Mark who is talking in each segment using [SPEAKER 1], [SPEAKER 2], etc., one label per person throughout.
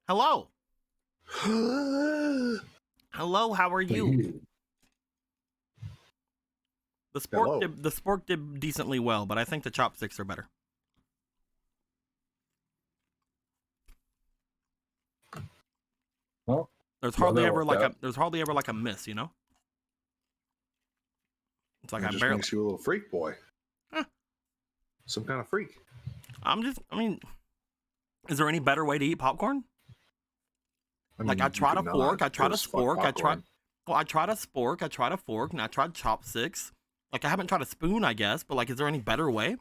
[SPEAKER 1] Hello. Hello, how are you? The spork did decently well, but I think the chopsticks are better.
[SPEAKER 2] Well,
[SPEAKER 1] there's hardly ever like a miss, you know? It's like
[SPEAKER 3] It
[SPEAKER 1] I
[SPEAKER 3] just
[SPEAKER 1] barely
[SPEAKER 3] makes you a little freak boy.
[SPEAKER 1] Huh.
[SPEAKER 3] Some kind of freak.
[SPEAKER 1] Is there any better way to eat popcorn? I tried a fork, I tried a spork, I tried a spork, I tried a fork, and I tried chopsticks. Like, I haven't tried a spoon, I guess, but like, is there any better way?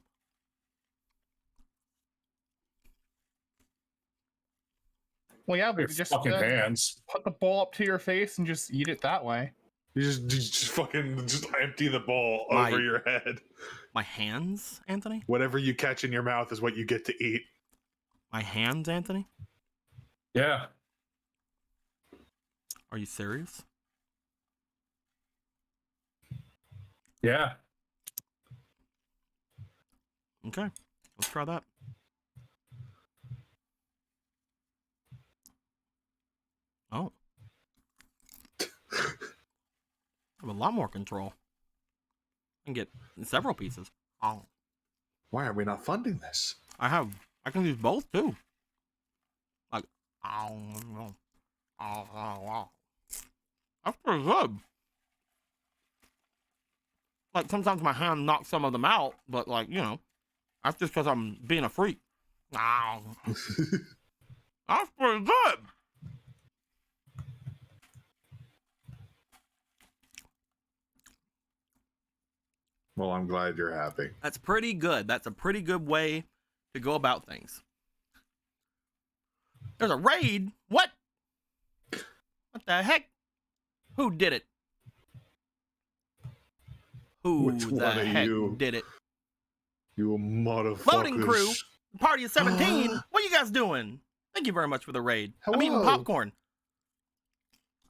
[SPEAKER 4] Well, yeah, but you just
[SPEAKER 2] fucking hands.
[SPEAKER 4] put the bowl up to your face and just eat it that way.
[SPEAKER 3] You just fucking empty the bowl over your head.
[SPEAKER 1] My hands, Anthony?
[SPEAKER 3] Whatever you catch in your mouth is what you get to eat.
[SPEAKER 1] My hands, Anthony?
[SPEAKER 2] Yeah.
[SPEAKER 1] Are you serious?
[SPEAKER 2] Yeah.
[SPEAKER 1] Okay, let's try that. Oh. I have a lot more control. I can get several pieces. Oh.
[SPEAKER 3] Why are we not funding this?
[SPEAKER 1] I can use both too. Like, oh, that's pretty good. Like, sometimes my hand knocks some of them out, but like, you know, that's just because I'm being a freak. That's pretty good.
[SPEAKER 3] Well, I'm glad you're happy.
[SPEAKER 1] That's pretty good. That's a pretty good way to go about things. There's a raid? What? What the heck? Who did it? Who the heck did it?
[SPEAKER 3] You motherfuckers.
[SPEAKER 1] Loading crew, party of 17. What are you guys doing? Thank you very much for the raid.
[SPEAKER 3] Hello.
[SPEAKER 1] I'm eating popcorn.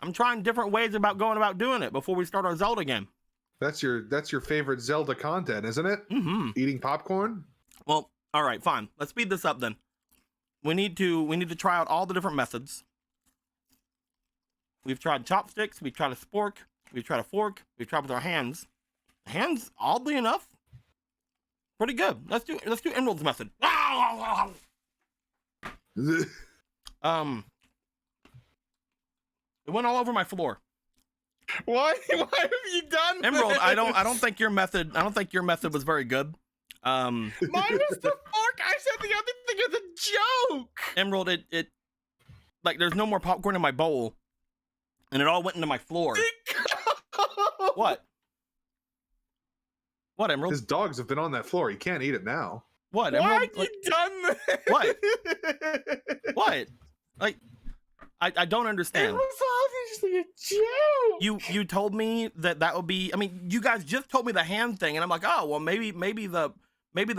[SPEAKER 1] I'm trying different ways about going about doing it before we start our Zelda game.
[SPEAKER 3] That's your favorite Zelda content, isn't it?
[SPEAKER 1] Mm-hmm.
[SPEAKER 3] Eating popcorn?
[SPEAKER 1] Well, all right, fine. Let's speed this up then. We need to try out all the different methods. We've tried chopsticks, we've tried a spork, we've tried a fork, we've tried with our hands. Hands, oddly enough, pretty good. Let's do Emerald's method. It went all over my floor.
[SPEAKER 4] Why have you done
[SPEAKER 1] Emerald,
[SPEAKER 4] this?
[SPEAKER 1] I don't think your method was very good.
[SPEAKER 4] Mine was the fork. I said the other thing is a joke.
[SPEAKER 1] Emerald, it like there's no more popcorn in my bowl, and it all went into my floor. What? What, Emerald?
[SPEAKER 3] His dogs have been on that floor. He can't eat it now.
[SPEAKER 1] What,
[SPEAKER 4] Why
[SPEAKER 1] Emerald?
[SPEAKER 4] have you done this?
[SPEAKER 1] What? What? Like, I don't
[SPEAKER 4] It
[SPEAKER 1] understand.
[SPEAKER 4] was obviously a joke.
[SPEAKER 1] You told me that would be. I mean, you guys just told me the hand thing, and I'm like, oh well, maybe the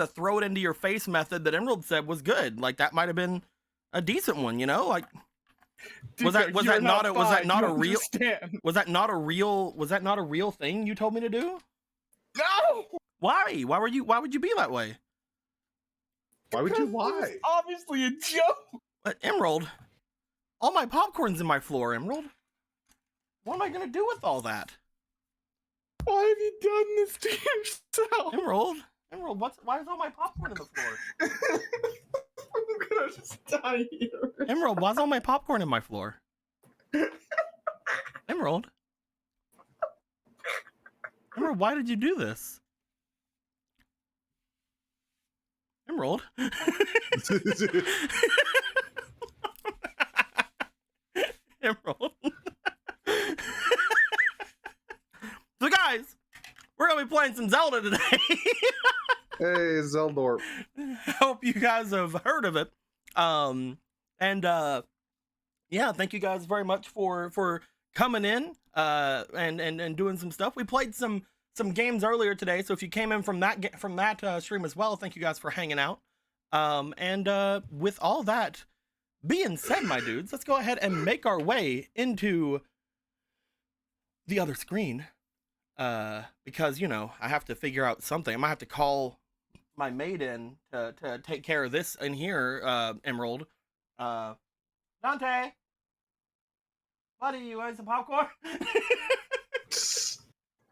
[SPEAKER 1] throw it into your face method that Emerald said was good. Like, that might have been a decent one, you know? Like, was that not a real thing you told me to do?
[SPEAKER 4] No.
[SPEAKER 1] Why? Why would you be that way?
[SPEAKER 3] Why would you
[SPEAKER 4] It
[SPEAKER 3] lie?
[SPEAKER 4] was obviously a joke.
[SPEAKER 1] But Emerald, all my popcorn's in my floor, Emerald. What am I gonna do with all that?
[SPEAKER 4] Why have you done this to yourself?
[SPEAKER 1] Emerald, why is all my popcorn in the floor?
[SPEAKER 4] I'm gonna just die here.
[SPEAKER 1] Emerald, why's all my popcorn in my floor? Emerald, why did you do this? Emerald. Emerald. So guys, we're gonna be playing some Zelda today.
[SPEAKER 3] Hey, Zeldor.
[SPEAKER 1] Hope you guys have heard of it. Yeah, thank you guys very much for coming in and doing some stuff. We played some games earlier today, so if you came in from that stream as well, thank you guys for hanging out. With all that being said, my dudes, let's go ahead and make our way into the other screen. Because, you know, I have to figure out something. I might have to call my maid in to take care of this in here, Emerald. That Dante, buddy, you want some popcorn?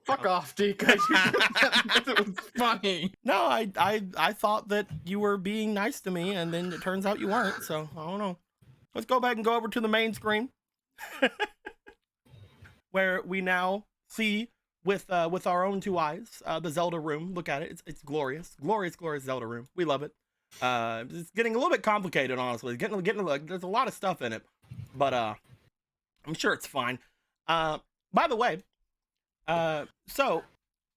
[SPEAKER 4] Fuck off, Deke. I because it was funny.
[SPEAKER 1] No, I thought that you were being nice to me, and then it turns out you weren't. So I don't know. Let's go back and go over to the main screen, where we now see with our own two eyes the Zelda room. Look at it; it's glorious, glorious, glorious Zelda room. We love it. It's getting a little bit complicated, honestly. Getting like there's a lot of stuff in it, but I'm sure it's fine. By the way. So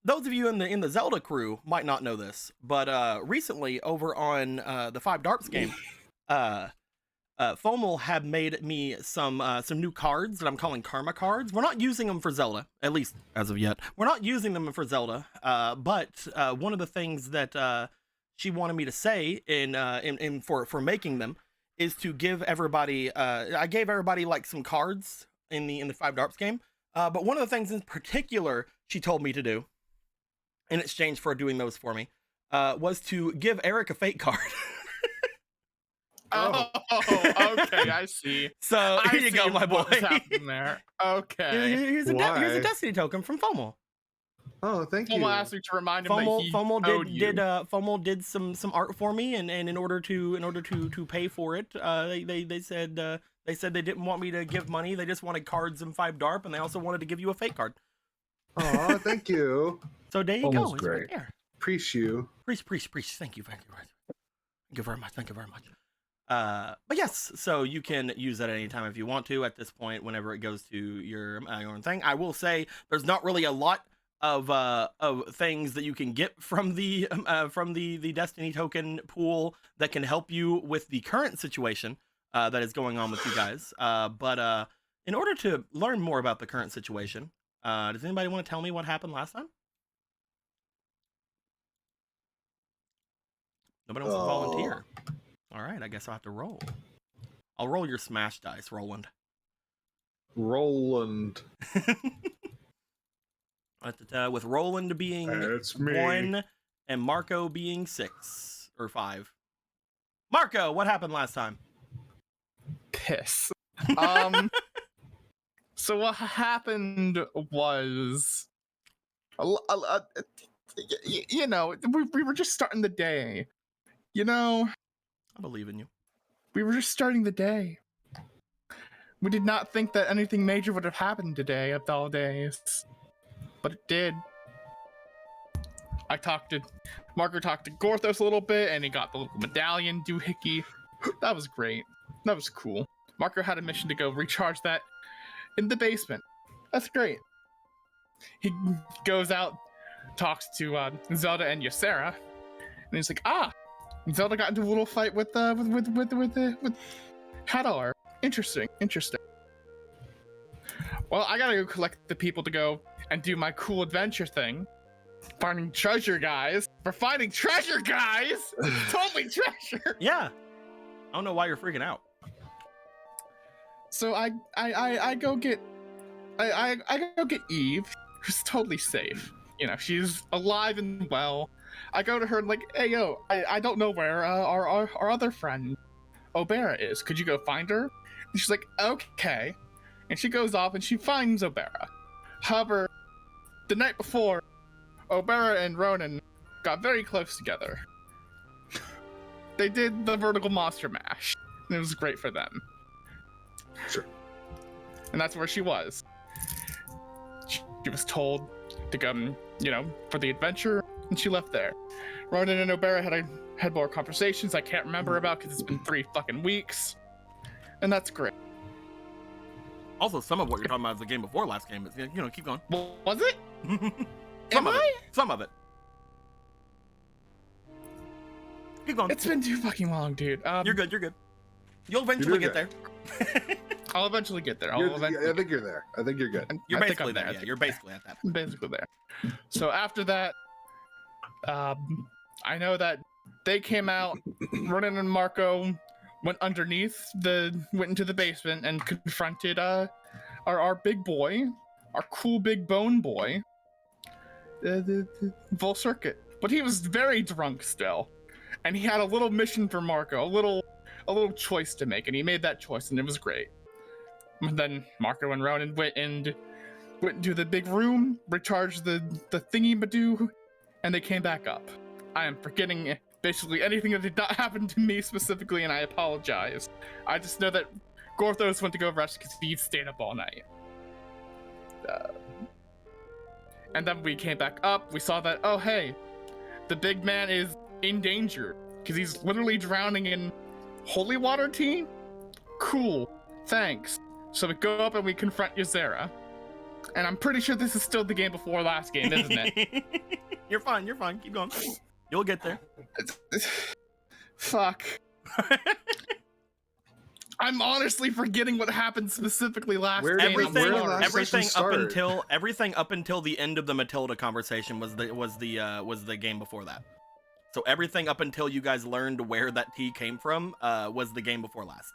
[SPEAKER 1] those of you in the Zelda crew might not know this, but recently over on the 5DARPs game, FOML have made me some new cards that I'm calling karma cards. We're not using them for Zelda, at least as of yet. We're not using them for Zelda, but one of the things that she wanted me to say for making them is to give everybody. I gave everybody like some cards in the 5DARPs game. But one of the things in particular she told me to do, in exchange for doing those for me, was to give Eric a fate card.
[SPEAKER 4] Oh, okay, I see.
[SPEAKER 1] So here you go, my boy.
[SPEAKER 4] What's happening there? Okay.
[SPEAKER 1] Here's a Destiny token from FOML.
[SPEAKER 5] Oh, thank you.
[SPEAKER 4] FOML asked me to remind him that he owed you.
[SPEAKER 1] FOML did some art for me, and in order to pay for it, they said. They said they didn't want me to give money. They just wanted cards in 5DARP, and they also wanted to give you a fate card.
[SPEAKER 5] Oh, thank you.
[SPEAKER 1] So there you
[SPEAKER 5] Almost
[SPEAKER 1] go. It's
[SPEAKER 5] great.
[SPEAKER 1] right there.
[SPEAKER 5] Appreciate you.
[SPEAKER 1] Preach. Thank you very much. Thank you very much. But yes, so you can use that at any time if you want to. At this point, whenever it goes to your own thing, I will say there's not really a lot of things that you can get from the Destiny token pool that can help you with the current situation. That is going on with you guys. But in order to learn more about the current situation, does anybody want to tell me what happened last time? Nobody wants to volunteer. All right, I guess I'll have to roll. I'll roll your smash dice, Roland.
[SPEAKER 5] Roland.
[SPEAKER 1] With Roland being
[SPEAKER 3] That's me.
[SPEAKER 1] 1 and Marco being 6 or 5. Marco, what happened last time?
[SPEAKER 4] Piss. So what happened was, you know, we were just starting the day. You know,
[SPEAKER 1] I believe in you.
[SPEAKER 4] we were just starting the day. We did not think that anything major would have happened today of all days, but it did. Marco talked to Gorthos a little bit, and he got the little medallion doohickey. That was great. That was cool. Marco had a mission to go recharge that in the basement. That's great. He goes out, talks to Zelda and Ysera, and he's like, Zelda got into a little fight with Hadar. Interesting. Well, I gotta go collect the people to go and do my cool adventure thing. Finding treasure, guys. We're finding treasure, guys! Totally treasure!
[SPEAKER 1] Yeah. I don't know why you're freaking out.
[SPEAKER 4] So I go get Eve, who's totally safe. You know, she's alive and well. I go to her and like, hey yo, I don't know where our other friend Obera is. Could you go find her? And she's like, okay. And she goes off and she finds Obera. However, the night before, Obera and Ronan got very close together. They did the vertical monster mash, and it was great for them.
[SPEAKER 5] Sure.
[SPEAKER 4] And that's where she was. She was told to come, you know, for the adventure, and she left there. Ronan and Obera had more conversations I can't remember about because it's been 3 fucking weeks. And that's great.
[SPEAKER 1] Also, some of what you're talking about is the game before last game. But, you know, keep going.
[SPEAKER 4] Well, was it?
[SPEAKER 1] Some of it. Keep going.
[SPEAKER 4] It's been too fucking long, dude.
[SPEAKER 1] You're good. You'll eventually get there.
[SPEAKER 4] I'll eventually get there.
[SPEAKER 5] I think you're there. I think you're good.
[SPEAKER 1] You're
[SPEAKER 4] I think
[SPEAKER 1] basically
[SPEAKER 4] I'm
[SPEAKER 1] there. Yeah, you're basically at that.
[SPEAKER 4] I'm basically there. So after that, I know that they came out. Ronan and Marco went into the basement and confronted our big boy, our cool big bone boy, the full circuit. But he was very drunk still, and he had a little mission for Marco, a a little choice to make, and he made that choice, and it was great. And then Marco and Ronan went into the big room, recharged the thingy-madoo, and they came back up. I am forgetting basically anything that did not happen to me specifically, and I apologize. I just know that Gorthos went to go rest because he stayed up all night. And then we came back up, we saw that, oh hey, the big man is in danger, because he's literally drowning in holy water tea? Cool, thanks. So we go up and we confront Ysera. And I'm pretty sure this is still the game before last game, isn't it?
[SPEAKER 1] You're fine, keep going. You'll get there.
[SPEAKER 4] Fuck. I'm honestly forgetting what happened specifically last game.
[SPEAKER 1] Everything up until the end of the Matilda conversation was the game before that. So everything up until you guys learned where that tea came from was the game before last.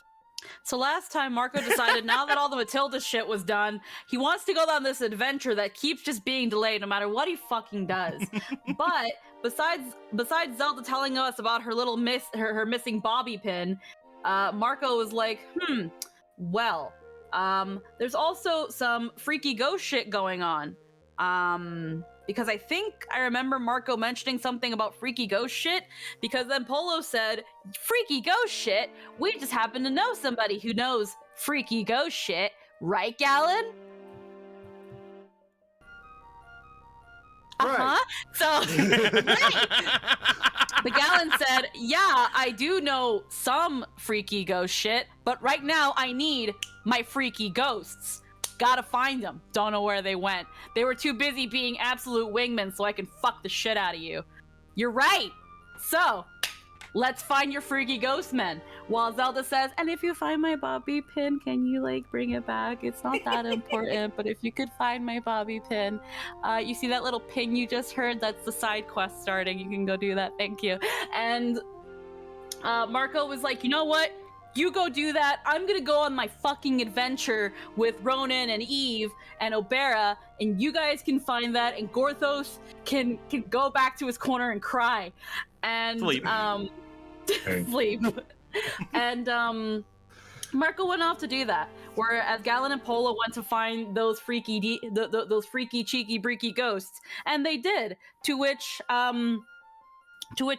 [SPEAKER 6] So last time Marco decided now that all the Matilda shit was done, he wants to go on this adventure that keeps just being delayed no matter what he fucking does. But besides Zelda telling us about her little her missing bobby pin, Marco was like, well, there's also some freaky ghost shit going on. Because I think I remember Marco mentioning something about freaky ghost shit, because then Polo said, freaky ghost shit? We just happen to know somebody who knows freaky ghost shit, right, Galen?
[SPEAKER 5] Right.
[SPEAKER 6] So, but Galen said, yeah, I do know some freaky ghost shit, but right now I need my freaky ghosts. Gotta find them. Don't know where they went. They were too busy being absolute wingmen so I can fuck the shit out of you. You're right. So, let's find your freaky ghost men. While Zelda says, and if you find my bobby pin, can you like bring it back? It's not that important, but if you could find my bobby pin. You see that little ping you just heard? That's the side quest starting. You can go do that. Thank you. And Marco was like, you know what? You go do that. I'm gonna go on my fucking adventure with Ronan and Eve and Obera, and you guys can find that, and Gorthos can go back to his corner and cry. And
[SPEAKER 1] sleep.
[SPEAKER 6] Sleep. And Marco went off to do that. Whereas Galen and Polo went to find those freaky those freaky cheeky breaky ghosts. And they did. To which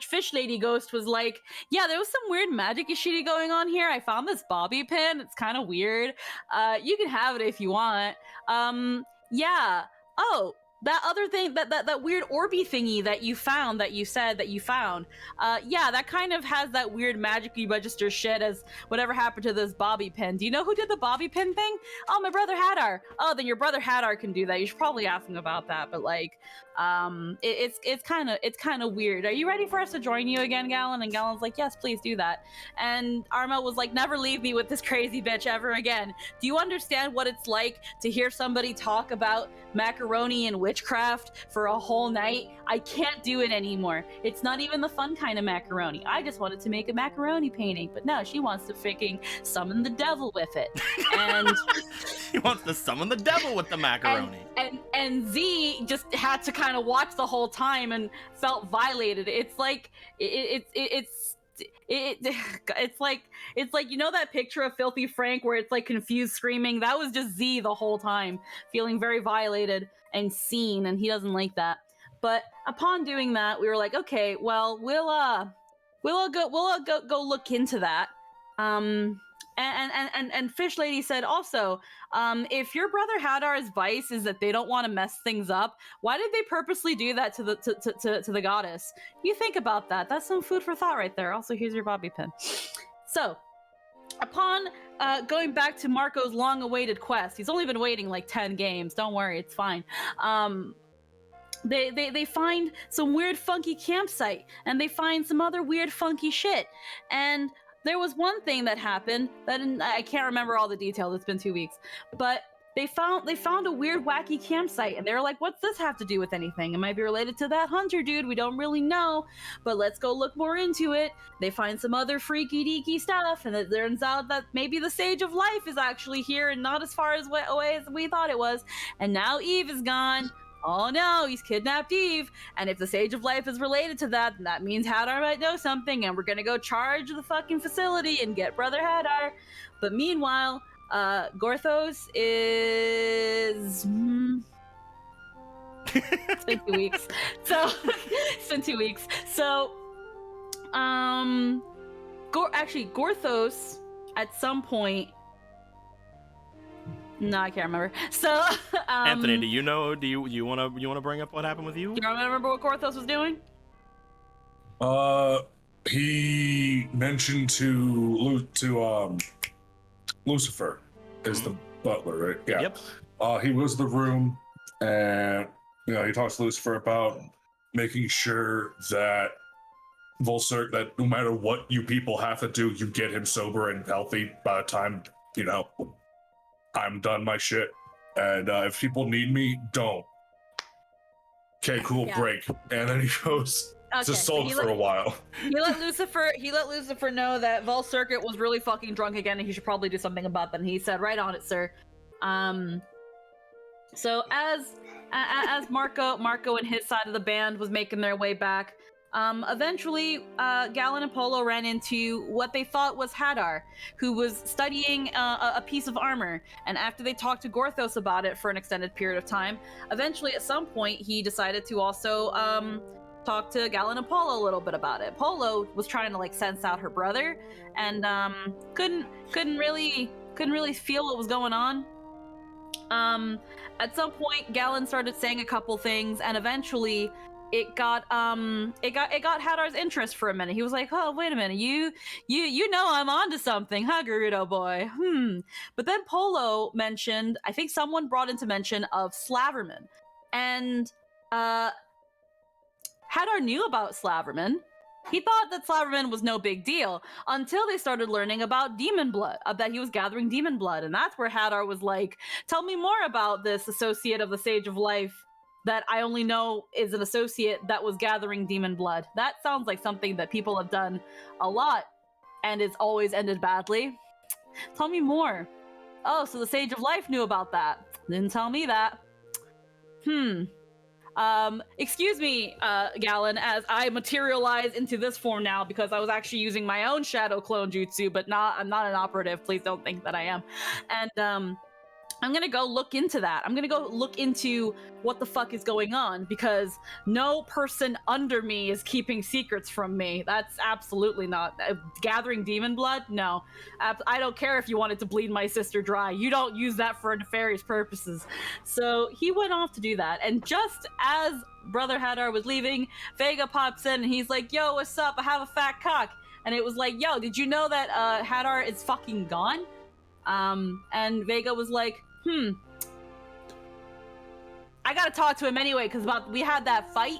[SPEAKER 6] Fish Lady Ghost was like, yeah, there was some weird magic-y shitty going on here. I found this bobby pin. It's kind of weird. You can have it if you want. Yeah. Oh, that other thing, that weird orby thingy that you found, that you said that you found. Yeah, that kind of has that weird magic-y register shit as whatever happened to this bobby pin. Do you know who did the bobby pin thing? Oh, my brother Hadar. Oh, then your brother Hadar can do that. You should probably ask him about that. But like, it's kind of weird. Are you ready for us to join you again, Galen? And Galen's like, yes, please do that. And Arma was like, never leave me with this crazy bitch ever again. Do you understand what it's like to hear somebody talk about macaroni and witchcraft for a whole night? I can't do it anymore. It's not even the fun kind of macaroni. I just wanted to make a macaroni painting, but no, she wants to freaking summon the devil with it. And
[SPEAKER 1] He wants to summon the devil with the macaroni.
[SPEAKER 6] And Z just had to kind of watch the whole time and felt violated. It's like it's like you know that picture of Filthy Frank where it's like confused screaming? That was just Z the whole time, feeling very violated and seen, and he doesn't like that. But upon doing that, we were like, okay, well, we'll go look into that. And Fish Lady said also, if your brother Hadar's vice is that they don't want to mess things up, why did they purposely do that to the goddess? You think about that. That's some food for thought right there. Also, here's your bobby pin. So, upon going back to Marco's long-awaited quest, he's only been waiting like 10 games. Don't worry, it's fine. They find some weird funky campsite, and they find some other weird funky shit. And there was one thing that happened that I can't remember all the details. It's been 2 weeks, but they found a weird wacky campsite, and they were like, what's this have to do with anything? It might be related to that hunter dude. We don't really know, but let's go look more into it. They find some other freaky deaky stuff, and it turns out that maybe the Sage of Life is actually here and not as far away as we thought it was. And now Eve is gone. oh no, he's kidnapped Eve, and if the Sage of Life is related to that, then that means Hadar might know something, and we're gonna go charge the fucking facility and get Brother Hadar. But meanwhile, Gorthos is... it's been 2 weeks. So, it's been 2 weeks. So, Gorthos, at some point... No, I can't remember. So,
[SPEAKER 1] Anthony, do you know? Do you want to bring up what happened with you?
[SPEAKER 6] You don't remember what Gorthos was doing?
[SPEAKER 2] He mentioned to Lucifer is the butler, right? Yeah.
[SPEAKER 1] Yep.
[SPEAKER 2] He was in the room, and he talks to Lucifer about making sure that Volcirk, that no matter what you people have to do, you get him sober and healthy by the time I'm done my shit. And if people need me, don't. Okay, cool,
[SPEAKER 6] Yeah.
[SPEAKER 2] break. And then he goes to sulk for a while.
[SPEAKER 6] He let Lucifer know that Volcirk was really fucking drunk again, and he should probably do something about that. And he said, "Right on it, sir." So as Marco and his side of the band was making their way back, eventually Galen and Polo ran into what they thought was Hadar, who was studying a piece of armor. And after they talked to Gorthos about it for an extended period of time, eventually at some point he decided to also talk to Galen and Polo a little bit about it. Polo was trying to sense out her brother, and couldn't really feel what was going on. At some point, Galen started saying a couple things, and eventually it got Hadar's interest for a minute. He was like, "Oh, wait a minute, you know I'm onto something, huh, Gerudo boy?" But then Polo mentioned, I think someone brought into mention of Slaverman, and Hadar knew about Slaverman. He thought that Slaverman was no big deal until they started learning about demon blood, that he was gathering demon blood. And that's where Hadar was like, "Tell me more about this associate of the Sage of Life that I only know is an associate that was gathering demon blood. That sounds like something that people have done a lot and it's always ended badly. Tell me more." "Oh, so the Sage of Life knew about that. Didn't tell me that." Excuse me, Galen, as I materialize into this form now because I was actually using my own shadow clone jutsu, but I'm not an operative. Please don't think that I am. And, I'm gonna go look into that. I'm gonna go look into what the fuck is going on, because no person under me is keeping secrets from me. That's absolutely not. Gathering demon blood? No. I don't care if you wanted to bleed my sister dry. You don't use that for nefarious purposes. So he went off to do that, and just as Brother Hadar was leaving, Vega pops in and he's like, "Yo, what's up? I have a fat cock." And it was like, "Yo, did you know that Hadar is fucking gone?" And Vega was like, "I gotta talk to him anyway, because we had that fight,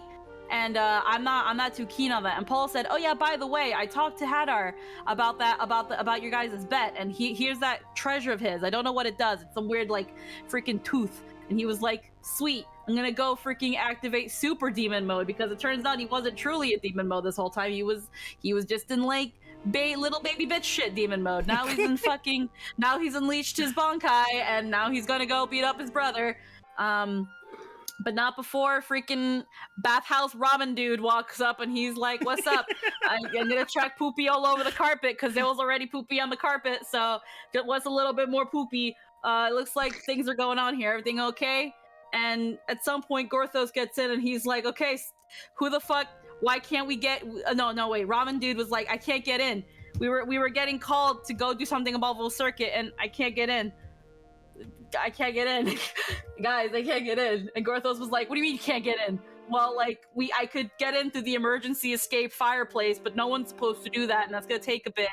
[SPEAKER 6] and I'm not too keen on that." And Paul said, "Oh yeah, by the way, I talked to Hadar about your guys' bet, and here's that treasure of his. I don't know what it does. It's some weird freaking tooth." And he was like, "Sweet, I'm gonna go freaking activate super demon mode," because it turns out he wasn't truly in demon mode this whole time. He was just in little baby bitch shit demon mode. Now he's in now he's unleashed his Bankai, and now he's gonna go beat up his brother. But not before freaking bathhouse ramen dude walks up and he's like, "What's up? I'm gonna track poopy all over the carpet because there was already poopy on the carpet, so it was a little bit more poopy. It looks like things are going on here. Everything okay?" And at some point, Gorthos gets in and he's like, "Okay, who the fuck? Why can't we get?" No, wait. Ramen dude was like, "I can't get in. We were getting called to go do something about Volcircuit, and I can't get in. I can't get in, guys. I can't get in." And Gorthos was like, "What do you mean you can't get in?" "Well, I could get in through the emergency escape fireplace, but no one's supposed to do that, and that's gonna take a bit.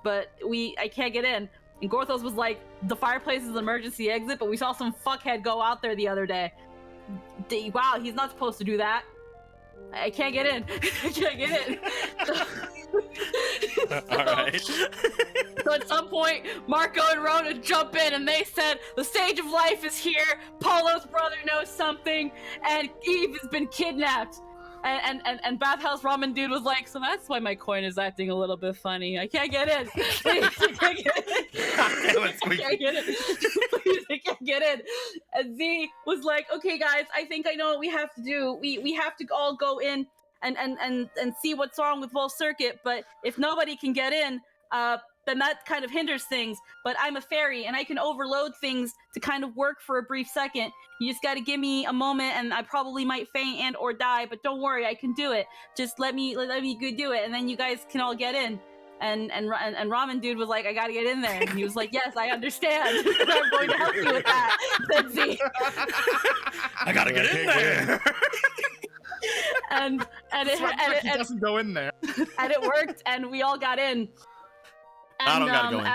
[SPEAKER 6] But I can't get in." And Gorthos was like, "The fireplace is an emergency exit, but we saw some fuckhead go out there the other day. Wow, he's not supposed to do that. I can't get in. I can't get in."
[SPEAKER 1] All right.
[SPEAKER 6] So at some point, Marco and Rona jump in and they said, "The Sage of Life is here. Polo's brother knows something, and Eve has been kidnapped." And Bathhouse Ramen Dude was like, "So that's why my coin is acting a little bit funny. I can't get in. Please, I can't get in.
[SPEAKER 1] God damn it,
[SPEAKER 6] I can't get in. Please, I can't get in. And Z was like, okay, guys, I think I know what we have to do. We have to all go in and see what's wrong with Wolf Circuit. But if nobody can get in, then that kind of hinders things. But I'm a fairy, and I can overload things to kind of work for a brief second. You just got to give me a moment, and I probably might faint and or die. But don't worry, I can do it. Just let me go do it, and then you guys can all get in. And Ramen Dude was like, I gotta get in there. And he was like, yes, I understand. I'm going to help you with that. Said Z.
[SPEAKER 1] I gotta get in there.
[SPEAKER 6] and
[SPEAKER 4] He doesn't go in there.
[SPEAKER 6] and it worked, and we all got in. And
[SPEAKER 1] I don't gotta go in.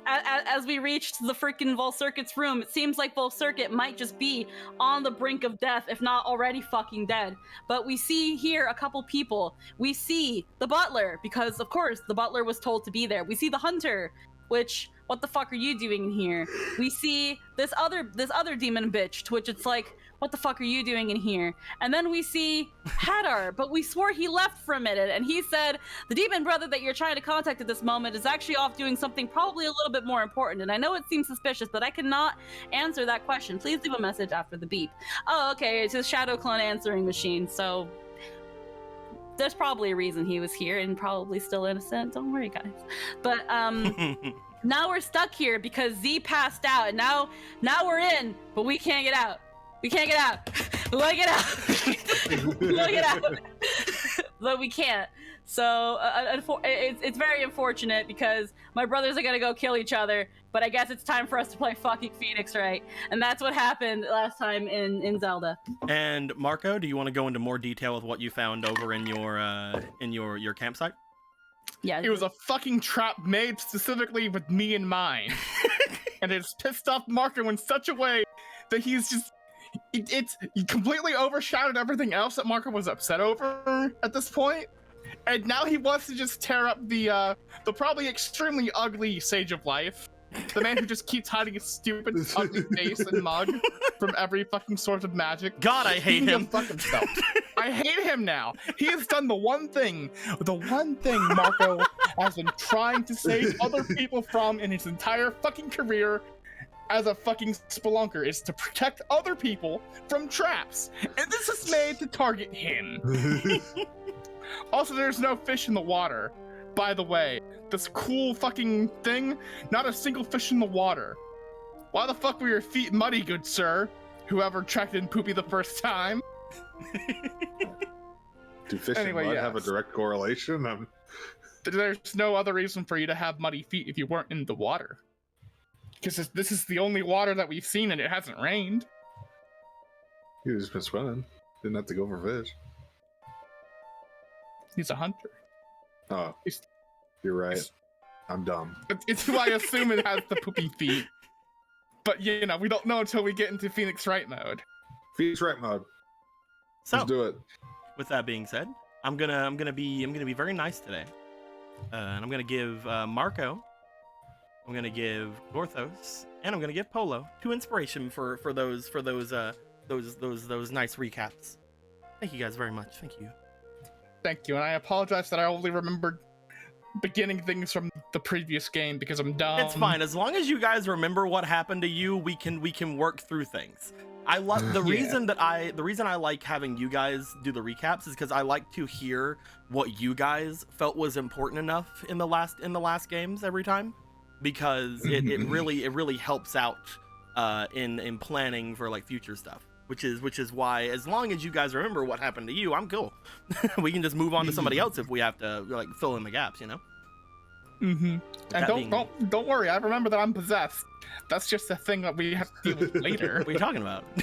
[SPEAKER 6] as we reached the freaking Vol Circuit's room, it seems like Vol Circuit might just be on the brink of death, if not already fucking dead. But we see here a couple people. We see the butler, because of course the butler was told to be there. We see the hunter, which, what the fuck are you doing in here? We see this other demon bitch, to which it's like, what the fuck are you doing in here? And then we see Hadar, but we swore he left for a minute, and he said, the demon brother that you're trying to contact at this moment is actually off doing something probably a little bit more important. And I know it seems suspicious, but I cannot answer that question. Please leave a message after the beep. Oh, okay, it's his shadow clone answering machine, so there's probably a reason he was here, and probably still innocent. Don't worry, guys. But, now we're stuck here because Z passed out, and now we're in, but we can't get out. We can't get out. We want to get out. We want to get out. But we can't. So it's very unfortunate because my brothers are going to go kill each other, but I guess it's time for us to play fucking Phoenix Wright. And that's what happened last time in Zelda.
[SPEAKER 1] And Marco, do you want to go into more detail with what you found over in your campsite?
[SPEAKER 6] Yeah.
[SPEAKER 4] It was a fucking trap made specifically with me in mind. And it's pissed off Marco in such a way that he's just... It's completely overshadowed everything else that Marco was upset over at this point. And now he wants to just tear up the probably extremely ugly Sage of Life. The man who just keeps hiding his stupid ugly face and mug from every fucking source of magic.
[SPEAKER 1] God, I hate him.
[SPEAKER 4] Fuck himself. I hate him now. He has done the one thing Marco has been trying to save other people from in his entire fucking career as a fucking spelunker, is to protect other people from traps. And this is made to target him. Also, there's no fish in the water. By the way, this cool fucking thing, not a single fish in the water. Why the fuck were your feet muddy, good sir? Whoever checked in poopy the first time.
[SPEAKER 5] Do fish
[SPEAKER 4] Anyway,
[SPEAKER 5] and mud
[SPEAKER 4] yes.
[SPEAKER 5] have a direct correlation?
[SPEAKER 4] There's no other reason for you to have muddy feet if you weren't in the water. Because this is the only water that we've seen and it hasn't rained.
[SPEAKER 5] You've just been swimming. Didn't have to go for fish.
[SPEAKER 4] He's a hunter.
[SPEAKER 5] Oh,
[SPEAKER 4] He's-
[SPEAKER 5] you're right. I'm dumb.
[SPEAKER 4] It's who I assume it has the poopy feet. But you know, we don't know until we get into Phoenix Wright mode.
[SPEAKER 5] Phoenix Wright mode.
[SPEAKER 1] So,
[SPEAKER 5] Let's do it.
[SPEAKER 1] with that being said, I'm gonna be very nice today, and I'm gonna give Marco, I'm gonna give Gorthos, and I'm gonna give Polo 2 inspiration for those nice recaps. Thank you guys very much. Thank you.
[SPEAKER 4] Thank you, and I apologize that I only remembered beginning things from the previous game because I'm dumb.
[SPEAKER 1] It's fine as long as you guys remember what happened to you. We can work through things. I love the reason I like having you guys do the recaps is because I like to hear what you guys felt was important enough in the last games every time, because it really helps out in planning for like future stuff. Which is why, as long as you guys remember what happened to you, I'm cool. We can just move on to somebody else if we have to like fill in the gaps, you know.
[SPEAKER 4] Mm-hmm. And don't worry, I remember that I'm possessed. That's just a thing that we have to deal with later.
[SPEAKER 1] What are you talking about? With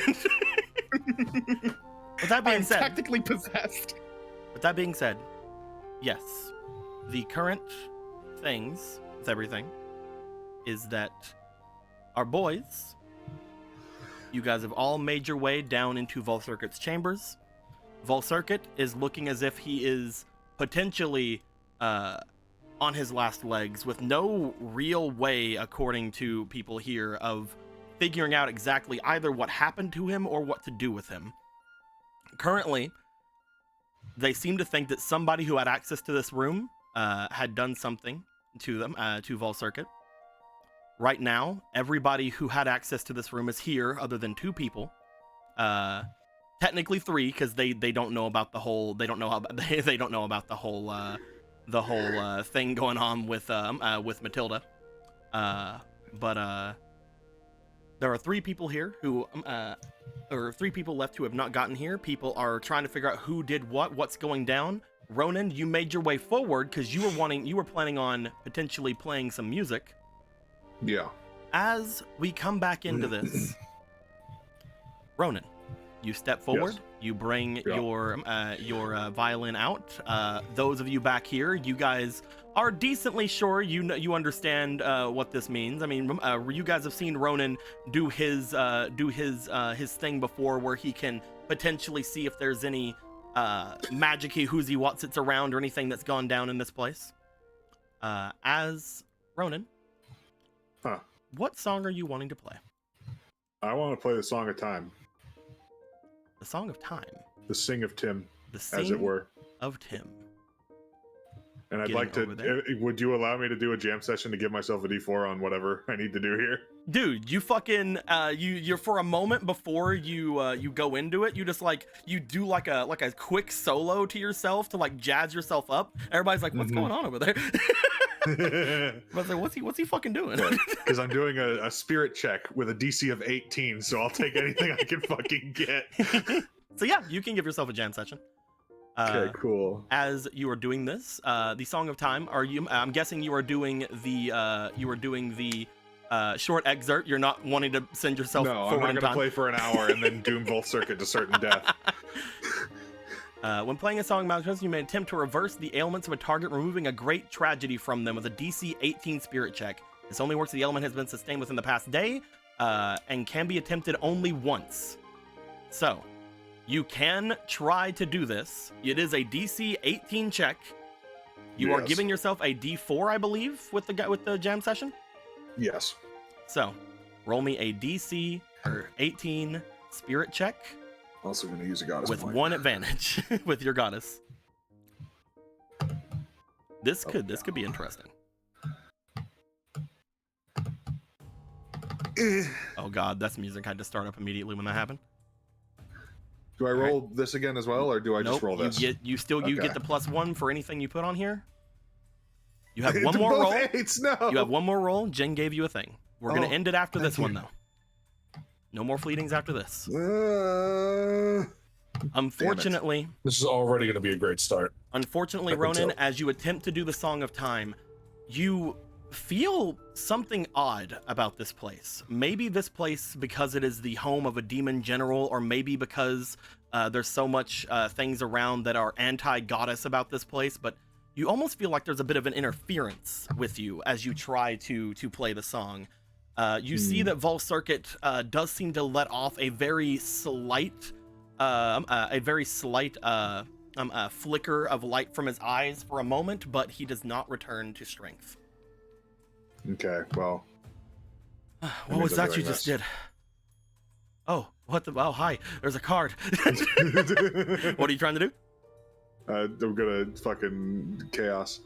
[SPEAKER 1] that being
[SPEAKER 4] I'm
[SPEAKER 1] said,
[SPEAKER 4] technically possessed.
[SPEAKER 1] With that being said, yes, the current things with everything is that our boys, you guys have all made your way down into Vol Circuit's chambers. Vol Circuit is looking as if he is potentially on his last legs, with no real way, according to people here, of figuring out exactly either what happened to him or what to do with him. Currently, they seem to think that somebody who had access to this room had done something to them, to Vol Circuit. right now, everybody who had access to this room is here, other than 2 people. Technically 3, because they don't know about the whole. They don't know how they don't know about the whole thing going on with Matilda. But there are 3 people here who or 3 people left who have not gotten here. People are trying to figure out who did what's going down. Ronan, you made your way forward because you were planning on potentially playing some music.
[SPEAKER 5] Yeah.
[SPEAKER 1] As we come back into this, Ronan, you step forward.
[SPEAKER 5] Yes.
[SPEAKER 1] You bring
[SPEAKER 5] Yeah.
[SPEAKER 1] your violin out. Those of you back here, you guys are decently sure you understand what this means. I mean, you guys have seen Ronan do his thing before, where he can potentially see if there's any magic-y whoozy whatsits around or anything that's gone down in this place. As Ronan, what song are you wanting to play?
[SPEAKER 5] I want to play the Song of Time.
[SPEAKER 1] The Song of Time.
[SPEAKER 5] The Sing of Tim,
[SPEAKER 1] The Sing
[SPEAKER 5] as it were.
[SPEAKER 1] of Tim.
[SPEAKER 5] And I'd
[SPEAKER 1] Getting
[SPEAKER 5] like
[SPEAKER 1] over there.
[SPEAKER 5] to. Would you allow me to do a jam session to give myself a D4 on whatever I need to do here?
[SPEAKER 1] Dude, you fucking you're for a moment before you go into it, you just you do like a quick solo to yourself to jazz yourself up. Everybody's like, what's going on over there? I was like, what's he fucking doing?
[SPEAKER 5] Because I'm doing a spirit check with a DC of 18, so I'll take anything I can fucking get.
[SPEAKER 1] So yeah, you can give yourself a jam session.
[SPEAKER 5] Okay, cool.
[SPEAKER 1] As you are doing this, the Song of Time, I'm guessing you are doing the short excerpt. You're not wanting to send yourself
[SPEAKER 5] No, I'm
[SPEAKER 1] forward
[SPEAKER 5] not
[SPEAKER 1] in
[SPEAKER 5] going to
[SPEAKER 1] time.
[SPEAKER 5] play for an hour and then doom both circuit to certain death.
[SPEAKER 1] When playing a song about Christmas, you may attempt to reverse the ailments of a target, removing a great tragedy from them with a DC 18 spirit check. This only works if the ailment has been sustained within the past day, and can be attempted only once. So, you can try to do this. It is a DC 18 check. You are
[SPEAKER 5] Yes.
[SPEAKER 1] giving yourself a D4, I believe, with the jam session.
[SPEAKER 5] Yes.
[SPEAKER 1] So, roll me a DC 18 spirit check
[SPEAKER 5] Also going to use a goddess
[SPEAKER 1] with
[SPEAKER 5] point.
[SPEAKER 1] 1 advantage with your goddess. This could be interesting. Oh god, that's music had to start up immediately when that happened.
[SPEAKER 5] Do I roll this again as well, or do I just roll this?
[SPEAKER 1] You
[SPEAKER 5] Okay.
[SPEAKER 1] get the +1 for anything you put on here. You have one
[SPEAKER 5] To
[SPEAKER 1] more
[SPEAKER 5] both
[SPEAKER 1] roll.
[SPEAKER 5] eights, no.
[SPEAKER 1] You have one more roll. Jen gave you a thing. We're gonna
[SPEAKER 5] Oh,
[SPEAKER 1] end it after this
[SPEAKER 5] thank
[SPEAKER 1] one though. No more fleetings after this.
[SPEAKER 5] Uh,
[SPEAKER 1] Unfortunately,
[SPEAKER 2] This is already going to be a great start.
[SPEAKER 1] Unfortunately,
[SPEAKER 2] I can
[SPEAKER 1] Ronan,
[SPEAKER 2] tell.
[SPEAKER 1] as you attempt to do the Song of Time, you feel something odd about this place. Maybe this place because it is the home of a demon general, or maybe because there's so much things around that are anti-goddess about this place, but you almost feel like there's a bit of an interference with you as you try to play the song. You see that Vol Circuit does seem to let off a very slight flicker of light from his eyes for a moment, but he does not return to strength.
[SPEAKER 5] okay, well.
[SPEAKER 1] What was
[SPEAKER 5] means I'm
[SPEAKER 1] that you
[SPEAKER 5] doing
[SPEAKER 1] just
[SPEAKER 5] this.
[SPEAKER 1] did? Oh, what the? Oh, hi. There's a card. What are you trying to do?
[SPEAKER 5] I'm gonna fucking chaos.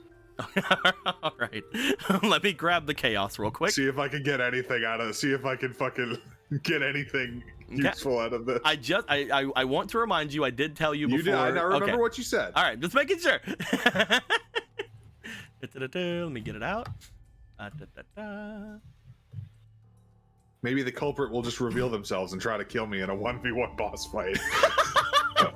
[SPEAKER 1] All right. Let me grab the chaos real quick.
[SPEAKER 5] See if I can get anything out of it. See if I can fucking get anything useful out of this.
[SPEAKER 1] I want to remind you, I did tell you before.
[SPEAKER 5] You did. I now remember
[SPEAKER 1] Okay.
[SPEAKER 5] what you said.
[SPEAKER 1] All right, just making sure. Let me get it out.
[SPEAKER 5] Maybe the culprit will just reveal themselves and try to kill me in a 1v1 boss fight.
[SPEAKER 2] Go,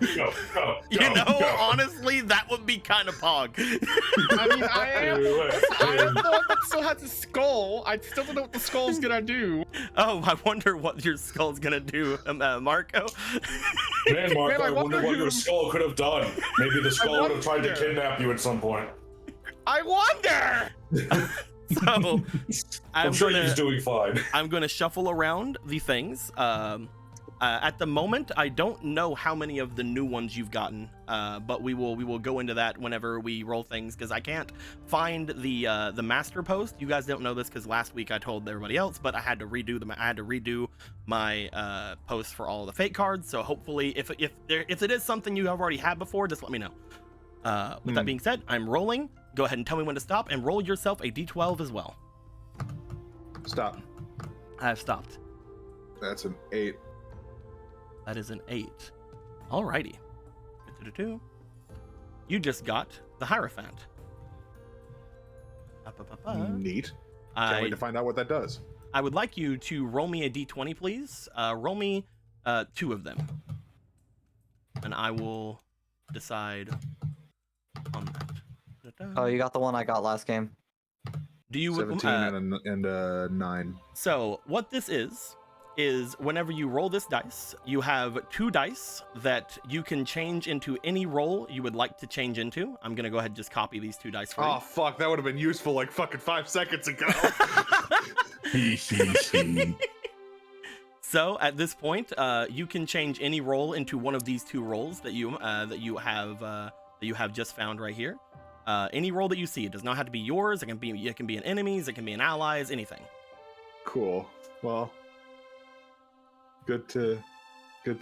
[SPEAKER 1] You know, honestly, that would be kind of pog.
[SPEAKER 4] I mean, I am the one that still has a skull. I still don't know what the skull's gonna do.
[SPEAKER 1] Oh, I wonder what your skull's gonna do, Marco.
[SPEAKER 2] Man, Marco,
[SPEAKER 4] Man,
[SPEAKER 2] I wonder what your
[SPEAKER 4] who-
[SPEAKER 2] skull could have done. Maybe the skull would have tried to
[SPEAKER 4] wonder.
[SPEAKER 2] kidnap you at some point.
[SPEAKER 4] I wonder.
[SPEAKER 1] So
[SPEAKER 2] I'm sure he's doing fine.
[SPEAKER 1] I'm gonna shuffle around the things. At the moment, I don't know how many of the new ones you've gotten, but we will go into that whenever we roll things, because I can't find the master post. You guys don't know this because last week I told everybody else, but I had to redo my post for all of the fake cards. So hopefully, if it is something you have already had before, just let me know. With that being said, I'm rolling. Go ahead and tell me when to stop, and roll yourself a d12 as well.
[SPEAKER 5] Stop.
[SPEAKER 1] I have stopped.
[SPEAKER 5] That's an 8.
[SPEAKER 1] That is an 8. Alrighty. Do-do-do-do. You just got the Hierophant.
[SPEAKER 5] Neat. Can't wait to find out what that does.
[SPEAKER 1] I would like you to roll me a d20, please. Roll me 2 of them. And I will decide on that. Da-da.
[SPEAKER 7] Oh, you got the one I got last game.
[SPEAKER 1] Do you
[SPEAKER 5] 17 and a 9.
[SPEAKER 1] So what this is whenever you roll this dice, you have 2 dice that you can change into any role you would like to change into. I'm gonna go ahead and just copy these 2 dice for
[SPEAKER 5] Oh
[SPEAKER 1] you.
[SPEAKER 5] fuck, that would have been useful like fucking 5 seconds ago.
[SPEAKER 1] So at this point, you can change any role into one of these 2 roles that you have just found right here. Any role that you see, it does not have to be yours. It can be an enemy's, it can be an ally's, anything.
[SPEAKER 5] Cool. Well, good to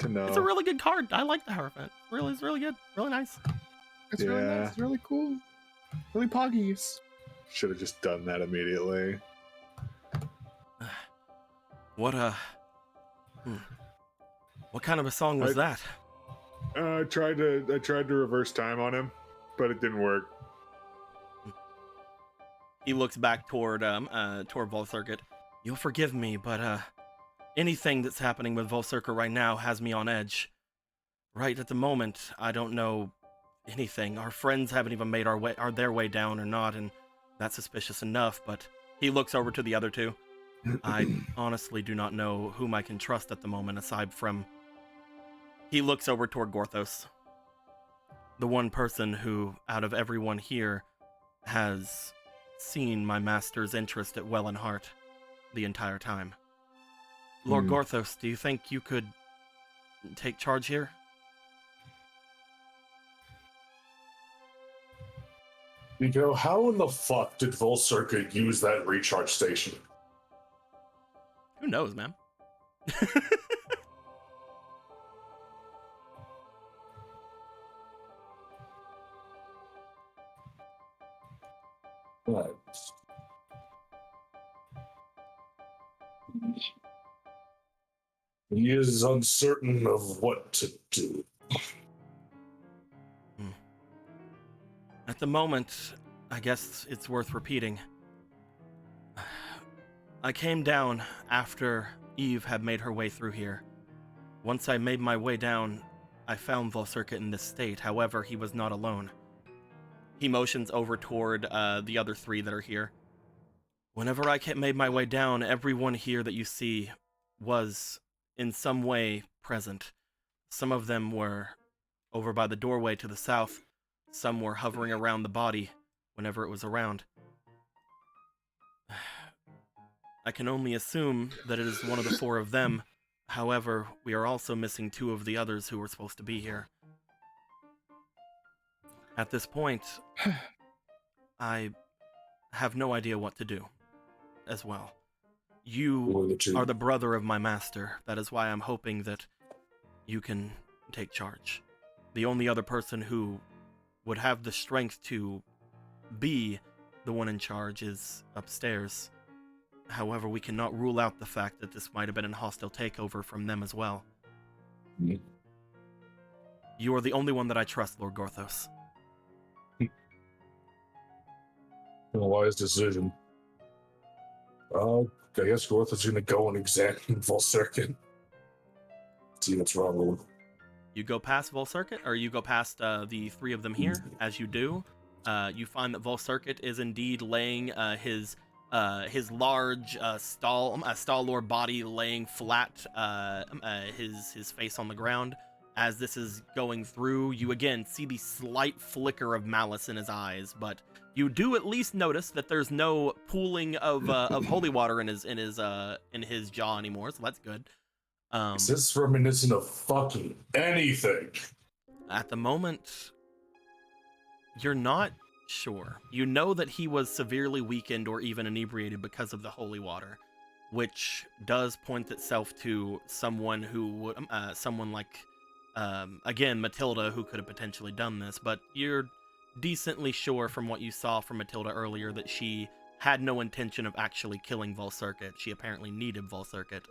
[SPEAKER 5] know.
[SPEAKER 1] It's a really good card. I like the Hierophant. It's really good. Really nice.
[SPEAKER 4] It's really
[SPEAKER 5] Yeah.
[SPEAKER 4] nice. It's really cool. Really poggies.
[SPEAKER 5] Should have just done that immediately.
[SPEAKER 1] What kind of a song was that?
[SPEAKER 5] I tried to reverse time on him, but it didn't work.
[SPEAKER 1] He looks back toward Volcircuit. You'll forgive me, but anything that's happening with Volcircuit right now has me on edge. Right at the moment, I don't know anything. Our friends haven't even made their way down or not, and that's suspicious enough, but he looks over to the other 2. I honestly do not know whom I can trust at the moment, aside from... He looks over toward Gorthos. The one person who, out of everyone here, has seen my master's interest at well in heart the entire time. Lord Gorthos, do you think you could take charge here?
[SPEAKER 2] Nico, how in the fuck did Volcircuit use that recharge station?
[SPEAKER 1] Who knows, man?
[SPEAKER 2] Right. He is uncertain of what to do.
[SPEAKER 1] At the moment, I guess it's worth repeating. I came down after Eve had made her way through here. Once I made my way down, I found Volcircuit in this state. However, he was not alone. He motions over toward the other 3 that are here. Whenever I made my way down, everyone here that you see was in some way present. Some of them were over by the doorway to the south. Some were hovering around the body whenever it was around. I can only assume that it is one of the 4 of them. However, we are also missing 2 of the others who were supposed to be here. At this point, I have no idea what to do as well. You are the brother of my master. That is why I'm hoping that you can take charge. The only other person who would have the strength to be the one in charge is upstairs. However, we cannot rule out the fact that this might have been a hostile takeover from them as well.
[SPEAKER 2] Mm.
[SPEAKER 1] You are the only one that I trust, Lord Gorthos.
[SPEAKER 2] A wise decision. I guess Gorthos is going to go and examine Volcircuit. See what's wrong with him.
[SPEAKER 1] You go past Volcircuit, or you go past the 3 of them here. As you do, you find that Volcircuit is indeed laying his large stalwart body laying flat, his face on the ground. As this is going through, you again see the slight flicker of malice in his eyes, but you do at least notice that there's no pooling of holy water in his jaw anymore, so that's good.
[SPEAKER 2] Is this reminiscent of fucking anything?
[SPEAKER 1] At the moment, you're not sure. You know that he was severely weakened or even inebriated because of the holy water, which does point itself to someone who would, someone like, again, Matilda, who could have potentially done this, but you're decently sure from what you saw from Matilda earlier that she had no intention of actually killing Volcircuit. She apparently needed Volcircuit.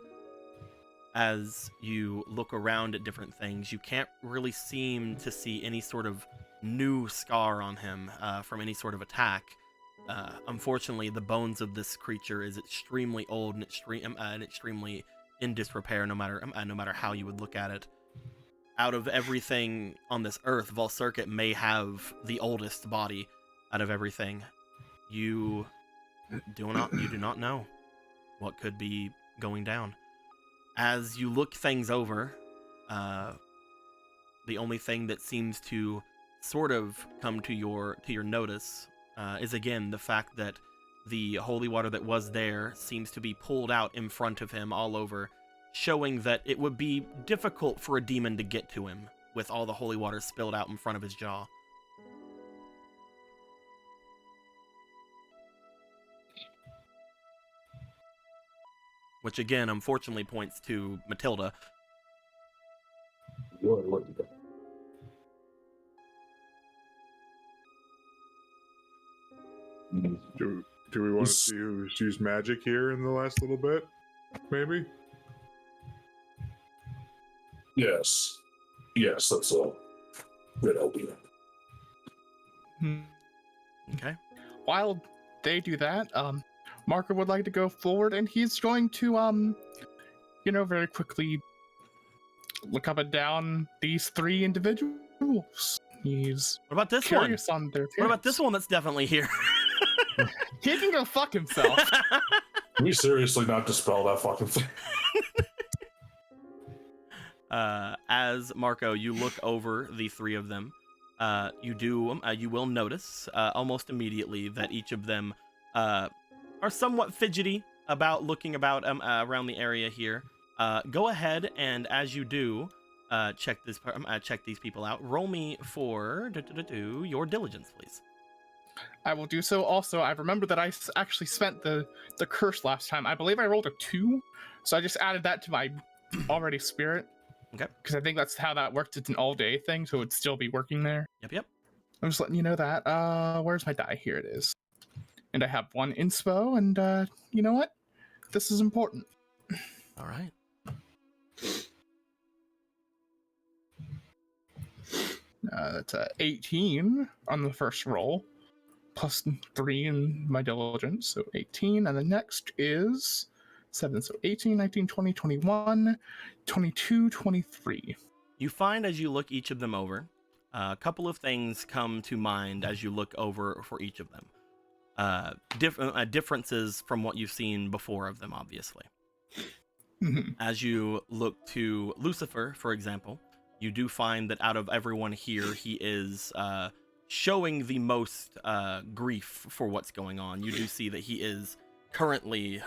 [SPEAKER 1] As you look around at different things, you can't really seem to see any sort of new scar on him from any sort of attack. Unfortunately, the bones of this creature is extremely old and extremely in disrepair, no matter how you would look at it. Out of everything on this earth, Volcircuit may have the oldest body out of everything. You do not know what could be going down. As you look things over, the only thing that seems to sort of come to your notice is again the fact that the holy water that was there seems to be pulled out in front of him all over, showing that it would be difficult for a demon to get to him with all the holy water spilled out in front of his jaw. Which again, unfortunately, points to Matilda.
[SPEAKER 5] Do we want to see who's used magic here in the last little bit? Maybe?
[SPEAKER 2] Yes. Yes, that's a good idea.
[SPEAKER 1] Okay.
[SPEAKER 4] While they do that, Marco would like to go forward, and he's going to, very quickly look up and down these three individuals. He's
[SPEAKER 1] What about this one?
[SPEAKER 4] curious on their
[SPEAKER 1] What about this
[SPEAKER 4] appearance.
[SPEAKER 1] one that's definitely here?
[SPEAKER 4] He can go fuck himself.
[SPEAKER 2] Can we seriously not dispel that fucking thing?
[SPEAKER 1] As Marco, you look over the three of them. You will notice almost immediately that each of them are somewhat fidgety about looking about around the area here. Go ahead and as you do, check these people out. Roll me for your diligence, please.
[SPEAKER 4] I will do so. Also, I remember that I actually spent the curse last time. I believe I rolled a 2, so I just added that to my already spirit.
[SPEAKER 1] Okay.
[SPEAKER 4] Because I think that's how that works. It's an all-day thing, so it would still be working there.
[SPEAKER 1] Yep.
[SPEAKER 4] I'm just letting you know that. Where's my die? Here it is. And I have 1 inspo, and you know what? This is important.
[SPEAKER 1] All right.
[SPEAKER 4] That's 18 on the first roll, plus 3 in my diligence, so 18. And the next is 7, so 18, 19, 20, 21, 22, 23.
[SPEAKER 1] You find as you look each of them over, a couple of things come to mind as you look over for each of them. Differences from what you've seen before of them, obviously. As you look to Lucifer, for example, you do find that out of everyone here, he is showing the most grief for what's going on. You do see that he is currently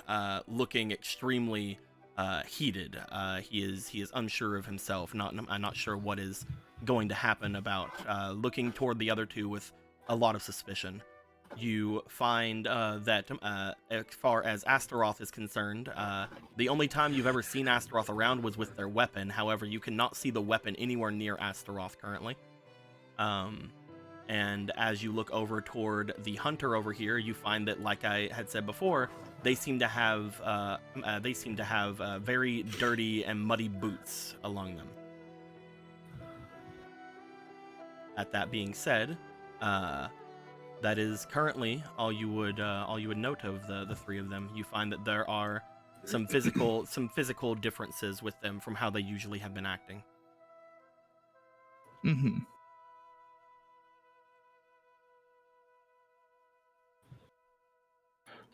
[SPEAKER 1] looking extremely heated. He is unsure of himself. I'm not sure what is going to happen about looking toward the other two with a lot of suspicion. You find that as far as Astaroth is concerned, the only time you've ever seen Astaroth around was with their weapon. However, you cannot see the weapon anywhere near Astaroth currently. And as you look over toward the hunter over here, you find that, like I had said before, they seem to have very dirty and muddy boots along them. At that being said, that is currently all you would note of the three of them. You find that there are some physical differences with them from how they usually have been acting.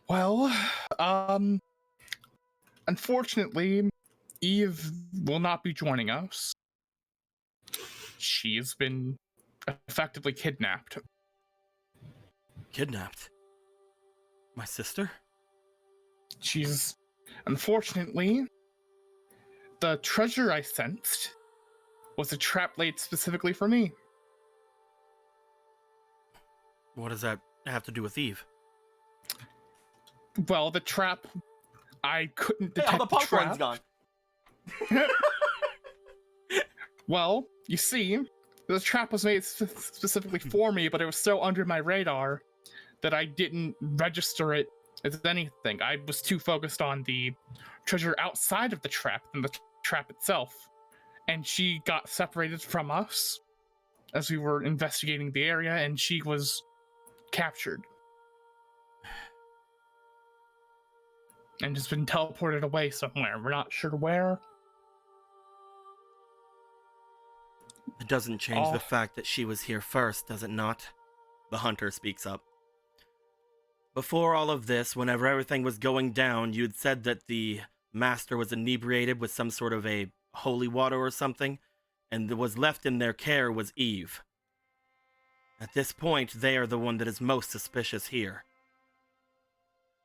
[SPEAKER 4] Well, unfortunately, Eve will not be joining us. She's been effectively kidnapped.
[SPEAKER 1] Kidnapped? My sister?
[SPEAKER 4] She's, unfortunately, the treasure I sensed was a trap laid specifically for me.
[SPEAKER 1] What does that have to do with Eve?
[SPEAKER 4] Well, the trap, I couldn't detect
[SPEAKER 1] the popcorn's
[SPEAKER 4] trap.
[SPEAKER 1] gone.
[SPEAKER 4] Well, you see, the trap was made specifically for me, but it was so under my radar that I didn't register it as anything. I was too focused on the treasure outside of the trap than the trap itself. And she got separated from us as we were investigating the area, and she was captured. And just been teleported away somewhere. We're not sure where.
[SPEAKER 1] It doesn't change the fact that she was here first, does it not? The hunter speaks up. Before all of this, whenever everything was going down, you'd said that the master was inebriated with some sort of a holy water or something, and what was left in their care was Eve. At this point, they are the one that is most suspicious here.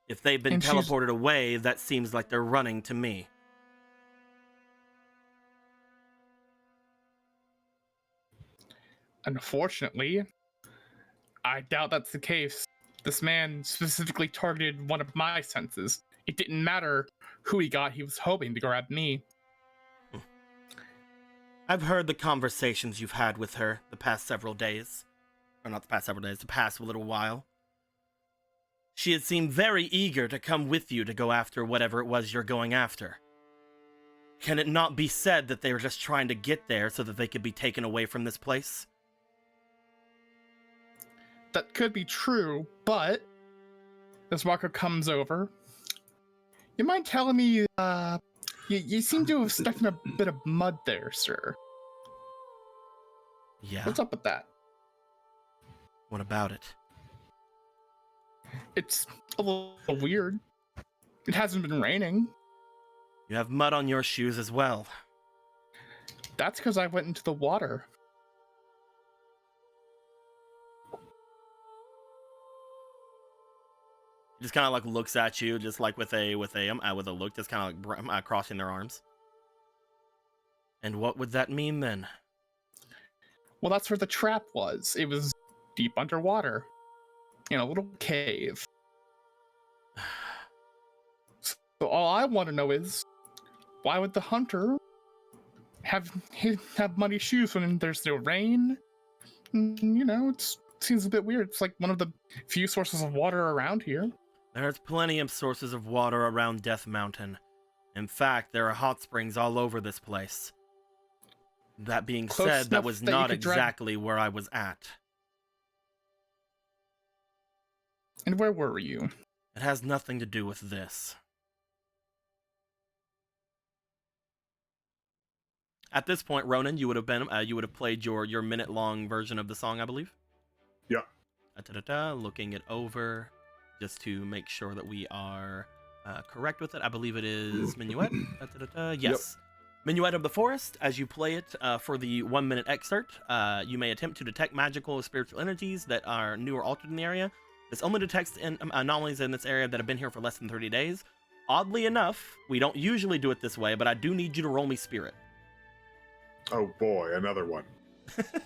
[SPEAKER 1] If they've been teleported away, that seems like they're running to me.
[SPEAKER 4] Unfortunately, I doubt that's the case. This man specifically targeted one of my senses. It didn't matter who he got, he was hoping to grab me.
[SPEAKER 1] I've heard the conversations you've had with her the past several days. Or not the past several days, the past little while. She had seemed very eager to come with you to go after whatever it was you're going after. Can it not be said that they were just trying to get there so that they could be taken away from this place?
[SPEAKER 4] That could be true, but as Walker comes over, you mind telling me, you seem to have stuck in a bit of mud there, sir.
[SPEAKER 1] Yeah?
[SPEAKER 4] What's up with that?
[SPEAKER 1] What about it?
[SPEAKER 4] It's a little weird. It hasn't been raining.
[SPEAKER 1] You have mud on your shoes as well.
[SPEAKER 4] That's because I went into the water.
[SPEAKER 1] Just kind of like looks at you, just like with a look, just kind of like crossing their arms. And what would that mean then?
[SPEAKER 4] Well, that's where the trap was. It was deep underwater, in a little cave. So all I want to know is, why would the hunter have muddy shoes when there's no rain? You know, it seems a bit weird. It's like one of the few sources of water around here.
[SPEAKER 1] There's plenty of sources of water around Death Mountain. In fact, there are hot springs all over this place. That being said, that was not exactly where I was at.
[SPEAKER 4] And where were you?
[SPEAKER 1] It has nothing to do with this. At this point, Ronan, you would have played your minute-long version of the song, I believe.
[SPEAKER 5] Yeah.
[SPEAKER 1] Looking it over, just to make sure that we are correct with it. I believe it is Minuet. Yes. Yep. Minuet of the Forest. As you play it for the 1-minute excerpt, you may attempt to detect magical or spiritual energies that are new or altered in the area. This only detects anomalies in this area that have been here for less than 30 days. Oddly enough, we don't usually do it this way, but I do need you to roll me Spirit.
[SPEAKER 5] Oh boy, another one.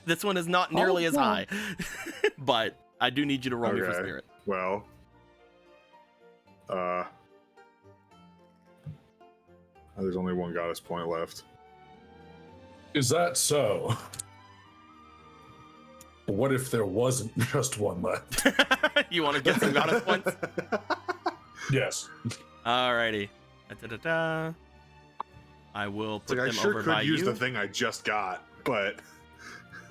[SPEAKER 1] This one is not nearly as high, but I do need you to roll me for Spirit.
[SPEAKER 5] Well, there's only one goddess point left.
[SPEAKER 2] Is that so? What if there wasn't just one left?
[SPEAKER 1] You want to get some goddess points?
[SPEAKER 2] Yes.
[SPEAKER 1] Alrighty. I will put them
[SPEAKER 5] I sure
[SPEAKER 1] over by
[SPEAKER 5] could use
[SPEAKER 1] you.
[SPEAKER 5] the thing I just got, but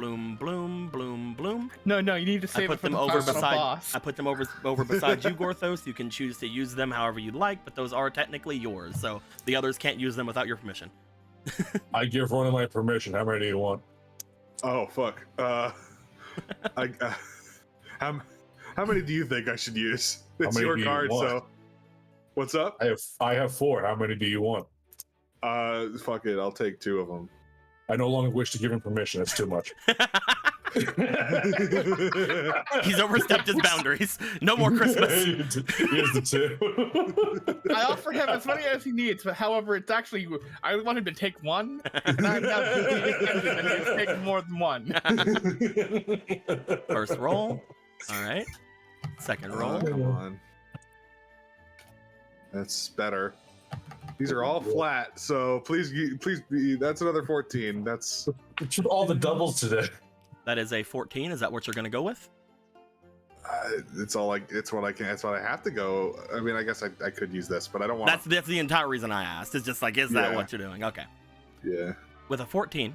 [SPEAKER 1] Bloom, bloom, bloom, bloom.
[SPEAKER 4] No, you need to save it for the final boss.
[SPEAKER 1] I put them over beside you, Gorthos. You can choose to use them however you'd like, but those are technically yours, so the others can't use them without your permission.
[SPEAKER 2] I give one of my permission. How many do you want?
[SPEAKER 5] Oh fuck. How many do you think I should use? It's your card, so what's up?
[SPEAKER 2] I have 4. How many do you want?
[SPEAKER 5] Fuck it. I'll take 2 of them.
[SPEAKER 2] I no longer wish to give him permission. It's too much.
[SPEAKER 1] He's overstepped his boundaries. No more Christmas.
[SPEAKER 2] Here's the 2.
[SPEAKER 4] I offer him as many as he needs, but however, it's actually I want him to take 1, and I'm now to take more than 1.
[SPEAKER 1] First roll. All right. Second roll.
[SPEAKER 5] Come on. That's better. These are all flat, so please be. That's another 14. That's
[SPEAKER 2] all the doubles today.
[SPEAKER 1] That is a 14. Is that what you're going to go with?
[SPEAKER 5] It's all like it's what I can. That's what I have to go. I mean, I guess I could use this, but I don't want.
[SPEAKER 1] That's the entire reason I asked. It's just like, is that what you're doing? Okay.
[SPEAKER 5] Yeah.
[SPEAKER 1] With a 14,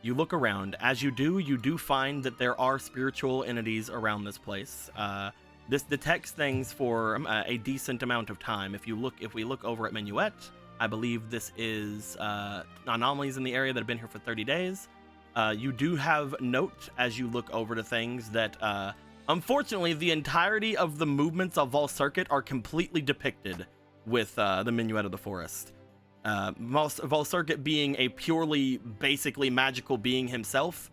[SPEAKER 1] you look around. As you do find that there are spiritual entities around this place. This detects things for a decent amount of time. If we look over at Minuet, I believe this is anomalies in the area that have been here for 30 days. You do have note as you look over to things that, unfortunately, the entirety of the movements of Vol Circuit are completely depicted with the Minuet of the Forest. Vol Circuit being a purely, basically magical being himself,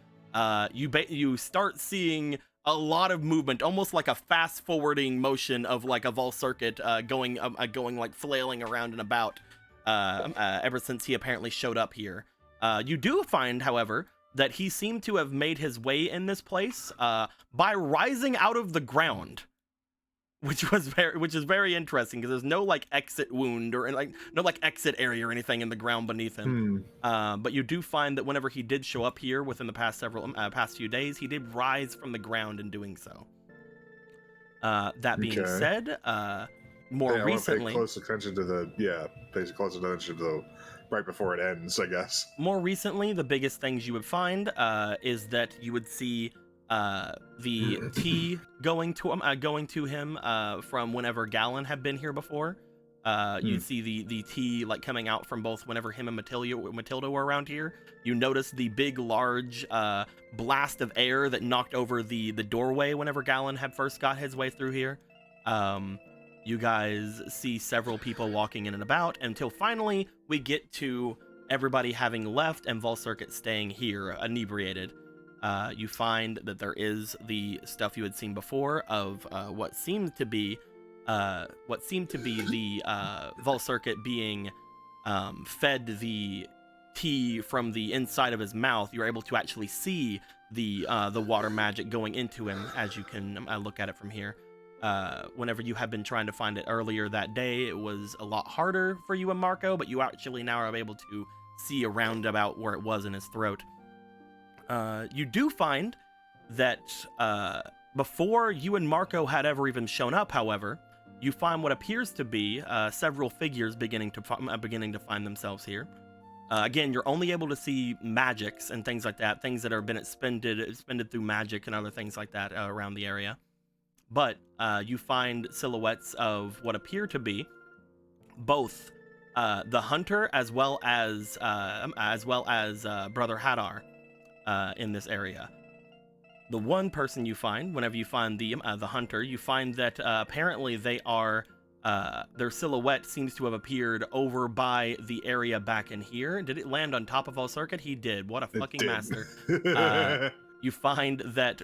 [SPEAKER 1] you start seeing a lot of movement, almost like a fast-forwarding motion of like a Vol Circuit going like flailing around and about ever since he apparently showed up here. You do find, however, that he seemed to have made his way in this place by rising out of the ground, which is very interesting because there's no like exit wound or like no like exit area or anything in the ground beneath him. But you do find that whenever he did show up here within the past few days, he did rise from the ground in doing so. That being said, more recently,
[SPEAKER 5] pay close attention to the right before it ends, I guess.
[SPEAKER 1] More recently, the biggest things you would find is that you would see the tea going to him from whenever Gallon had been here before. You'd see the tea like coming out from both whenever him and Matilda were around here. You notice the big, large blast of air that knocked over the doorway whenever Gallon had first got his way through here. You guys see several people walking in and about until finally we get to everybody having left and Vol Circuit staying here inebriated. You find that there is the stuff you had seen before of what seemed to be the Vol Circuit being fed the tea from the inside of his mouth. You're able to actually see the water magic going into him as you can look at it from here. Whenever you have been trying to find it earlier that day, it was a lot harder for you and Marco, but you actually now are able to see around about where it was in his throat. You do find that before you and Marco had ever even shown up, however, you find what appears to be several figures beginning to find themselves here. Again, you're only able to see magics and things like that, things that have been expended through magic and other things like that around the area. But you find silhouettes of what appear to be both the hunter as well as Brother Hadar in this area. The one person you find, whenever you find the hunter, you find that apparently they are their silhouette seems to have appeared over by the area back in here. Did it land on top of All Circuit? He did. What a fucking master! You find that.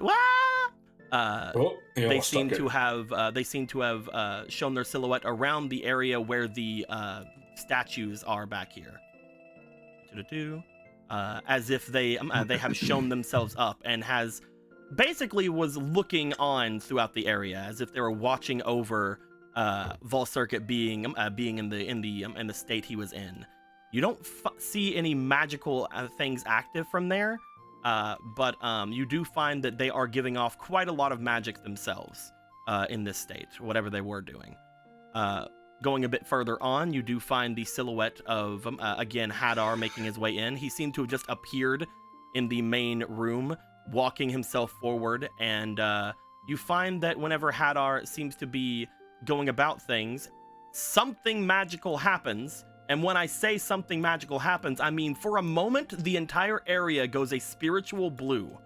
[SPEAKER 1] They seem to have shown their silhouette around the area where the statues are back here, as if they have shown themselves up and has basically was looking on throughout the area as if they were watching over Vol Circuit being in the state he was in. You don't see any magical things active from there. But you do find that they are giving off quite a lot of magic themselves in this state, whatever they were doing. Going a bit further on, you do find the silhouette of, again, Hadar making his way in. He seemed to have just appeared in the main room, walking himself forward, and you find that whenever Hadar seems to be going about things, something magical happens. And when I say something magical happens, I mean for a moment, the entire area goes a spiritual blue.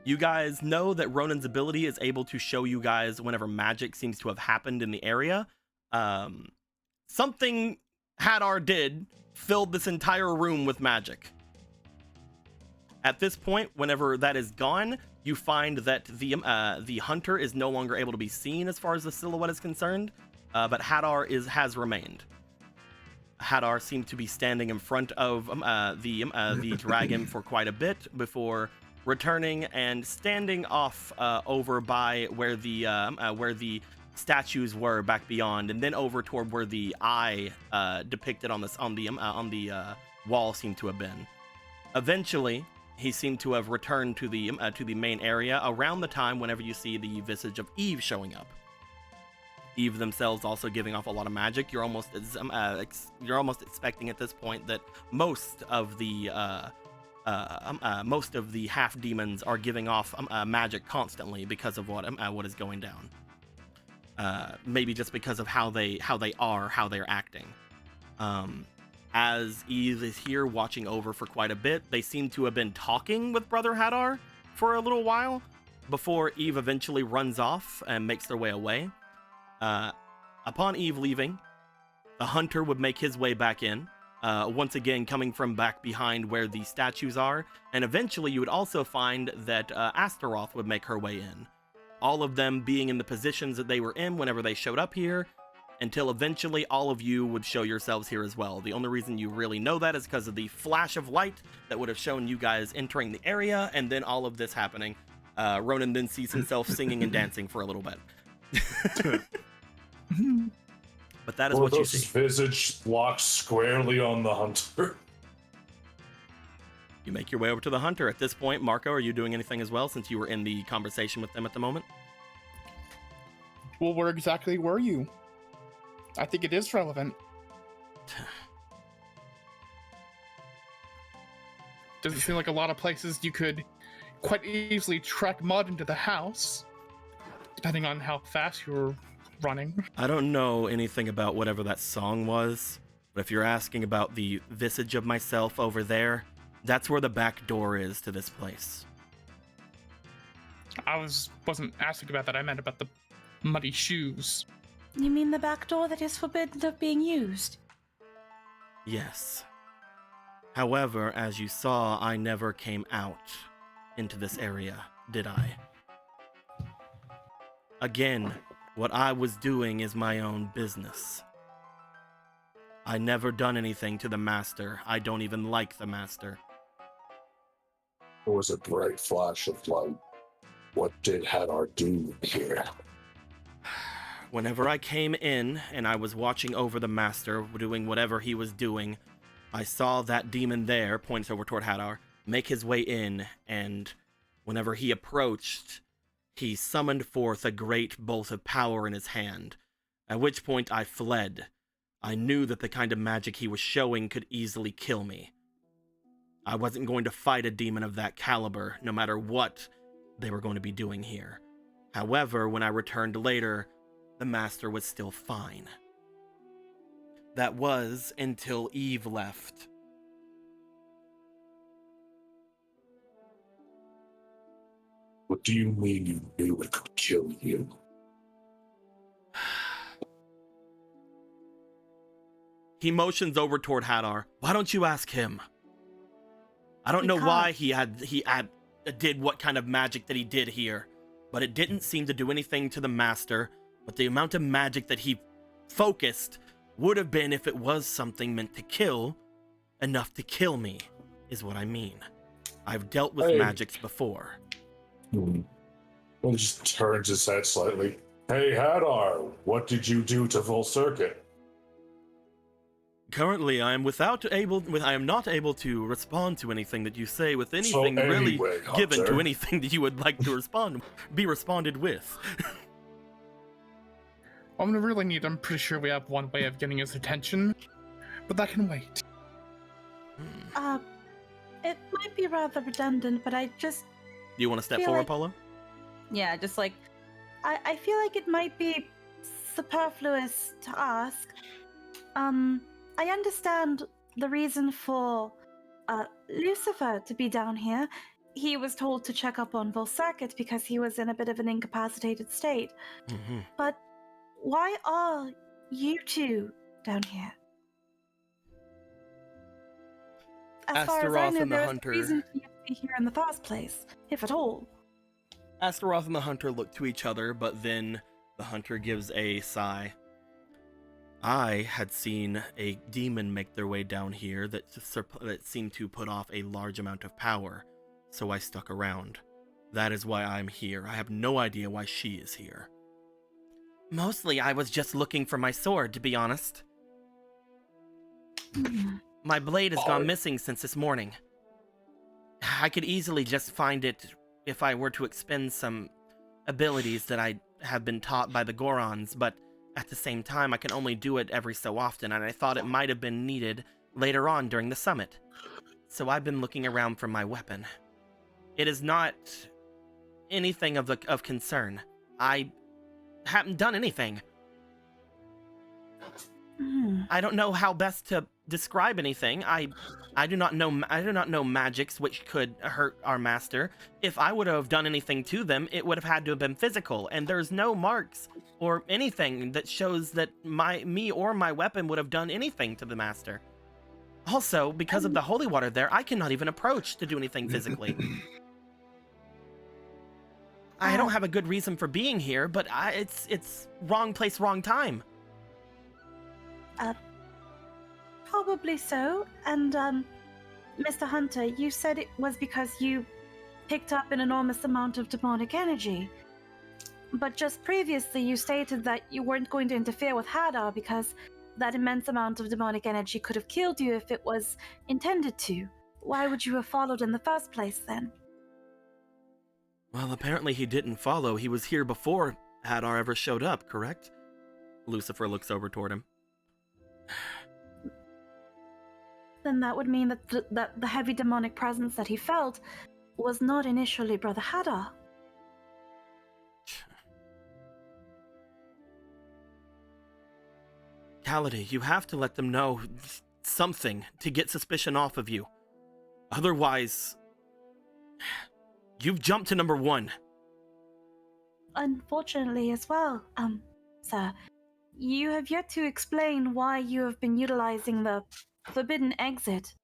[SPEAKER 1] You guys know that Ronan's ability is able to show you guys whenever magic seems to have happened in the area. Something Hadar did filled this entire room with magic. At this point, whenever that is gone, you find that the hunter is no longer able to be seen as far as the silhouette is concerned. But Hadar has remained. Hadar seemed to be standing in front of the dragon for quite a bit before returning and standing off over by where the statues were back beyond, and then over toward where the eye depicted on the wall seemed to have been. Eventually, He seemed to have returned to the main area around the time whenever you see the visage of Eve showing up. Eve themselves also giving off a lot of magic. You're almost expecting at this point that most of the half demons are giving off magic constantly because of what is going down. Maybe just because of how they're acting. As Eve is here watching over for quite a bit, they seem to have been talking with Brother Hadar for a little while before Eve eventually runs off and makes their way away. Upon Eve leaving, the hunter would make his way back in, once again coming from back behind where the statues are, and eventually you would also find that Astaroth would make her way in. All of them being in the positions that they were in whenever they showed up here, until eventually all of you would show yourselves here as well. The only reason you really know that is because of the flash of light that would have shown you guys entering the area, and then all of this happening. Ronan then sees himself singing and dancing for a little bit. But that is what you see.
[SPEAKER 2] Visage locked squarely on the hunter.
[SPEAKER 1] You make your way over to the hunter. At this point, Marco, are you doing anything as well, since you were in the conversation with them at the moment?
[SPEAKER 4] Well, where exactly were you? I think it is relevant. Doesn't seem like a lot of places you could quite easily track mud into the house, depending on how fast you were running.
[SPEAKER 1] I don't know anything about whatever that song was, but if you're asking about the visage of myself over there, that's where the back door is to this place.
[SPEAKER 4] I wasn't asking about that. I meant about the muddy shoes.
[SPEAKER 7] You mean the back door that is forbidden of being used?
[SPEAKER 1] Yes. However, as you saw, I never came out into this area, did I? Again, what I was doing is my own business. I never done anything to the Master. I don't even like the Master.
[SPEAKER 2] There was a bright flash of light. What did Hadar do here?
[SPEAKER 1] Whenever I came in and I was watching over the Master, doing whatever he was doing, I saw that demon there, points over toward Hadar, make his way in, and whenever he approached, he summoned forth a great bolt of power in his hand, at which point I fled. I knew that the kind of magic he was showing could easily kill me. I wasn't going to fight a demon of that caliber, no matter what they were going to be doing here. However, when I returned later, the Master was still fine. That was until Eve left.
[SPEAKER 2] What do you mean you knew it could kill you?
[SPEAKER 1] He motions over toward Hadar. Why don't you ask him? I don't know why he did what kind of magic that he did here, but it didn't seem to do anything to the Master. But the amount of magic that he focused would have been, if it was something meant to kill, enough to kill me, is what I mean. I've dealt with magics before.
[SPEAKER 2] Well, he just turns his head slightly. Hey, Hadar, what did you do to Full Circuit?
[SPEAKER 1] Currently, I am not able to respond to anything that you say with anything really given to anything that you would like to be responded with.
[SPEAKER 4] I'm pretty sure we have one way of getting his attention, but that can wait.
[SPEAKER 7] It might be rather redundant, but I just...
[SPEAKER 1] Do you want to step forward, Polo?
[SPEAKER 7] Yeah, just like... I feel like it might be superfluous to ask. I understand the reason for Lucifer to be down here. He was told to check up on Volcircuit because he was in a bit of an incapacitated state. Mm-hmm. But why are you two down here? As far as I know, there's a reason for you to be here in the first place, if at all.
[SPEAKER 1] Astaroth and the Hunter look to each other, but then the Hunter gives a sigh. I had seen a demon make their way down here that seemed to put off a large amount of power, so I stuck around. That is why I'm here. I have no idea why she is here. Mostly, I was just looking for my sword, to be honest. My blade has gone missing since this morning. I could easily just find it if I were to expend some abilities that I have been taught by the Gorons, but at the same time, I can only do it every so often, and I thought it might have been needed later on during the summit. So I've been looking around for my weapon. It is not anything of concern. I haven't done anything. I don't know how best to describe anything. I do not know magics which could hurt our master. If I would have done anything to them, it would have had to have been physical, and there's no marks or anything that shows that me or my weapon would have done anything to the master. Also, because of the holy water there, I cannot even approach to do anything physically. I don't have a good reason for being here, but it's wrong place, wrong time.
[SPEAKER 7] Probably so. And, Mr. Hunter, you said it was because you picked up an enormous amount of demonic energy. But just previously, you stated that you weren't going to interfere with Hadar because that immense amount of demonic energy could have killed you if it was intended to. Why would you have followed in the first place, then?
[SPEAKER 1] Well, apparently he didn't follow. He was here before Hadar ever showed up, correct? Lucifer looks over toward him.
[SPEAKER 7] Then that would mean that the heavy demonic presence that he felt was not initially Brother Hadar.
[SPEAKER 1] Kaladin, you have to let them know something to get suspicion off of you. Otherwise, you've jumped to number 1.
[SPEAKER 7] Unfortunately as well, sir, you have yet to explain why you have been utilizing the forbidden exit.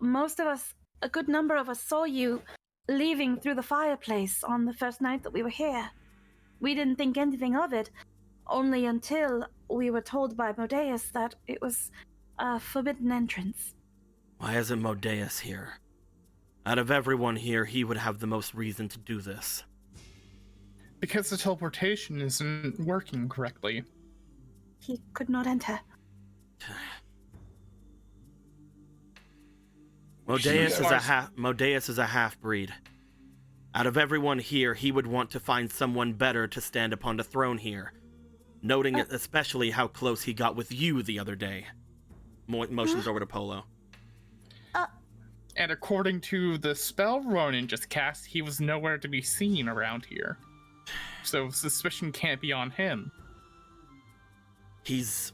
[SPEAKER 7] Most of us, a good number of us, saw you leaving through the fireplace on the first night that we were here. We didn't think anything of it, only until we were told by Modeus that it was a forbidden entrance.
[SPEAKER 1] Why isn't Modeus here? Out of everyone here, he would have the most reason to do this.
[SPEAKER 4] Because the teleportation isn't working correctly.
[SPEAKER 7] He could not enter.
[SPEAKER 1] Modeus is a half-breed. Out of everyone here, he would want to find someone better to stand upon the throne here, noting especially how close he got with you the other day. Motions over to Polo.
[SPEAKER 4] And according to the spell Ronan just cast, he was nowhere to be seen around here. So suspicion can't be on him.
[SPEAKER 1] He's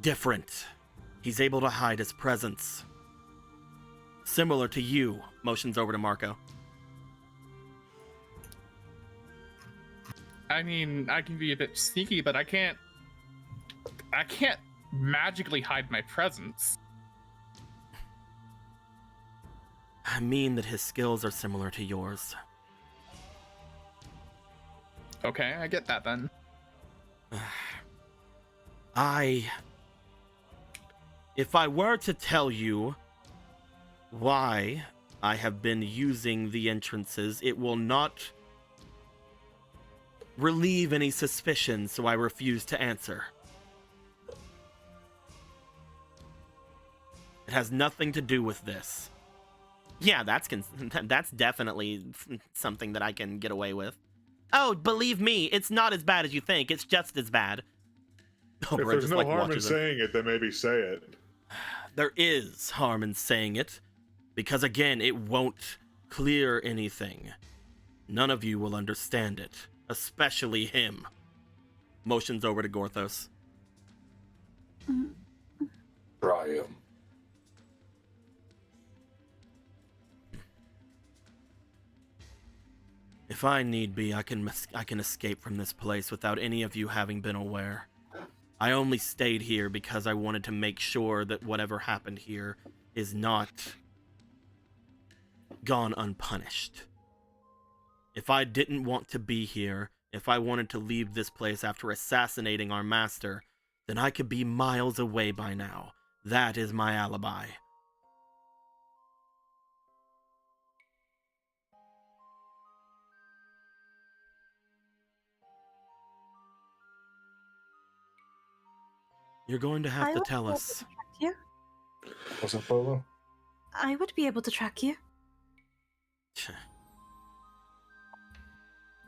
[SPEAKER 1] different. He's able to hide his presence. Similar to you. Motions over to Marco.
[SPEAKER 4] I mean, I can be a bit sneaky, but I can't magically hide my presence.
[SPEAKER 1] I mean that his skills are similar to yours.
[SPEAKER 4] Okay, I get that then.
[SPEAKER 1] If I were to tell you why I have been using the entrances, it will not relieve any suspicion, so I refuse to answer. It has nothing to do with this. Yeah, that's definitely something that I can get away with. Oh, believe me, it's not as bad as you think. It's just as bad.
[SPEAKER 3] If there's no harm in saying it, then maybe say it.
[SPEAKER 1] There is harm in saying it, because again, it won't clear anything. None of you will understand it, especially him. Motions over to Gorthos.
[SPEAKER 2] Try him.
[SPEAKER 1] If I need be, I can escape from this place without any of you having been aware. I only stayed here because I wanted to make sure that whatever happened here is not gone unpunished. If I didn't want to be here, if I wanted to leave this place after assassinating our master, then I could be miles away by now. That is my alibi. You're going to have to tell us.
[SPEAKER 7] You?
[SPEAKER 2] What's up, Polo?
[SPEAKER 7] I would be able to track you.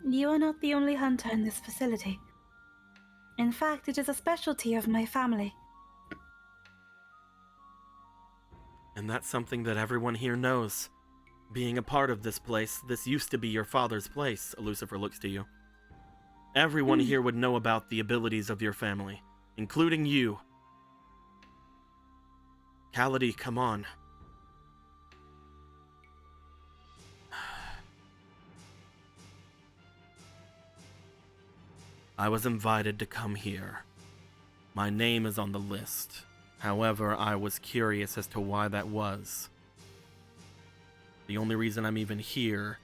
[SPEAKER 7] You are not the only hunter in this facility. In fact, it is a specialty of my family.
[SPEAKER 1] And that's something that everyone here knows. Being a part of this place, this used to be your father's place, Lucifer looks to you. Everyone here would know about the abilities of your family, including you. Kaladi, come on. I was invited to come here. My name is on the list. However, I was curious as to why that was. The only reason I'm even here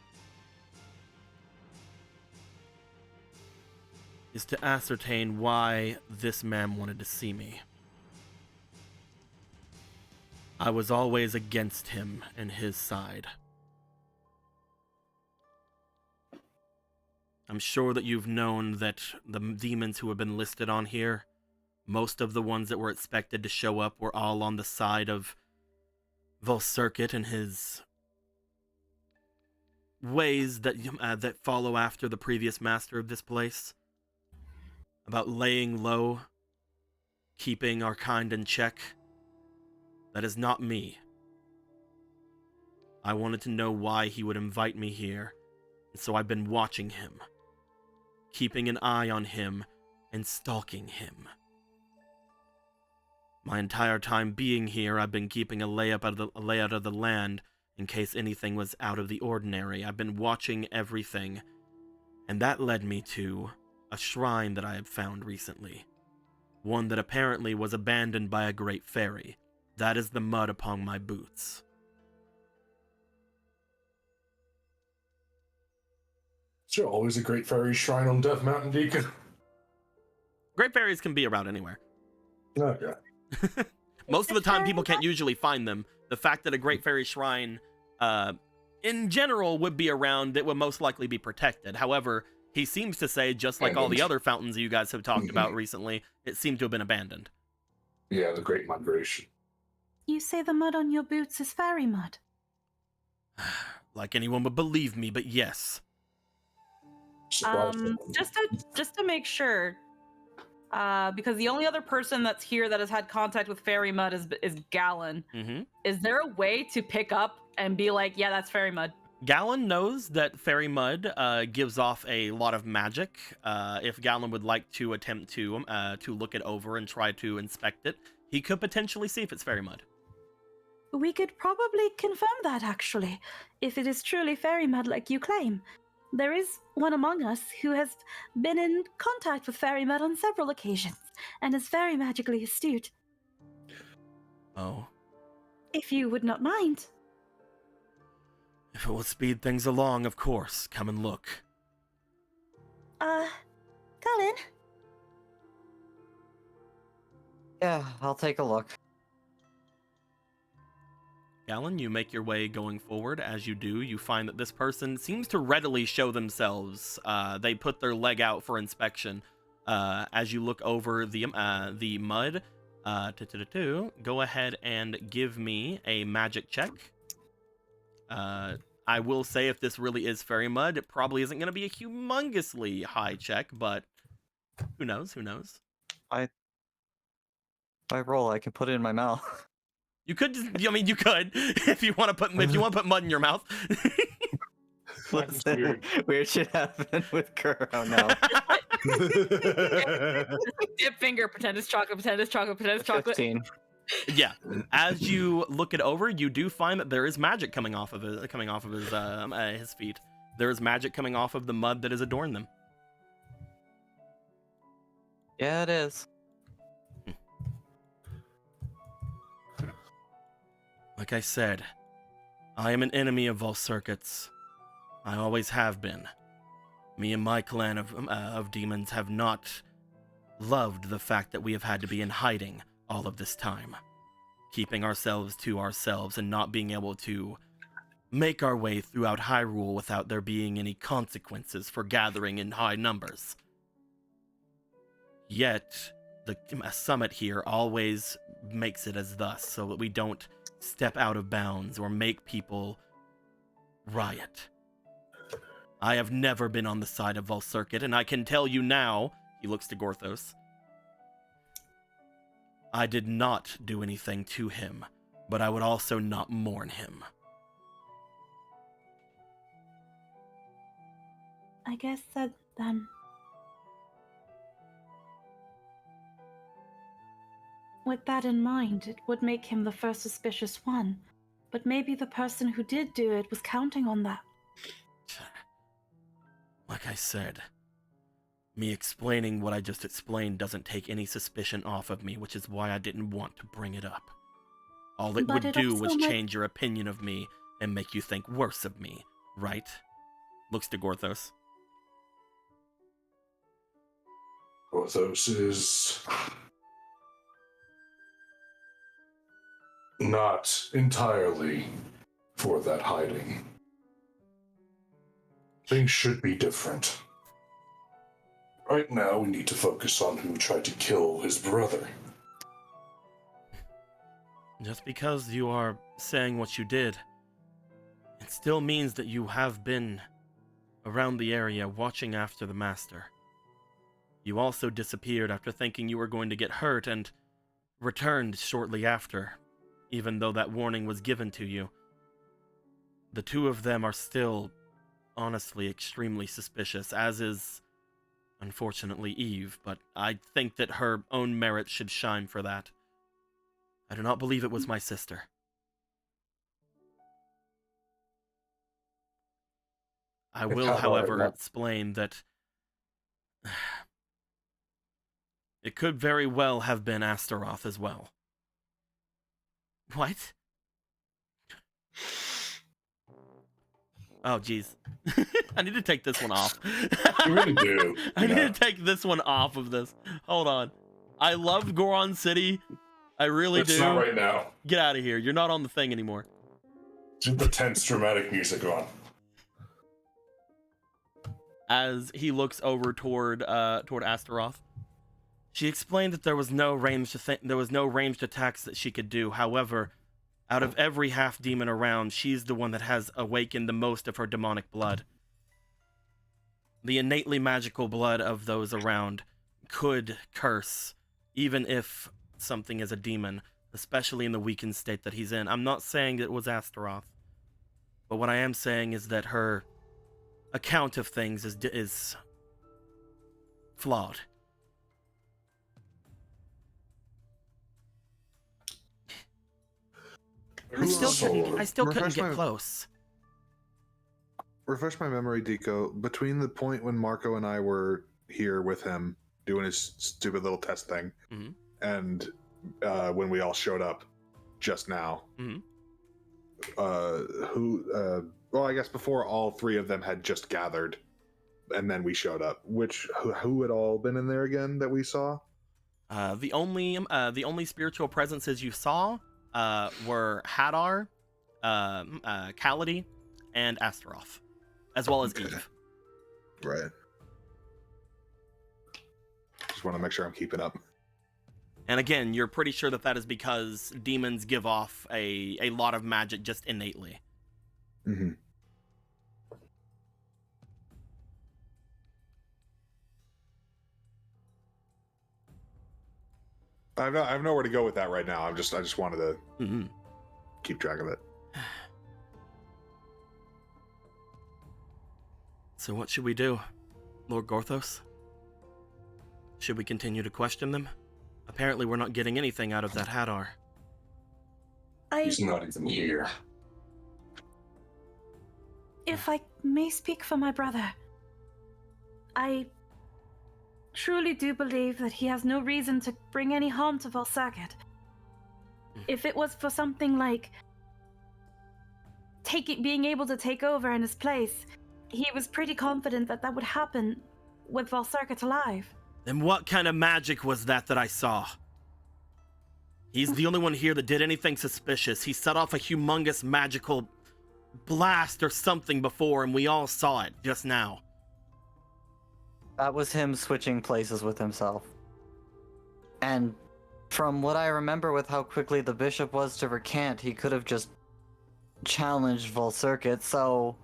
[SPEAKER 1] is to ascertain why this man wanted to see me. I was always against him and his side. I'm sure that you've known that the demons who have been listed on here, most of the ones that were expected to show up were all on the side of Volcircuit and his ways that follow after the previous master of this place. About laying low, keeping our kind in check. That is not me. I wanted to know why he would invite me here, and so I've been watching him, keeping an eye on him, and stalking him. My entire time being here, I've been keeping a layout of the land in case anything was out of the ordinary. I've been watching everything, and that led me to a shrine that I have found recently. One that apparently was abandoned by a great fairy. That is the mud upon my boots.
[SPEAKER 2] Is there always a Great Fairy Shrine on Death Mountain, Deacon?
[SPEAKER 1] Great fairies can be around anywhere.
[SPEAKER 2] Okay.
[SPEAKER 1] Most of the time, people can't usually find them. The fact that a Great Fairy Shrine, in general, would be around, it would most likely be protected. However, he seems to say, just like all the other fountains you guys have talked about recently, it seemed to have been abandoned.
[SPEAKER 2] Yeah, the Great Migration.
[SPEAKER 7] You say the mud on your boots is fairy mud?
[SPEAKER 1] Like anyone would believe me, but yes.
[SPEAKER 6] Just to make sure, because the only other person that's here that has had contact with fairy mud is Gallon.
[SPEAKER 1] Mm-hmm.
[SPEAKER 6] Is there a way to pick up and be like, yeah, that's fairy mud?
[SPEAKER 1] Gallon knows that fairy mud gives off a lot of magic. If Gallon would like to attempt to look it over and try to inspect it, he could potentially see if it's fairy mud.
[SPEAKER 7] We could probably confirm that, actually, if it is truly fairy mud like you claim. There is one among us who has been in contact with fairy mud on several occasions, and is very magically astute.
[SPEAKER 1] Oh.
[SPEAKER 7] If you would not mind.
[SPEAKER 1] If it will speed things along, of course. Come and look.
[SPEAKER 7] Colin?
[SPEAKER 8] Yeah, I'll take a look.
[SPEAKER 1] Gallon, you make your way going forward. As you do, you find that this person seems to readily show themselves. They put their leg out for inspection. As you look over the mud, go ahead and give me a magic check. I will say, if this really is fairy mud, it probably isn't going to be a humongously high check, but who knows? Who knows?
[SPEAKER 8] If I roll, I can put it in my mouth.
[SPEAKER 1] You could just, I mean, you could if you want to put mud in your mouth.
[SPEAKER 8] Listen, weird shit happened with Kuro now.
[SPEAKER 6] Dip finger, pretend it's chocolate, pretend it's chocolate, pretend it's chocolate.
[SPEAKER 8] 15.
[SPEAKER 1] Yeah. As you look it over, you do find that there is magic coming off of his feet. There is magic coming off of the mud that has adorned them.
[SPEAKER 8] Yeah, it is.
[SPEAKER 1] Like I said, I am an enemy of Volcircuit's. I always have been. Me and my clan of demons have not loved the fact that we have had to be in hiding all of this time, keeping ourselves to ourselves and not being able to make our way throughout Hyrule without there being any consequences for gathering in high numbers. Yet, the summit here always makes it as thus, so that we don't step out of bounds or make people riot. I have never been on the side of Volcircuit, and I can tell you now, he looks to Gorthos, I did not do anything to him, but I would also not mourn him.
[SPEAKER 7] I guess that then. With that in mind, it would make him the first suspicious one. But maybe the person who did do it was counting on that.
[SPEAKER 1] Like I said, me explaining what I just explained doesn't take any suspicion off of me, which is why I didn't want to bring it up. All it
[SPEAKER 7] But
[SPEAKER 1] would
[SPEAKER 7] it
[SPEAKER 1] do
[SPEAKER 7] also
[SPEAKER 1] was
[SPEAKER 7] might-
[SPEAKER 1] change your opinion of me and make you think worse of me, right? Looks to Gorthos.
[SPEAKER 2] Porthos is not entirely for that hiding. Things should be different. Right now, we need to focus on who tried to kill his brother.
[SPEAKER 1] Just because you are saying what you did, it still means that you have been around the area watching after the master. You also disappeared after thinking you were going to get hurt and returned shortly after, even though that warning was given to you. The two of them are still, honestly, extremely suspicious, as is, unfortunately, Eve, but I think that her own merit should shine for that. I do not believe it was my sister. I will, however, explain that it could very well have been Astaroth as well. What? Oh, jeez. I need to take this one off.
[SPEAKER 2] You really do.
[SPEAKER 1] I need to take this one off of this. Hold on. I loved Goron City. I really do.
[SPEAKER 2] It's not right now.
[SPEAKER 1] Get out of here. You're not on the thing anymore.
[SPEAKER 2] Get the tense, dramatic music on.
[SPEAKER 1] As he looks over toward Astaroth, she explained that there was no ranged attacks that she could do. However, out of every half demon around, she's the one that has awakened the most of her demonic blood. The innately magical blood of those around could curse, even if something is a demon, especially in the weakened state that he's in. I'm not saying it was Astaroth, but what I am saying is that her account of things is flawed. I still couldn't get close.
[SPEAKER 5] Refresh my memory, Deco. Between the point when Marco and I were here with him doing his stupid little test thing,
[SPEAKER 1] Mhm.
[SPEAKER 5] and when we all showed up just now,
[SPEAKER 1] Mhm.
[SPEAKER 5] well, I guess before all three of them had just gathered, and then we showed up. Who had all been in there again that we saw?
[SPEAKER 1] The only spiritual presences you saw were Hadar, Kaladi, and Astaroth, as well as Eve.
[SPEAKER 5] Right. Just want to make sure I'm keeping up.
[SPEAKER 1] And again, you're pretty sure that is because demons give off a lot of magic just innately.
[SPEAKER 5] Mm-hmm. I have nowhere to go with that right now. I just wanted to keep track of it.
[SPEAKER 1] So what should we do, Lord Gorthos? Should we continue to question them? Apparently we're not getting anything out of that Hadar.
[SPEAKER 2] He's not even here.
[SPEAKER 7] If I may speak for my brother, I truly do believe that he has no reason to bring any harm to Volcircuit. If it was for something like being able to take over in his place, he was pretty confident that would happen with Volcircuit alive.
[SPEAKER 1] Then what kind of magic was that I saw? He's the only one here that did anything suspicious. He set off a humongous magical blast or something before, and we all saw it just now.
[SPEAKER 8] That was him switching places with himself. And from what I remember with how quickly the bishop was to recant, he could have just challenged Volcircuit, so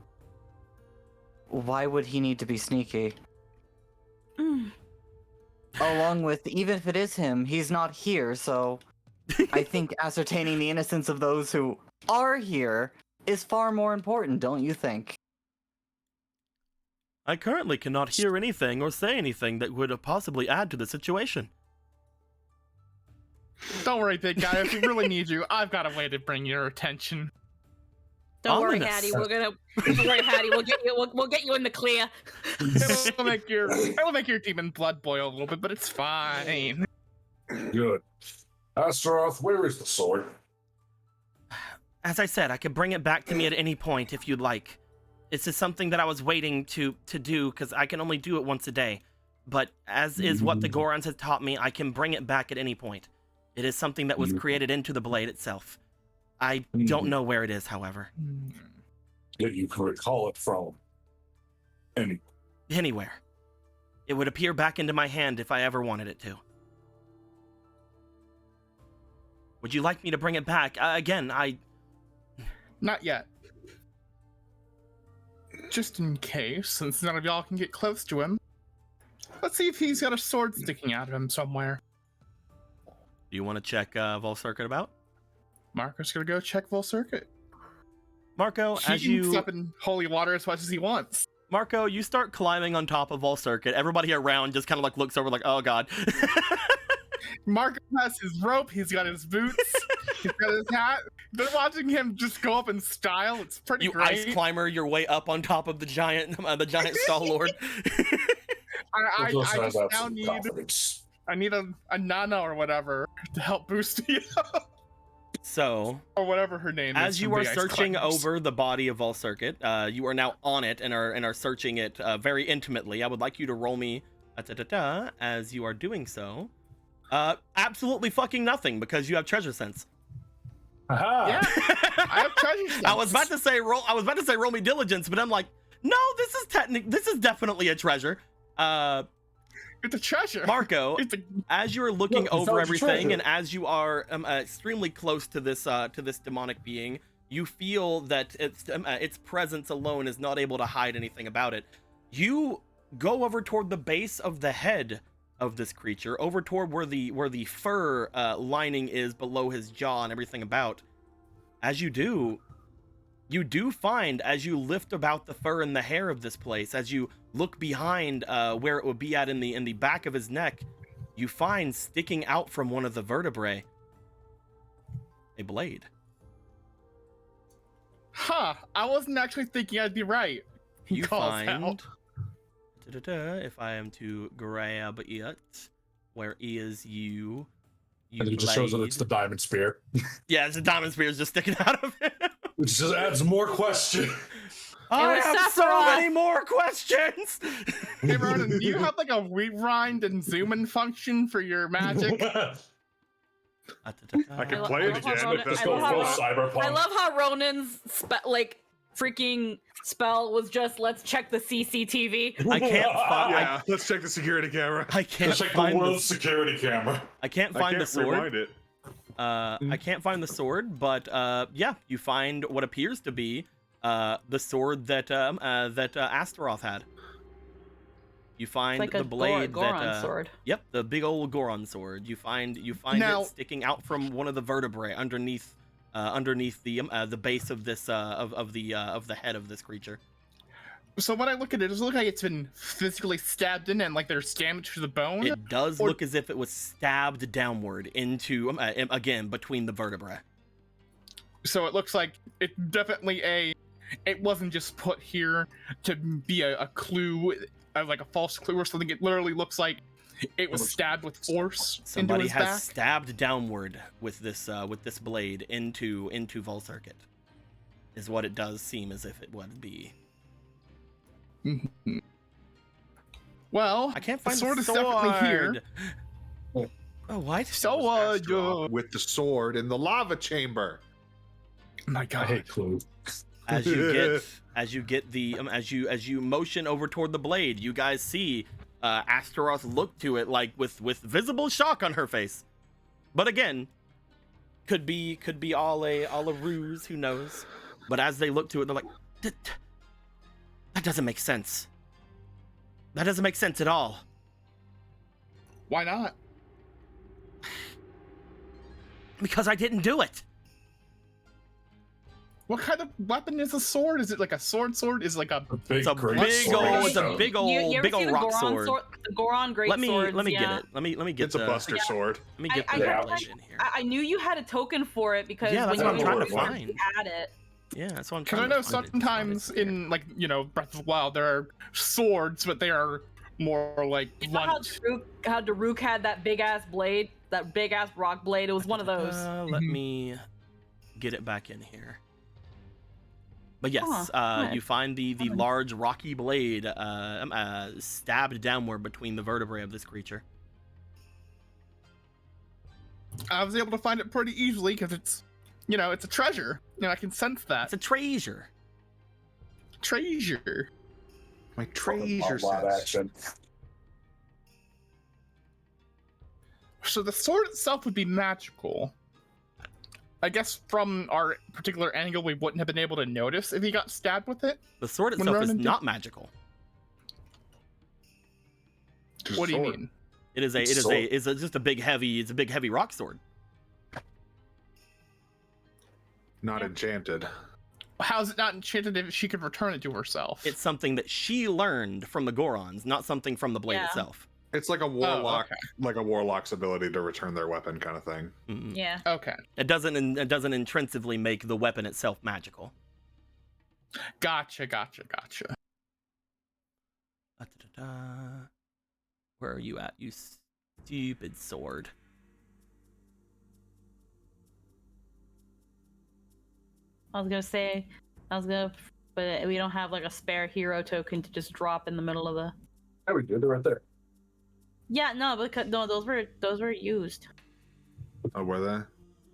[SPEAKER 8] why would he need to be sneaky?
[SPEAKER 7] Mm.
[SPEAKER 8] Along with, even if it is him, he's not here, so I think ascertaining the innocence of those who are here is far more important, don't you think?
[SPEAKER 1] I currently cannot hear anything or say anything that would possibly add to the situation.
[SPEAKER 4] Don't worry, big guy. If we really need you, I've got a way to bring your attention.
[SPEAKER 6] Don't worry,
[SPEAKER 1] Ominous.
[SPEAKER 6] Hattie. Don't worry, Hattie. We'll get you in the clear.
[SPEAKER 4] It'll make your demon blood boil a little bit, but it's fine.
[SPEAKER 2] Good. Astaroth, where is the sword?
[SPEAKER 1] As I said, I could bring it back to me at any point if you'd like. This is something that I was waiting to do, because I can only do it once a day. But as is what the Gorons has taught me, I can bring it back at any point. It is something that was created into the blade itself. I don't know where it is, however.
[SPEAKER 2] Yet you can recall it from
[SPEAKER 1] Anywhere. It would appear back into my hand if I ever wanted it to. Would you like me to bring it back? Again,
[SPEAKER 4] Not yet. Just in case, since none of y'all can get close to him. Let's see if he's got a sword sticking out of him somewhere.
[SPEAKER 1] Do you want to check Volcircuit about?
[SPEAKER 4] Marco's gonna go check Volcircuit.
[SPEAKER 1] Marco, as
[SPEAKER 4] He can
[SPEAKER 1] you...
[SPEAKER 4] step in holy water as much as he wants.
[SPEAKER 1] Marco, you start climbing on top of Volcircuit. Everybody around just kind of like looks over like, oh god.
[SPEAKER 4] Marco has his rope, he's got his boots, he's got his hat. They're watching him just go up in style. It's pretty
[SPEAKER 1] You
[SPEAKER 4] great.
[SPEAKER 1] ice climber your way up on top of the giant Star Lord.
[SPEAKER 4] I just now need a Nana or whatever to help boost you.
[SPEAKER 1] So,
[SPEAKER 4] Or whatever her name is.
[SPEAKER 1] as you
[SPEAKER 4] from
[SPEAKER 1] are
[SPEAKER 4] the ice
[SPEAKER 1] searching
[SPEAKER 4] climbers.
[SPEAKER 1] over the body of Volcircuit, you are now on it and are searching it very intimately. I would like you to roll me as you are doing so. Absolutely fucking nothing, because you have treasure sense.
[SPEAKER 2] Aha!
[SPEAKER 4] Yeah, I have treasure sense.
[SPEAKER 1] I was about to say roll me diligence, but I'm like, no, this is definitely a treasure.
[SPEAKER 4] It's a treasure.
[SPEAKER 1] Marco,
[SPEAKER 4] It's a
[SPEAKER 1] as you're looking
[SPEAKER 2] Look,
[SPEAKER 1] over
[SPEAKER 2] found
[SPEAKER 1] everything,
[SPEAKER 2] treasure.
[SPEAKER 1] and as you are extremely close to this demonic being, you feel that its presence alone is not able to hide anything about it. You go over toward the base of the head of this creature, over toward where the fur lining is below his jaw and everything about. As you do, find, as you lift about the fur and the hair of this place, as you look behind where it would be at in the back of his neck, you find sticking out from one of the vertebrae a blade.
[SPEAKER 4] Huh, I wasn't actually thinking I'd be right. He
[SPEAKER 1] You
[SPEAKER 4] calls
[SPEAKER 1] find
[SPEAKER 4] out.
[SPEAKER 1] if I am to grab it, where is you
[SPEAKER 2] And it just shows that it's the
[SPEAKER 1] blade.
[SPEAKER 2] diamond spear.
[SPEAKER 1] Yeah, it's a diamond spear just sticking out of it.
[SPEAKER 2] Which just adds more question.
[SPEAKER 1] I
[SPEAKER 6] was
[SPEAKER 1] have so
[SPEAKER 6] Sephiroth.
[SPEAKER 1] many more questions.
[SPEAKER 4] Hey Ronan, do you have like a rewind and zoom in function for your magic?
[SPEAKER 3] I can play it again, but that's
[SPEAKER 6] I
[SPEAKER 2] Go
[SPEAKER 6] love
[SPEAKER 2] full
[SPEAKER 6] how-
[SPEAKER 2] cyberpunk.
[SPEAKER 6] I love how Ronan's freaking spell was just let's check the CCTV.
[SPEAKER 1] I can't find.
[SPEAKER 3] Yeah, let's check the security camera.
[SPEAKER 1] I can't
[SPEAKER 2] Just like the
[SPEAKER 1] find
[SPEAKER 2] world's security camera.
[SPEAKER 1] I can't
[SPEAKER 3] I
[SPEAKER 1] find
[SPEAKER 3] can't
[SPEAKER 1] the sword.
[SPEAKER 3] rewind it.
[SPEAKER 1] I can't find the sword, but yeah, you find what appears to be the sword that Astaroth had. You find
[SPEAKER 6] Like
[SPEAKER 1] the
[SPEAKER 6] a
[SPEAKER 1] blade
[SPEAKER 6] Goron
[SPEAKER 1] that
[SPEAKER 6] sword.
[SPEAKER 1] Yep, the big old Goron sword. You find
[SPEAKER 4] Now-
[SPEAKER 1] it sticking out from one of the vertebrae underneath the base of this of the head of this creature.
[SPEAKER 4] So when I look at it, does it look like it's been physically stabbed in and like there's damage to the bone?
[SPEAKER 1] It does
[SPEAKER 4] Or-
[SPEAKER 1] look as if it was stabbed downward into again between the vertebrae.
[SPEAKER 4] So it looks like it definitely it wasn't just put here to be a clue, like a false clue or something. It literally looks like it was stabbed with force
[SPEAKER 1] Somebody
[SPEAKER 4] into his
[SPEAKER 1] has
[SPEAKER 4] back.
[SPEAKER 1] stabbed downward with this blade into Volcircuit. Is what it does seem as if it would be.
[SPEAKER 4] Well,
[SPEAKER 1] I can't
[SPEAKER 4] the
[SPEAKER 1] find
[SPEAKER 4] sword
[SPEAKER 1] the
[SPEAKER 4] is definitely here.
[SPEAKER 1] Oh, what?
[SPEAKER 4] So
[SPEAKER 5] Astaroth with the sword in the lava chamber.
[SPEAKER 4] my
[SPEAKER 2] I
[SPEAKER 4] God.
[SPEAKER 2] hate Clue.
[SPEAKER 1] As you get the as you motion over toward the blade, you guys see Astaroth look to it like with visible shock on her face. But again, could be all a ruse. Who knows? But as they look to it, they're like, that doesn't make sense. That doesn't make sense at all.
[SPEAKER 4] Why not?
[SPEAKER 1] Because I didn't do it.
[SPEAKER 4] What kind of weapon is a sword? Is it like a sword? Is it like a
[SPEAKER 1] It's a
[SPEAKER 2] great
[SPEAKER 1] big
[SPEAKER 2] sword.
[SPEAKER 1] old, it's a big old,
[SPEAKER 6] You ever
[SPEAKER 1] big
[SPEAKER 6] see
[SPEAKER 1] old
[SPEAKER 6] the
[SPEAKER 1] rock
[SPEAKER 6] Goron
[SPEAKER 1] sword.
[SPEAKER 6] The Goron great
[SPEAKER 1] Let me
[SPEAKER 6] swords,
[SPEAKER 1] get
[SPEAKER 6] yeah.
[SPEAKER 1] it. Let me get
[SPEAKER 5] It's a buster sword.
[SPEAKER 1] Let me get
[SPEAKER 6] I
[SPEAKER 1] the
[SPEAKER 6] had,
[SPEAKER 1] blade in here.
[SPEAKER 6] I knew you had a token for it because
[SPEAKER 1] Yeah, that's
[SPEAKER 6] when
[SPEAKER 1] what
[SPEAKER 6] you
[SPEAKER 1] I'm
[SPEAKER 6] were
[SPEAKER 1] trying to
[SPEAKER 6] you
[SPEAKER 1] find.
[SPEAKER 6] add it.
[SPEAKER 1] Yeah, that's what I'm
[SPEAKER 4] Because
[SPEAKER 1] trying
[SPEAKER 4] I
[SPEAKER 1] to
[SPEAKER 4] know
[SPEAKER 1] find it.
[SPEAKER 4] sometimes in, like, you know, Breath of the Wild, there are swords, but they are more like
[SPEAKER 6] You know how
[SPEAKER 4] blunt.
[SPEAKER 6] Daruk had that big ass blade, that big ass rock blade? It was one of those.
[SPEAKER 1] Let me get it back in here. But yes,
[SPEAKER 6] Huh,
[SPEAKER 1] you find the large rocky blade stabbed downward between the vertebrae of this creature.
[SPEAKER 4] I was able to find it pretty easily because it's, you know, it's a treasure. You know, I can sense that.
[SPEAKER 1] It's a treasure.
[SPEAKER 4] Treasure.
[SPEAKER 5] My treasure
[SPEAKER 2] Live
[SPEAKER 5] sense.
[SPEAKER 2] action.
[SPEAKER 4] So the sword itself would be magical. I guess from our particular angle, we wouldn't have been able to notice if he got stabbed with it.
[SPEAKER 1] The sword
[SPEAKER 4] When
[SPEAKER 1] itself is
[SPEAKER 4] Ronan did-
[SPEAKER 1] not magical.
[SPEAKER 5] Just a
[SPEAKER 4] What do you
[SPEAKER 5] sword.
[SPEAKER 4] mean?
[SPEAKER 1] It's just a big heavy rock sword.
[SPEAKER 5] Not enchanted.
[SPEAKER 4] How is it not enchanted if she could return it to herself?
[SPEAKER 1] It's something that she learned from the Gorons, not something from the blade
[SPEAKER 6] Yeah.
[SPEAKER 1] itself.
[SPEAKER 5] It's like a warlock,
[SPEAKER 4] okay.
[SPEAKER 5] like a warlock's ability to return their weapon, kind of thing.
[SPEAKER 1] Mm-mm.
[SPEAKER 6] Yeah.
[SPEAKER 4] Okay.
[SPEAKER 1] It doesn't intrinsically make the weapon itself magical.
[SPEAKER 4] Gotcha.
[SPEAKER 1] Da-da-da-da. Where are you at, you stupid sword?
[SPEAKER 6] But we don't have like a spare hero token to just drop in the middle of the.
[SPEAKER 2] There we go. They're right there.
[SPEAKER 6] Yeah, no, because no, those were used.
[SPEAKER 5] Oh, were they?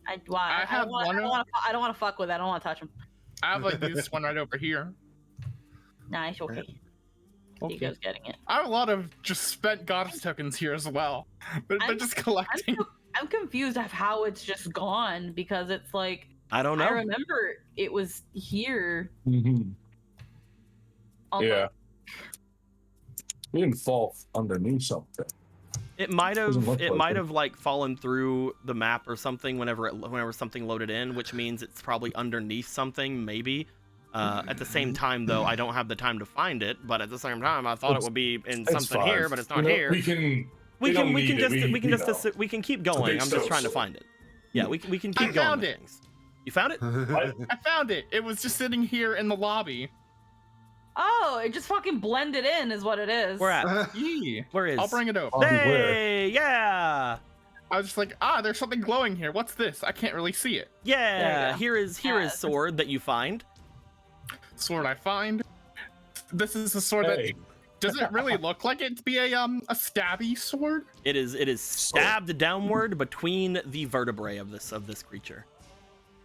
[SPEAKER 6] I
[SPEAKER 4] have
[SPEAKER 6] don't
[SPEAKER 4] one of-
[SPEAKER 6] want to fuck with it. I don't want to touch them.
[SPEAKER 4] I have like this one right over here.
[SPEAKER 6] Nice, okay.
[SPEAKER 4] Okay.
[SPEAKER 6] Digo's getting it.
[SPEAKER 4] I have a lot of just spent goddess tokens here as well. They're
[SPEAKER 6] I'm-
[SPEAKER 4] just collecting.
[SPEAKER 6] I'm confused of how it's just gone because it's like
[SPEAKER 1] I don't know.
[SPEAKER 6] I remember it was here.
[SPEAKER 2] Mm-hmm.
[SPEAKER 6] on the-
[SPEAKER 2] Yeah. We didn't fall underneath something.
[SPEAKER 1] It might have
[SPEAKER 2] Doesn't look like it.
[SPEAKER 1] like fallen through the map or something whenever something loaded in, which means it's probably underneath something, maybe. At the same time, though, I don't have the time to find it. But at the same time, I thought it would be in
[SPEAKER 2] It's
[SPEAKER 1] something
[SPEAKER 2] fine.
[SPEAKER 1] here, but it's not
[SPEAKER 2] You know,
[SPEAKER 1] here.
[SPEAKER 2] We can
[SPEAKER 1] We can keep going. I'm just trying to find it. Yeah, we can keep
[SPEAKER 4] I
[SPEAKER 1] going.
[SPEAKER 4] found
[SPEAKER 1] with
[SPEAKER 4] it.
[SPEAKER 1] things. You found it?
[SPEAKER 4] I found it. It was just sitting here in the lobby.
[SPEAKER 6] Oh, it just fucking blended in, is what it is.
[SPEAKER 1] Where at?
[SPEAKER 4] Yee.
[SPEAKER 1] Where is?
[SPEAKER 4] I'll bring it over.
[SPEAKER 2] Oh.
[SPEAKER 1] Hey, yeah,
[SPEAKER 4] I was just like, there's something glowing here. What's this? I can't really see it.
[SPEAKER 1] yeah.
[SPEAKER 6] go.
[SPEAKER 1] Here is sword that you find.
[SPEAKER 4] Sword I find. This is a sword that
[SPEAKER 2] Hey.
[SPEAKER 4] does it really look like it to be a stabby sword?
[SPEAKER 1] It is stabbed downward between the vertebrae of this creature,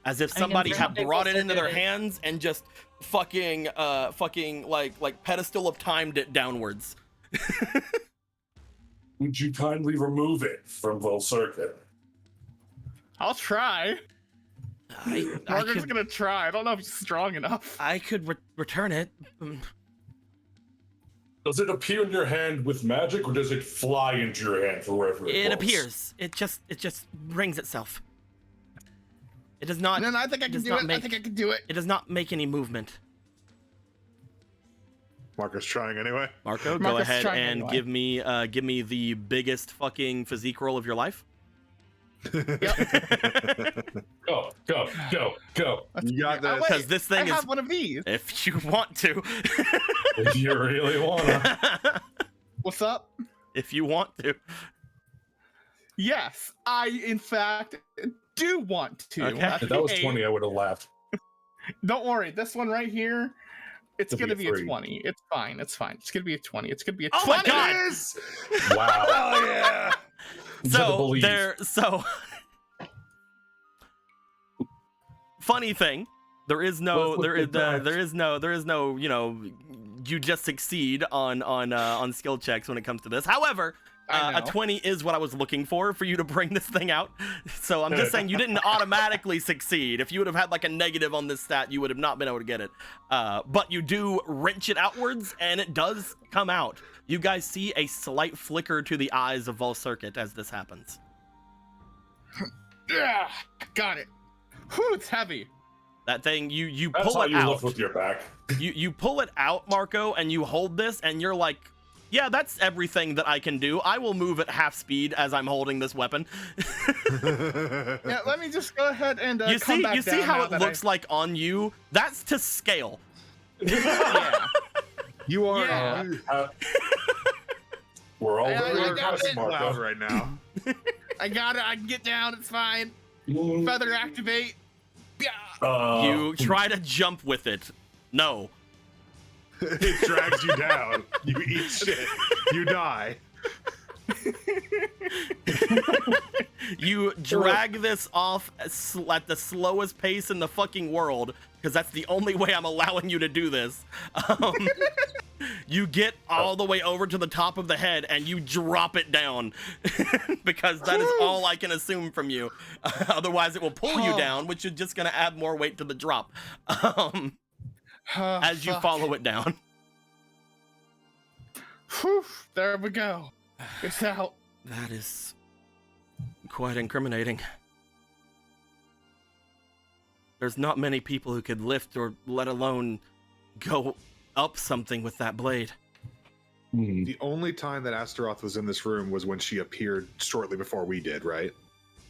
[SPEAKER 1] as if
[SPEAKER 6] I mean,
[SPEAKER 1] somebody
[SPEAKER 6] it's
[SPEAKER 1] had
[SPEAKER 6] something
[SPEAKER 1] brought it
[SPEAKER 6] also
[SPEAKER 1] into their
[SPEAKER 6] did it.
[SPEAKER 1] hands and just fucking like pedestal of timed it downwards.
[SPEAKER 2] Would you kindly remove it from Volcirca?
[SPEAKER 4] I'll try.
[SPEAKER 1] I
[SPEAKER 4] Margaret's
[SPEAKER 1] could,
[SPEAKER 4] gonna try. I don't know if he's strong enough.
[SPEAKER 1] I could return it.
[SPEAKER 2] Does it appear in your hand with magic, or does it fly into your hand for wherever it
[SPEAKER 1] It
[SPEAKER 2] goes?
[SPEAKER 1] appears. It just brings itself. It does not.
[SPEAKER 4] And then I think I
[SPEAKER 1] it
[SPEAKER 4] can
[SPEAKER 1] does
[SPEAKER 4] do
[SPEAKER 1] not
[SPEAKER 4] it. I
[SPEAKER 1] make-
[SPEAKER 4] think I can do it.
[SPEAKER 1] It does not make any movement.
[SPEAKER 5] Marcus trying anyway.
[SPEAKER 1] Marco, go
[SPEAKER 4] Marcus
[SPEAKER 1] ahead
[SPEAKER 4] trying
[SPEAKER 1] and
[SPEAKER 4] anyway.
[SPEAKER 1] give me the biggest fucking physique roll of your life.
[SPEAKER 2] Go.
[SPEAKER 5] You got
[SPEAKER 4] Oh,
[SPEAKER 5] this.
[SPEAKER 4] wait,
[SPEAKER 1] Because this
[SPEAKER 4] I
[SPEAKER 1] thing is,
[SPEAKER 4] have one of these.
[SPEAKER 1] if you want to,
[SPEAKER 2] If you really wanna.
[SPEAKER 4] What's up?
[SPEAKER 1] if you want to.
[SPEAKER 4] Yes, I in fact do want to.
[SPEAKER 1] Okay.
[SPEAKER 2] If that was
[SPEAKER 4] Okay.
[SPEAKER 2] 20, I would have laughed.
[SPEAKER 4] Don't worry, this one right here, it's
[SPEAKER 2] It'll
[SPEAKER 4] gonna
[SPEAKER 2] be
[SPEAKER 4] be
[SPEAKER 2] a
[SPEAKER 4] a
[SPEAKER 2] three.
[SPEAKER 4] 20. It's fine. It's fine. It's gonna be a 20. It's gonna be a
[SPEAKER 1] Oh
[SPEAKER 4] 20.
[SPEAKER 1] my God!
[SPEAKER 5] Yes!
[SPEAKER 2] Wow.
[SPEAKER 5] Oh yeah!
[SPEAKER 1] So funny thing, there is no
[SPEAKER 2] Let's look at that.
[SPEAKER 1] there is no you just succeed on skill checks when it comes to this. However,
[SPEAKER 4] I
[SPEAKER 1] A
[SPEAKER 4] know.
[SPEAKER 1] 20 is what I was looking for you to bring this thing out. So I'm just saying you didn't automatically succeed. If you would have had like a negative on this stat, you would have not been able to get it. But you do wrench it outwards, and it does come out. You guys see a slight flicker to the eyes of Volcircuit as this happens.
[SPEAKER 4] Yeah, got it. Whew, it's heavy.
[SPEAKER 1] That thing, you
[SPEAKER 2] That's
[SPEAKER 1] pull
[SPEAKER 2] how
[SPEAKER 1] it
[SPEAKER 2] you
[SPEAKER 1] out.
[SPEAKER 2] lift with your back.
[SPEAKER 1] You pull it out, Marco, and you hold this, and you're like, yeah, that's everything that I can do. I will move at half speed as I'm holding this weapon.
[SPEAKER 4] Yeah, let me just go ahead and
[SPEAKER 1] You
[SPEAKER 4] come back
[SPEAKER 1] see
[SPEAKER 4] down
[SPEAKER 1] how
[SPEAKER 4] now
[SPEAKER 1] it
[SPEAKER 4] that
[SPEAKER 1] looks like on you? That's to scale.
[SPEAKER 4] Yeah.
[SPEAKER 5] You are.
[SPEAKER 4] Yeah.
[SPEAKER 2] We're all
[SPEAKER 4] I
[SPEAKER 2] very
[SPEAKER 4] got
[SPEAKER 2] impressed,
[SPEAKER 4] it.
[SPEAKER 5] Loud
[SPEAKER 2] Marco.
[SPEAKER 5] right now.
[SPEAKER 4] I got it. I can get down. It's fine. Feather activate. Yeah.
[SPEAKER 1] You try to jump with it. No.
[SPEAKER 5] It drags you down. You eat shit. You die.
[SPEAKER 1] You drag this off at the slowest pace in the fucking world, because that's the only way I'm allowing you to do this. You get all the way over to the top of the head and you drop it down because that is all I can assume from you. Otherwise, it will pull you down, which is just going to add more weight to the drop as you follow it down.
[SPEAKER 4] Whew, there we go. It's out.
[SPEAKER 1] That is quite incriminating. There's not many people who could lift or let alone go up something with that blade.
[SPEAKER 5] The only time that Astaroth was in this room was when she appeared shortly before we did, right?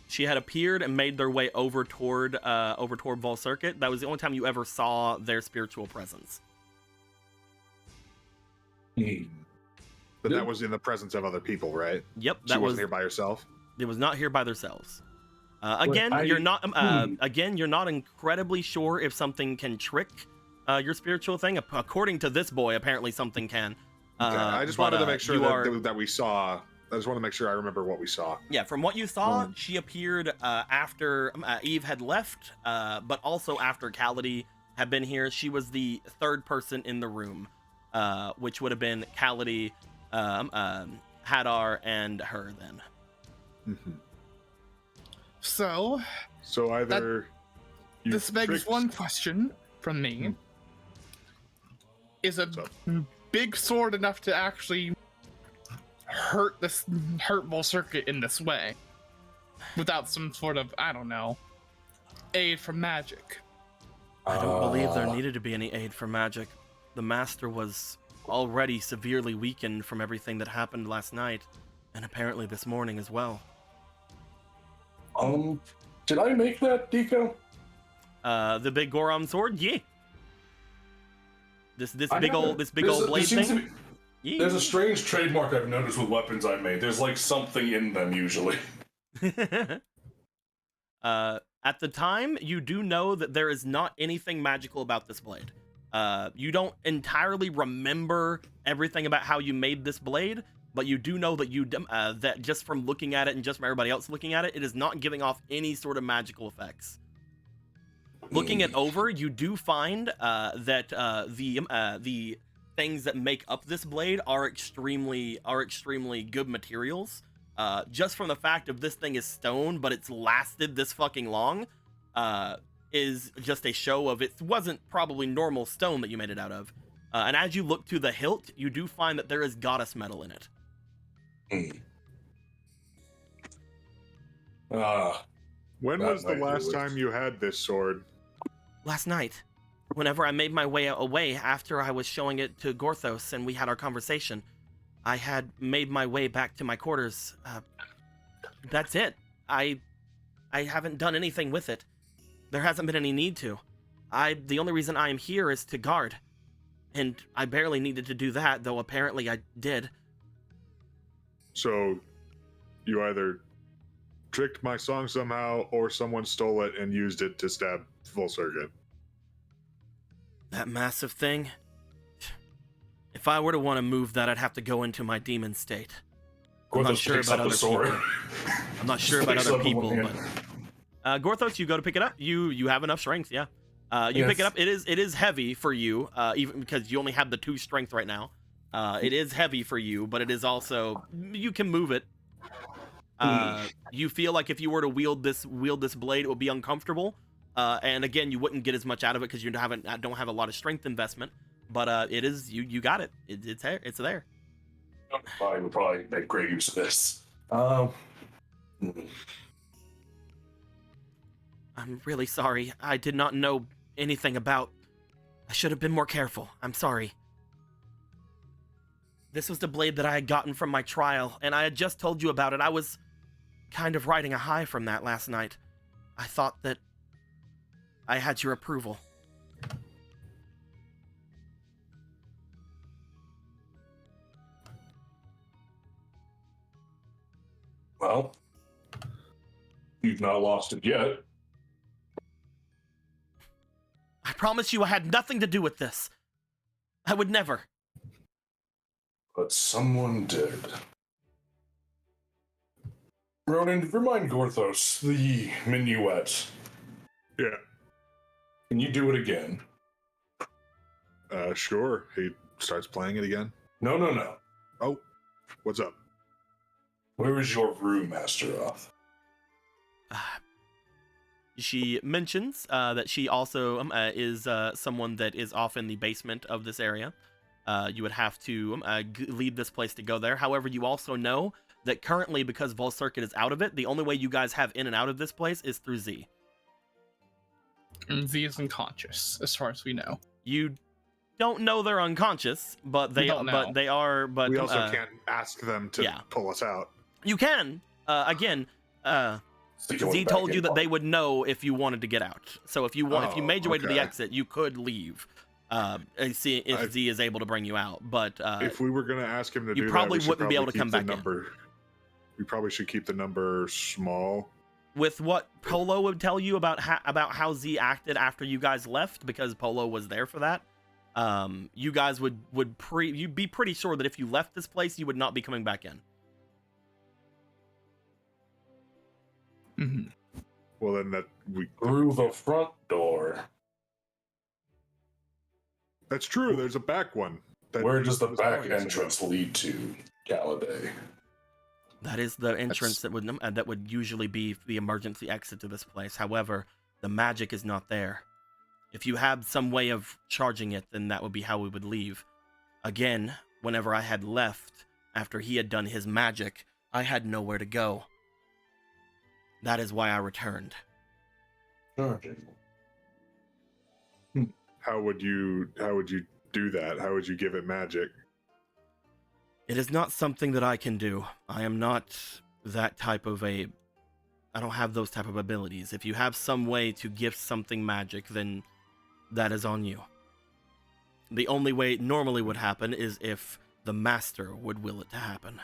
[SPEAKER 1] She had appeared and made their way over toward Volcircuit. That was the only time you ever saw their spiritual presence.
[SPEAKER 5] But that was in the presence of other people, right?
[SPEAKER 1] Yep,
[SPEAKER 5] She
[SPEAKER 1] that was.
[SPEAKER 5] wasn't here by herself.
[SPEAKER 1] It was not here by themselves. Again, you're not. Again, you're not incredibly sure if something can trick your spiritual thing. According to this boy, apparently something can.
[SPEAKER 5] Okay, I just wanted to make sure that we saw. I just want to make sure I remember what we saw.
[SPEAKER 1] Yeah, from what you saw, she appeared after Eve had left, but also after Cality had been here. She was the third person in the room, which would have been Cality, Hadar, and her then.
[SPEAKER 5] Mm-hmm.
[SPEAKER 4] So
[SPEAKER 5] either
[SPEAKER 4] this begs one question from me: Is a big sword enough to actually hurt Volcircuit in this way without some sort of, I don't know, aid from magic?
[SPEAKER 1] I don't believe there needed to be any aid from magic. The master was already severely weakened from everything that happened last night, and apparently this morning as well.
[SPEAKER 2] Did I make that, Deco?
[SPEAKER 1] The big Goron sword, yeah. This big old blade thing. Yeah.
[SPEAKER 2] There's a strange trademark I've noticed with weapons I made. There's like something in them usually.
[SPEAKER 1] At the time, you do know that there is not anything magical about this blade. You don't entirely remember everything about how you made this blade, but you do know that that just from looking at it and just from everybody else looking at it, it is not giving off any sort of magical effects. Looking it over, you do find that the things that make up this blade are extremely good materials. Just from the fact of this thing is stone, but it's lasted this fucking long, is just a show of it wasn't probably normal stone that you made it out of. And as you look to the hilt, you do find that there is goddess metal in it.
[SPEAKER 5] When
[SPEAKER 2] That
[SPEAKER 5] was the
[SPEAKER 2] might do
[SPEAKER 5] last
[SPEAKER 2] it.
[SPEAKER 5] time you had this sword?
[SPEAKER 1] Last night, whenever I made my way away after I was showing it to Gorthos and we had our conversation, I had made my way back to my quarters. That's it. I haven't done anything with it. There hasn't been any need to. The only reason I am here is to guard. And I barely needed to do that, though apparently I did.
[SPEAKER 5] So, you either tricked my song somehow, or someone stole it and used it to stab Volcircuit.
[SPEAKER 1] That massive thing? If I were to want to move that, I'd have to go into my demon state. I'm not sure about other people. I'm not sure about other people, but Gorthos, you go to pick it up. You have enough strength, yeah. You pick it up. It is heavy for you, even because you only have the 2 strength right now. It is heavy for you, but it is also, you can move it. You feel like if you were to wield this blade, it would be uncomfortable. And again, you wouldn't get as much out of it because you don't have a lot of strength investment. But it is, you got it. It's there.
[SPEAKER 2] I would probably make great use of this.
[SPEAKER 1] I'm really sorry. I did not know anything about. I should have been more careful. I'm sorry. This was the blade that I had gotten from my trial, and I had just told you about it. I was kind of riding a high from that last night. I thought that I had your approval.
[SPEAKER 2] Well, you've not lost it yet.
[SPEAKER 1] I promise you I had nothing to do with this. I would never.
[SPEAKER 2] But someone did. Ronan, remind Gorthos the minuet.
[SPEAKER 5] Yeah.
[SPEAKER 2] Can you do it again?
[SPEAKER 5] Sure. He starts playing it again.
[SPEAKER 2] No.
[SPEAKER 5] Oh, what's up?
[SPEAKER 2] Where is your room, Astaroth?
[SPEAKER 1] She mentions that she also is someone that is off in the basement of this area. You would have to leave this place to go there. However, you also know that currently, because Vol Circuit is out of it, the only way you guys have in and out of this place is through Z.
[SPEAKER 4] And Z is unconscious, as far as we know.
[SPEAKER 1] You don't know they're unconscious, but they are. But
[SPEAKER 5] we also can't ask them to pull us out.
[SPEAKER 1] You can. Again, Z told you that they would know if you wanted to get out. So if you if you made your way to the exit, you could leave. And see if Z is able to bring you out. But
[SPEAKER 5] if we were going to ask him to do that,
[SPEAKER 1] you probably wouldn't be able to come back in.
[SPEAKER 5] We probably should keep the number small.
[SPEAKER 1] With what Polo would tell you about how Z acted after you guys left, because Polo was there for that, you guys you'd be pretty sure that if you left this place, you would not be coming back in.
[SPEAKER 4] Mm-hmm.
[SPEAKER 5] Well, then
[SPEAKER 2] through the front door.
[SPEAKER 5] That's true. There's a back one.
[SPEAKER 2] Where does the back entrance lead to, Galladay?
[SPEAKER 1] That is the entrance that would usually be the emergency exit to this place. However, the magic is not there. If you had some way of charging it, then that would be how we would leave. Again, whenever I had left, after he had done his magic, I had nowhere to go. That is why I returned.
[SPEAKER 2] Charging.
[SPEAKER 5] How would you do that? How would you give it magic?
[SPEAKER 1] It is not something that I can do. I am not that type of I don't have those type of abilities. If you have some way to gift something magic, then that is on you. The only way it normally would happen is if the master would will it to happen.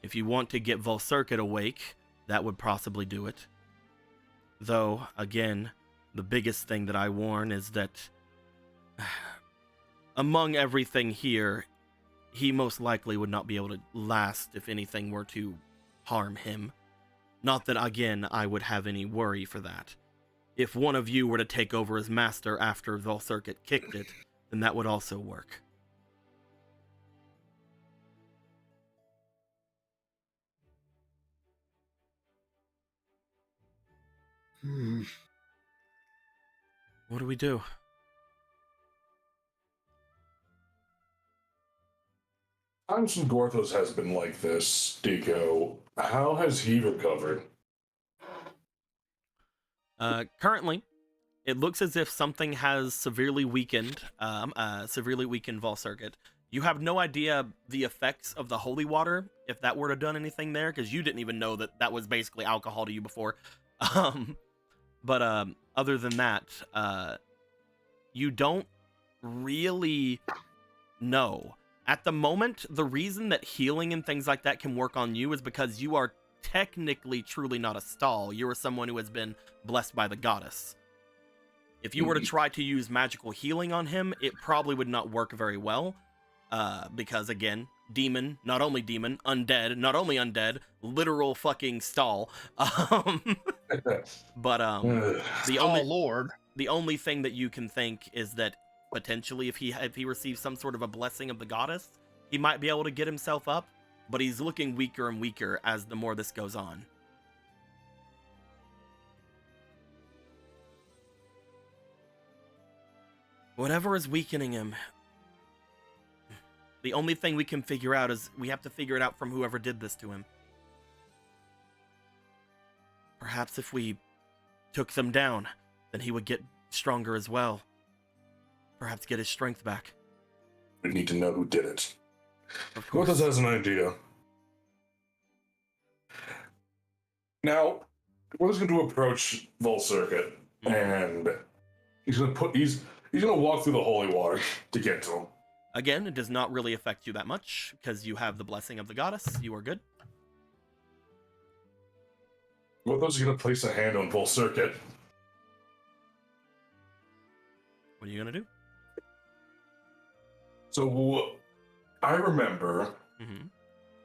[SPEAKER 1] If you want to get Vol Circuit awake, that would possibly do it. Though, again, the biggest thing that I warn is that among everything here, he most likely would not be able to last if anything were to harm him. Not that, again, I would have any worry for that. If one of you were to take over as master after Vol Circuit kicked it, then that would also work. What do we do?
[SPEAKER 2] Times when Gorthos has been like this, Deco. How has he recovered?
[SPEAKER 1] Currently, it looks as if something has severely weakened Vol Circuit. You have no idea the effects of the holy water, if that were to have done anything there, because you didn't even know that was basically alcohol to you before. But other than that, you don't really know. At the moment, the reason that healing and things like that can work on you is because you are technically truly not a stall. You are someone who has been blessed by the goddess. If you were to try to use magical healing on him, it probably would not work very well. Because again, demon, not only demon, undead, not only undead, literal fucking stall. But the only thing that you can think is that Potentially, if he receives some sort of a blessing of the goddess, he might be able to get himself up, but he's looking weaker and weaker as the more this goes on. Whatever is weakening him, the only thing we can figure out is we have to figure it out from whoever did this to him. Perhaps if we took them down, then he would get stronger as well. Perhaps get his strength back.
[SPEAKER 2] We need to know who did it.
[SPEAKER 1] Of course.
[SPEAKER 2] Gothas has an idea. Now, Gothas going to approach Vol Circuit, and he's gonna walk through the holy water to get to him.
[SPEAKER 1] Again, it does not really affect you that much, because you have the blessing of the goddess. You are good.
[SPEAKER 2] Gothas is gonna place a hand on Vol Circuit.
[SPEAKER 1] What are you gonna do?
[SPEAKER 2] So, I remember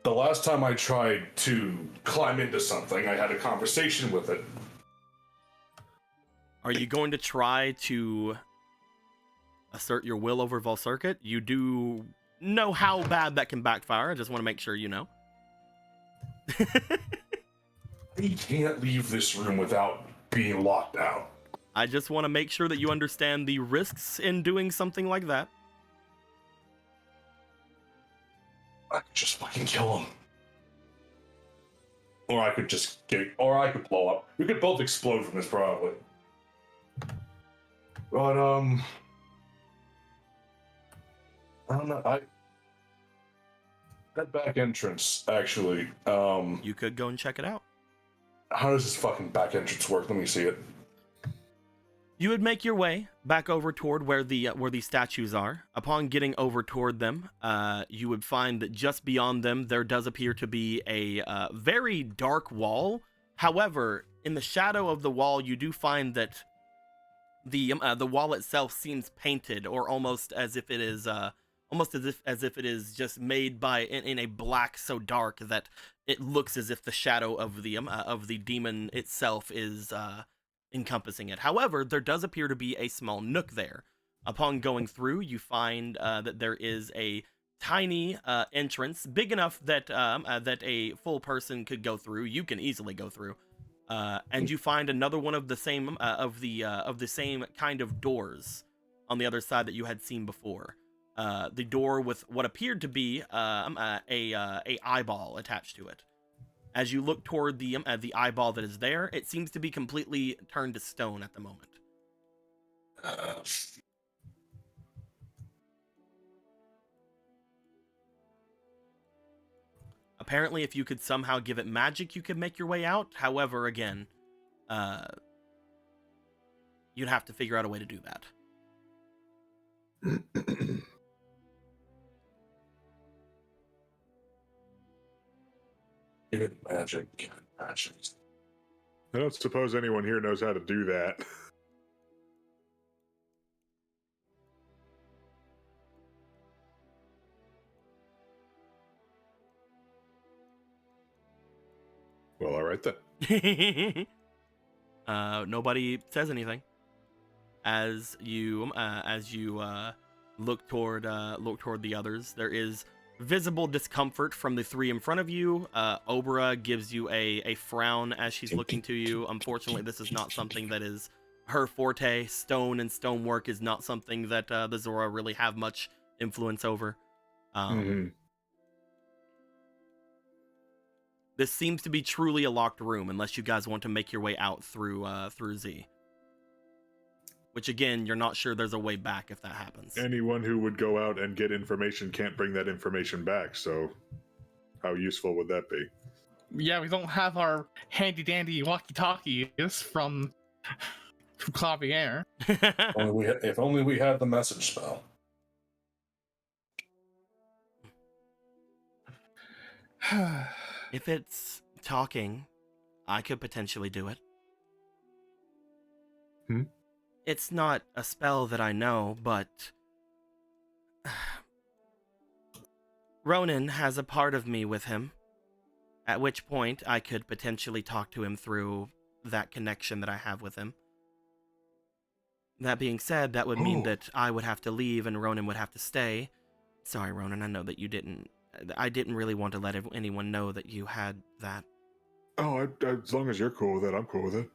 [SPEAKER 2] the last time I tried to climb into something, I had a conversation with it.
[SPEAKER 1] Are you going to try to assert your will over Vol Circuit? You do know how bad that can backfire. I just want to make sure you know.
[SPEAKER 2] I can't leave this room without being locked out.
[SPEAKER 1] I just want to make sure that you understand the risks in doing something like that.
[SPEAKER 2] I could just fucking kill him. Or I could just or I could blow up. We could both explode from this, probably. But, I don't know, that back entrance, actually,
[SPEAKER 1] You could go and check it out.
[SPEAKER 2] how does this fucking back entrance work? Let me see it.
[SPEAKER 1] You would make your way back over toward where the statues are. Upon getting over toward them, you would find that just beyond them there does appear to be a very dark wall. However, in the shadow of the wall, you do find that the wall itself seems painted, or almost as if it is just made by in a black so dark that it looks as if the shadow of the demon itself is encompassing it. However, there does appear to be a small nook there. Upon going through, you find that there is a tiny entrance, big enough that that a full person could go through. You can easily go through, and you find another one of the same same kind of doors on the other side that you had seen before. The door with what appeared to be a eyeball attached to it. As you look toward the eyeball that is there, it seems to be completely turned to stone at the moment. Apparently, if you could somehow give it magic, you could make your way out. However, again, you'd have to figure out a way to do that.
[SPEAKER 2] Give it magic. Give it magic.
[SPEAKER 3] I don't suppose anyone here knows how to do that. Well, all right then.
[SPEAKER 1] Nobody says anything as you look toward the others. There is visible discomfort from the three in front of you. Obra gives you a frown as she's looking to you. Unfortunately, this is not something that is her forte. Stone and stonework is not something that the Zora really have much influence over. This seems to be truly a locked room, unless you guys want to make your way out through Z. Which, again, you're not sure there's a way back if that happens.
[SPEAKER 3] Anyone who would go out and get information can't bring that information back, so how useful would that be?
[SPEAKER 4] Yeah, we don't have our handy-dandy walkie-talkies from Clavier.
[SPEAKER 2] If only we had the message spell.
[SPEAKER 1] If it's talking, I could potentially do it. It's not a spell that I know, but Ronan has a part of me with him, at which point I could potentially talk to him through that connection that I have with him. That being said, that would mean that I would have to leave and Ronan would have to stay. Sorry, Ronan, I know that you didn't... I didn't really want to let anyone know that you had that.
[SPEAKER 3] Oh, as long as you're cool with it, I'm cool with it.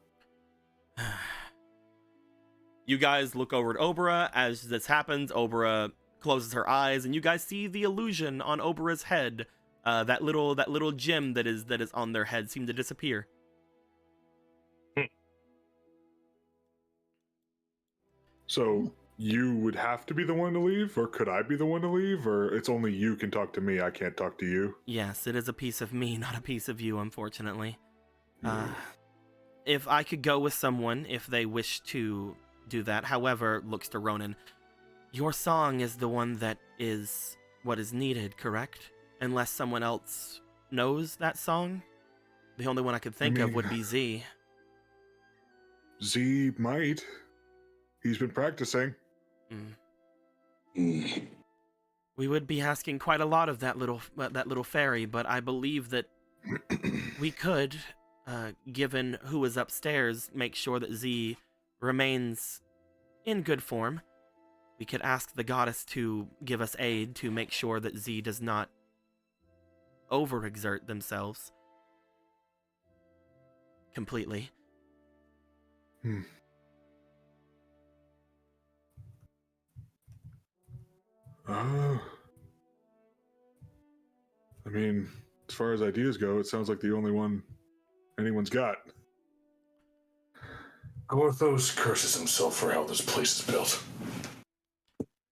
[SPEAKER 1] You guys look over at Obra. As this happens, Obra closes her eyes, and you guys see the illusion on Obra's head. That little gem that is on their head seem to disappear.
[SPEAKER 3] So you would have to be the one to leave, or could I be the one to leave, or it's only you can talk to me, I can't talk to you?
[SPEAKER 1] Yes, it is a piece of me, not a piece of you, unfortunately. If I could go with someone, if they wish to do that. However, looks to Ronan, your song is the one that is what is needed, correct? Unless someone else knows that song? The only one I could think of would be Z.
[SPEAKER 3] Z might. He's been practicing.
[SPEAKER 1] We would be asking quite a lot of that little fairy, but I believe that we could, given who is upstairs, make sure that Z remains in good form. We could ask the goddess to give us aid to make sure that Z does not overexert themselves completely.
[SPEAKER 3] I mean, as far as ideas go, it sounds like the only one anyone's got.
[SPEAKER 2] Gorthos curses himself for how this place is built.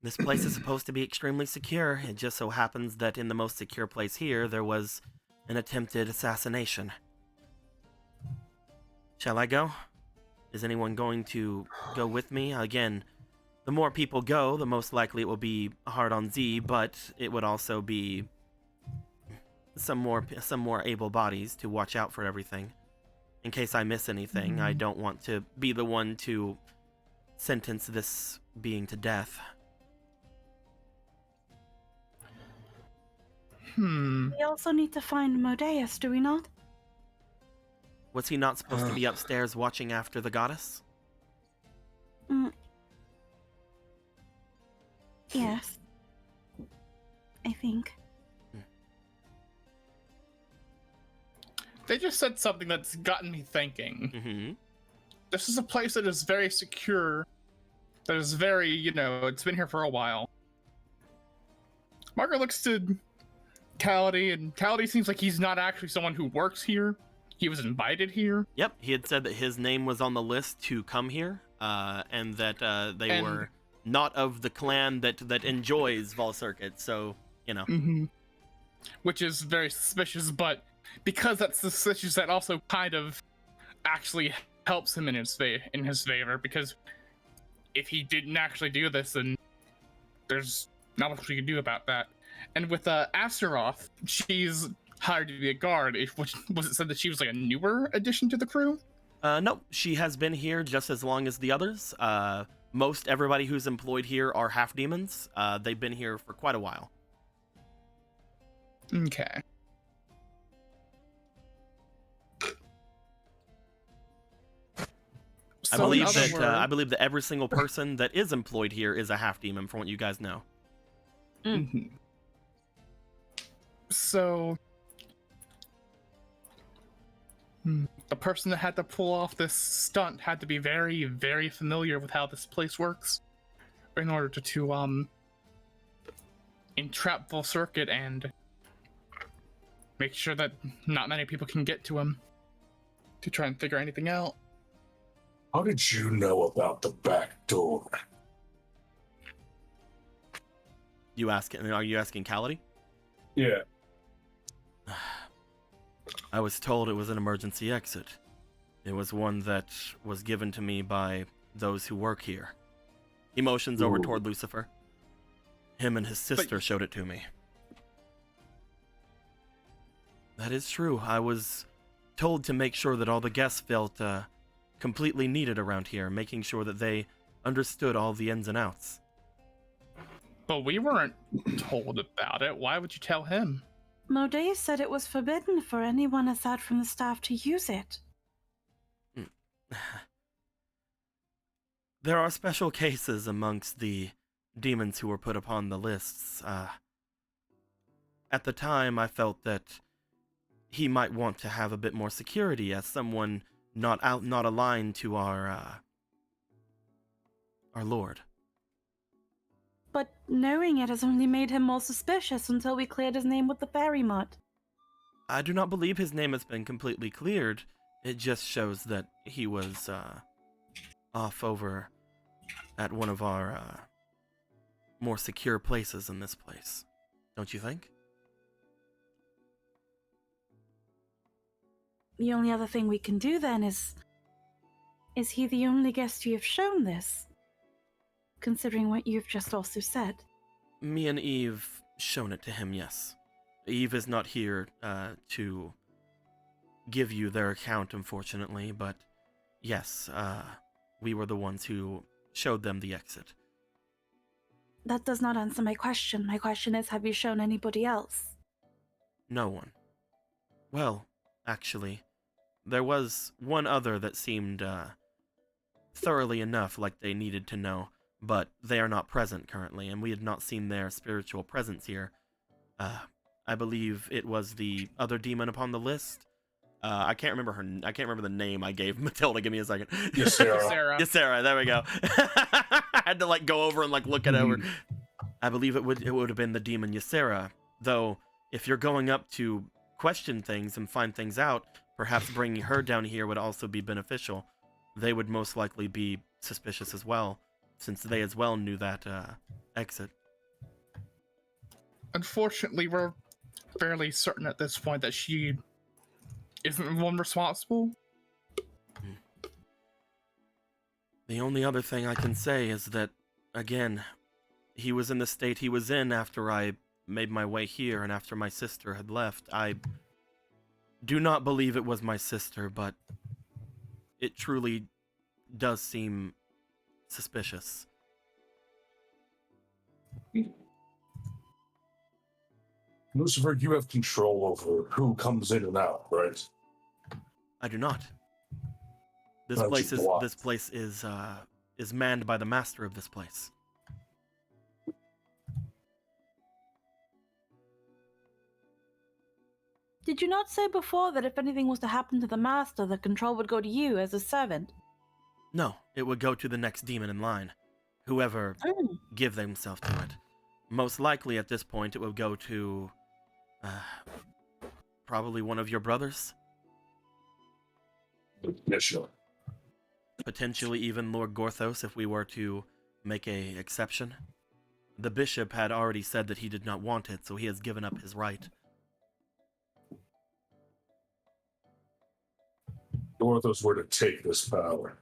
[SPEAKER 1] This place is supposed to be extremely secure. It just so happens that in the most secure place here, there was an attempted assassination. Shall I go? Is anyone going to go with me? Again, the more people go, the most likely it will be hard on Z, but it would also be some more able bodies to watch out for everything. In case I miss anything, I don't want to be the one to sentence this being to death.
[SPEAKER 7] We also need to find Modeus, do we not?
[SPEAKER 1] Was he not supposed to be upstairs watching after the goddess?
[SPEAKER 7] Yes. I think.
[SPEAKER 4] They just said something that's gotten me thinking. This is a place that is very secure, that is very, it's been here for a while. Margaret looks to Callity, and Callity seems like he's not actually someone who works here. He was invited here.
[SPEAKER 1] Yep, he had said that his name was on the list to come here, and that they were not of the clan that enjoys Vol Circuit, so,
[SPEAKER 4] Which is very suspicious, but because that's suspicious, that also kind of actually helps him in his favor, because if he didn't actually do this, then there's not much we can do about that. And with Astaroth, she's hired to be a guard. Was it said that she was like a newer addition to the crew?
[SPEAKER 1] Nope, she has been here just as long as the others. Most everybody who's employed here are half demons. They've been here for quite a while.
[SPEAKER 4] Okay.
[SPEAKER 1] I believe that every single person that is employed here is a half demon, from what you guys know.
[SPEAKER 4] So, the person that had to pull off this stunt had to be very, very familiar with how this place works in order to entrap Full Circuit and make sure that not many people can get to him to try and figure anything out.
[SPEAKER 2] How did you know about the back door?
[SPEAKER 1] Are you asking Callity?
[SPEAKER 2] Yeah.
[SPEAKER 1] I was told it was an emergency exit. It was one that was given to me by those who work here. He motions over toward Lucifer. Him and his sister showed it to me. That is true. I was told to make sure that all the guests felt completely needed around here, making sure that they understood all the ins and outs.
[SPEAKER 4] But we weren't told about it. Why would you tell him?
[SPEAKER 7] Modeus said it was forbidden for anyone aside from the staff to use it.
[SPEAKER 1] There are special cases amongst the demons who were put upon the lists. At the time, I felt that he might want to have a bit more security as someone not aligned to our lord.
[SPEAKER 7] But knowing it has only made him more suspicious until we cleared his name with the fairy mud.
[SPEAKER 1] I do not believe his name has been completely cleared. It just shows that he was off over at one of our more secure places in this place. Don't you think?
[SPEAKER 7] The only other thing we can do then is he the only guest you have shown this? Considering what you've just also said.
[SPEAKER 1] Me and Eve shown it to him, yes. Eve is not here to give you their account, unfortunately, but yes, we were the ones who showed them the exit.
[SPEAKER 7] That does not answer my question. My question is, have you shown anybody else?
[SPEAKER 1] No one. Well, actually, there was one other that seemed thoroughly enough like they needed to know, but they are not present currently, and we had not seen their spiritual presence here. I believe it was the other demon upon the list. I can't remember I can't remember the name I gave Matilda. Give me a second.
[SPEAKER 3] Ysera.
[SPEAKER 1] Ysera, there we go. I had to go over and look it over. I believe it would have been the demon Ysera. Though, if you're going up to question things and find things out, perhaps bringing her down here would also be beneficial. They would most likely be suspicious as well, since they as well knew that exit.
[SPEAKER 4] Unfortunately, we're fairly certain at this point that she isn't the one responsible.
[SPEAKER 1] The only other thing I can say is that, again, he was in the state he was in after I made my way here and after my sister had left. I do not believe it was my sister, but it truly does seem suspicious.
[SPEAKER 2] Lucifer, you have control over who comes in and out, right?
[SPEAKER 1] I do not. This
[SPEAKER 2] How'd
[SPEAKER 1] place
[SPEAKER 2] you
[SPEAKER 1] is
[SPEAKER 2] block?
[SPEAKER 1] this place is manned by the master of this place.
[SPEAKER 7] Did you not say before that if anything was to happen to the master, the control would go to you as a servant?
[SPEAKER 1] No, it would go to the next demon in line. Whoever give themselves to it. Most likely at this point it would go to probably one of your brothers.
[SPEAKER 2] Yeah, sure.
[SPEAKER 1] Potentially even Lord Gorthos if we were to make a exception. The bishop had already said that he did not want it, so he has given up his right.
[SPEAKER 2] Orthos were to take this power.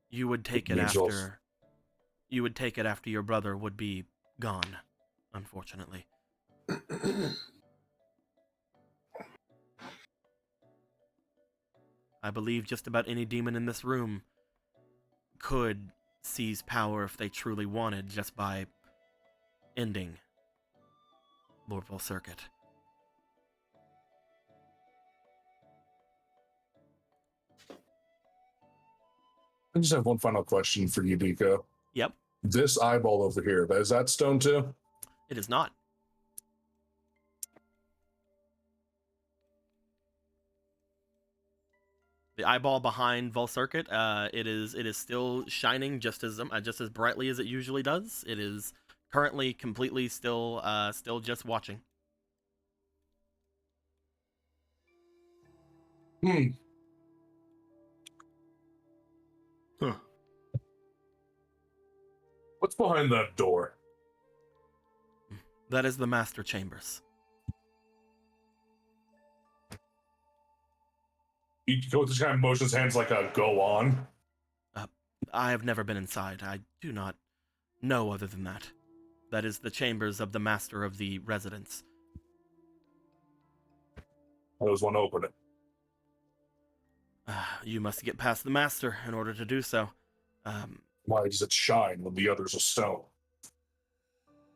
[SPEAKER 1] You would take it
[SPEAKER 2] Angels.
[SPEAKER 1] after... You would take it after your brother would be gone, unfortunately. I believe just about any demon in this room could seize power if they truly wanted just by ending Lord Volcircuit.
[SPEAKER 2] I just have one final question for you, Nico.
[SPEAKER 1] Yep,
[SPEAKER 2] This eyeball over here, is that stone too?
[SPEAKER 1] it is not. The eyeball behind Volcircuit, it is still shining just as brightly as it usually does. It is currently completely still just watching.
[SPEAKER 3] Huh.
[SPEAKER 2] What's behind that door?
[SPEAKER 1] That is the master chambers.
[SPEAKER 2] He just kind of motions hands like a go on.
[SPEAKER 1] I have never been inside. I do not know other than that. That is the chambers of the master of the residence.
[SPEAKER 2] I just want to open it.
[SPEAKER 1] You must get past the master in order to do so.
[SPEAKER 2] Why does it shine when the others are stone?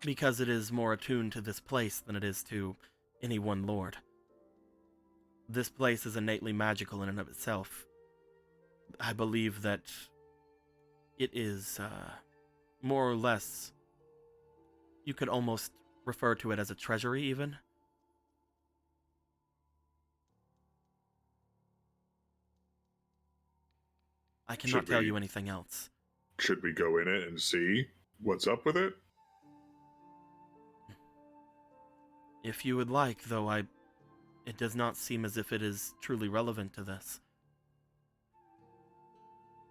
[SPEAKER 1] Because it is more attuned to this place than it is to any one lord. This place is innately magical in and of itself. I believe that it is more or less, you could almost refer to it as a treasury even. I cannot
[SPEAKER 3] Should
[SPEAKER 1] tell
[SPEAKER 3] we-
[SPEAKER 1] you anything else.
[SPEAKER 3] Should we go in it and see what's up with it?
[SPEAKER 1] If you would like, though, it does not seem as if it is truly relevant to this.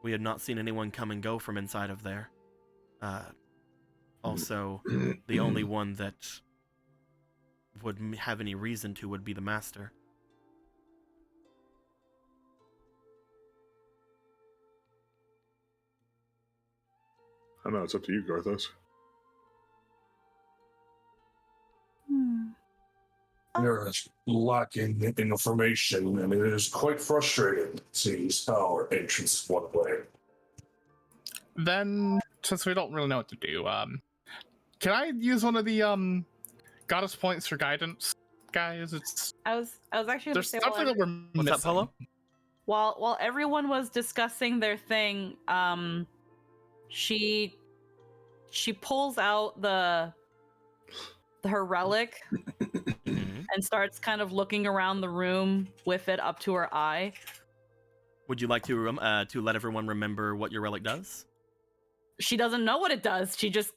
[SPEAKER 1] We have not seen anyone come and go from inside of there. Also, the only one that would have any reason to would be the master.
[SPEAKER 3] I don't know, it's up to you, Garthos.
[SPEAKER 7] Hmm.
[SPEAKER 2] There is lacking in information, and it is quite frustrating to see our entrance one way.
[SPEAKER 4] Then, since we don't really know what to do, can I use one of the goddess points for guidance, guys? It's
[SPEAKER 6] I was actually gonna
[SPEAKER 4] there's
[SPEAKER 6] say
[SPEAKER 4] something that we're
[SPEAKER 1] What's
[SPEAKER 4] missing.
[SPEAKER 1] up, Polo?
[SPEAKER 6] while everyone was discussing their thing, she pulls out her relic
[SPEAKER 1] Mhm.
[SPEAKER 6] and starts kind of looking around the room with it up to her eye.
[SPEAKER 1] Would you like to let everyone remember what your relic does?
[SPEAKER 6] She doesn't know what it does. She just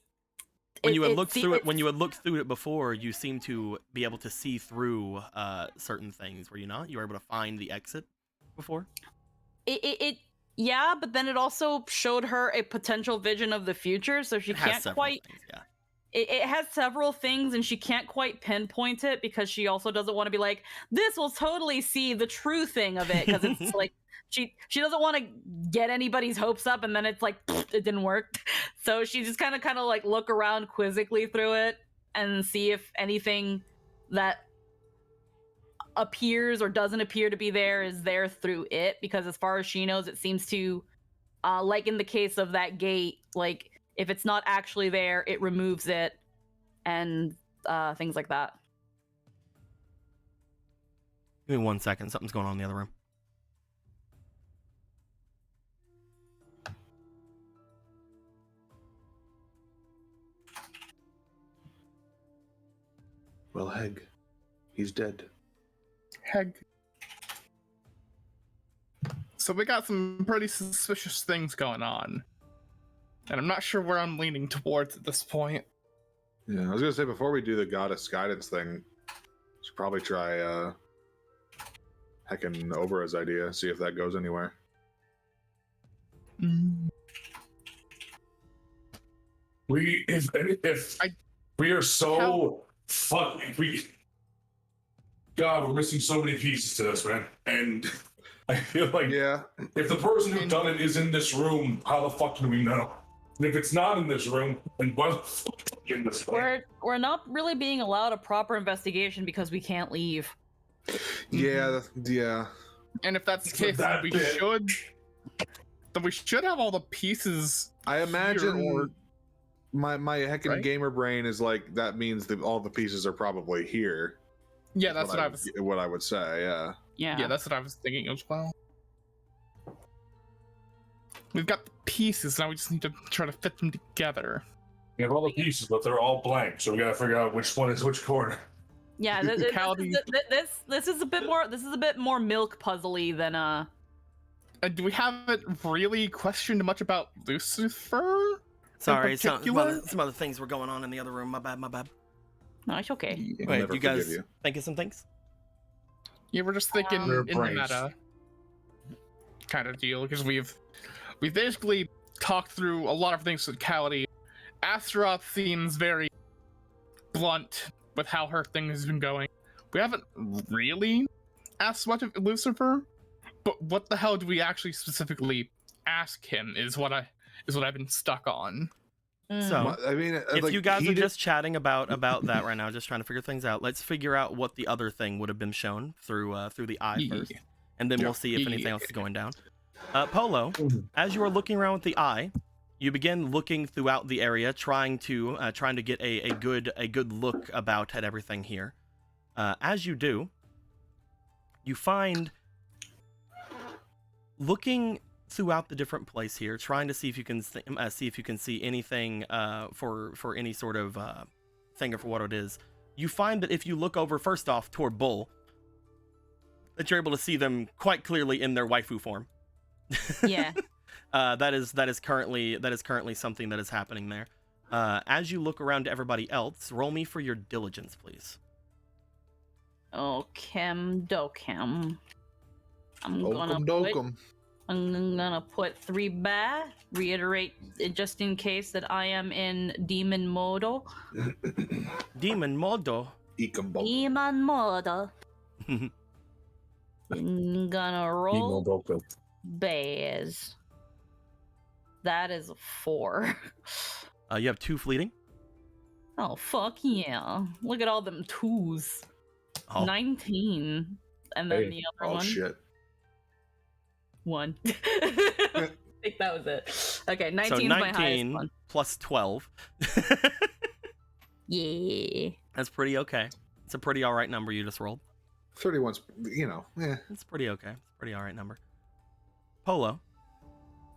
[SPEAKER 1] When you had looked through it,
[SPEAKER 6] it's-
[SPEAKER 1] when you had looked through it before, you seemed to be able to see through certain things. Were you not? You were able to find the exit before.
[SPEAKER 6] yeah, but then it also showed her a potential vision of the future, so she
[SPEAKER 1] It has
[SPEAKER 6] can't
[SPEAKER 1] several
[SPEAKER 6] quite.
[SPEAKER 1] things, yeah.
[SPEAKER 6] It has several things, and she can't quite pinpoint it because she also doesn't want to be like, this will totally see the true thing of it, because it's like she doesn't want to get anybody's hopes up, and then it's like it didn't work. So she just kind of like look around quizzically through it and see if anything that appears or doesn't appear to be there is there through it, because as far as she knows, it seems to like in the case of that gate, like if it's not actually there, it removes it, and things like that.
[SPEAKER 1] Give me 1 second. Something's going on in the other room.
[SPEAKER 5] Well, Heg, he's dead.
[SPEAKER 4] Heck. So we got some pretty suspicious things going on. And I'm not sure where I'm leaning towards at this point.
[SPEAKER 5] Yeah, I was gonna say before we do the goddess guidance thing, should probably try heckin' Oberah's idea, see if that goes anywhere.
[SPEAKER 2] If
[SPEAKER 4] I-
[SPEAKER 2] we are so God, we're missing so many pieces to this, man. And I feel like
[SPEAKER 5] Yeah,
[SPEAKER 2] if the person who done it is in this room, how the fuck do we know? And if it's not in this room, then why the fuck are we in this room?
[SPEAKER 6] We're not really being allowed a proper investigation because we can't leave.
[SPEAKER 5] yeah, yeah.
[SPEAKER 4] And if that's the
[SPEAKER 2] So
[SPEAKER 4] case,
[SPEAKER 2] that
[SPEAKER 4] then
[SPEAKER 2] bit-
[SPEAKER 4] we should have all the pieces.
[SPEAKER 5] I imagine
[SPEAKER 4] or-
[SPEAKER 5] my heckin'
[SPEAKER 4] Right?
[SPEAKER 5] gamer brain is like that means that all the pieces are probably here.
[SPEAKER 4] Yeah, that's what I was.
[SPEAKER 5] What I would say. Yeah.
[SPEAKER 4] Yeah, that's what I was thinking as well. We've got the pieces, now we just need to try to fit them together.
[SPEAKER 2] We have all the pieces, but they're all blank, so we gotta figure out which one is which corner.
[SPEAKER 6] Yeah, this is a bit more milk puzzly than
[SPEAKER 4] And do we haven't really questioned much about Lucifer?
[SPEAKER 1] Sorry, some
[SPEAKER 4] particular?
[SPEAKER 1] other things were going on in the other room. My bad.
[SPEAKER 6] No, it's okay.
[SPEAKER 5] I'll
[SPEAKER 1] Wait,
[SPEAKER 5] never
[SPEAKER 1] you guys
[SPEAKER 5] forgive you.
[SPEAKER 1] think of some things?
[SPEAKER 4] Yeah, we're just thinking
[SPEAKER 2] Their
[SPEAKER 4] in the
[SPEAKER 2] brains.
[SPEAKER 4] meta kind of deal, because we've basically talked through a lot of things with Callie. Astaroth seems very blunt with how her thing has been going. We haven't really asked much of Lucifer, but what the hell do we actually specifically ask him is what I've been stuck on.
[SPEAKER 1] So,
[SPEAKER 5] I mean,
[SPEAKER 1] if
[SPEAKER 5] like,
[SPEAKER 1] you guys
[SPEAKER 5] he
[SPEAKER 1] are
[SPEAKER 5] did-
[SPEAKER 1] just chatting about that right now, just trying to figure things out, let's figure out what the other thing would have been shown through the eye
[SPEAKER 4] Yeah.
[SPEAKER 1] first, and then we'll see if anything
[SPEAKER 4] Yeah.
[SPEAKER 1] else is going down. Polo, as you are looking around with the eye, you begin looking throughout the area, trying to get a good look about at everything here. As you do, you find, looking throughout the different place here, trying to see if you can see anything for any sort of thing or for what it is. You find that if you look over first off toward Bull, that you're able to see them quite clearly in their waifu form.
[SPEAKER 6] Yeah.
[SPEAKER 1] That is currently something that is happening there. As you look around to everybody else, roll me for your diligence, please.
[SPEAKER 6] Okem dokem. I'm
[SPEAKER 5] Okum
[SPEAKER 6] gonna put 3 back. Reiterate just in case that I am in demon modo.
[SPEAKER 1] Demon modo.
[SPEAKER 7] Demon modo.
[SPEAKER 6] I'm gonna roll bears. That is a 4.
[SPEAKER 1] You have 2 fleeting.
[SPEAKER 6] Oh fuck yeah! Look at all them 2s.
[SPEAKER 1] Oh.
[SPEAKER 6] 19, and then
[SPEAKER 5] Hey,
[SPEAKER 6] the other
[SPEAKER 5] oh
[SPEAKER 6] one.
[SPEAKER 5] shit.
[SPEAKER 6] 1. I think that was it. Okay, 19
[SPEAKER 1] So
[SPEAKER 6] is my highest
[SPEAKER 1] 19
[SPEAKER 6] one.
[SPEAKER 1] plus 12.
[SPEAKER 6] Yeah.
[SPEAKER 1] That's pretty okay. It's a pretty alright number you just rolled.
[SPEAKER 5] 31's, you know,
[SPEAKER 1] It's pretty okay. It's a pretty alright number. Polo,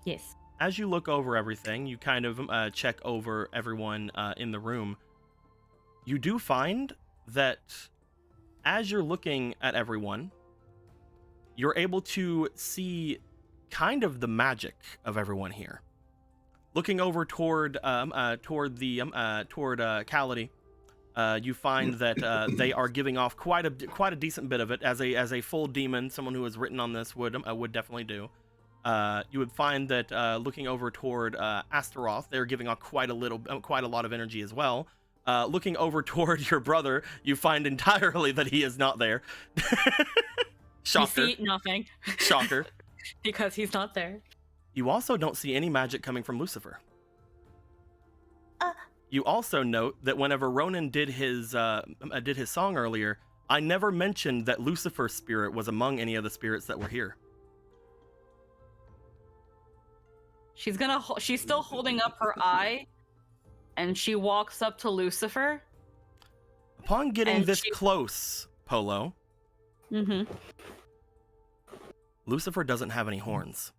[SPEAKER 6] Yes.
[SPEAKER 1] as you look over everything, you kind of check over everyone in the room. You do find that as you're looking at everyone, you're able to see kind of the magic of everyone here. Looking over toward Cality, you find that they are giving off quite a decent bit of it. As a full demon, someone who has written on this would definitely do. You would find that looking over toward Astaroth, they're giving off quite a lot of energy as well. Looking over toward your brother, you find entirely that he is not there. Shocker.
[SPEAKER 6] You see nothing.
[SPEAKER 1] Shocker.
[SPEAKER 6] Because he's not there.
[SPEAKER 1] You also don't see any magic coming from Lucifer. You also note that whenever Ronan did his song earlier, I never mentioned that Lucifer's spirit was among any of the spirits that were here.
[SPEAKER 6] She's still holding up her eye, and she walks up to Lucifer.
[SPEAKER 1] Upon getting
[SPEAKER 6] And
[SPEAKER 1] this close, Polo,
[SPEAKER 6] Mm-hmm.
[SPEAKER 1] Lucifer doesn't have any horns.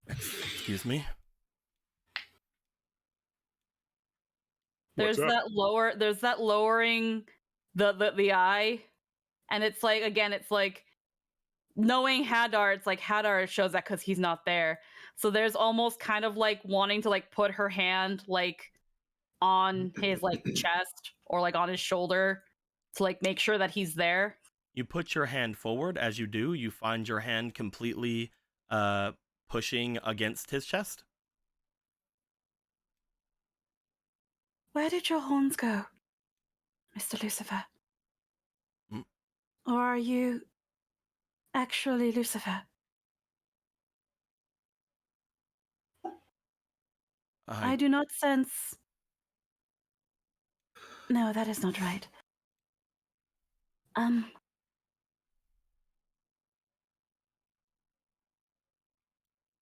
[SPEAKER 1] Excuse me.
[SPEAKER 6] There's
[SPEAKER 3] What's up?
[SPEAKER 6] there's that lowering the eye, and it's like, again, it's like knowing Hadar, it's like Hadar shows that because he's not there. So there's almost kind of like wanting to like put her hand like on his like chest or like on his shoulder to like make sure that he's there.
[SPEAKER 1] You put your hand forward. As you do, you find your hand completely pushing against his chest.
[SPEAKER 7] Where did your horns go, Mr. Lucifer?
[SPEAKER 1] Mm.
[SPEAKER 7] Or are you actually Lucifer? I do not sense. No, that is not right.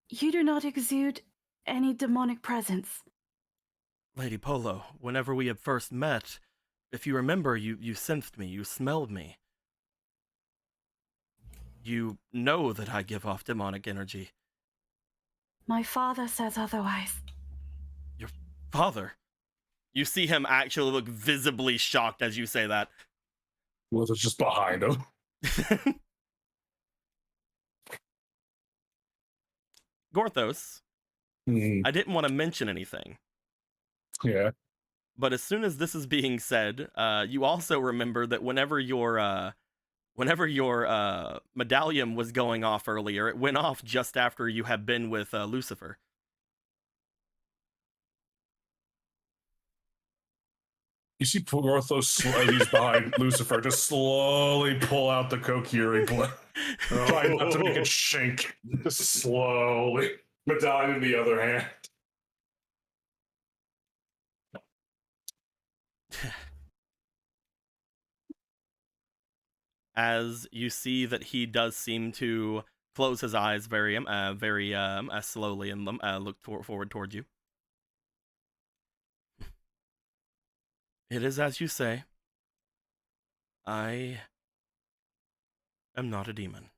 [SPEAKER 7] You do not exude any demonic presence.
[SPEAKER 1] Lady Polo, whenever we had first met, if you remember, you sensed me, you smelled me. You know that I give off demonic energy.
[SPEAKER 7] My father says otherwise.
[SPEAKER 1] Your father? You see him actually look visibly shocked as you say that.
[SPEAKER 2] Well, it's just behind him.
[SPEAKER 1] Gorthos, I didn't want to mention anything.
[SPEAKER 2] Yeah.
[SPEAKER 1] But as soon as this is being said, you also remember that whenever your medallion was going off earlier, it went off just after you had been with Lucifer.
[SPEAKER 2] You see Porthos, he's behind Lucifer, just slowly pull out the Kokiri blade. Trying not to make it shake. Just slowly. Medallion in the other hand.
[SPEAKER 1] As you see that he does seem to close his eyes very slowly and look forward towards you. It is as you say. I am not a demon.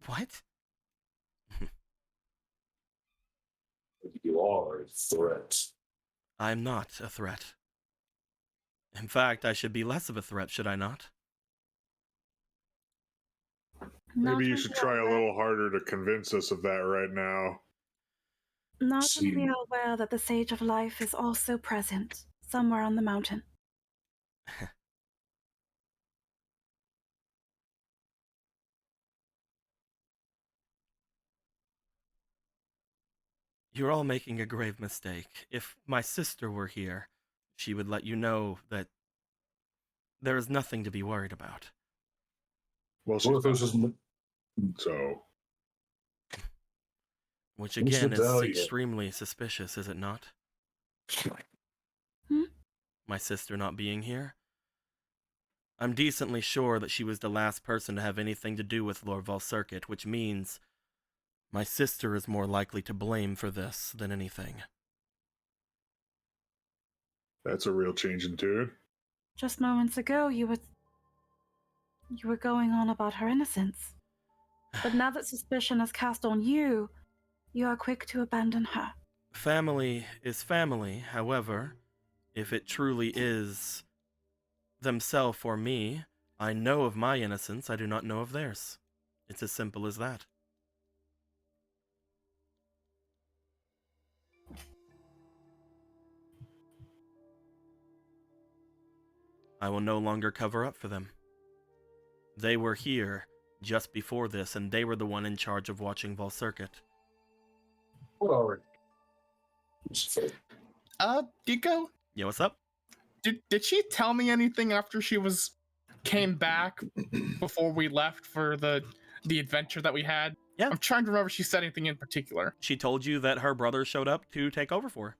[SPEAKER 1] What?
[SPEAKER 2] You are a threat.
[SPEAKER 1] I'm not a threat. In fact, I should be less of a threat, should I not?
[SPEAKER 3] Maybe you
[SPEAKER 7] Not
[SPEAKER 3] should
[SPEAKER 7] when we
[SPEAKER 3] try
[SPEAKER 7] are
[SPEAKER 3] a
[SPEAKER 7] aware-
[SPEAKER 3] little harder to convince us of that right now.
[SPEAKER 7] Not when we
[SPEAKER 2] See.
[SPEAKER 7] are aware that the Sage of Life is also present, somewhere on the mountain.
[SPEAKER 1] You're all making a grave mistake. If my sister were here, she would let you know that there is nothing to be worried about.
[SPEAKER 3] Well,
[SPEAKER 2] What if it was
[SPEAKER 3] she's
[SPEAKER 2] just
[SPEAKER 3] so.
[SPEAKER 1] Which
[SPEAKER 2] Who's
[SPEAKER 1] again
[SPEAKER 2] the
[SPEAKER 1] is
[SPEAKER 2] dahlia?
[SPEAKER 1] extremely suspicious, is it not?
[SPEAKER 7] Hmm?
[SPEAKER 1] My sister not being here? I'm decently sure that she was the last person to have anything to do with Lord Valcircuit, which means my sister is more likely to blame for this than anything.
[SPEAKER 3] That's a real change in tune.
[SPEAKER 7] Just moments ago, you were going on about her innocence. But now that suspicion is cast on you, you are quick to abandon her.
[SPEAKER 1] Family is family, however, if it truly is themself or me, I know of my innocence, I do not know of theirs. It's as simple as that. I will no longer cover up for them. They were here just before this, and they were the one in charge of watching Valcircuit.
[SPEAKER 2] What are
[SPEAKER 4] Giko,
[SPEAKER 1] Yeah, what's up?
[SPEAKER 4] did she tell me anything after she came back before we left for the adventure that we had?
[SPEAKER 1] Yeah.
[SPEAKER 4] I'm trying to remember if she said anything in particular.
[SPEAKER 1] She told you that her brother showed up to take over for her.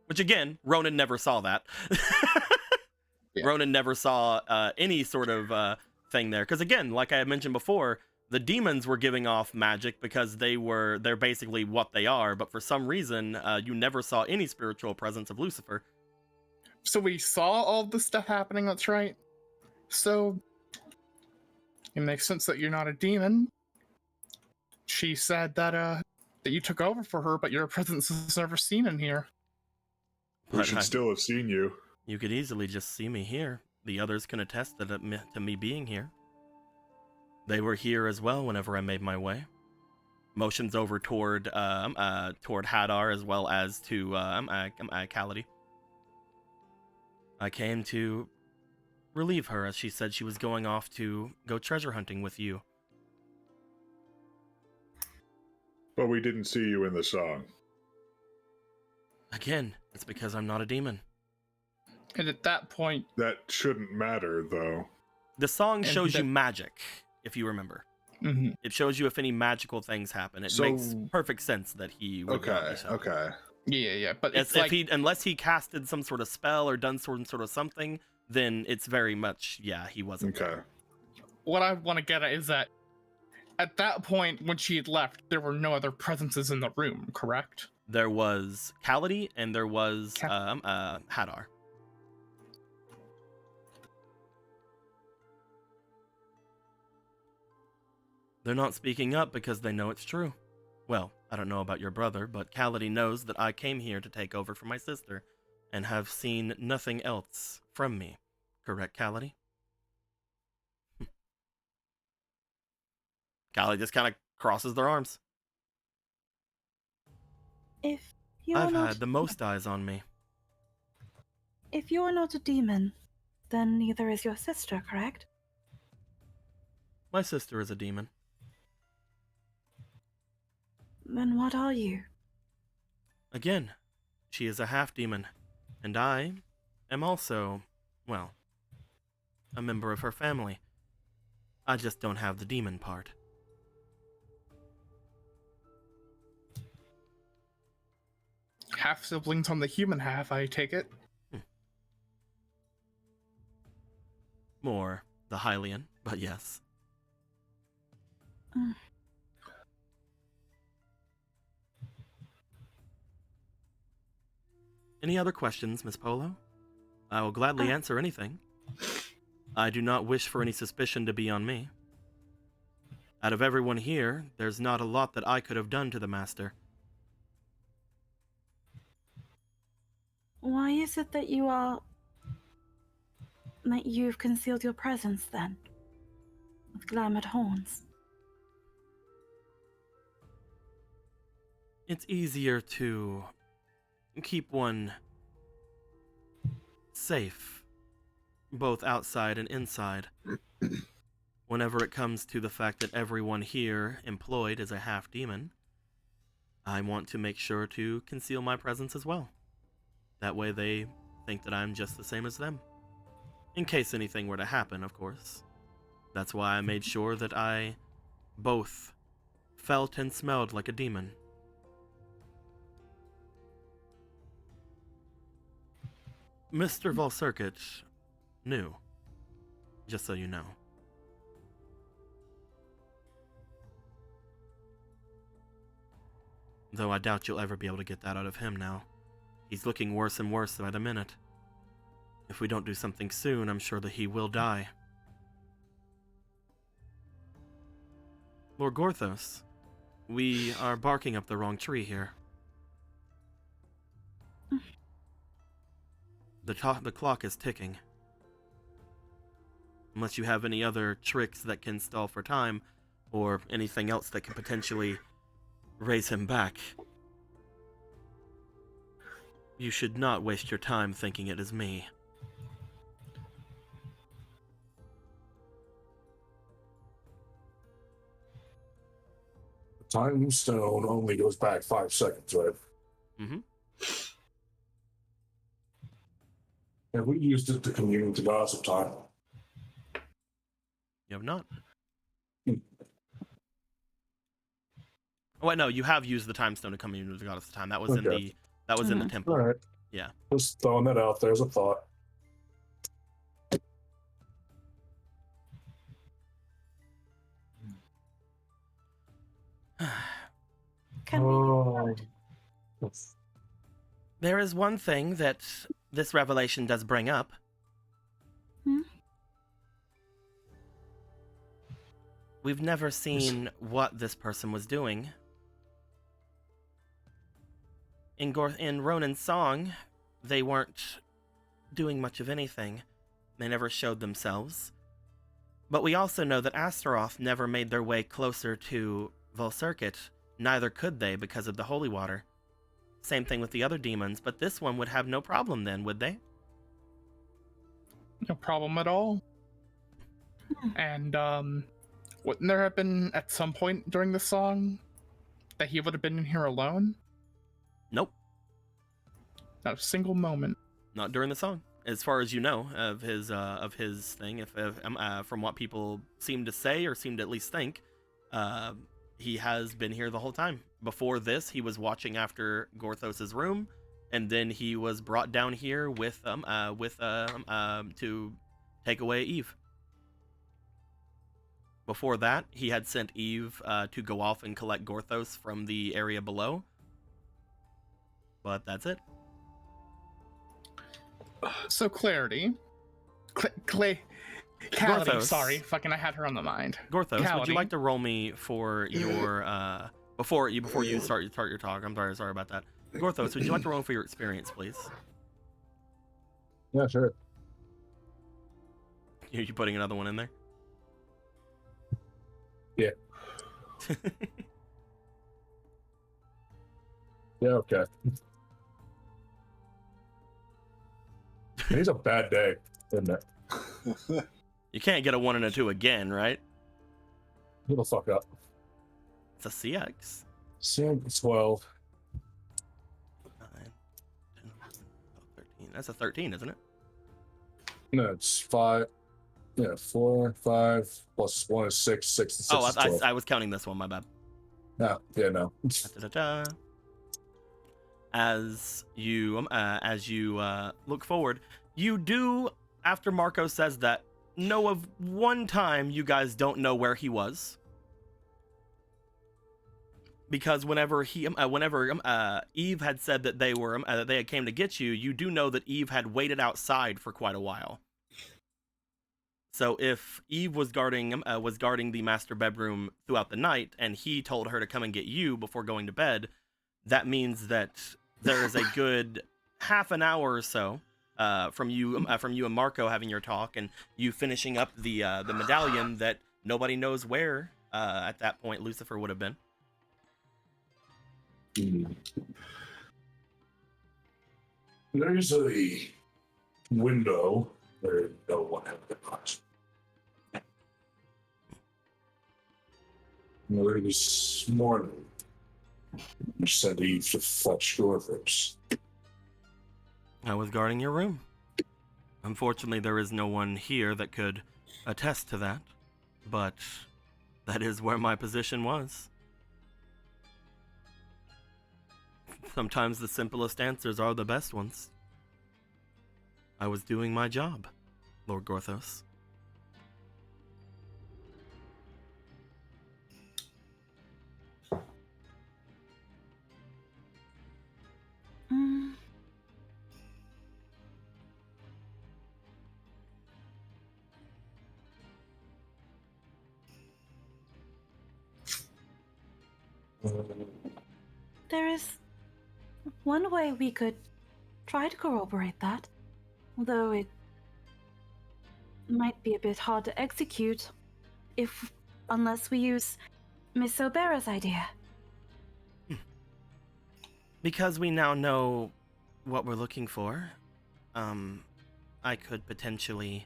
[SPEAKER 1] Which again, Ronan never saw that.
[SPEAKER 4] Yeah.
[SPEAKER 1] Ronan never saw any sort of thing there. Because again, like I had mentioned before, the demons were giving off magic because they're basically what they are. But for some reason, you never saw any spiritual presence of Lucifer.
[SPEAKER 4] So we saw all this stuff happening, that's right. So it makes sense that you're not a demon. She said that you took over for her, but your presence is never seen in here.
[SPEAKER 3] We
[SPEAKER 1] But
[SPEAKER 3] should still have seen you.
[SPEAKER 1] you could easily just see me here. The others can attest to me being here. They were here as well whenever I made my way. Motions over toward Hadar as well as to Kaladi. I came to relieve her as she said she was going off to go treasure hunting with you.
[SPEAKER 3] But we didn't see you in the song.
[SPEAKER 1] Again, it's because I'm not a demon.
[SPEAKER 4] And at that point,
[SPEAKER 3] That shouldn't matter, though.
[SPEAKER 1] The song
[SPEAKER 4] And
[SPEAKER 1] shows you
[SPEAKER 4] that-
[SPEAKER 1] magic, if you remember.
[SPEAKER 4] mhm.
[SPEAKER 1] It shows you if any magical things happen. It
[SPEAKER 5] So-
[SPEAKER 1] makes perfect sense that he would not be so.
[SPEAKER 3] Okay.
[SPEAKER 4] Yeah, but
[SPEAKER 1] As
[SPEAKER 4] it's
[SPEAKER 1] if
[SPEAKER 4] like
[SPEAKER 1] unless he casted some sort of spell or done sort of something, then it's very much, yeah, he wasn't.
[SPEAKER 3] Okay.
[SPEAKER 4] what I want to get at is that at that point when she had left, there were no other presences in the room, correct?
[SPEAKER 1] There was Kaladi and there was Hadar. They're not speaking up because they know it's true. Well, I don't know about your brother, but Kaladi knows that I came here to take over for my sister and have seen nothing else from me. Correct, Kaladi? Kaladi just kind of crosses their arms.
[SPEAKER 7] If you are
[SPEAKER 1] I've
[SPEAKER 7] not,
[SPEAKER 1] had the most eyes on me.
[SPEAKER 7] if you are not a demon, then neither is your sister, correct?
[SPEAKER 1] My sister is a demon.
[SPEAKER 7] Then what are you?
[SPEAKER 1] Again, she is a half-demon, and I am also, well, a member of her family. I just don't have the demon part.
[SPEAKER 4] Half siblings on the human half, I take it.
[SPEAKER 1] More the Hylian, but yes. Any other questions, Miss Polo? I will gladly answer anything. I do not wish for any suspicion to be on me. Out of everyone here, there's not a lot that I could have done to the Master.
[SPEAKER 7] Why is it that you've concealed your presence then? With glamored horns.
[SPEAKER 1] It's easier to keep one safe, both outside and inside. Whenever it comes to the fact that everyone here employed is a half-demon, I want to make sure to conceal my presence as well. That way they think that I'm just the same as them. In case anything were to happen, of course. That's why I made sure that I both felt and smelled like a demon. Mr. Volcircuit knew, just so you know. Though I doubt you'll ever be able to get that out of him now. He's looking worse and worse by the minute. If we don't do something soon, I'm sure that he will die. Lord Gorthos, we are barking up the wrong tree here. The clock is ticking. Unless you have any other tricks that can stall for time, or anything else that can potentially raise him back. You should not waste your time thinking it is me.
[SPEAKER 2] Time stone only goes back 5 seconds, right?
[SPEAKER 1] Mm-hmm.
[SPEAKER 2] Have we used it to commune to gods of time?
[SPEAKER 1] You have not.
[SPEAKER 2] Hmm.
[SPEAKER 1] Oh, wait, no, you have used the time stone to come into the goddess of time. That was in the temple.
[SPEAKER 2] All right.
[SPEAKER 1] Yeah.
[SPEAKER 2] Just throwing that out there as a thought.
[SPEAKER 7] Can we?
[SPEAKER 1] There is one thing that this revelation does bring up.
[SPEAKER 7] Hmm?
[SPEAKER 1] We've never seen what this person was doing. In Ronan's song, they weren't doing much of anything. They never showed themselves. But we also know that Astaroth never made their way closer to Volcircuit. Neither could they because of the holy water. Same thing with the other demons, but this one would have no problem then, would they?
[SPEAKER 4] No problem at all. And, wouldn't there have been at some point during the song that he would have been in here alone?
[SPEAKER 1] Nope.
[SPEAKER 4] Not a single moment.
[SPEAKER 1] Not during the song, as far as you know of his thing. If from what people seem to say or seem to at least think, he has been here the whole time. Before this, he was watching after Gorthos's room, and then he was brought down here with to take away Eve. Before that, he had sent Eve to go off and collect Gorthos from the area below. But that's it.
[SPEAKER 4] So clarity. Clarity,
[SPEAKER 1] Gorthos.
[SPEAKER 4] sorry. Fucking I had her on the mind.
[SPEAKER 1] Gorthos, would you
[SPEAKER 4] Clarity.
[SPEAKER 1] like to roll me for your before you start your talk? I'm sorry about that. Gorthos, would you like to roll for your experience, please?
[SPEAKER 2] Yeah, sure.
[SPEAKER 1] You putting another one in there?
[SPEAKER 2] Yeah. Yeah, okay. Today's a bad day, isn't it?
[SPEAKER 1] You can't get a 1 and a 2 again, right?
[SPEAKER 2] Get the fuck up.
[SPEAKER 1] It's a CX.
[SPEAKER 2] 12.
[SPEAKER 1] 9, 10, 13. That's a 13, isn't it?
[SPEAKER 2] No, it's 5. Yeah, 4, 5 plus 1 is 6. 6 and 6
[SPEAKER 1] Oh,
[SPEAKER 2] is 12.
[SPEAKER 1] I was counting this one. My bad.
[SPEAKER 2] No, yeah, no.
[SPEAKER 1] Da-da-da. As you look forward, you do, after Marco says that, know of one time you guys don't know where he was. because whenever Eve had said that they were that they had came to get you, you do know that Eve had waited outside for quite a while. So if Eve was guarding the master bedroom throughout the night, and he told her to come and get you before going to bed, that means that there is a good half an hour or so from you and Marco having your talk and you finishing up the medallion that nobody knows where at that point Lucifer would have been.
[SPEAKER 2] There's a window where no one had been watched. This morning, you sent Eve to fetch Gorthos.
[SPEAKER 1] I was guarding your room. Unfortunately, there is no one here that could attest to that, but that is where my position was. Sometimes the simplest answers are the best ones. I was doing my job, Lord Gorthos.
[SPEAKER 7] There is one way we could try to corroborate that, although it might be a bit hard to execute unless we use Miss O'Bara's idea.
[SPEAKER 1] Because we now know what we're looking for, I could potentially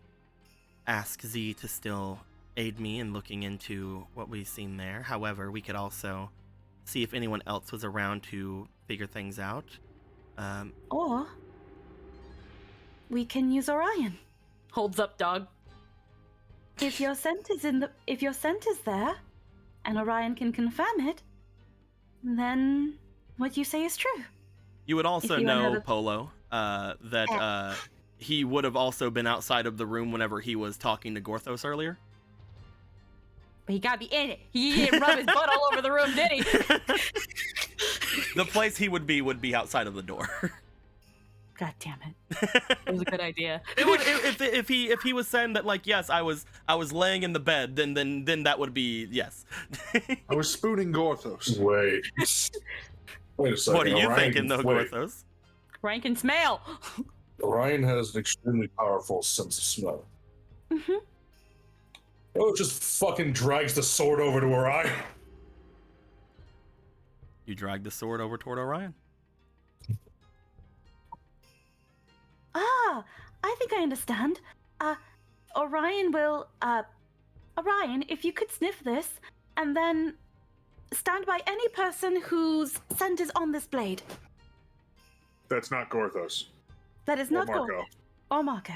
[SPEAKER 1] ask Z to still aid me in looking into what we've seen there. However, we could also see if anyone else was around to figure things out.
[SPEAKER 7] Or we can use Orion.
[SPEAKER 6] Holds up, dog.
[SPEAKER 7] If your scent is there, and Orion can confirm it, then what you say is true.
[SPEAKER 1] You would also
[SPEAKER 7] you
[SPEAKER 1] know,
[SPEAKER 7] another-
[SPEAKER 1] Polo, that he would have also been outside of the room whenever he was talking to Gorthos earlier.
[SPEAKER 6] But he gotta be in it. He didn't rub his butt all over the room, did he?
[SPEAKER 1] The place he would be outside of the door.
[SPEAKER 6] God damn it. It was a good idea.
[SPEAKER 1] If he was saying that, like, yes, I was laying in the bed, then that would be yes.
[SPEAKER 5] I was spooning Gorthos.
[SPEAKER 2] Wait a second.
[SPEAKER 1] What are you
[SPEAKER 2] Orion,
[SPEAKER 1] thinking, though,
[SPEAKER 2] wait.
[SPEAKER 1] Gorthos?
[SPEAKER 6] Rank and smell.
[SPEAKER 2] Orion has an extremely powerful sense of smell.
[SPEAKER 7] Mm-hmm.
[SPEAKER 2] Oh, it just fucking drags the sword over to Orion.
[SPEAKER 1] You drag the sword over toward Orion.
[SPEAKER 7] Ah, I think I understand. Orion will, Orion, if you could sniff this, and then stand by any person whose scent is on this blade.
[SPEAKER 3] That's not Gorthos.
[SPEAKER 7] That is
[SPEAKER 3] Or
[SPEAKER 7] not
[SPEAKER 3] Marco.
[SPEAKER 7] Gorthos. Or Marco.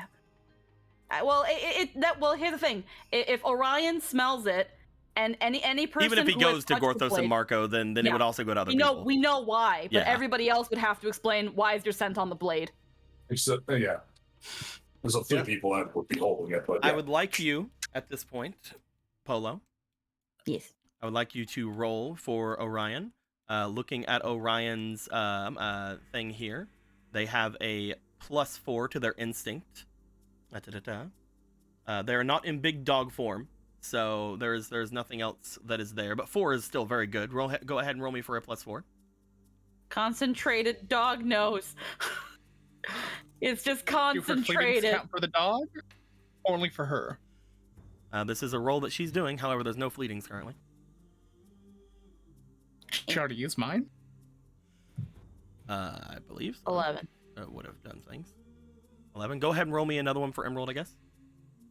[SPEAKER 6] Well, here's the thing. If Orion smells it, and any person
[SPEAKER 1] Even if he
[SPEAKER 6] who
[SPEAKER 1] goes
[SPEAKER 6] has
[SPEAKER 1] to
[SPEAKER 6] touched the
[SPEAKER 1] Gorthos
[SPEAKER 6] blade,
[SPEAKER 1] and Marco, then it
[SPEAKER 6] Yeah.
[SPEAKER 1] would also go to other people.
[SPEAKER 6] we know why, but
[SPEAKER 1] Yeah.
[SPEAKER 6] everybody else would have to explain why is there scent on the blade.
[SPEAKER 2] Except, yeah. There's a few
[SPEAKER 1] Yeah.
[SPEAKER 2] people that would be holding it, but
[SPEAKER 1] I
[SPEAKER 2] yeah.
[SPEAKER 1] would like you, at this point, Polo,
[SPEAKER 6] Yes.
[SPEAKER 1] I would like you to roll for Orion. Looking at Orion's thing here, they have a +4 to their instinct. They are not in big dog form, so there's nothing else that is there. But 4 is still very good. Go ahead and roll me for a +4.
[SPEAKER 6] Concentrated dog nose. It's just
[SPEAKER 4] Do for fleeting
[SPEAKER 6] concentrated.
[SPEAKER 4] count for the dog, or only for her?
[SPEAKER 1] This is a roll that she's doing. However, there's no fleetings currently.
[SPEAKER 4] She already used mine.
[SPEAKER 1] I believe so.
[SPEAKER 6] 11.
[SPEAKER 1] Would have done things. 11. Go ahead and roll me another one for Emerald, I guess.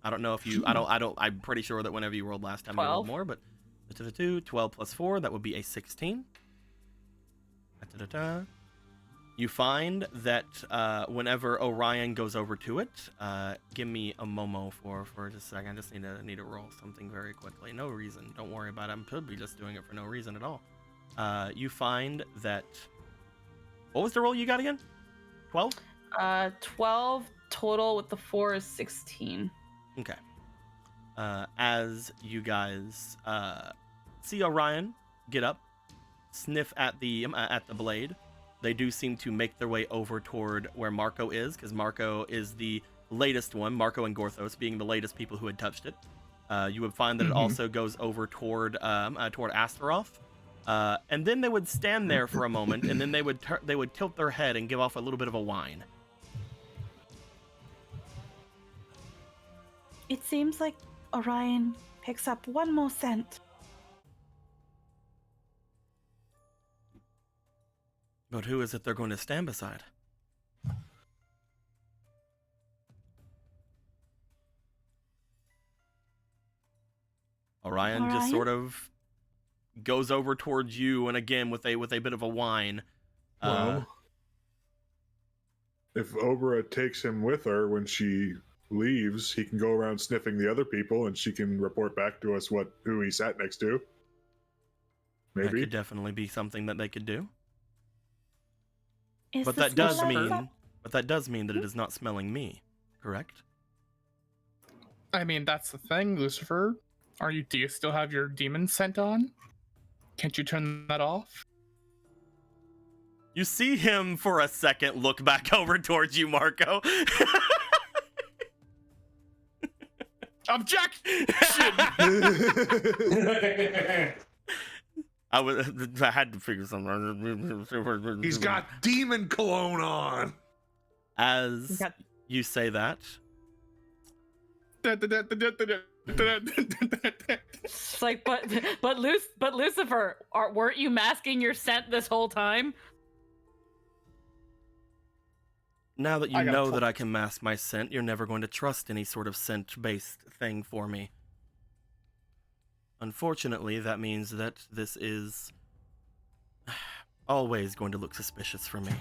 [SPEAKER 1] I don't know if you. I'm pretty sure that whenever you rolled last time, you rolled
[SPEAKER 6] 12.
[SPEAKER 1] more. But 12 plus 4, that would be a 16. You find that whenever Orion goes over to it, give me a Momo for just a second. I just need to roll something very quickly. No reason. Don't worry about it. I could be just doing it for no reason at all. You find that. What was the roll you got again? 12?
[SPEAKER 6] 12 total with the 4 is 16.
[SPEAKER 1] Okay. As you guys see Orion get up, sniff at the blade, they do seem to make their way over toward where Marco is, because Marco is the latest one. Marco and Gorthos being the latest people who had touched it. You would find that it also goes over toward Astaroth, and then they would stand there for a moment, and then they would tilt their head and give off a little bit of a whine.
[SPEAKER 7] It seems like Orion picks up one more scent.
[SPEAKER 1] But who is it they're going to stand beside? Orion just sort of goes over towards you, and again with a bit of a whine.
[SPEAKER 3] Well, if Obra takes him with her when she leaves, he can go around sniffing the other people, and she can report back to us who he sat next to.
[SPEAKER 1] That
[SPEAKER 3] Maybe.
[SPEAKER 1] could definitely be something that they could do.
[SPEAKER 7] Is
[SPEAKER 1] But
[SPEAKER 7] the
[SPEAKER 1] that does
[SPEAKER 7] smell
[SPEAKER 1] mean
[SPEAKER 7] like
[SPEAKER 1] that it is not smelling me, correct?
[SPEAKER 4] I mean, that's the thing, Lucifer. Do you still have your demon scent on? Can't you turn that off?
[SPEAKER 1] You see him for a second look back over towards you, Marco.
[SPEAKER 4] Objection!
[SPEAKER 1] I had to figure something.
[SPEAKER 5] He's got demon cologne on.
[SPEAKER 1] As you say that,
[SPEAKER 6] It's like, but Lucifer, weren't you masking your scent this whole time?
[SPEAKER 1] now that you
[SPEAKER 4] I got
[SPEAKER 1] know
[SPEAKER 4] a
[SPEAKER 1] that I can mask my scent, you're never going to trust any sort of scent-based thing for me. Unfortunately, that means that this is always going to look suspicious for me.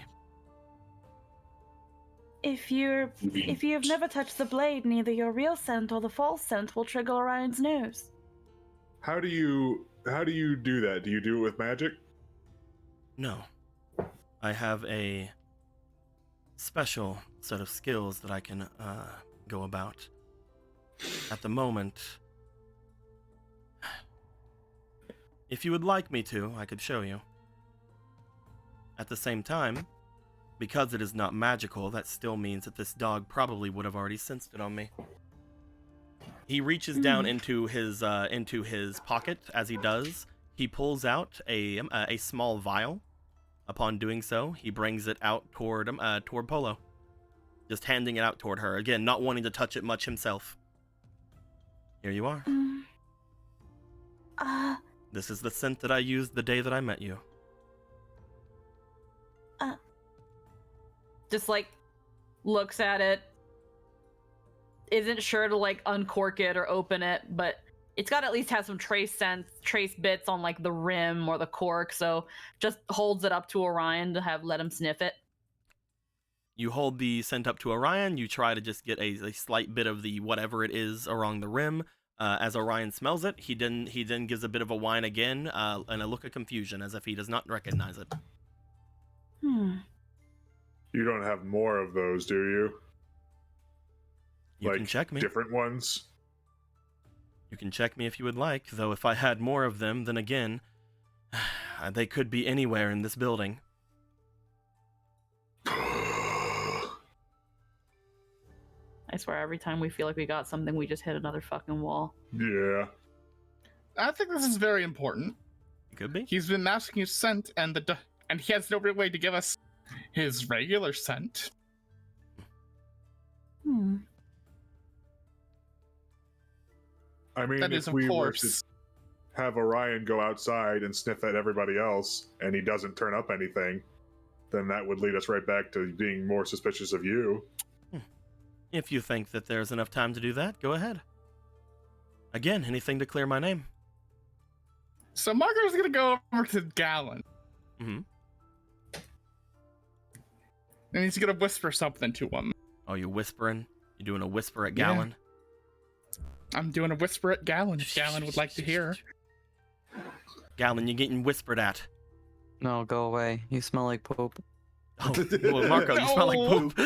[SPEAKER 7] If you've never touched the blade, neither your real scent or the false scent will trigger Orion's nose.
[SPEAKER 3] How do you do that? Do you do it with magic?
[SPEAKER 1] No. I have a special set of skills that I can go about. At the moment, if you would like me to, I could show you. At the same time, because it is not magical, that still means that this dog probably would have already sensed it on me. He reaches down into his pocket. As he does, he pulls out a small vial. Upon doing so, he brings it out toward Polo, just handing it out toward her. Again, not wanting to touch it much himself. Here you are. This is the scent that I used the day that I met you.
[SPEAKER 6] Just like looks at it, isn't sure to like uncork it or open it, but it's got to at least have some trace bits on like the rim or the cork, so just holds it up to Orion to let him sniff it.
[SPEAKER 1] You hold the scent up to Orion. You try to just get a slight bit of the whatever it is around the rim. As Orion smells it, he then gives a bit of a whine again, and a look of confusion, as if he does not recognize it.
[SPEAKER 3] You don't have more of those, do you?
[SPEAKER 1] You can check me.
[SPEAKER 3] Different ones?
[SPEAKER 1] You can check me if you would like, though if I had more of them, then again, they could be anywhere in this building.
[SPEAKER 6] I swear, every time we feel like we got something, we just hit another fucking wall.
[SPEAKER 3] Yeah.
[SPEAKER 4] I think this is very important.
[SPEAKER 1] It could be.
[SPEAKER 4] He's been masking his scent, and he has no real way to give us his regular scent.
[SPEAKER 3] I mean,
[SPEAKER 4] That
[SPEAKER 3] if
[SPEAKER 4] is, of
[SPEAKER 3] we were
[SPEAKER 4] course.
[SPEAKER 3] to have Orion go outside and sniff at everybody else, and he doesn't turn up anything, then that would lead us right back to being more suspicious of you.
[SPEAKER 1] If you think that there's enough time to do that, go ahead. Again, anything to clear my name.
[SPEAKER 4] So Marco's gonna go over to Gallon.
[SPEAKER 1] Mm-hmm.
[SPEAKER 4] And he's gonna whisper something to him.
[SPEAKER 1] Oh, you whispering? You doing a whisper at Gallon?
[SPEAKER 4] I'm doing a whisper at Gallon if Gallon would like to hear.
[SPEAKER 1] Gallon, you're getting whispered at.
[SPEAKER 8] No, go away. You smell like poop.
[SPEAKER 1] Oh, well, Marco, you smell like poop.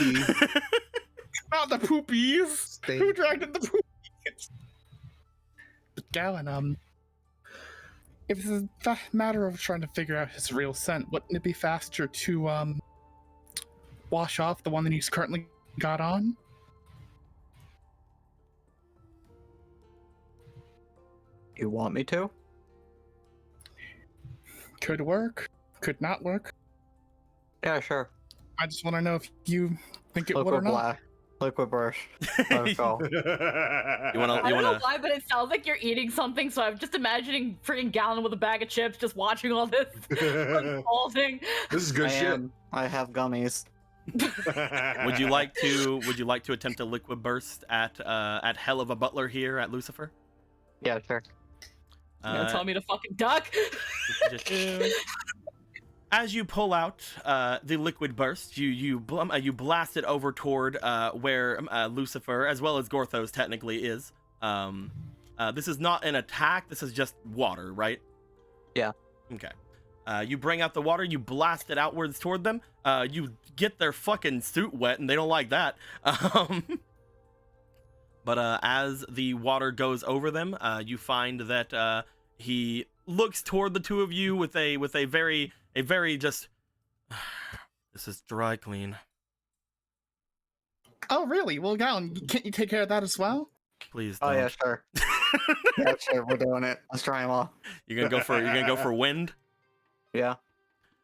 [SPEAKER 4] Not the poopies!
[SPEAKER 5] Stay.
[SPEAKER 4] Who dragged in the poopies? But Gallon, If it's a matter of trying to figure out his real scent, wouldn't it be faster to wash off the one that he's currently got on?
[SPEAKER 8] You want me to?
[SPEAKER 4] Could work, could not work.
[SPEAKER 8] Yeah, sure.
[SPEAKER 4] I just want to know if you think it would or
[SPEAKER 8] Liquid
[SPEAKER 4] not.
[SPEAKER 8] black. Liquid brush. Let's go.
[SPEAKER 1] You
[SPEAKER 6] I
[SPEAKER 1] wanna
[SPEAKER 6] don't know why, but it sounds like you're eating something, so I'm just imagining freaking Gallon with a bag of chips, just watching all this unfolding.
[SPEAKER 5] This is good shit.
[SPEAKER 8] I have gummies.
[SPEAKER 1] would you like to attempt a liquid burst at hell of a butler here at Lucifer?
[SPEAKER 8] Yeah, sure.
[SPEAKER 6] You're gonna tell me to fucking duck?
[SPEAKER 1] As you pull out the liquid burst, you blast it over toward where Lucifer, as well as Gorthos, technically is. This is not an attack. This is just water, right?
[SPEAKER 8] Yeah.
[SPEAKER 1] Okay. You bring out the water. You blast it outwards toward them. You get their fucking suit wet, and they don't like that. But as the water goes over them, you find that he looks toward the two of you with a very just this is dry clean.
[SPEAKER 4] Oh, really? Well, Gallon, can't you take care of that as well?
[SPEAKER 1] Please
[SPEAKER 8] Oh
[SPEAKER 1] don't.
[SPEAKER 8] yeah, sure. Yeah, sure. We're doing it. Let's try them all.
[SPEAKER 1] You're gonna go for wind?
[SPEAKER 8] Yeah.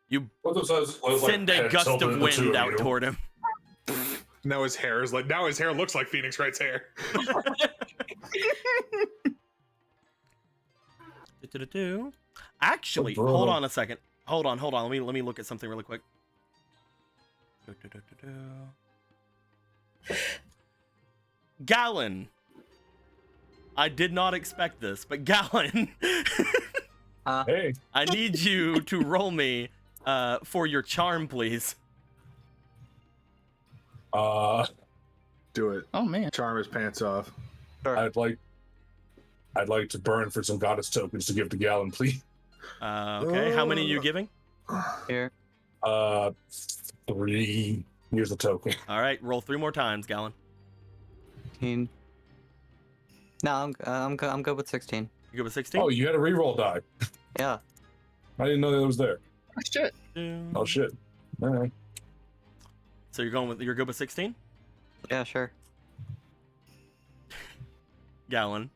[SPEAKER 1] You
[SPEAKER 2] What those says was
[SPEAKER 1] send a
[SPEAKER 2] head
[SPEAKER 1] gust
[SPEAKER 2] tilted
[SPEAKER 1] of
[SPEAKER 2] at the two
[SPEAKER 1] wind
[SPEAKER 2] of
[SPEAKER 1] out
[SPEAKER 2] you.
[SPEAKER 1] toward him.
[SPEAKER 3] Now his hair looks like Phoenix Wright's hair.
[SPEAKER 1] Actually,
[SPEAKER 2] Bro.
[SPEAKER 1] hold on a second. Hold on. Let me look at something really quick. Gallon. I did not expect this, but Gallon,
[SPEAKER 2] Hey,
[SPEAKER 1] I need you to roll me for your charm, please.
[SPEAKER 5] Do it.
[SPEAKER 4] Oh, man.
[SPEAKER 5] Charm his pants off.
[SPEAKER 2] I'd like to burn for some goddess tokens to give to Gallon, please.
[SPEAKER 1] Okay, how many are you giving?
[SPEAKER 8] Here.
[SPEAKER 2] 3. Here's a token.
[SPEAKER 1] All right, roll 3 more times, Gallon.
[SPEAKER 8] 16. No, I'm good with 16.
[SPEAKER 1] You good with 16?
[SPEAKER 2] Oh, you had a reroll die.
[SPEAKER 8] Yeah.
[SPEAKER 2] I didn't know that was there.
[SPEAKER 4] Oh, shit.
[SPEAKER 2] Oh shit. All right.
[SPEAKER 1] So you're good with 16?
[SPEAKER 8] Yeah, sure.
[SPEAKER 1] Gallon.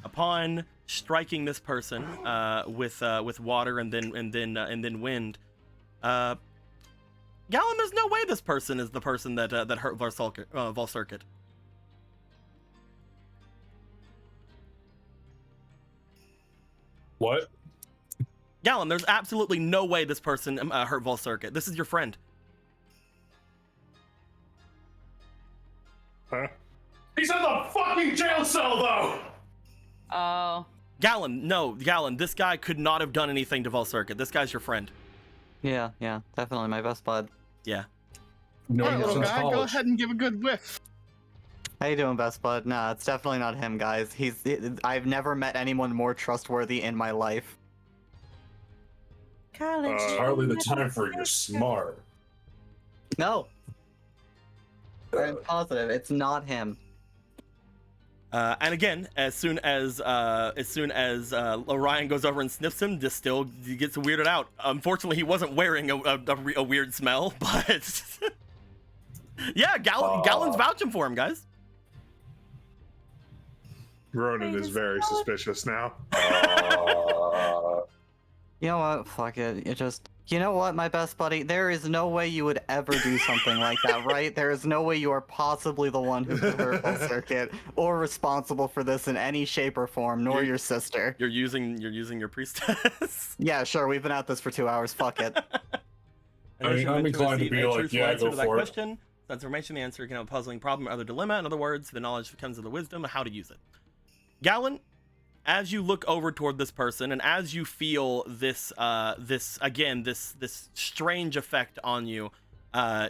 [SPEAKER 1] Upon striking this person with water and then wind, Gallon, there's no way this person is the person that hurt Volcircuit.
[SPEAKER 2] What?
[SPEAKER 1] Gallon, there's absolutely no way this person hurt Volcircuit. This is your friend.
[SPEAKER 3] Huh?
[SPEAKER 2] He's in the fucking jail cell though.
[SPEAKER 6] Oh.
[SPEAKER 1] Gallon, this guy could not have done anything to Volcircuit. This guy's your friend.
[SPEAKER 8] Yeah, definitely my best bud.
[SPEAKER 1] Yeah.
[SPEAKER 2] No,
[SPEAKER 4] All right, little
[SPEAKER 2] since
[SPEAKER 4] guy, go
[SPEAKER 2] college.
[SPEAKER 4] ahead and give a good whiff.
[SPEAKER 8] How you doing, best bud? Nah, it's definitely not him, guys. I've never met anyone more trustworthy in my life.
[SPEAKER 7] College.
[SPEAKER 2] It's hardly the time for your smart.
[SPEAKER 8] No. I'm positive it's not him.
[SPEAKER 1] And again, as soon as Orion goes over and sniffs him, this still gets weirded out. Unfortunately, he wasn't wearing a weird smell, but yeah, Gallon's vouching for him, guys.
[SPEAKER 3] Ronan is very
[SPEAKER 7] Just-
[SPEAKER 3] suspicious now.
[SPEAKER 8] You know what? Fuck it. You know what, my best buddy? There is no way you would ever do something like that, right? There is no way you are possibly the one who hurt Full Circuit or responsible for this in any shape or form, nor your sister.
[SPEAKER 1] You're using your priestess.
[SPEAKER 8] Yeah, sure. We've been at this for 2 hours. Fuck it.
[SPEAKER 2] I mean, I'm inclined to be like,
[SPEAKER 1] truthful
[SPEAKER 2] yeah,
[SPEAKER 1] answer
[SPEAKER 2] go
[SPEAKER 1] to that
[SPEAKER 2] for it.
[SPEAKER 1] question. That's information. The answer can have a puzzling problem or other dilemma. In other words, the knowledge comes of the wisdom of how to use it. Gallon, as you look over toward this person and as you feel this strange effect on you,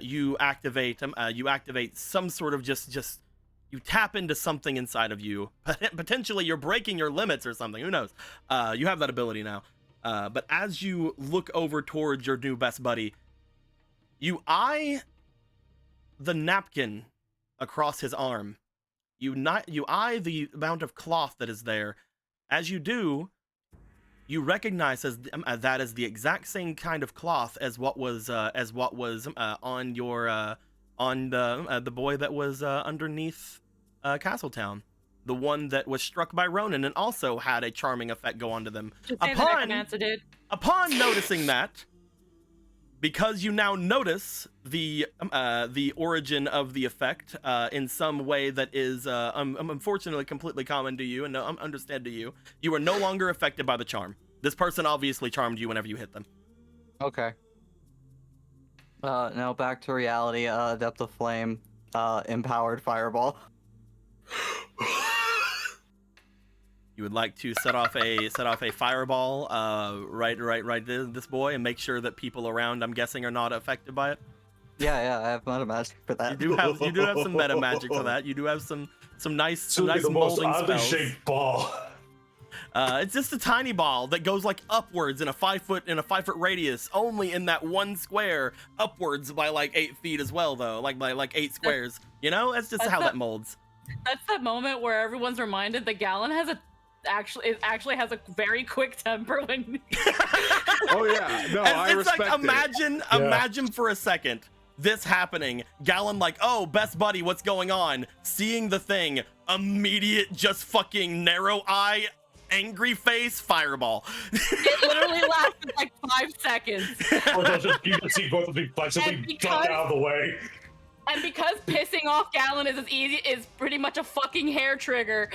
[SPEAKER 1] you activate some sort of just you tap into something inside of you. Potentially you're breaking your limits or something. Who knows? You have that ability now. But as you look over towards your new best buddy, you eye the napkin across his arm. You eye the amount of cloth that is there, As you do, you recognize that as the exact same kind of cloth as what was on your on the boy that was underneath Castletown, the one that was struck by Ronan and also had a charming effect go onto them.
[SPEAKER 6] Just say the necromancer did.
[SPEAKER 1] Upon noticing that, because you now notice the origin of the effect in some way that is unfortunately completely common to you and understand to you, you are no longer affected by the charm. This person obviously charmed you whenever you hit them.
[SPEAKER 8] Okay. Now back to reality. Depth of Flame, empowered fireball.
[SPEAKER 1] You would like to set off a fireball right this boy and make sure that people around, I'm guessing, are not affected by it.
[SPEAKER 8] Yeah, I have meta magic for that.
[SPEAKER 1] You do have some meta magic for that. You do have some nice
[SPEAKER 2] the
[SPEAKER 1] molding
[SPEAKER 2] most oddly
[SPEAKER 1] spells.
[SPEAKER 2] shaped ball.
[SPEAKER 1] It's just a tiny ball that goes like upwards in a 5 foot radius, only in that one square, upwards by like 8 feet as well, though, like by like 8 squares. You know, that's just how that molds.
[SPEAKER 6] That's that moment where everyone's reminded that Gallon actually has a very quick temper when.
[SPEAKER 5] Oh yeah, no, I
[SPEAKER 1] It's
[SPEAKER 5] respect
[SPEAKER 1] like
[SPEAKER 5] it.
[SPEAKER 1] imagine for a second this happening. Gallon like, oh, best buddy, what's going on? Seeing the thing, immediate, just fucking narrow eye, angry face, fireball.
[SPEAKER 6] It literally lasted like 5 seconds.
[SPEAKER 2] You can see both of them flexibly duck out of the way.
[SPEAKER 6] And because pissing off Gallon is pretty much a fucking hair trigger.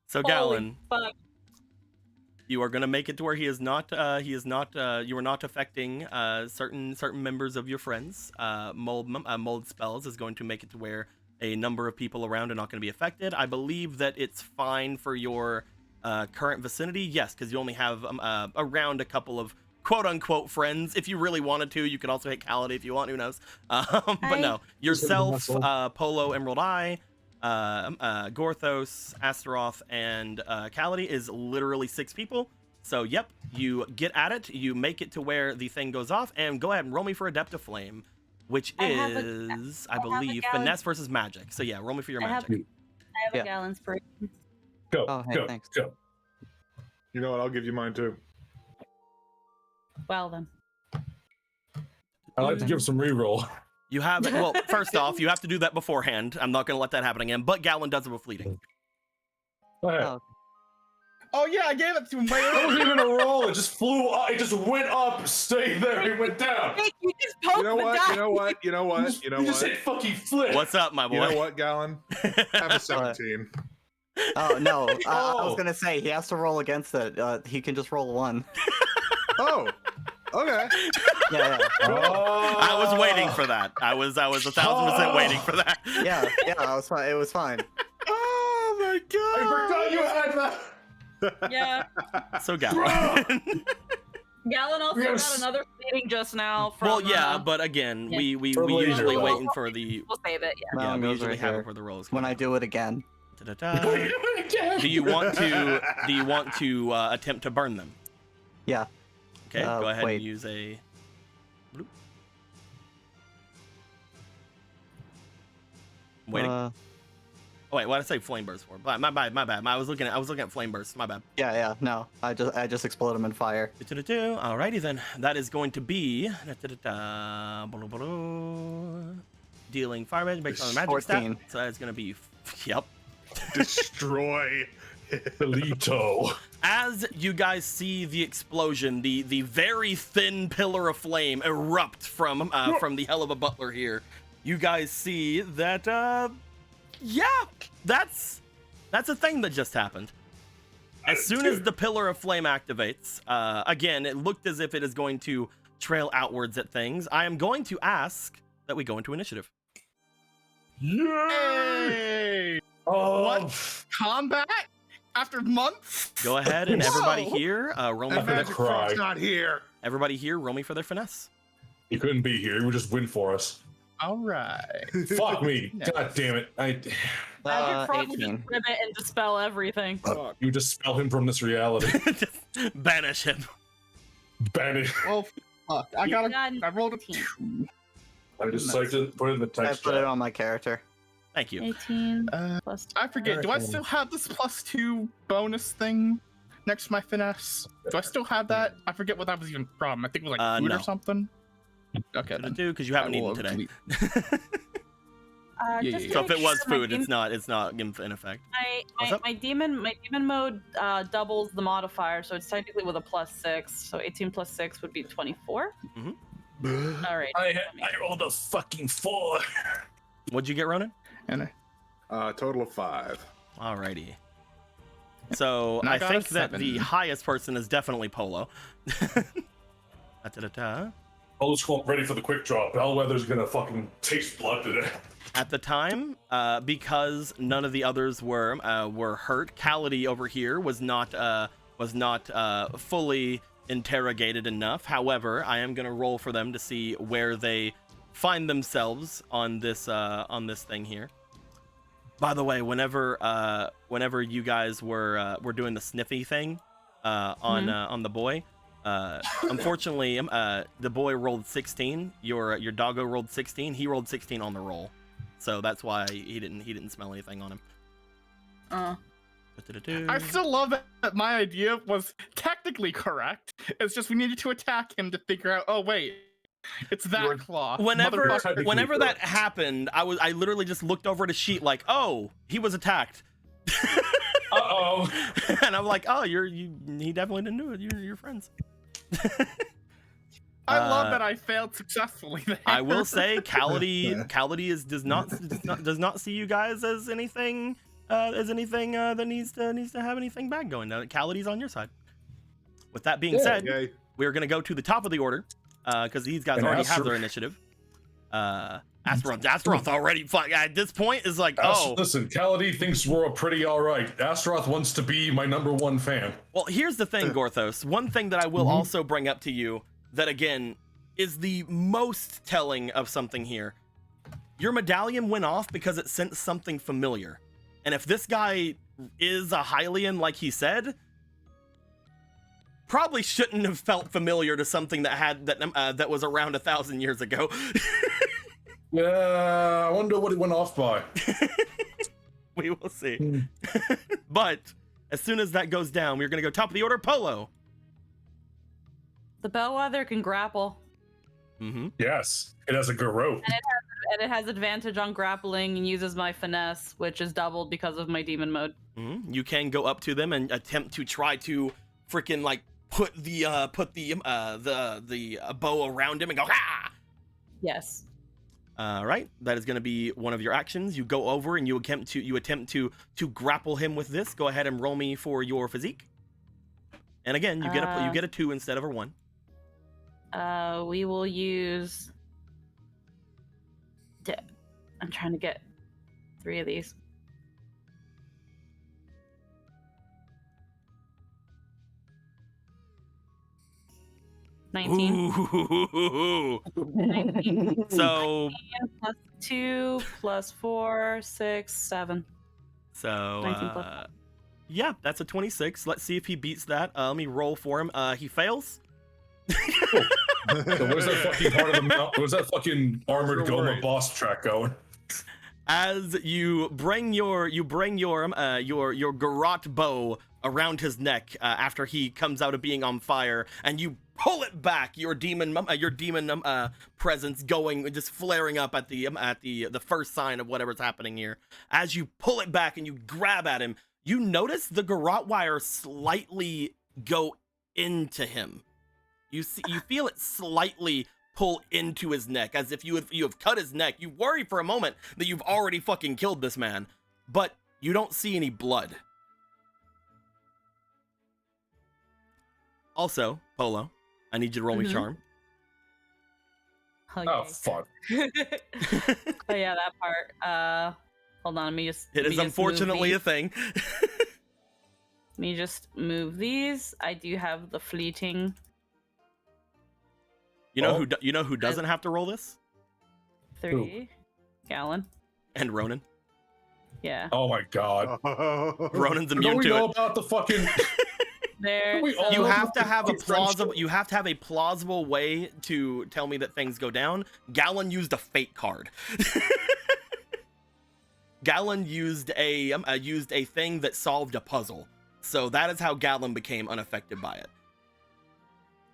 [SPEAKER 1] So
[SPEAKER 6] Holy
[SPEAKER 1] Gallon,
[SPEAKER 6] fuck.
[SPEAKER 1] you are gonna make it to where you are not affecting certain members of your friends. Mold spells is going to make it to where a number of people around are not going to be affected. I believe that it's fine for your current vicinity, yes, because you only have around a couple of quote-unquote friends. If you really wanted to, you could also hit Cality if you want, who knows. But no, yourself, Polo, Emerald Eye, Gorthos, Astaroth, and Cality is literally 6 people. So yep, you get at it, you make it to where the thing goes off, and go ahead and roll me for a Depth of Flame, which is, I believe, finesse versus magic. So yeah, roll me for your magic.
[SPEAKER 6] I have a Gallon spray.
[SPEAKER 2] Go,
[SPEAKER 8] Oh, hey,
[SPEAKER 2] go,
[SPEAKER 8] thanks.
[SPEAKER 2] go.
[SPEAKER 5] You know what? I'll give you mine too.
[SPEAKER 6] Well then.
[SPEAKER 2] I like to give some reroll.
[SPEAKER 1] You have, well, first off, you have to do that beforehand. I'm not going to let that happen again, but Gallon does it with fleeting.
[SPEAKER 2] Go ahead.
[SPEAKER 8] Oh,
[SPEAKER 4] Oh yeah, I gave it to him.
[SPEAKER 2] That wasn't even a roll. It just flew up. It just went up, stayed there, it went down.
[SPEAKER 6] Nick, you just poked
[SPEAKER 5] You know
[SPEAKER 6] the
[SPEAKER 5] what?
[SPEAKER 6] guy.
[SPEAKER 5] You know what? You know what? You know
[SPEAKER 2] You just
[SPEAKER 5] what?
[SPEAKER 2] hit fucking flip.
[SPEAKER 1] What's up, my boy?
[SPEAKER 5] You know what, Gallon? Have a 17.
[SPEAKER 8] oh no, I was gonna say he has to roll against it. He can just roll 1.
[SPEAKER 5] Oh, okay.
[SPEAKER 8] Yeah,
[SPEAKER 2] Oh.
[SPEAKER 1] I was waiting for that. I was 1,000% waiting for that.
[SPEAKER 8] yeah. I was fine. It was fine.
[SPEAKER 5] Oh my god!
[SPEAKER 2] I forgot you had that.
[SPEAKER 6] Yeah.
[SPEAKER 1] So Gallon.
[SPEAKER 6] Gallon also
[SPEAKER 2] Yes.
[SPEAKER 6] got another fleeting just now from.
[SPEAKER 1] Well, yeah, but again,
[SPEAKER 6] yeah.
[SPEAKER 1] we
[SPEAKER 2] For later.
[SPEAKER 1] usually waiting for the.
[SPEAKER 6] We'll save it. Yeah.
[SPEAKER 8] That
[SPEAKER 1] Yeah,
[SPEAKER 8] one
[SPEAKER 1] we
[SPEAKER 8] goes
[SPEAKER 1] usually
[SPEAKER 8] right
[SPEAKER 1] have
[SPEAKER 8] here.
[SPEAKER 1] it for the rolls.
[SPEAKER 8] When I do it again.
[SPEAKER 1] Da-da-da. Do you want to attempt to burn them?
[SPEAKER 8] Yeah.
[SPEAKER 1] Okay, go ahead
[SPEAKER 8] wait.
[SPEAKER 1] and use a. Bloop. I'm waiting. Oh wait, what did I say flame burst for? My bad. I was looking at flame burst. My bad.
[SPEAKER 8] Yeah. No, I just explode him in fire.
[SPEAKER 1] Alrighty then. That is going to be dealing fire damage based on the magic stat.
[SPEAKER 8] 14.
[SPEAKER 1] So that's going to be yep.
[SPEAKER 3] Destroy.
[SPEAKER 2] Felito.
[SPEAKER 1] As you guys see the explosion, the very thin pillar of flame erupt from the hell of a butler here, you guys see that yeah, that's a thing that just happened. As soon as the pillar of flame activates, again, it looked as if it is going to trail outwards at things. I am going to ask that we go into initiative.
[SPEAKER 3] Yay!
[SPEAKER 4] What? Combat? After months?
[SPEAKER 1] Go ahead and everybody
[SPEAKER 4] Whoa.
[SPEAKER 1] here, roll me
[SPEAKER 3] And
[SPEAKER 1] for their,
[SPEAKER 3] Magic Frog's not here.
[SPEAKER 1] everybody here, roll me for their finesse.
[SPEAKER 2] He couldn't be here. He would just win for us.
[SPEAKER 4] All right.
[SPEAKER 2] Fuck me.
[SPEAKER 4] Nice.
[SPEAKER 2] God damn it.
[SPEAKER 6] Magic Frog will
[SPEAKER 8] 18.
[SPEAKER 6] just grab it and dispel everything.
[SPEAKER 2] You dispel him from this reality.
[SPEAKER 1] Just banish him.
[SPEAKER 2] Banish.
[SPEAKER 4] Well, fuck. I rolled a 2.
[SPEAKER 2] I just like to put it in the
[SPEAKER 8] I
[SPEAKER 2] text
[SPEAKER 8] put it
[SPEAKER 2] chat.
[SPEAKER 8] on my character.
[SPEAKER 1] Thank you.
[SPEAKER 6] 18 plus.
[SPEAKER 4] I forget. Do I
[SPEAKER 2] Very
[SPEAKER 4] still have this +2 bonus thing next to my finesse? Do I still have that? I forget what that was even from. I think it was like food
[SPEAKER 1] no.
[SPEAKER 4] or something. Okay, then.
[SPEAKER 1] Do because you haven't
[SPEAKER 4] I
[SPEAKER 1] eaten
[SPEAKER 4] will
[SPEAKER 1] today.
[SPEAKER 4] delete-
[SPEAKER 6] Just
[SPEAKER 4] yeah,
[SPEAKER 6] to
[SPEAKER 1] So if
[SPEAKER 6] make
[SPEAKER 1] it was
[SPEAKER 6] sure my
[SPEAKER 1] food,
[SPEAKER 6] demon-
[SPEAKER 1] it's not in effect. What's
[SPEAKER 6] my,
[SPEAKER 1] up?
[SPEAKER 6] my demon mode doubles the modifier, so it's technically with a +6. So 18 plus 6 would be 24. All right.
[SPEAKER 2] I rolled a fucking 4.
[SPEAKER 1] What'd you get, Ronan?
[SPEAKER 4] And
[SPEAKER 5] Total of 5.
[SPEAKER 1] Alrighty. So
[SPEAKER 4] And I
[SPEAKER 1] I
[SPEAKER 4] got a
[SPEAKER 1] think that the
[SPEAKER 4] 7.
[SPEAKER 1] highest person is definitely Polo. Da-da-da-da.
[SPEAKER 2] Polo's ready for the quick draw. Bellwether's gonna fucking taste blood today.
[SPEAKER 1] At the time, because none of the others were hurt, Cality over here was not fully interrogated enough. However, I am gonna roll for them to see where they find themselves on this thing here. By the way, whenever you guys were doing the sniffy thing on the boy, unfortunately, the boy rolled 16. Your doggo rolled 16. He rolled 16 on the roll, so that's why he didn't smell anything on him.
[SPEAKER 4] I still love that my idea was technically correct. It's just we needed to attack him to figure out. Oh wait, it's that claw.
[SPEAKER 1] Whenever
[SPEAKER 2] Motherfucker.
[SPEAKER 1] that happened, I literally just looked over at a sheet like, oh, he was attacked.
[SPEAKER 2] Uh-oh.
[SPEAKER 1] And I'm like, oh, he definitely didn't do it. You're friends.
[SPEAKER 4] I love that I failed successfully there.
[SPEAKER 1] I will say, Cality does not see you guys as anything that needs to have anything bad going. Cality's on your side. With that being said,
[SPEAKER 5] Yay.
[SPEAKER 1] we're gonna go to the top of the order because these guys
[SPEAKER 2] And
[SPEAKER 1] already have
[SPEAKER 2] Astaroth-
[SPEAKER 1] their initiative. Astaroth already at this point is like,
[SPEAKER 2] Listen, Cality thinks we're pretty alright. Astaroth wants to be my #1 fan.
[SPEAKER 1] Well, here's the thing, Gorthos. One thing that I will also bring up to you that, again, is the most telling of something here. Your medallion went off because it sensed something familiar. And if this guy is a Hylian like he said, probably shouldn't have felt familiar to something that was around 1,000 years ago.
[SPEAKER 2] Yeah, I wonder what it went off by.
[SPEAKER 1] We will see. But as soon as that goes down, we're going to go top of the order, Polo.
[SPEAKER 6] The bellwether can grapple,
[SPEAKER 2] Yes, it has a garrote.
[SPEAKER 6] and it has advantage on grappling and uses my finesse, which is doubled because of my demon mode.
[SPEAKER 1] You can go up to them and attempt to try to freaking like put the bow around him and go ha.
[SPEAKER 6] Yes.
[SPEAKER 1] All right, that is going to be one of your actions. You go over and you attempt to grapple him with this. Go ahead and roll me for your physique. And again, you get a 2 instead of a 1.
[SPEAKER 6] We will use. I'm trying to get 3 of these.
[SPEAKER 1] Ooh.
[SPEAKER 6] 19.
[SPEAKER 1] So
[SPEAKER 6] plus 2 plus 4, 6, 7. 19 plus
[SPEAKER 1] yeah, that's a 26. Let's see if he beats that. Let me roll for him. He fails.
[SPEAKER 2] So where's that fucking part of the mount? Where's that fucking armored
[SPEAKER 5] Don't
[SPEAKER 2] Goma
[SPEAKER 5] worry.
[SPEAKER 2] boss track going?
[SPEAKER 1] As you bring your garrote bow around his neck after he comes out of being on fire, and you pull it back, your demon presence going, just flaring up at the first sign of whatever's happening here. As you pull it back and you grab at him, you notice the garrote wire slightly go into him. You feel it slightly pull into his neck, as if you have cut his neck. You worry for a moment that you've already fucking killed this man, but you don't see any blood. Also, Polo, I need you to roll me charm.
[SPEAKER 2] Oh, fuck.
[SPEAKER 6] Oh yeah, that part. Hold on, let me just.
[SPEAKER 1] It is unfortunately a thing.
[SPEAKER 6] Let me just move these. I do have the fleeting.
[SPEAKER 1] You know who doesn't have to roll this?
[SPEAKER 6] 3 Gallon.
[SPEAKER 1] And Ronan.
[SPEAKER 6] Yeah.
[SPEAKER 2] Oh my god.
[SPEAKER 1] Ronan's
[SPEAKER 2] Don't
[SPEAKER 1] immune
[SPEAKER 2] we
[SPEAKER 1] to
[SPEAKER 2] know
[SPEAKER 1] it.
[SPEAKER 2] about the fucking...
[SPEAKER 6] There.
[SPEAKER 2] We all-
[SPEAKER 1] You
[SPEAKER 6] so-
[SPEAKER 1] have to have a
[SPEAKER 2] Fucking French
[SPEAKER 1] plausible. You have to have a plausible way to tell me that things go down. Gallon used a fate card. Gallon used a thing that solved a puzzle. So that is how Gallon became unaffected by it.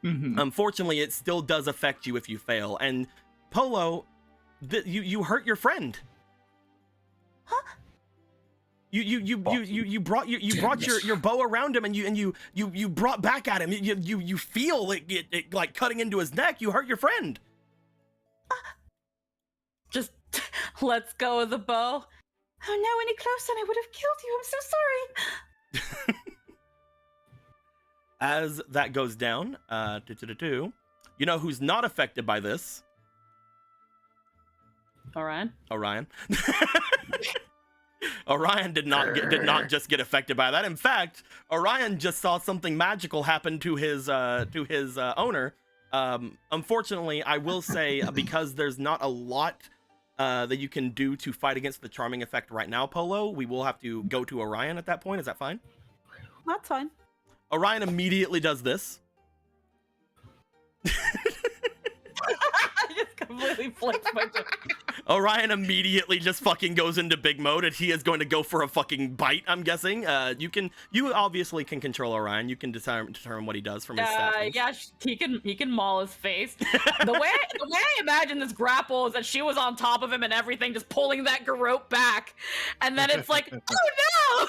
[SPEAKER 1] Unfortunately, it still does affect you if you fail. And Polo, you hurt your friend.
[SPEAKER 7] Huh?
[SPEAKER 1] You brought your bow around him, and you brought back at him. You feel it like cutting into his neck. You hurt your friend.
[SPEAKER 6] Just let's go with the bow.
[SPEAKER 7] Oh no, any closer and I would have killed you. I'm so sorry.
[SPEAKER 1] As that goes down, you know who's not affected by this?
[SPEAKER 6] Orion.
[SPEAKER 1] Orion did not just get affected by that. In fact, Orion just saw something magical happen to his owner. Unfortunately, I will say, because there's not a lot that you can do to fight against the charming effect right now, Polo, we will have to go to Orion at that point. Is that fine?
[SPEAKER 7] That's fine.
[SPEAKER 1] Orion immediately does this.
[SPEAKER 6] I just completely flipped my
[SPEAKER 1] Orion immediately just fucking goes into big mode, and he is going to go for a fucking bite, I'm guessing. You obviously can control Orion. You can determine what he does from his stats.
[SPEAKER 6] Yeah, he can maul his face. The way I imagine this grapple is that she was on top of him and everything, just pulling that garrote back, and then it's like, oh no!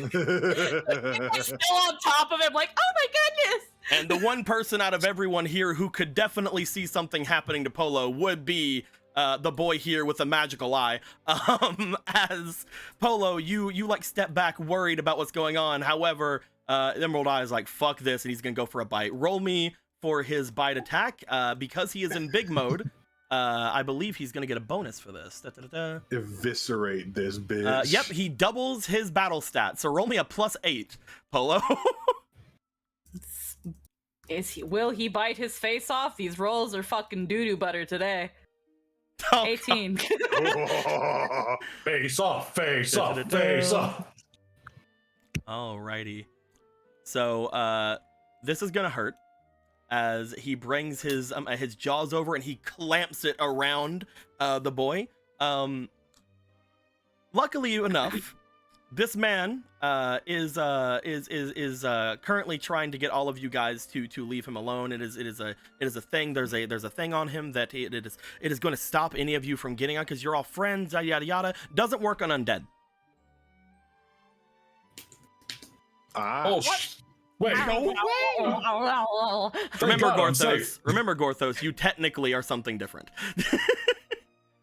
[SPEAKER 6] Still on top of him, like, oh my goodness!
[SPEAKER 1] And the one person out of everyone here who could definitely see something happening to Polo would be the boy here with a magical eye. As Polo, you like step back worried about what's going on. However, Emerald Eye is like, fuck this, and he's gonna go for a bite. Roll me for his bite attack. Because he is in big mode, I believe he's gonna get a bonus for this.
[SPEAKER 5] Eviscerate this bitch.
[SPEAKER 1] Yep, he doubles his battle stat. So roll me a +8, Polo.
[SPEAKER 6] Will he bite his face off? These rolls are fucking doo-doo butter today.
[SPEAKER 1] Oh,
[SPEAKER 6] 18.
[SPEAKER 2] Face off, face off, face off.
[SPEAKER 1] Alrighty. So this is gonna hurt, as he brings his jaws over and he clamps it around the boy. Luckily enough, this man is currently trying to get all of you guys to leave him alone. It is a thing. There's a thing on him that it is going to stop any of you from getting on, because you're all friends. Yada yada yada. Doesn't work on undead.
[SPEAKER 2] Wait,
[SPEAKER 6] No way!
[SPEAKER 1] Remember,
[SPEAKER 2] God, I'm
[SPEAKER 1] Gorthos.
[SPEAKER 2] safe.
[SPEAKER 1] Remember, Gorthos. You technically are something different.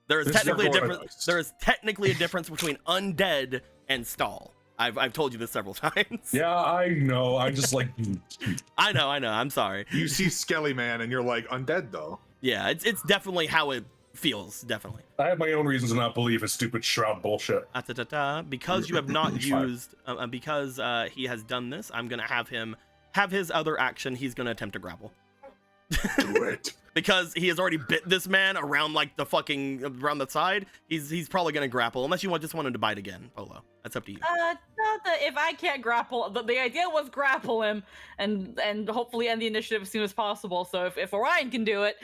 [SPEAKER 1] There is
[SPEAKER 2] This is
[SPEAKER 1] technically a
[SPEAKER 2] Gorthos.
[SPEAKER 1] difference. There is technically a difference between undead and stall. I've told you this several times.
[SPEAKER 2] Yeah, I know. I just like.
[SPEAKER 1] I know. I'm sorry.
[SPEAKER 5] You see Skelly Man and you're like, undead though.
[SPEAKER 1] Yeah, it's definitely how it feels. Definitely.
[SPEAKER 2] I have my own reasons to not believe his stupid shroud bullshit.
[SPEAKER 1] Because you have not
[SPEAKER 2] It's fine.
[SPEAKER 1] used, because he has done this, I'm gonna have him have his other action. He's gonna attempt to grapple.
[SPEAKER 5] Do it.
[SPEAKER 1] Because he has already bit this man around like the fucking around the side. He's probably gonna grapple, unless you just want him to bite again, Polo. That's up to you.
[SPEAKER 6] If I can't grapple, the idea was grapple him and hopefully end the initiative as soon as possible. So if Orion can do it.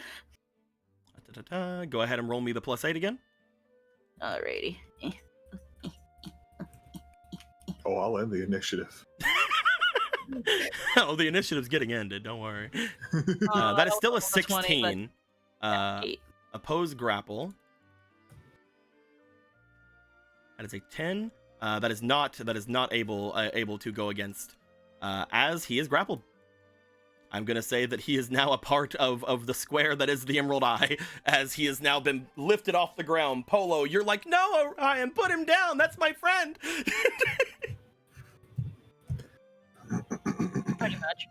[SPEAKER 1] Go ahead and roll me the +8 again.
[SPEAKER 6] Alrighty.
[SPEAKER 5] Oh, I'll end the initiative.
[SPEAKER 1] Oh, the initiative's getting ended. Don't worry. That is still a 16.
[SPEAKER 6] 8.
[SPEAKER 1] Opposed grapple. That is a 10. That is not able to go against, as he is grappled. I'm gonna say that he is now a part of the square that is the Emerald Eye, as he has now been lifted off the ground. Polo, you're like, no, Orion, put him down. That's my friend.
[SPEAKER 6] Pretty much.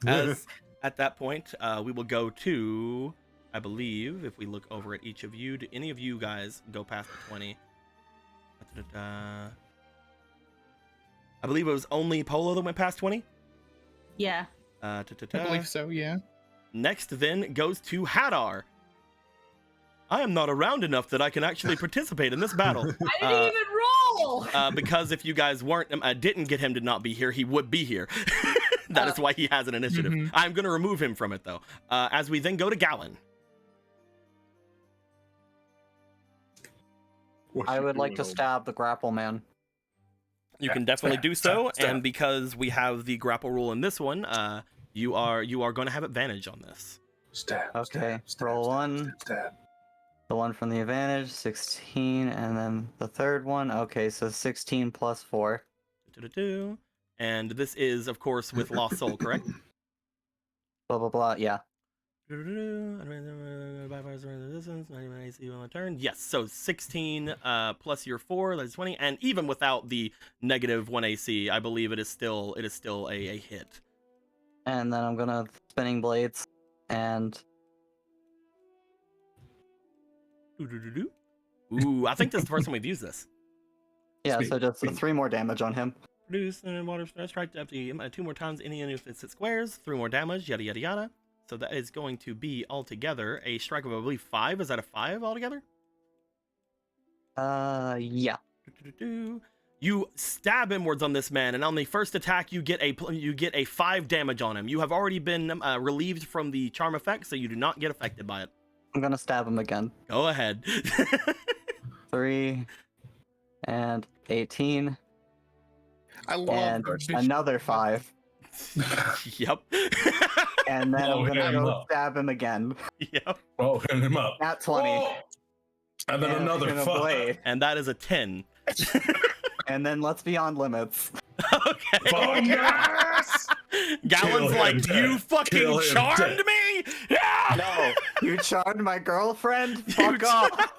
[SPEAKER 1] As at that point, we will go to, I believe, if we look over at each of you, do any of you guys go past the 20? I believe it was only Polo that went past 20.
[SPEAKER 6] Yeah.
[SPEAKER 4] I believe so, yeah.
[SPEAKER 1] Next then goes to Hadar. I am not around enough that I can actually participate in this battle.
[SPEAKER 6] I didn't even roll!
[SPEAKER 1] Because if you guys didn't get him to not be here, he would be here. That is why he has an initiative.
[SPEAKER 4] Mhm.
[SPEAKER 1] I'm going to remove him from it, though. As we then go to Gallon.
[SPEAKER 3] What
[SPEAKER 8] I
[SPEAKER 3] you
[SPEAKER 8] would like to
[SPEAKER 3] doing,
[SPEAKER 8] stab the grapple man.
[SPEAKER 1] You can definitely do so,
[SPEAKER 2] stab.
[SPEAKER 1] and because we have the grapple rule in this one, you are going to have advantage on this.
[SPEAKER 5] Stab.
[SPEAKER 8] Okay,
[SPEAKER 5] Stab,
[SPEAKER 8] roll
[SPEAKER 5] stab,
[SPEAKER 8] one.
[SPEAKER 5] Stab.
[SPEAKER 8] The one from the advantage, 16, and then the third one. Okay, so 16 plus 4.
[SPEAKER 1] Do-do-do. And this is, of course, with Lost Soul, correct?
[SPEAKER 8] Blah blah blah. Yeah.
[SPEAKER 1] Turn. Yes, so 16 plus your 4, that's 20, and even without the negative 1 AC, I believe it is still a hit.
[SPEAKER 8] And then I'm gonna spinning blades and
[SPEAKER 1] Do-do-do-do. Ooh, I think this is the first time we've used this.
[SPEAKER 8] yeah,
[SPEAKER 2] Speed.
[SPEAKER 8] so just 3 more damage on him.
[SPEAKER 1] Produce and water strike up to 2 more times any if it's squares, 3 more damage, yada yada yada. So that is going to be altogether a strike of, I believe, 5. Is that a 5 altogether?
[SPEAKER 8] Yeah.
[SPEAKER 1] You stab inwards on this man, and on the first attack, you get a 5 damage on him. You have already been relieved from the charm effect, so you do not get affected by it.
[SPEAKER 8] I'm gonna stab him again.
[SPEAKER 1] Go ahead.
[SPEAKER 8] 3 and 18
[SPEAKER 4] I love
[SPEAKER 8] and another 5.
[SPEAKER 1] Yep.
[SPEAKER 8] And then I'm
[SPEAKER 2] Blow
[SPEAKER 8] gonna
[SPEAKER 2] him
[SPEAKER 8] go
[SPEAKER 2] up.
[SPEAKER 8] stab him again.
[SPEAKER 1] Yep.
[SPEAKER 2] Oh, hit him up.
[SPEAKER 8] At 20.
[SPEAKER 2] Oh! And then
[SPEAKER 8] And
[SPEAKER 2] another
[SPEAKER 8] a
[SPEAKER 2] 5.
[SPEAKER 8] blade.
[SPEAKER 1] And that is a 10.
[SPEAKER 8] And then let's be on limits.
[SPEAKER 1] Okay.
[SPEAKER 2] Oh, yes!
[SPEAKER 1] Gallon's
[SPEAKER 2] Kill
[SPEAKER 1] like,
[SPEAKER 2] him
[SPEAKER 1] you
[SPEAKER 2] dead.
[SPEAKER 1] fucking
[SPEAKER 2] Kill him
[SPEAKER 1] charmed
[SPEAKER 2] dead."
[SPEAKER 1] me? Yeah!
[SPEAKER 8] No, you charmed my girlfriend? Fuck off.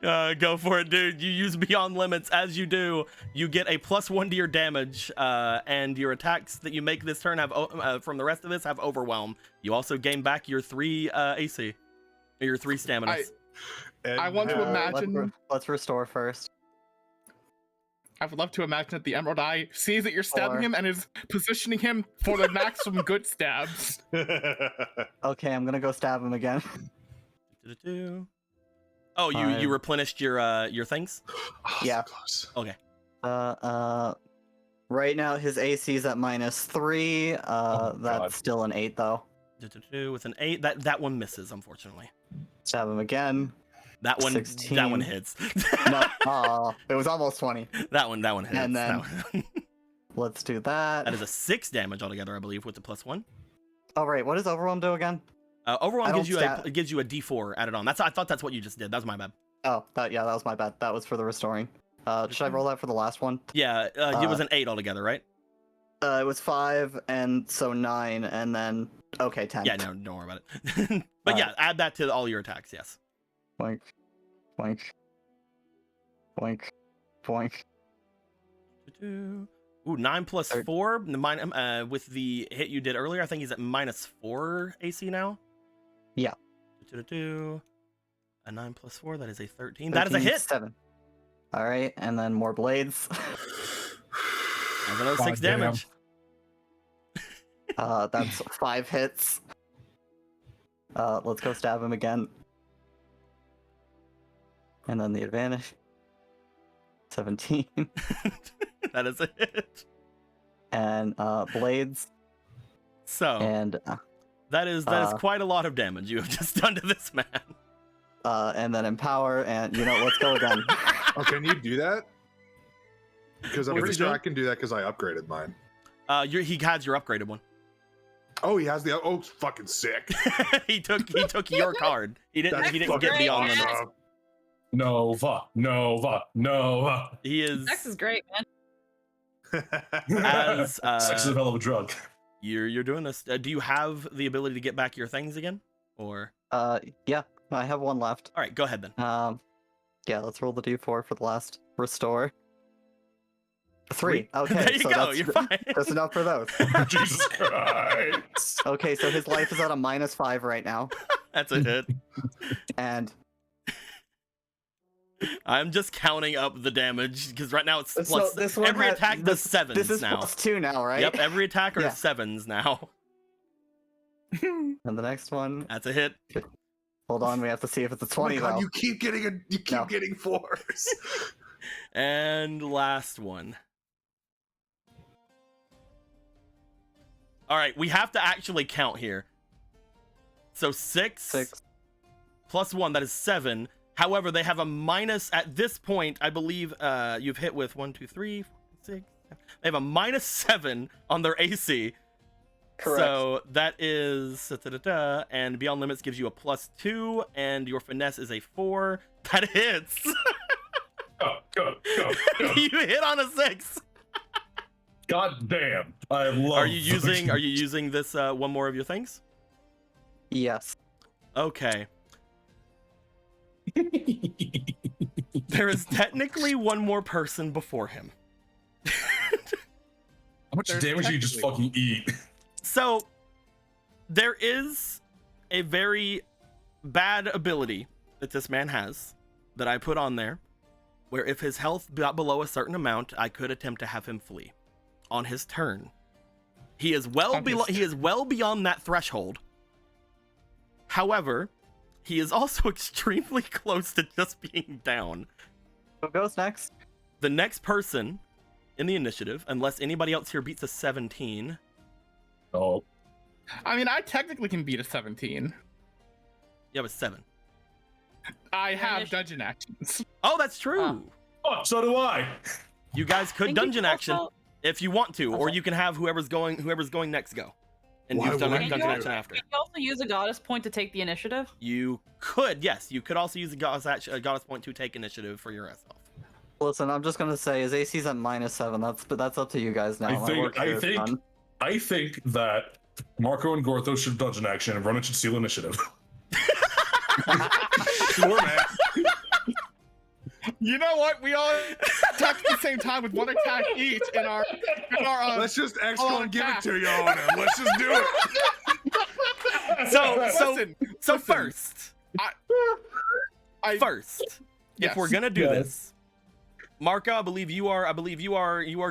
[SPEAKER 1] Go for it, dude. You use Beyond Limits. As you do, you get a +1 to your damage, and your attacks that you make this turn have from the rest of this have Overwhelm. You also gain back your 3 AC, or your 3 stamina.
[SPEAKER 4] I want to imagine.
[SPEAKER 8] Let's restore first.
[SPEAKER 4] I would love to imagine that the Emerald Eye sees that you're stabbing
[SPEAKER 8] 4.
[SPEAKER 4] him and is positioning him for the maximum good stabs.
[SPEAKER 8] Okay, I'm gonna go stab him again.
[SPEAKER 1] Oh, you
[SPEAKER 8] 5.
[SPEAKER 1] replenished your things?
[SPEAKER 5] Oh,
[SPEAKER 8] Yeah.
[SPEAKER 5] So close.
[SPEAKER 1] Okay.
[SPEAKER 8] Right now his AC is at -3.
[SPEAKER 2] God.
[SPEAKER 8] That's still an 8 though.
[SPEAKER 1] With an 8, that one misses, unfortunately.
[SPEAKER 8] Stab him again.
[SPEAKER 1] That one
[SPEAKER 8] 16.
[SPEAKER 1] hits.
[SPEAKER 8] No, it was almost 20.
[SPEAKER 1] that one hits.
[SPEAKER 8] And then-
[SPEAKER 1] That one-
[SPEAKER 8] Let's do that.
[SPEAKER 1] that is a 6 damage altogether, I believe, with the +1.
[SPEAKER 8] Oh right, what does Overwhelm do again?
[SPEAKER 1] Overwhelm
[SPEAKER 8] I
[SPEAKER 1] gives you
[SPEAKER 8] don't
[SPEAKER 1] gives you a D4 added on. I thought that's what you just did. That was my bad.
[SPEAKER 8] Oh, that was my bad. That was for the restoring. Should I roll that for the last one?
[SPEAKER 1] Yeah, it was an 8 altogether, right?
[SPEAKER 8] It was 5, and so 9, and then 10.
[SPEAKER 1] Yeah, no, don't worry about it. But yeah, add that to all your attacks. Yes.
[SPEAKER 8] Boink, boink, boink, boink.
[SPEAKER 1] Ooh, 9 plus 4. With the hit you did earlier, I think he's at -4 AC now.
[SPEAKER 8] Yeah.
[SPEAKER 1] A 9 plus 4. That is a 13. That is a hit.
[SPEAKER 8] 7. All right, and then more blades.
[SPEAKER 1] That's another 6
[SPEAKER 2] God damn.
[SPEAKER 1] damage.
[SPEAKER 8] That's 5 hits. Let's go stab him again. And then the advantage. 17.
[SPEAKER 1] That is a hit.
[SPEAKER 8] And blades.
[SPEAKER 1] So
[SPEAKER 8] And
[SPEAKER 1] that is quite a lot of damage you have just done to this man.
[SPEAKER 8] and then empower. And let's go again.
[SPEAKER 5] Oh, can you do that? Because I'm
[SPEAKER 1] What's
[SPEAKER 5] pretty
[SPEAKER 1] he
[SPEAKER 5] sure
[SPEAKER 1] doing?
[SPEAKER 5] I can do that because I upgraded mine.
[SPEAKER 1] He has your upgraded one.
[SPEAKER 5] Oh, he has the. Oh, fucking sick.
[SPEAKER 1] he took your card. He didn't get
[SPEAKER 6] fucking
[SPEAKER 1] beyond
[SPEAKER 6] great.
[SPEAKER 1] limits.
[SPEAKER 2] Nova.
[SPEAKER 1] He is
[SPEAKER 6] Sex is great, man.
[SPEAKER 1] as
[SPEAKER 2] Sex is a hell of a drug.
[SPEAKER 1] you're doing this. Do you have the ability to get back your things again? Or
[SPEAKER 8] Yeah, I have one left.
[SPEAKER 1] all right, go ahead then.
[SPEAKER 8] Yeah, let's roll the d4 for the last restore. 3. Okay,
[SPEAKER 1] There you
[SPEAKER 8] so
[SPEAKER 1] go.
[SPEAKER 8] that's
[SPEAKER 1] You're fine.
[SPEAKER 8] just enough for those.
[SPEAKER 2] Jesus Christ.
[SPEAKER 8] Okay, so his life is at a -5 right now,
[SPEAKER 1] That's a hit.
[SPEAKER 8] and
[SPEAKER 1] I'm just counting up the damage because right now it's
[SPEAKER 8] So
[SPEAKER 1] plus.
[SPEAKER 8] this one
[SPEAKER 1] Every
[SPEAKER 8] had-
[SPEAKER 1] attack does
[SPEAKER 8] this
[SPEAKER 1] 7s
[SPEAKER 8] is
[SPEAKER 1] now.
[SPEAKER 8] +2 now, right?
[SPEAKER 1] Yep, every attack are
[SPEAKER 8] Yeah.
[SPEAKER 1] 7s now.
[SPEAKER 8] And the next one,
[SPEAKER 1] That's a hit.
[SPEAKER 8] hold on, we have to see if it's a
[SPEAKER 5] Oh my
[SPEAKER 8] 20
[SPEAKER 5] god,
[SPEAKER 8] though.
[SPEAKER 5] you keep getting
[SPEAKER 8] No.
[SPEAKER 5] getting 4s.
[SPEAKER 1] And last one. All right, we have to actually count here. So 6
[SPEAKER 8] 6.
[SPEAKER 1] plus 1, that is 7. However, they have a minus at this point. I believe you've hit with 1, 2, 3, 4, 6. 7. They have a -7 on their AC.
[SPEAKER 8] Correct.
[SPEAKER 1] So that is and Beyond Limits gives you a +2, and your finesse is a 4. That hits.
[SPEAKER 2] Go.
[SPEAKER 1] You hit on a 6.
[SPEAKER 2] God damn. I love
[SPEAKER 1] Are you using this one more of your things?
[SPEAKER 8] Yes.
[SPEAKER 1] Okay. There is technically one more person before him.
[SPEAKER 2] How much damage do you just fucking eat?
[SPEAKER 1] So, there is a very bad ability that this man has that I put on there, where if his health got below a certain amount, I could attempt to have him flee on his turn. He is well beyond that threshold. However, he is also extremely close to just being down.
[SPEAKER 8] Who goes next?
[SPEAKER 1] The next person in the initiative, unless anybody else here beats a 17.
[SPEAKER 2] Oh.
[SPEAKER 4] I mean, I technically can beat a 17.
[SPEAKER 1] You have a 7.
[SPEAKER 4] I have dungeon actions.
[SPEAKER 1] Oh, that's true.
[SPEAKER 2] Oh, so do I.
[SPEAKER 1] You guys could
[SPEAKER 6] think
[SPEAKER 1] dungeon
[SPEAKER 6] you
[SPEAKER 1] action
[SPEAKER 6] also-
[SPEAKER 1] if you want to, or you can have whoever's going next go, and
[SPEAKER 2] Why
[SPEAKER 1] you've done
[SPEAKER 2] would
[SPEAKER 1] a
[SPEAKER 2] I
[SPEAKER 1] dungeon
[SPEAKER 2] do
[SPEAKER 1] action
[SPEAKER 2] that?
[SPEAKER 1] after.
[SPEAKER 6] Can you also use a goddess point to take the initiative?
[SPEAKER 1] You could, yes, you could also use a goddess point to take initiative for yourself.
[SPEAKER 8] Listen, I'm just gonna say his AC's at -7. That's up to you guys now. My work here is done.
[SPEAKER 2] I think that Marco and Gortho should dungeon action and Ronan should steal initiative.
[SPEAKER 5] Sure, man.
[SPEAKER 4] You know what? We all attack at the same time with one attack each in our
[SPEAKER 5] Let's just
[SPEAKER 4] Oh,
[SPEAKER 5] extra and give it to you all. Then. Let's just do it.
[SPEAKER 1] So first, if we're gonna do this, Marco, I believe you are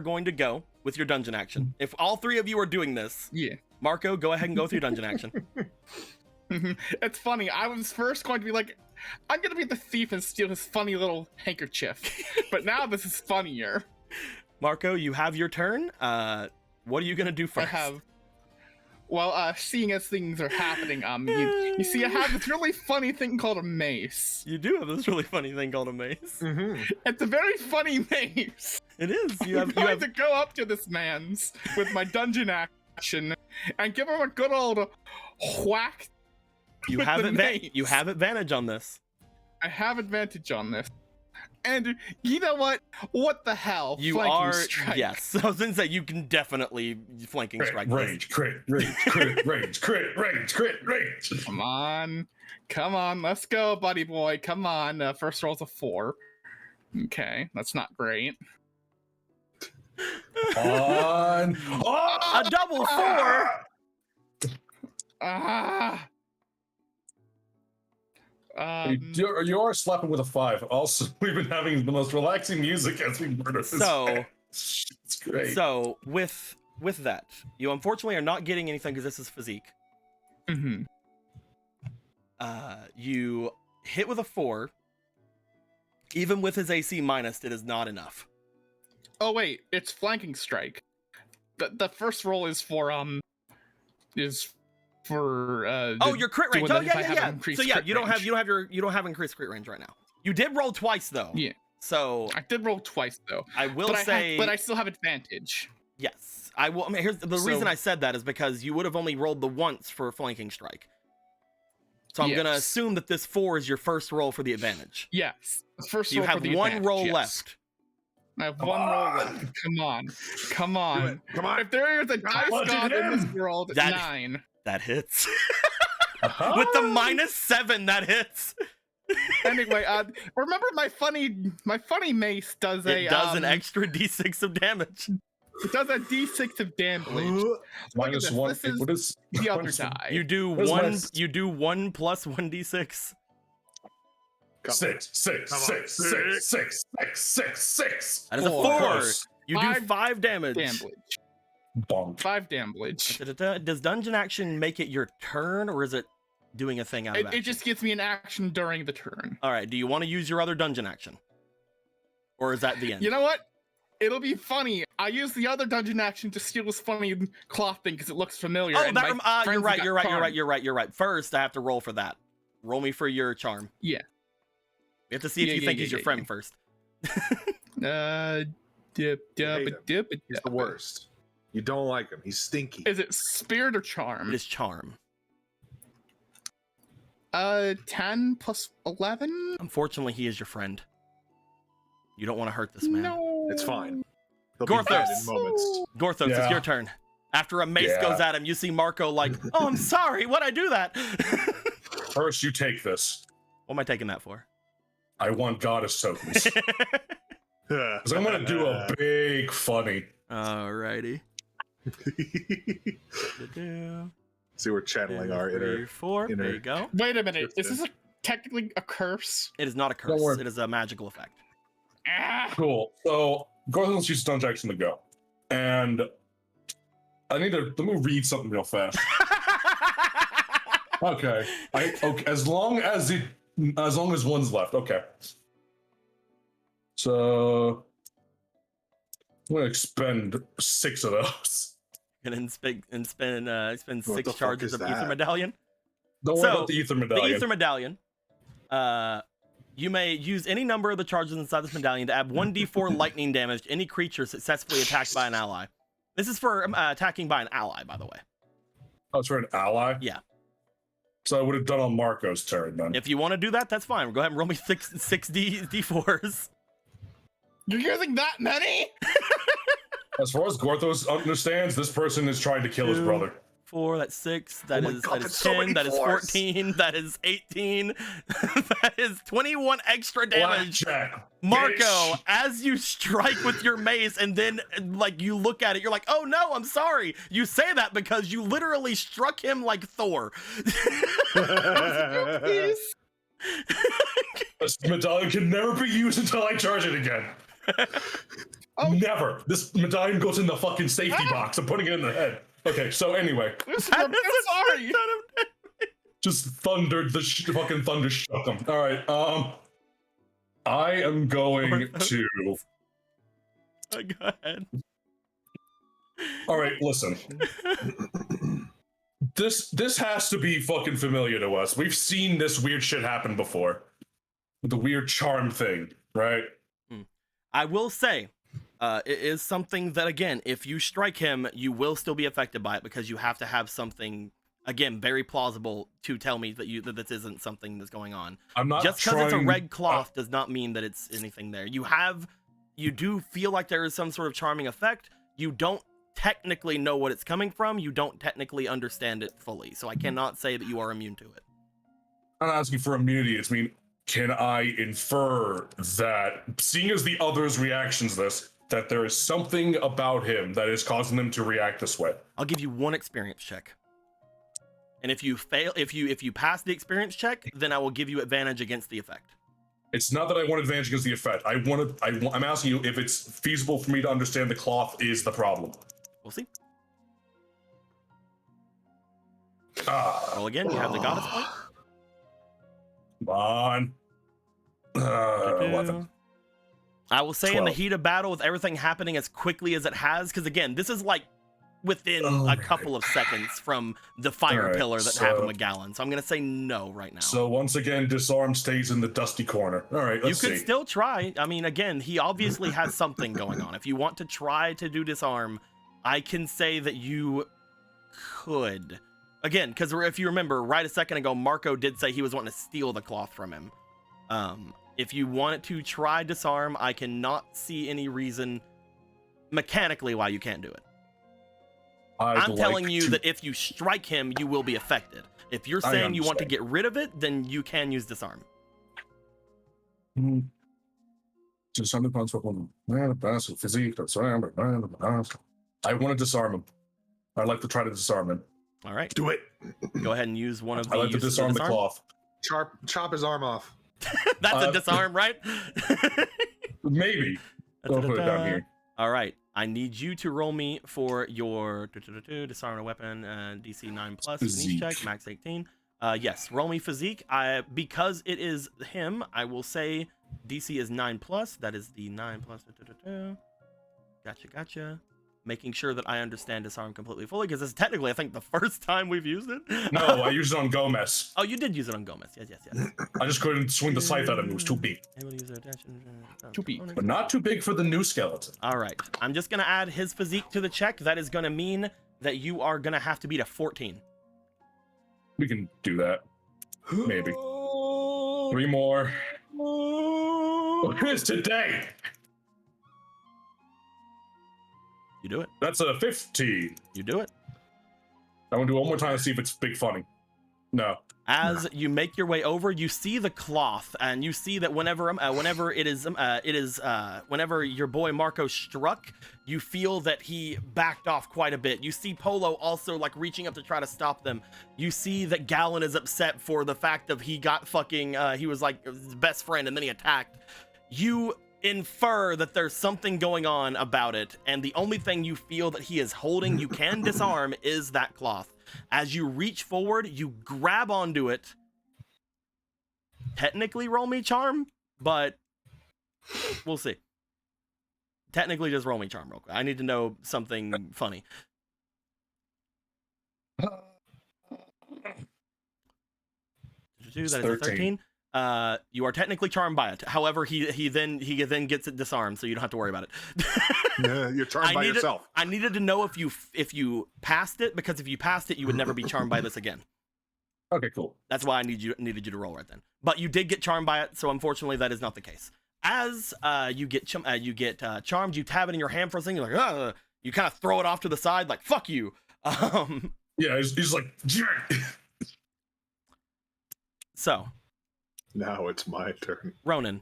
[SPEAKER 1] going to go with your dungeon action. If all three of you are doing this,
[SPEAKER 4] Yeah.
[SPEAKER 1] Marco, go ahead and go with your dungeon action.
[SPEAKER 4] It's funny. I was first going to be like, I'm gonna be the thief and steal his funny little handkerchief, but now this is funnier.
[SPEAKER 1] Marco, you have your turn. What are you gonna do first?
[SPEAKER 4] I have. Well, seeing as things are happening, you see, I have this really funny thing called a mace.
[SPEAKER 1] You do have this really funny thing called a mace.
[SPEAKER 4] It's a very funny mace.
[SPEAKER 1] It is.
[SPEAKER 4] I'm going to go up to this man's with my dungeon action and give him a good old whack.
[SPEAKER 1] You
[SPEAKER 4] with
[SPEAKER 1] have
[SPEAKER 4] the mace.
[SPEAKER 1] You have advantage on this.
[SPEAKER 4] I have advantage on this. And you know what? What the hell?
[SPEAKER 1] You
[SPEAKER 4] Flanking
[SPEAKER 1] are
[SPEAKER 4] strike.
[SPEAKER 1] yes. I was gonna say you can definitely flanking strike. this.
[SPEAKER 2] Rage.
[SPEAKER 4] Come on, let's go, buddy boy. Come on. First roll's a 4. Okay, that's not great.
[SPEAKER 2] On.
[SPEAKER 1] A double 4.
[SPEAKER 4] Ah.
[SPEAKER 2] You are slapping with a 5. Also, we've been having the most relaxing music as we murder this.
[SPEAKER 1] So
[SPEAKER 2] it's great.
[SPEAKER 1] So with that, you unfortunately are not getting anything because this is physique.
[SPEAKER 4] Mm-hmm.
[SPEAKER 1] You hit with a 4. Even with his AC minus, it is not enough.
[SPEAKER 4] Oh wait, it's flanking strike. The first roll is for
[SPEAKER 1] Oh, your crit range.
[SPEAKER 4] doing
[SPEAKER 1] Oh
[SPEAKER 4] that if I
[SPEAKER 1] yeah,
[SPEAKER 4] have
[SPEAKER 1] yeah.
[SPEAKER 4] an increased
[SPEAKER 1] So yeah,
[SPEAKER 4] crit
[SPEAKER 1] you don't
[SPEAKER 4] range.
[SPEAKER 1] have increased crit range right now. You did roll twice though.
[SPEAKER 4] Yeah.
[SPEAKER 1] So
[SPEAKER 4] I did roll twice though.
[SPEAKER 1] I will
[SPEAKER 4] But
[SPEAKER 1] say,
[SPEAKER 4] but I still have advantage.
[SPEAKER 1] yes. I will. I mean, here's the reason I said that is because you would have only rolled the once for flanking strike. So I'm gonna
[SPEAKER 4] Yes.
[SPEAKER 1] assume that this 4 is your first roll for the advantage.
[SPEAKER 4] Yes. First
[SPEAKER 1] You
[SPEAKER 4] roll for
[SPEAKER 1] have
[SPEAKER 4] the
[SPEAKER 1] one
[SPEAKER 4] advantage,
[SPEAKER 1] roll
[SPEAKER 4] yes.
[SPEAKER 1] left.
[SPEAKER 4] I have one roll left. Come on. Come on.
[SPEAKER 5] Come on.
[SPEAKER 4] If there is a dice
[SPEAKER 2] punch it
[SPEAKER 4] god in this
[SPEAKER 2] in.
[SPEAKER 4] world,
[SPEAKER 1] That-
[SPEAKER 4] 9.
[SPEAKER 1] That hits.
[SPEAKER 2] Uh-huh.
[SPEAKER 1] With the -7, that hits.
[SPEAKER 4] Anyway, remember my funny mace does
[SPEAKER 1] It does an extra d6 of damage.
[SPEAKER 4] It does a d6 of damage. Look at this.
[SPEAKER 2] -1.
[SPEAKER 4] This is
[SPEAKER 2] What is
[SPEAKER 4] the other
[SPEAKER 2] minus
[SPEAKER 4] die.
[SPEAKER 1] You do
[SPEAKER 2] What is
[SPEAKER 1] one.
[SPEAKER 2] minus-
[SPEAKER 1] You do 1 plus 1d6.
[SPEAKER 5] Come on.
[SPEAKER 2] 6.
[SPEAKER 1] That is a 4.
[SPEAKER 2] Close.
[SPEAKER 1] You do
[SPEAKER 4] 5
[SPEAKER 1] 5 damage.
[SPEAKER 4] damage.
[SPEAKER 2] Bonk.
[SPEAKER 4] 5 damage.
[SPEAKER 1] Does dungeon action make it your turn, or is it doing a thing out of
[SPEAKER 4] It
[SPEAKER 1] action?
[SPEAKER 4] just gives me an action during the turn.
[SPEAKER 1] All right. Do you want to use your other dungeon action, or is that the end?
[SPEAKER 4] You know what? It'll be funny. I use the other dungeon action to steal this funny cloth thing because it looks familiar.
[SPEAKER 1] Oh,
[SPEAKER 4] and
[SPEAKER 1] that.
[SPEAKER 4] my
[SPEAKER 1] You're
[SPEAKER 4] friends
[SPEAKER 1] right.
[SPEAKER 4] got
[SPEAKER 1] You're right. You're
[SPEAKER 4] charmed.
[SPEAKER 1] right. You're right. You're right. First, I have to roll for that. Roll me for your charm.
[SPEAKER 4] Yeah.
[SPEAKER 1] We have to see if you think he's your friend first.
[SPEAKER 5] He's the worst. You don't like him. He's stinky.
[SPEAKER 4] Is it spirit or charm?
[SPEAKER 1] It is charm.
[SPEAKER 4] 10 plus 11?
[SPEAKER 1] Unfortunately, he is your friend. You don't want to hurt this man.
[SPEAKER 4] No.
[SPEAKER 5] It's fine. He'll
[SPEAKER 1] Gorthos.
[SPEAKER 5] be dead in moments.
[SPEAKER 1] Gorthos, it's your turn. After a mace goes at him, you see Marco like, oh, I'm sorry. Why'd I do that?
[SPEAKER 2] First, you take this.
[SPEAKER 1] What am I taking that for?
[SPEAKER 2] I want goddess tokens. Because I'm going to do a big funny.
[SPEAKER 1] Alrighty.
[SPEAKER 5] See, we're channeling our
[SPEAKER 1] 3, 4.
[SPEAKER 5] inner.
[SPEAKER 1] There you go.
[SPEAKER 4] Wait a minute. Is this technically a curse?
[SPEAKER 1] It is not a curse. It is a magical effect.
[SPEAKER 2] Cool. So, Gorthos uses Stone Jackson to go. And let me read something real fast. Okay. Okay. As long as one's left. Okay. So I'm gonna expend 6 of those.
[SPEAKER 1] And spend 6
[SPEAKER 5] fuck
[SPEAKER 1] charges
[SPEAKER 5] is
[SPEAKER 1] of Ether
[SPEAKER 5] that?
[SPEAKER 1] Medallion.
[SPEAKER 2] Don't worry about the Ether Medallion.
[SPEAKER 1] The Ether Medallion. You may use any number of the charges inside this medallion to add 1d4 lightning damage to any creature successfully attacked by an ally. This is for attacking by an ally, by the way.
[SPEAKER 2] Oh, it's for an ally?
[SPEAKER 1] Yeah.
[SPEAKER 2] So I would have done on Marco's turn then.
[SPEAKER 1] If you want to do that, that's fine. Go ahead and roll me 6 d4s.
[SPEAKER 4] You're using that many?
[SPEAKER 2] As far as Gorthos understands, this person is trying to kill his brother.
[SPEAKER 1] 4, that's 6, that is 10,
[SPEAKER 5] so
[SPEAKER 1] that is 14, that is 18, that is 21 extra damage.
[SPEAKER 2] Blackjack,
[SPEAKER 1] Marco,
[SPEAKER 2] bitch.
[SPEAKER 1] as you strike with your mace and then like you look at it, you're like, oh no, I'm sorry. You say that because you literally struck him like Thor.
[SPEAKER 2] This medallion can never be used until I charge it again. Never. This medallion goes in the fucking safety box. I'm putting it in the head. Okay, so anyway.
[SPEAKER 4] I'm sorry.
[SPEAKER 2] Just thundered fucking thunder shook him. All right. I am going to.
[SPEAKER 1] Go ahead.
[SPEAKER 2] All right, listen. This has to be fucking familiar to us. We've seen this weird shit happen before. With the weird charm thing, right?
[SPEAKER 1] I will say, it is something that, again, if you strike him, you will still be affected by it because you have to have something, again, very plausible to tell me that this isn't something that's going on.
[SPEAKER 2] I'm not
[SPEAKER 1] just because it's a
[SPEAKER 2] trying-
[SPEAKER 1] red cloth does not mean that it's anything there. You do feel like there is some sort of charming effect. You don't technically know what it's coming from. You don't technically understand it fully. So I cannot say that you are immune to it.
[SPEAKER 2] I'm not asking for immunity. It's can I infer that, seeing as the others' reactions to this, that there is something about him that is causing them to react this way?
[SPEAKER 1] I'll give you 1 experience check. And if you fail, if you pass the experience check, then I will give you advantage against the effect.
[SPEAKER 2] It's not that I want advantage against the effect. I'm asking you if it's feasible for me to understand the cloth is the problem.
[SPEAKER 1] We'll see.
[SPEAKER 2] Roll
[SPEAKER 1] again. You have the goddess point.
[SPEAKER 2] Come on. 11.
[SPEAKER 1] I will say
[SPEAKER 2] 12.
[SPEAKER 1] in the heat of battle, with everything happening as quickly as it has, because again, this is like within a couple of seconds from the fire
[SPEAKER 2] Alright,
[SPEAKER 1] pillar that happened with Gallon. So I'm gonna say no right now.
[SPEAKER 2] So once again, disarm stays in the dusty corner. All right, let's
[SPEAKER 1] you could
[SPEAKER 2] see.
[SPEAKER 1] still try. I mean, again, he obviously has something going on. If you want to try to do disarm, I can say that you could. Again, because if you remember, right a second ago, Marco did say he was wanting to steal the cloth from him. If you wanted to try disarm, I cannot see any reason mechanically why you can't do it. I'm telling you that if you strike him, you will be affected. If you're saying you want to get rid of it, then you can use disarm.
[SPEAKER 2] I want to disarm him. I'd like to try to disarm him.
[SPEAKER 1] All right.
[SPEAKER 5] Do it.
[SPEAKER 1] Go ahead and use one of the
[SPEAKER 2] I like to
[SPEAKER 1] uses of
[SPEAKER 2] disarm the cloth.
[SPEAKER 5] Chop his arm off.
[SPEAKER 1] That's a disarm, right?
[SPEAKER 2] Maybe. I'll put it down here.
[SPEAKER 1] All right. I need you to roll me for your disarm a weapon, DC 9+ finish check, max 18. Yes, roll me physique. Because it is him, I will say DC is 9+. That is the 9+. Gotcha. making sure that I understand disarm completely fully, because this is technically, I think, the first time we've used it.
[SPEAKER 2] No, I used it on Gomez.
[SPEAKER 1] Oh, you did use it on Gomez. Yes.
[SPEAKER 2] I just couldn't swing the scythe at him. It was too big.
[SPEAKER 1] Able to use their attention.
[SPEAKER 4] Too big.
[SPEAKER 2] But not too big for the new skeleton.
[SPEAKER 1] All right. I'm just going to add his physique to the check. That is going to mean that you are going to have to beat a 14.
[SPEAKER 2] We can do that. Maybe. 3 more. What is today?
[SPEAKER 1] You do it.
[SPEAKER 2] That's a 15.
[SPEAKER 1] You do it.
[SPEAKER 2] I want to do it one more time to see if it's big funny. No.
[SPEAKER 1] As you make your way over, you see the cloth, and you see that whenever your boy Marco struck, you feel that he backed off quite a bit. You see Polo also like reaching up to try to stop them. You see that Gallon is upset for the fact of he got fucking he was like his best friend and then he attacked. You infer that there's something going on about it, and the only thing you feel that he is holding you can disarm is that cloth. As you reach forward, you grab onto it. Technically roll me charm, but we'll see. Technically just roll me charm real quick. I need to know something funny. That is a 13. You are technically charmed by it. However, he then gets it disarmed, so you don't have to worry about it.
[SPEAKER 5] Yeah, you're charmed by yourself.
[SPEAKER 1] I needed to know if you passed it, because if you passed it, you would never be charmed by this again.
[SPEAKER 2] Okay, cool.
[SPEAKER 1] That's why I needed you to roll right then. But you did get charmed by it, so unfortunately that is not the case. As you get charmed, you tab it in your hand for a second. You're like, you kind of throw it off to the side, like fuck you.
[SPEAKER 2] Yeah, he's like.
[SPEAKER 1] So.
[SPEAKER 5] Now it's my turn.
[SPEAKER 1] Ronan,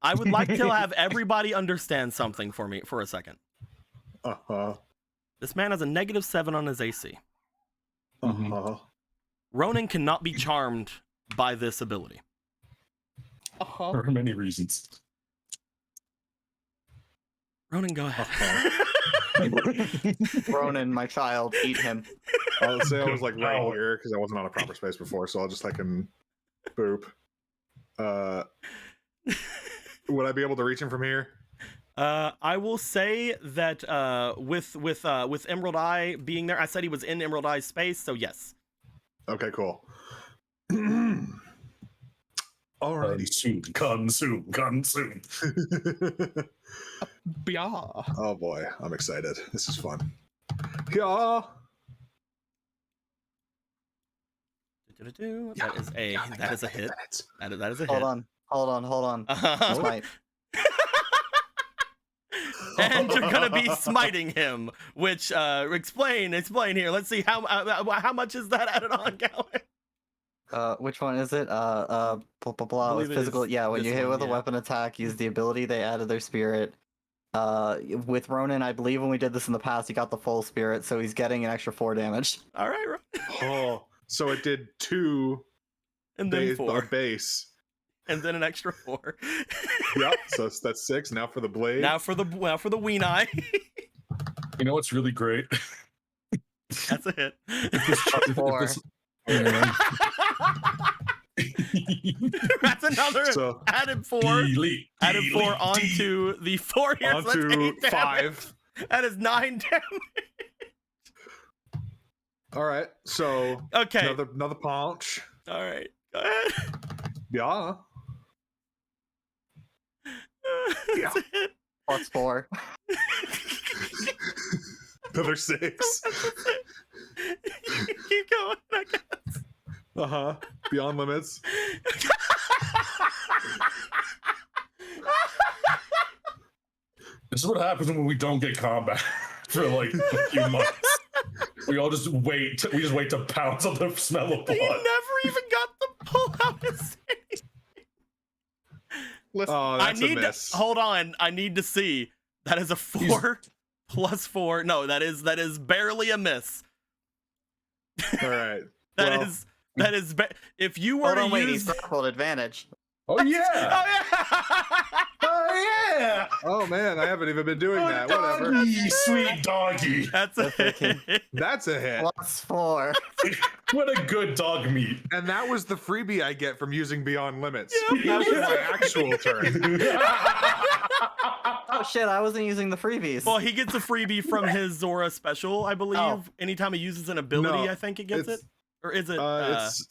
[SPEAKER 1] I would like to have everybody understand something for me for a second.
[SPEAKER 5] Uh-huh.
[SPEAKER 1] This man has a -7 on his AC.
[SPEAKER 5] Uh-huh.
[SPEAKER 1] Ronan cannot be charmed by this ability.
[SPEAKER 2] For many reasons.
[SPEAKER 1] Ronan, go ahead.
[SPEAKER 8] Ronan, my child, eat him.
[SPEAKER 5] I'll say I was like right here because I wasn't on a proper space before, so I'll just like boop. Would I be able to reach him from here?
[SPEAKER 1] I will say that with Emerald Eye being there, I said he was in Emerald Eye's space, so yes.
[SPEAKER 5] Okay, cool. Alrighty.
[SPEAKER 2] Come soon.
[SPEAKER 4] Yeah.
[SPEAKER 5] Oh boy, I'm excited. This is fun. Yeah.
[SPEAKER 1] That is a hit. That is a hit.
[SPEAKER 8] Hold on. Smite.
[SPEAKER 1] And you're gonna be smiting him, which explain here. Let's see how much is that added on, Gallon?
[SPEAKER 8] Which one is it? Blah blah blah. With physical. Yeah, when you hit with a weapon attack, use the ability they added their spirit. With Ronan, I believe when we did this in the past, he got the full spirit, so he's getting an extra 4 damage.
[SPEAKER 1] All right, Ronan.
[SPEAKER 5] Oh, so it did 2
[SPEAKER 1] and then 4
[SPEAKER 5] base.
[SPEAKER 1] And then an extra 4.
[SPEAKER 5] Yep, so that's 6. Now for the blade.
[SPEAKER 1] Now for the ween eye.
[SPEAKER 2] You know what's really great?
[SPEAKER 1] That's a hit. That's another added 4. Added 4 onto the 4 here.
[SPEAKER 5] Onto 5.
[SPEAKER 1] That is 9 damage.
[SPEAKER 5] All right, so
[SPEAKER 1] okay,
[SPEAKER 5] another punch.
[SPEAKER 1] All right, go ahead.
[SPEAKER 5] Yeah.
[SPEAKER 1] Yeah.
[SPEAKER 8] Plus 4.
[SPEAKER 5] Another 6.
[SPEAKER 1] Keep going, I guess.
[SPEAKER 5] Uh-huh. Beyond limits.
[SPEAKER 2] This is what happens when we don't get combat for like a few months. We all just wait. We just wait to pounce on the smell of blood.
[SPEAKER 1] He never even got to pull out his thing.
[SPEAKER 5] Listen, that's a miss.
[SPEAKER 1] Hold on. I need to see. That is a 4 plus 4. No, that is barely a miss.
[SPEAKER 5] All right.
[SPEAKER 1] That is if you were to use
[SPEAKER 8] he's grappled advantage.
[SPEAKER 2] Oh yeah.
[SPEAKER 1] Oh yeah.
[SPEAKER 2] Oh yeah!
[SPEAKER 5] Oh man, I haven't even been doing that. Whatever.
[SPEAKER 2] Doggy, sweet doggy.
[SPEAKER 1] That's a
[SPEAKER 8] Okay.
[SPEAKER 1] hit.
[SPEAKER 5] That's a hit.
[SPEAKER 8] +4.
[SPEAKER 2] What a good dog meat.
[SPEAKER 5] And that was the freebie I get from using Beyond Limits.
[SPEAKER 1] Yep.
[SPEAKER 5] That was my actual turn.
[SPEAKER 8] Oh shit, I wasn't using the freebies.
[SPEAKER 1] Well, he gets a freebie from his Zora special, I believe.
[SPEAKER 8] Oh.
[SPEAKER 1] Anytime he uses an ability,
[SPEAKER 5] No,
[SPEAKER 1] I think it gets it.
[SPEAKER 5] it's-
[SPEAKER 1] Or is it?
[SPEAKER 5] It's.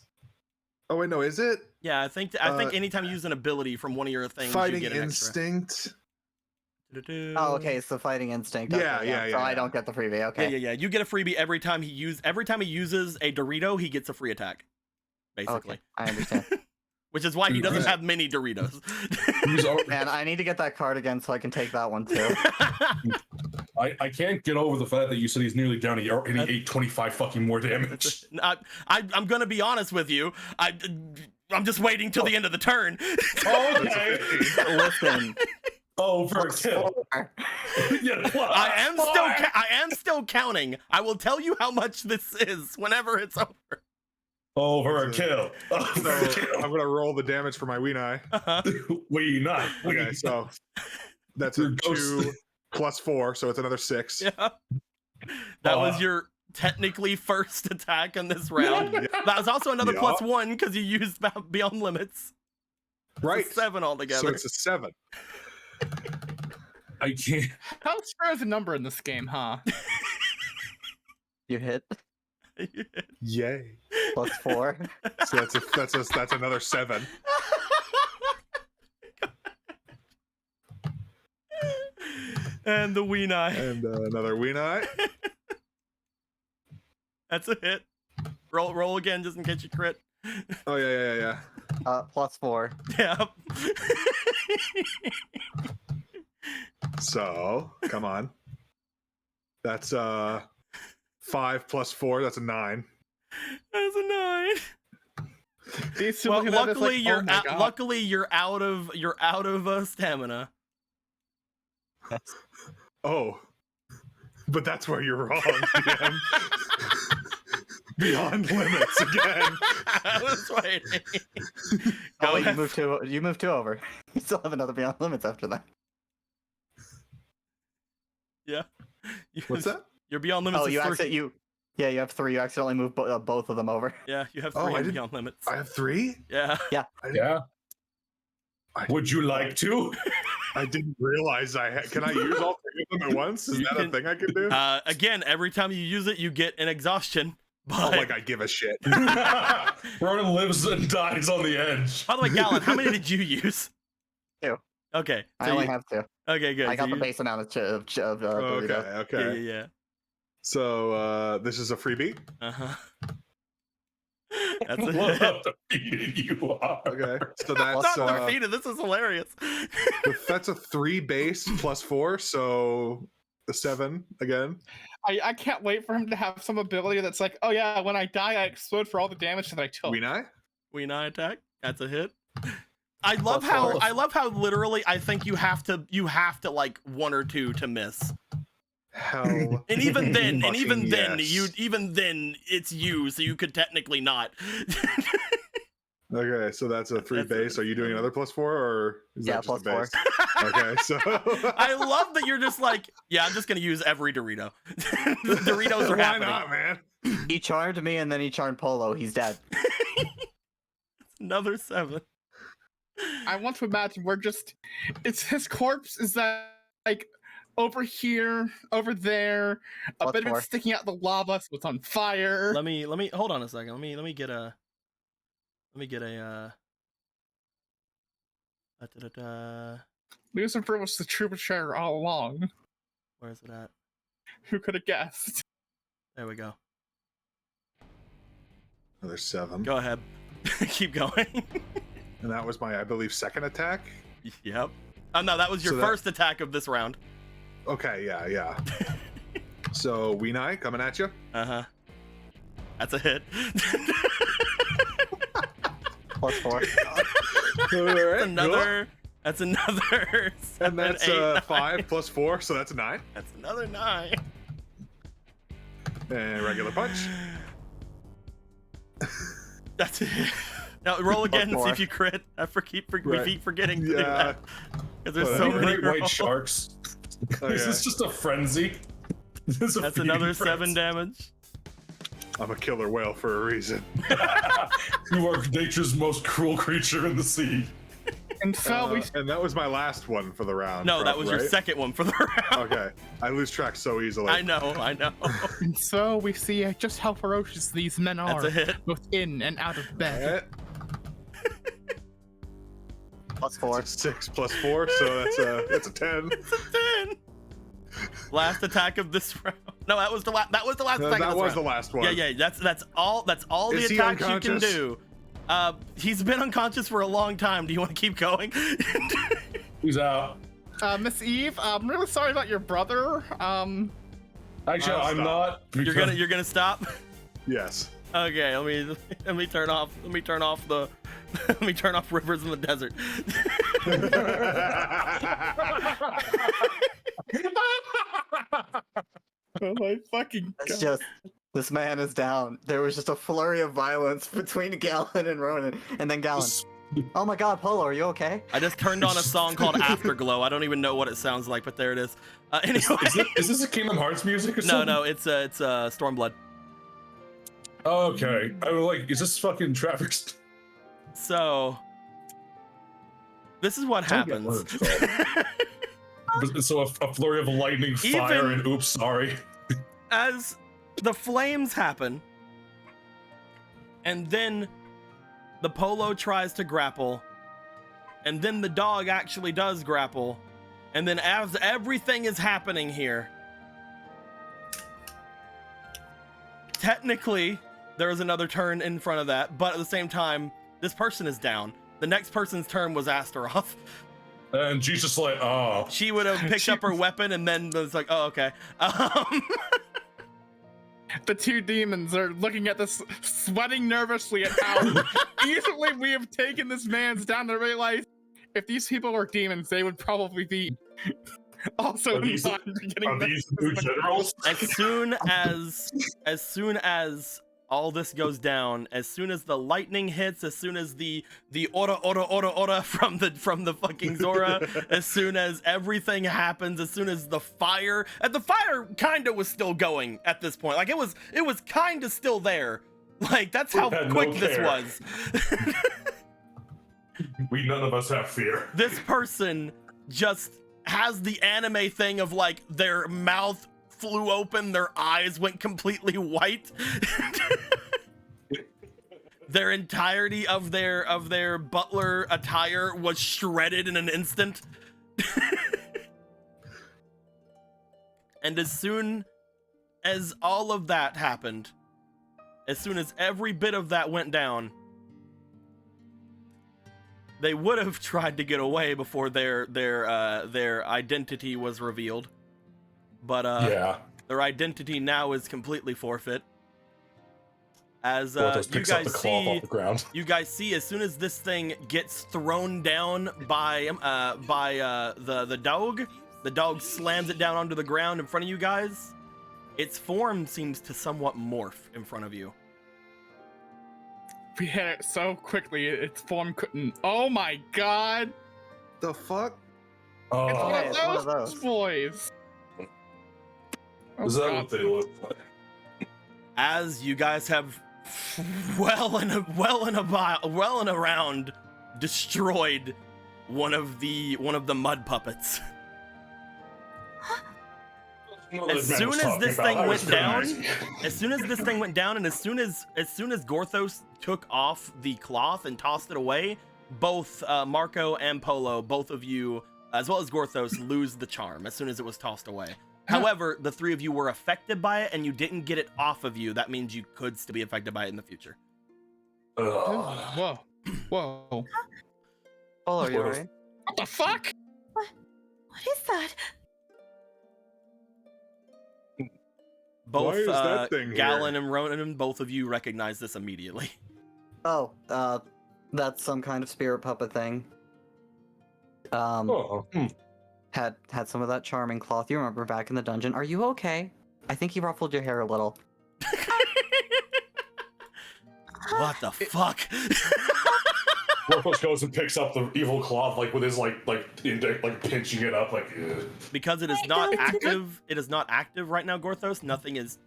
[SPEAKER 5] Oh wait, no, is it
[SPEAKER 1] Yeah, I think anytime you use an ability from one of your things,
[SPEAKER 5] Fighting
[SPEAKER 1] you get an
[SPEAKER 5] Instinct?
[SPEAKER 1] extra.
[SPEAKER 8] Oh, okay, it's the fighting instinct. Okay,
[SPEAKER 5] Yeah,
[SPEAKER 8] So I
[SPEAKER 5] yeah.
[SPEAKER 8] don't get the freebie.
[SPEAKER 1] Yeah,
[SPEAKER 8] Okay.
[SPEAKER 1] yeah. You get a freebie every time he uses a Dorito, he gets a free attack. Basically.
[SPEAKER 8] Okay, I understand.
[SPEAKER 1] Which is why he doesn't
[SPEAKER 2] Right.
[SPEAKER 1] have many Doritos.
[SPEAKER 8] Man, I need to get that card again so I can take that one too.
[SPEAKER 2] I can't get over the fact that you said he's nearly down and he ate 25 fucking more damage.
[SPEAKER 1] I'm gonna be honest with you. I'm just waiting till the end of the turn.
[SPEAKER 2] Okay.
[SPEAKER 8] Listen.
[SPEAKER 2] Overkill. Yeah,
[SPEAKER 1] I am still counting. I will tell you how much this is whenever it's over.
[SPEAKER 2] Overkill.
[SPEAKER 5] So I'm gonna roll the damage for my Weenai.
[SPEAKER 2] We not.
[SPEAKER 5] Okay, so that's a
[SPEAKER 2] Your ghost-
[SPEAKER 5] 2 plus 4, so it's another 6.
[SPEAKER 1] Yeah. That was your technically first attack in this round. That was also another
[SPEAKER 5] Yeah.
[SPEAKER 1] +1 because you used Beyond Limits.
[SPEAKER 5] Right.
[SPEAKER 1] It's a 7 altogether.
[SPEAKER 5] So it's a 7.
[SPEAKER 2] I can't.
[SPEAKER 4] How square is a number in this game, huh?
[SPEAKER 8] You hit
[SPEAKER 5] Yay.
[SPEAKER 8] +4.
[SPEAKER 5] So that's another 7.
[SPEAKER 1] And the Weenai.
[SPEAKER 5] And another Weenai.
[SPEAKER 1] That's a hit. Roll again just in case you crit.
[SPEAKER 5] Oh yeah.
[SPEAKER 8] +4.
[SPEAKER 1] Yeah.
[SPEAKER 5] So come on. That's 5 plus 4. That's a 9.
[SPEAKER 1] That's a 9.
[SPEAKER 4] These
[SPEAKER 1] Well,
[SPEAKER 4] people have this,
[SPEAKER 1] luckily
[SPEAKER 4] like,
[SPEAKER 1] you're
[SPEAKER 4] oh my God.
[SPEAKER 1] luckily you're out of stamina.
[SPEAKER 5] Oh, but that's where you're wrong. DM. Beyond Limits again.
[SPEAKER 1] I was waiting.
[SPEAKER 8] Oh,
[SPEAKER 1] Go
[SPEAKER 8] wait,
[SPEAKER 1] ahead.
[SPEAKER 8] you moved 2 over. You still have another Beyond Limits after that.
[SPEAKER 1] Yeah.
[SPEAKER 5] What's that?
[SPEAKER 1] You're Beyond Limits.
[SPEAKER 8] Oh,
[SPEAKER 1] is
[SPEAKER 8] you
[SPEAKER 1] 3.
[SPEAKER 8] accidentally you have 3. You accidentally moved both of them over.
[SPEAKER 1] Yeah, you have
[SPEAKER 5] Oh,
[SPEAKER 1] 3
[SPEAKER 5] I
[SPEAKER 1] in
[SPEAKER 5] didn't-
[SPEAKER 1] Beyond Limits.
[SPEAKER 5] I have 3?
[SPEAKER 1] Yeah.
[SPEAKER 2] Yeah. Would you like to?
[SPEAKER 5] I didn't realize I had. Can I use all 3 of them at once? Is
[SPEAKER 1] You
[SPEAKER 5] that
[SPEAKER 1] can-
[SPEAKER 5] a thing I can do?
[SPEAKER 1] Again, every time you use it, you get an exhaustion. But
[SPEAKER 5] Like I give a shit.
[SPEAKER 2] Ronan lives and dies on the edge.
[SPEAKER 1] by the way, Gallon, how many did you use?
[SPEAKER 8] 2.
[SPEAKER 1] Okay.
[SPEAKER 8] I
[SPEAKER 1] so
[SPEAKER 8] only
[SPEAKER 1] you-
[SPEAKER 8] have 2.
[SPEAKER 1] Okay, good.
[SPEAKER 8] I got
[SPEAKER 1] so
[SPEAKER 8] the
[SPEAKER 1] you-
[SPEAKER 8] base amount of Doritos.
[SPEAKER 5] Okay.
[SPEAKER 1] Yeah.
[SPEAKER 5] So this is a freebie.
[SPEAKER 1] Uh-huh. That's
[SPEAKER 2] What
[SPEAKER 1] a
[SPEAKER 2] a defeated you are.
[SPEAKER 5] Okay. So
[SPEAKER 1] Not
[SPEAKER 5] that's
[SPEAKER 1] defeated. This is hilarious.
[SPEAKER 5] that's a 3 base plus 4, so the 7 again.
[SPEAKER 4] I can't wait for him to have some ability that's like, oh yeah, when I die, I explode for all the damage that I took.
[SPEAKER 5] Weenai?
[SPEAKER 1] Weenai attack. That's a hit. I love how literally I think you have to like 1 or 2 to miss.
[SPEAKER 5] Hell.
[SPEAKER 1] And even then,
[SPEAKER 5] fucking yes.
[SPEAKER 1] even then it's you, so you could technically not.
[SPEAKER 5] Okay, so that's a 3
[SPEAKER 1] That's
[SPEAKER 5] base. Are you doing another plus 4 or is
[SPEAKER 8] Yeah,
[SPEAKER 5] that just a
[SPEAKER 8] plus
[SPEAKER 5] base? Okay, so
[SPEAKER 1] I love that you're just like, yeah, I'm just gonna use every Dorito. The Doritos are
[SPEAKER 5] why
[SPEAKER 1] happening.
[SPEAKER 5] not, man?
[SPEAKER 8] He charmed me and then he charmed Polo. He's dead.
[SPEAKER 1] Another 7.
[SPEAKER 4] I want to imagine it's his corpse is that like over here, over there, a
[SPEAKER 8] Plus
[SPEAKER 4] bit of
[SPEAKER 8] 4.
[SPEAKER 4] it sticking out the lava, so it's on fire.
[SPEAKER 1] Let me hold on a second. Let me get a
[SPEAKER 4] Lucifer was the troubadour all along.
[SPEAKER 1] where is it at?
[SPEAKER 4] Who could have guessed?
[SPEAKER 1] There we go.
[SPEAKER 5] Another 7.
[SPEAKER 1] Go ahead. Keep going.
[SPEAKER 5] And that was my, I believe, second attack.
[SPEAKER 1] Yep. Oh no, that was your
[SPEAKER 5] So that-
[SPEAKER 1] first attack of this round.
[SPEAKER 5] Okay, yeah. So Weenai coming at you.
[SPEAKER 1] Uh-huh. That's a hit.
[SPEAKER 8] +4.
[SPEAKER 1] That's another 7,
[SPEAKER 5] And that's
[SPEAKER 1] 8,
[SPEAKER 5] 5 plus 4, so that's a 9.
[SPEAKER 1] That's another 9.
[SPEAKER 5] And regular punch.
[SPEAKER 1] That's it. Now roll again and see
[SPEAKER 8] Plus
[SPEAKER 1] if you crit. We
[SPEAKER 5] Right.
[SPEAKER 1] keep forgetting to do
[SPEAKER 5] Yeah.
[SPEAKER 1] that. Because there's
[SPEAKER 3] Well,
[SPEAKER 1] so
[SPEAKER 3] that'd be
[SPEAKER 1] many
[SPEAKER 2] great white
[SPEAKER 1] girls.
[SPEAKER 2] sharks. This is just a frenzy. This is a
[SPEAKER 1] That's
[SPEAKER 2] feeding
[SPEAKER 1] another
[SPEAKER 2] frenzy.
[SPEAKER 1] 7 damage.
[SPEAKER 3] I'm a killer whale for a reason.
[SPEAKER 2] You are nature's most cruel creature in the sea.
[SPEAKER 4] And so we
[SPEAKER 3] And that was my last one for the round.
[SPEAKER 1] No, that was your
[SPEAKER 3] right?
[SPEAKER 1] second one for the round.
[SPEAKER 3] Okay, I lose track so easily.
[SPEAKER 1] I know.
[SPEAKER 4] and so we see just how ferocious these men
[SPEAKER 1] That's
[SPEAKER 4] are,
[SPEAKER 1] a hit.
[SPEAKER 4] both in and out of bed.
[SPEAKER 8] +4.
[SPEAKER 3] That's a 6 plus 4, so that's a 10.
[SPEAKER 1] It's a 10. Last attack of this round. No, that was the last. That was the last attack.
[SPEAKER 3] That
[SPEAKER 1] of this
[SPEAKER 3] was
[SPEAKER 1] round.
[SPEAKER 3] the last one.
[SPEAKER 1] Yeah. That's all. That's all
[SPEAKER 3] Is
[SPEAKER 1] the
[SPEAKER 3] he
[SPEAKER 1] attacks you can
[SPEAKER 3] unconscious?
[SPEAKER 1] do. He's been unconscious for a long time. Do you want to keep going?
[SPEAKER 2] He's out.
[SPEAKER 4] Miss Eve, I'm really sorry about your brother.
[SPEAKER 2] Actually,
[SPEAKER 3] I'll
[SPEAKER 2] I'm
[SPEAKER 3] stop.
[SPEAKER 2] not.
[SPEAKER 1] You're gonna stop.
[SPEAKER 3] Yes.
[SPEAKER 1] Okay, let me turn off the let me turn off Rivers in the Desert.
[SPEAKER 4] Oh my fucking
[SPEAKER 8] It's
[SPEAKER 4] god.
[SPEAKER 8] just this man is down. There was just a flurry of violence between Gallon and Ronan, and then Gallon. Oh my God, Polo, are you okay?
[SPEAKER 1] I just turned on a song called Afterglow. I don't even know what it sounds like, but there it is. Anyway,
[SPEAKER 2] Is this a Kingdom Hearts music or something?
[SPEAKER 1] no, it's Stormblood.
[SPEAKER 2] Okay. I was like, is this fucking traffic?
[SPEAKER 1] So this is what
[SPEAKER 2] Don't get
[SPEAKER 1] happens.
[SPEAKER 2] So a flurry of lightning, fire,
[SPEAKER 1] Even-
[SPEAKER 2] and oops, sorry.
[SPEAKER 1] As the flames happen, and then the Polo tries to grapple, and then the dog actually does grapple, and then as everything is happening here, technically there is another turn in front of that, but at the same time, this person is down. The next person's turn was Astaroth.
[SPEAKER 2] And she's just like, oh.
[SPEAKER 1] She would have picked up her weapon and then was like, oh, okay.
[SPEAKER 4] The two demons are looking at this, sweating nervously at how easily we have taken this man's down to realize if these people were demons, they would probably be also
[SPEAKER 2] Are these-
[SPEAKER 4] involved in getting
[SPEAKER 2] Are these new generals?
[SPEAKER 1] as soon as all this goes down, as soon as the lightning hits, as soon as the ora from the fucking Zora, as soon as everything happens, as soon as the fire kind of was still going at this point. Like it was kind of still there. Like that's how
[SPEAKER 2] We had no
[SPEAKER 1] quick this
[SPEAKER 2] care.
[SPEAKER 1] was.
[SPEAKER 2] None of us have fear.
[SPEAKER 1] This person just has the anime thing of like their mouth flew open, their eyes went completely white. Their entirety of their butler attire was shredded in an instant. And as soon as all of that happened, as soon as every bit of that went down, they would have tried to get away before their identity was revealed. But
[SPEAKER 2] Yeah.
[SPEAKER 1] their identity now is completely forfeit. As
[SPEAKER 2] Porthos
[SPEAKER 1] you
[SPEAKER 2] picks up
[SPEAKER 1] guys
[SPEAKER 2] the cloth
[SPEAKER 1] see,
[SPEAKER 2] off the ground.
[SPEAKER 1] you guys see, as soon as this thing gets thrown down by the dog slams it down onto the ground in front of you guys. Its form seems to somewhat morph in front of you.
[SPEAKER 4] We hit it so quickly, its form couldn't. Oh my god!
[SPEAKER 5] The fuck?
[SPEAKER 2] Oh,
[SPEAKER 4] It's one
[SPEAKER 8] yeah, it's one
[SPEAKER 4] of
[SPEAKER 8] of
[SPEAKER 4] those
[SPEAKER 8] those.
[SPEAKER 4] boys. Oh,
[SPEAKER 2] is that
[SPEAKER 4] God.
[SPEAKER 2] what they look like?
[SPEAKER 1] As you guys have well and around destroyed one of the mud puppets. As soon as this thing went down, as soon as this thing went down, and as soon as Gorthos took off the cloth and tossed it away, both Marco and Polo, both of you, as well as Gorthos, lose the charm as soon as it was tossed away. However, the three of you were affected by it, and you didn't get it off of you. That means you could still be affected by it in the future.
[SPEAKER 4] Whoa. Whoa.
[SPEAKER 8] Polo, are you alright?
[SPEAKER 4] What the fuck?
[SPEAKER 7] What is that?
[SPEAKER 1] Both
[SPEAKER 3] Why is that thing
[SPEAKER 1] Gallon and Ronan, both of you recognize this immediately.
[SPEAKER 8] Oh, that's some kind of spirit puppet thing.
[SPEAKER 2] Oh,
[SPEAKER 8] Had some of that charming cloth you remember back in the dungeon. Are you okay? I think he ruffled your hair a little.
[SPEAKER 1] What the fuck?
[SPEAKER 2] Gorthos goes and picks up the evil cloth, like with his index, like pinching it up, like. Ugh.
[SPEAKER 1] Because it is not active. It is not active right now, Gorthos. Nothing is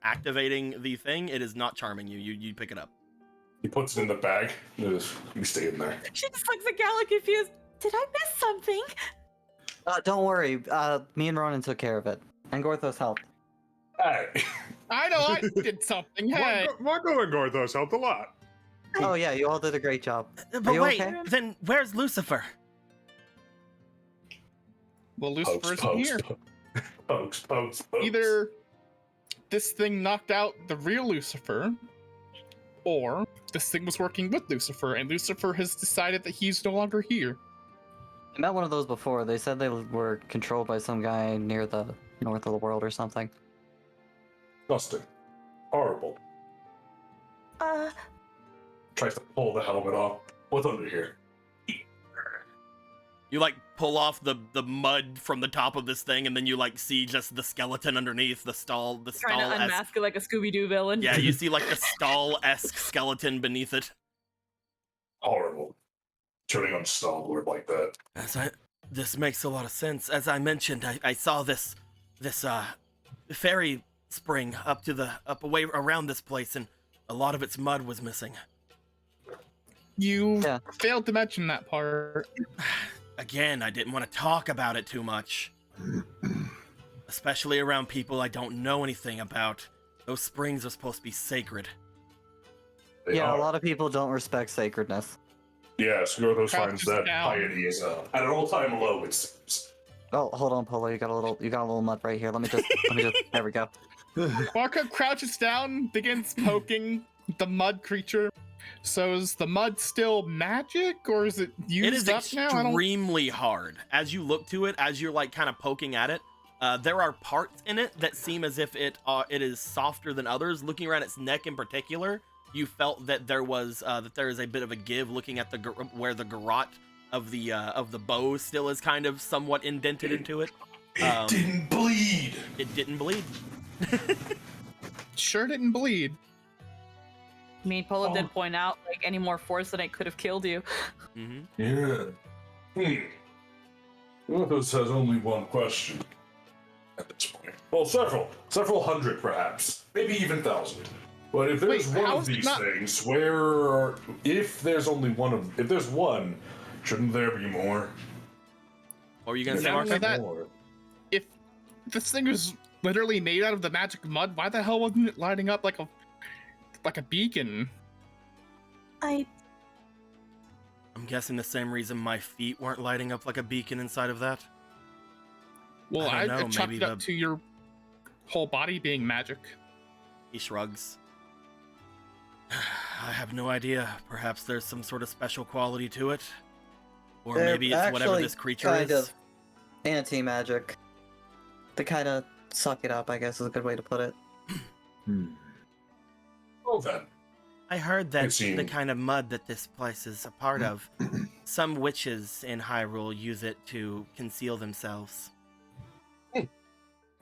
[SPEAKER 1] activating the thing. It is not charming you. You pick it up.
[SPEAKER 2] He puts it in the bag. You stay in there.
[SPEAKER 6] She just looks at Gala confused.
[SPEAKER 7] Did I miss something?
[SPEAKER 8] Don't worry. Me and Ronan took care of it, and Gorthos helped.
[SPEAKER 2] Hey.
[SPEAKER 4] I know I did something. Hey.
[SPEAKER 3] Marco and Gorthos helped a lot.
[SPEAKER 8] Oh yeah, you all did a great job.
[SPEAKER 1] But
[SPEAKER 8] Are you
[SPEAKER 1] wait,
[SPEAKER 8] okay?
[SPEAKER 1] then where's Lucifer?
[SPEAKER 4] Well, Lucifer isn't here.
[SPEAKER 2] Pokes.
[SPEAKER 4] Either this thing knocked out the real Lucifer, or this thing was working with Lucifer, and Lucifer has decided that he's no longer here.
[SPEAKER 8] I met one of those before. They said they were controlled by some guy near the north of the world or something.
[SPEAKER 2] Disgusting. Horrible. Tries to pull the helmet off. What's under here?
[SPEAKER 1] You like pull off the mud from the top of this thing, and then you like see just the skeleton underneath the stall.
[SPEAKER 6] Trying to unmask it like a Scooby-Doo villain.
[SPEAKER 1] Yeah, you see like the stall-esque skeleton beneath it.
[SPEAKER 2] Horrible. Turning on Star-Lord like that.
[SPEAKER 1] This makes a lot of sense. As I mentioned, I saw this fairy spring up away around this place, and a lot of its mud was missing.
[SPEAKER 4] You failed to mention that part.
[SPEAKER 1] Again, I didn't want to talk about it too much. Especially around people I don't know anything about. Those springs are supposed to be sacred.
[SPEAKER 2] They are.
[SPEAKER 8] A lot of people don't respect sacredness.
[SPEAKER 2] Yes, Gorthos finds that
[SPEAKER 4] down.
[SPEAKER 2] piety is at an all-time low, it seems.
[SPEAKER 8] Oh, hold on, Polo. You got a little mud right here. Let me just. There we go.
[SPEAKER 4] Marco crouches down, begins poking the mud creature. So is the mud still magic, or is it used
[SPEAKER 1] It is
[SPEAKER 4] up now?
[SPEAKER 1] extremely hard. As you look to it, as you're like kind of poking at it, there are parts in it that seem as if it is softer than others. Looking around its neck in particular, you felt that there is a bit of a give. Looking at where the garrote of the bow still is kind of somewhat indented into it.
[SPEAKER 2] It didn't bleed.
[SPEAKER 1] It didn't bleed.
[SPEAKER 4] Sure didn't bleed.
[SPEAKER 6] I mean, Polo did point out, like, any more force than it could have killed you.
[SPEAKER 1] Mm-hmm.
[SPEAKER 2] Yeah. Gorthos has only one question at this point. Well, several hundred perhaps, maybe even thousand. But if there's one of these things, if there's one, shouldn't there be more?
[SPEAKER 1] What were you gonna say,
[SPEAKER 4] Not only
[SPEAKER 1] Marco?
[SPEAKER 4] that, if this thing is literally made out of the magic mud, why the hell wasn't it lighting up like a beacon?
[SPEAKER 1] I'm guessing the same reason my feet weren't lighting up like a beacon inside of that.
[SPEAKER 4] Well,
[SPEAKER 1] I
[SPEAKER 4] I
[SPEAKER 1] don't know,
[SPEAKER 4] chalked
[SPEAKER 1] maybe
[SPEAKER 4] it up to your whole body being magic.
[SPEAKER 1] He shrugs. I have no idea. Perhaps there's some sort of special quality to it. Or maybe it's whatever this creature
[SPEAKER 8] kind
[SPEAKER 1] is.
[SPEAKER 8] of anti-magic. They kind of suck it up, I guess is a good way to put it.
[SPEAKER 2] Well then.
[SPEAKER 1] I heard that the kind of mud that this place is a part of, some witches in Hyrule use it to conceal themselves.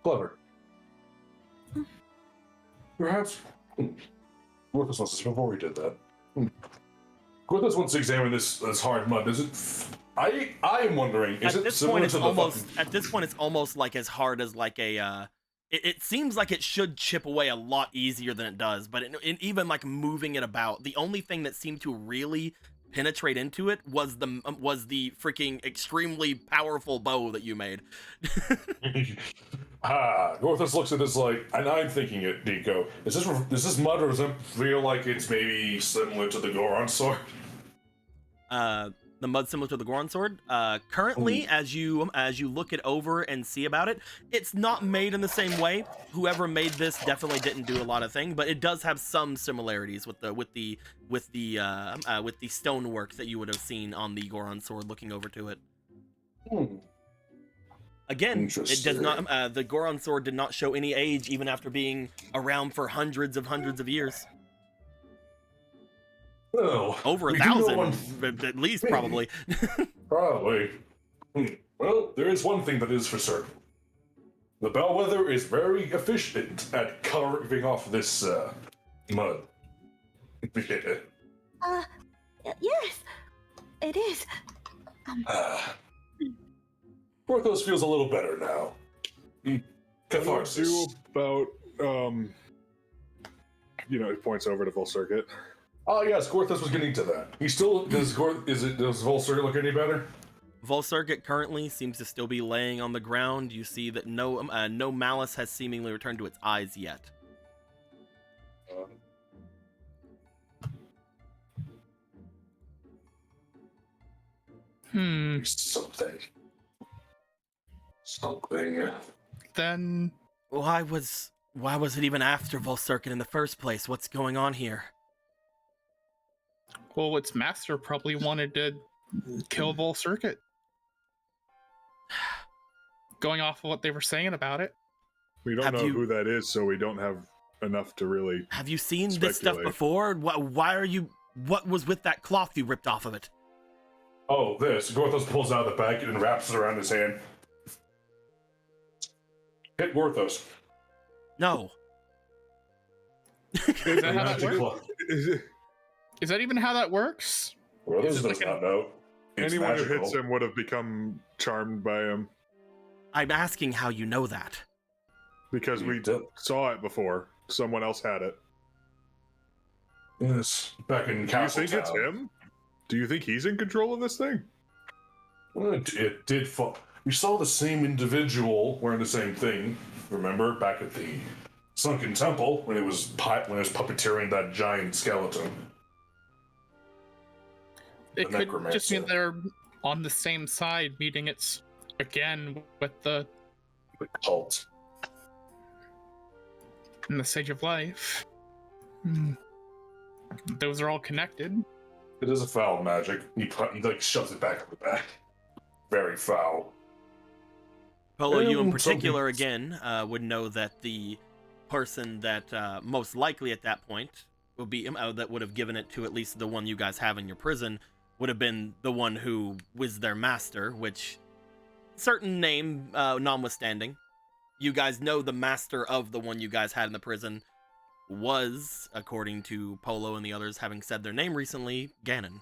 [SPEAKER 2] Clever. Perhaps. Gorthos wants to, before we did that. Gorthos wants to examine this hard mud. Is it? I am wondering. Is it similar to the?
[SPEAKER 1] At this point, it's almost like as hard as like a. It seems like it should chip away a lot easier than it does, but even like moving it about, the only thing that seemed to really penetrate into it was the freaking extremely powerful bow that you made.
[SPEAKER 2] Gorthos looks at this like, and I'm thinking it, Nico. Is this mud, or does it feel like it's maybe similar to the Goron sword?
[SPEAKER 1] The mud similar to the Goron sword. Currently, as you look it over and see about it, it's not made in the same way. Whoever made this definitely didn't do a lot of things, but it does have some similarities with the stonework that you would have seen on the Goron sword. Looking over to it. Again, it does not. The Goron sword did not show any age, even after being around for hundreds of years.
[SPEAKER 2] Well,
[SPEAKER 1] over 1,000, at least, probably.
[SPEAKER 2] Probably. Well, there is one thing that is for certain. The Bellwether is very efficient at carving off this mud.
[SPEAKER 7] Yes. it is.
[SPEAKER 2] Porthos feels a little better now.
[SPEAKER 3] What do you
[SPEAKER 2] Catharsis.
[SPEAKER 3] do about it points over to Full Circuit.
[SPEAKER 2] Oh yes, Gorthus was getting to that. He still does. Does Vol Circuit look any better?
[SPEAKER 1] Vol Circuit currently seems to still be laying on the ground. You see that no malice has seemingly returned to its eyes yet. Something.
[SPEAKER 4] Then
[SPEAKER 1] Why was it even after Vol Circuit in the first place? What's going on here?
[SPEAKER 4] well, its master probably wanted to kill Vol Circuit. Going off of what they were saying about it.
[SPEAKER 3] We don't
[SPEAKER 1] Have
[SPEAKER 3] know
[SPEAKER 1] you-
[SPEAKER 3] who that is, so we don't have enough to really.
[SPEAKER 1] Have you seen this stuff
[SPEAKER 3] Speculate.
[SPEAKER 1] before? Why are you? What was with that cloth you ripped off of it?
[SPEAKER 2] Oh, this. Gorthos pulls out the bag and wraps it around his hand. Hit Gorthos.
[SPEAKER 1] No.
[SPEAKER 4] Is that how that
[SPEAKER 2] Magic
[SPEAKER 4] works?
[SPEAKER 2] cloth.
[SPEAKER 4] Is that even how that works?
[SPEAKER 2] Gorthos
[SPEAKER 4] Is it
[SPEAKER 2] does
[SPEAKER 4] like
[SPEAKER 2] not know. It's
[SPEAKER 3] Anyone
[SPEAKER 2] magical.
[SPEAKER 3] who hits him would have become charmed by him
[SPEAKER 1] I'm asking how you know that.
[SPEAKER 3] because we saw it before. Someone else had it.
[SPEAKER 2] Yes, back in
[SPEAKER 3] Do you
[SPEAKER 2] Castle
[SPEAKER 3] think it's
[SPEAKER 2] Town.
[SPEAKER 3] him? Do you think he's in control of this thing?
[SPEAKER 2] Well, it did fall. We saw the same individual wearing the same thing. Remember back at the Sunken Temple when it was puppeteering that giant skeleton.
[SPEAKER 4] It
[SPEAKER 2] The
[SPEAKER 4] could just mean
[SPEAKER 2] necromancer.
[SPEAKER 4] they're on the same side, meeting it's again with the
[SPEAKER 2] The cult.
[SPEAKER 4] in the Sage of Life. Those are all connected.
[SPEAKER 2] It is a foul magic. He like shoves it back in the back. Very foul.
[SPEAKER 1] Polo, you in
[SPEAKER 2] Something-
[SPEAKER 1] particular, again, would know that the person that most likely at that point would be that would have given it to at least the one you guys have in your prison would have been the one who was their master, which, certain name notwithstanding, you guys know the master of the one you guys had in the prison was, according to Polo and the others having said their name recently, Ganon.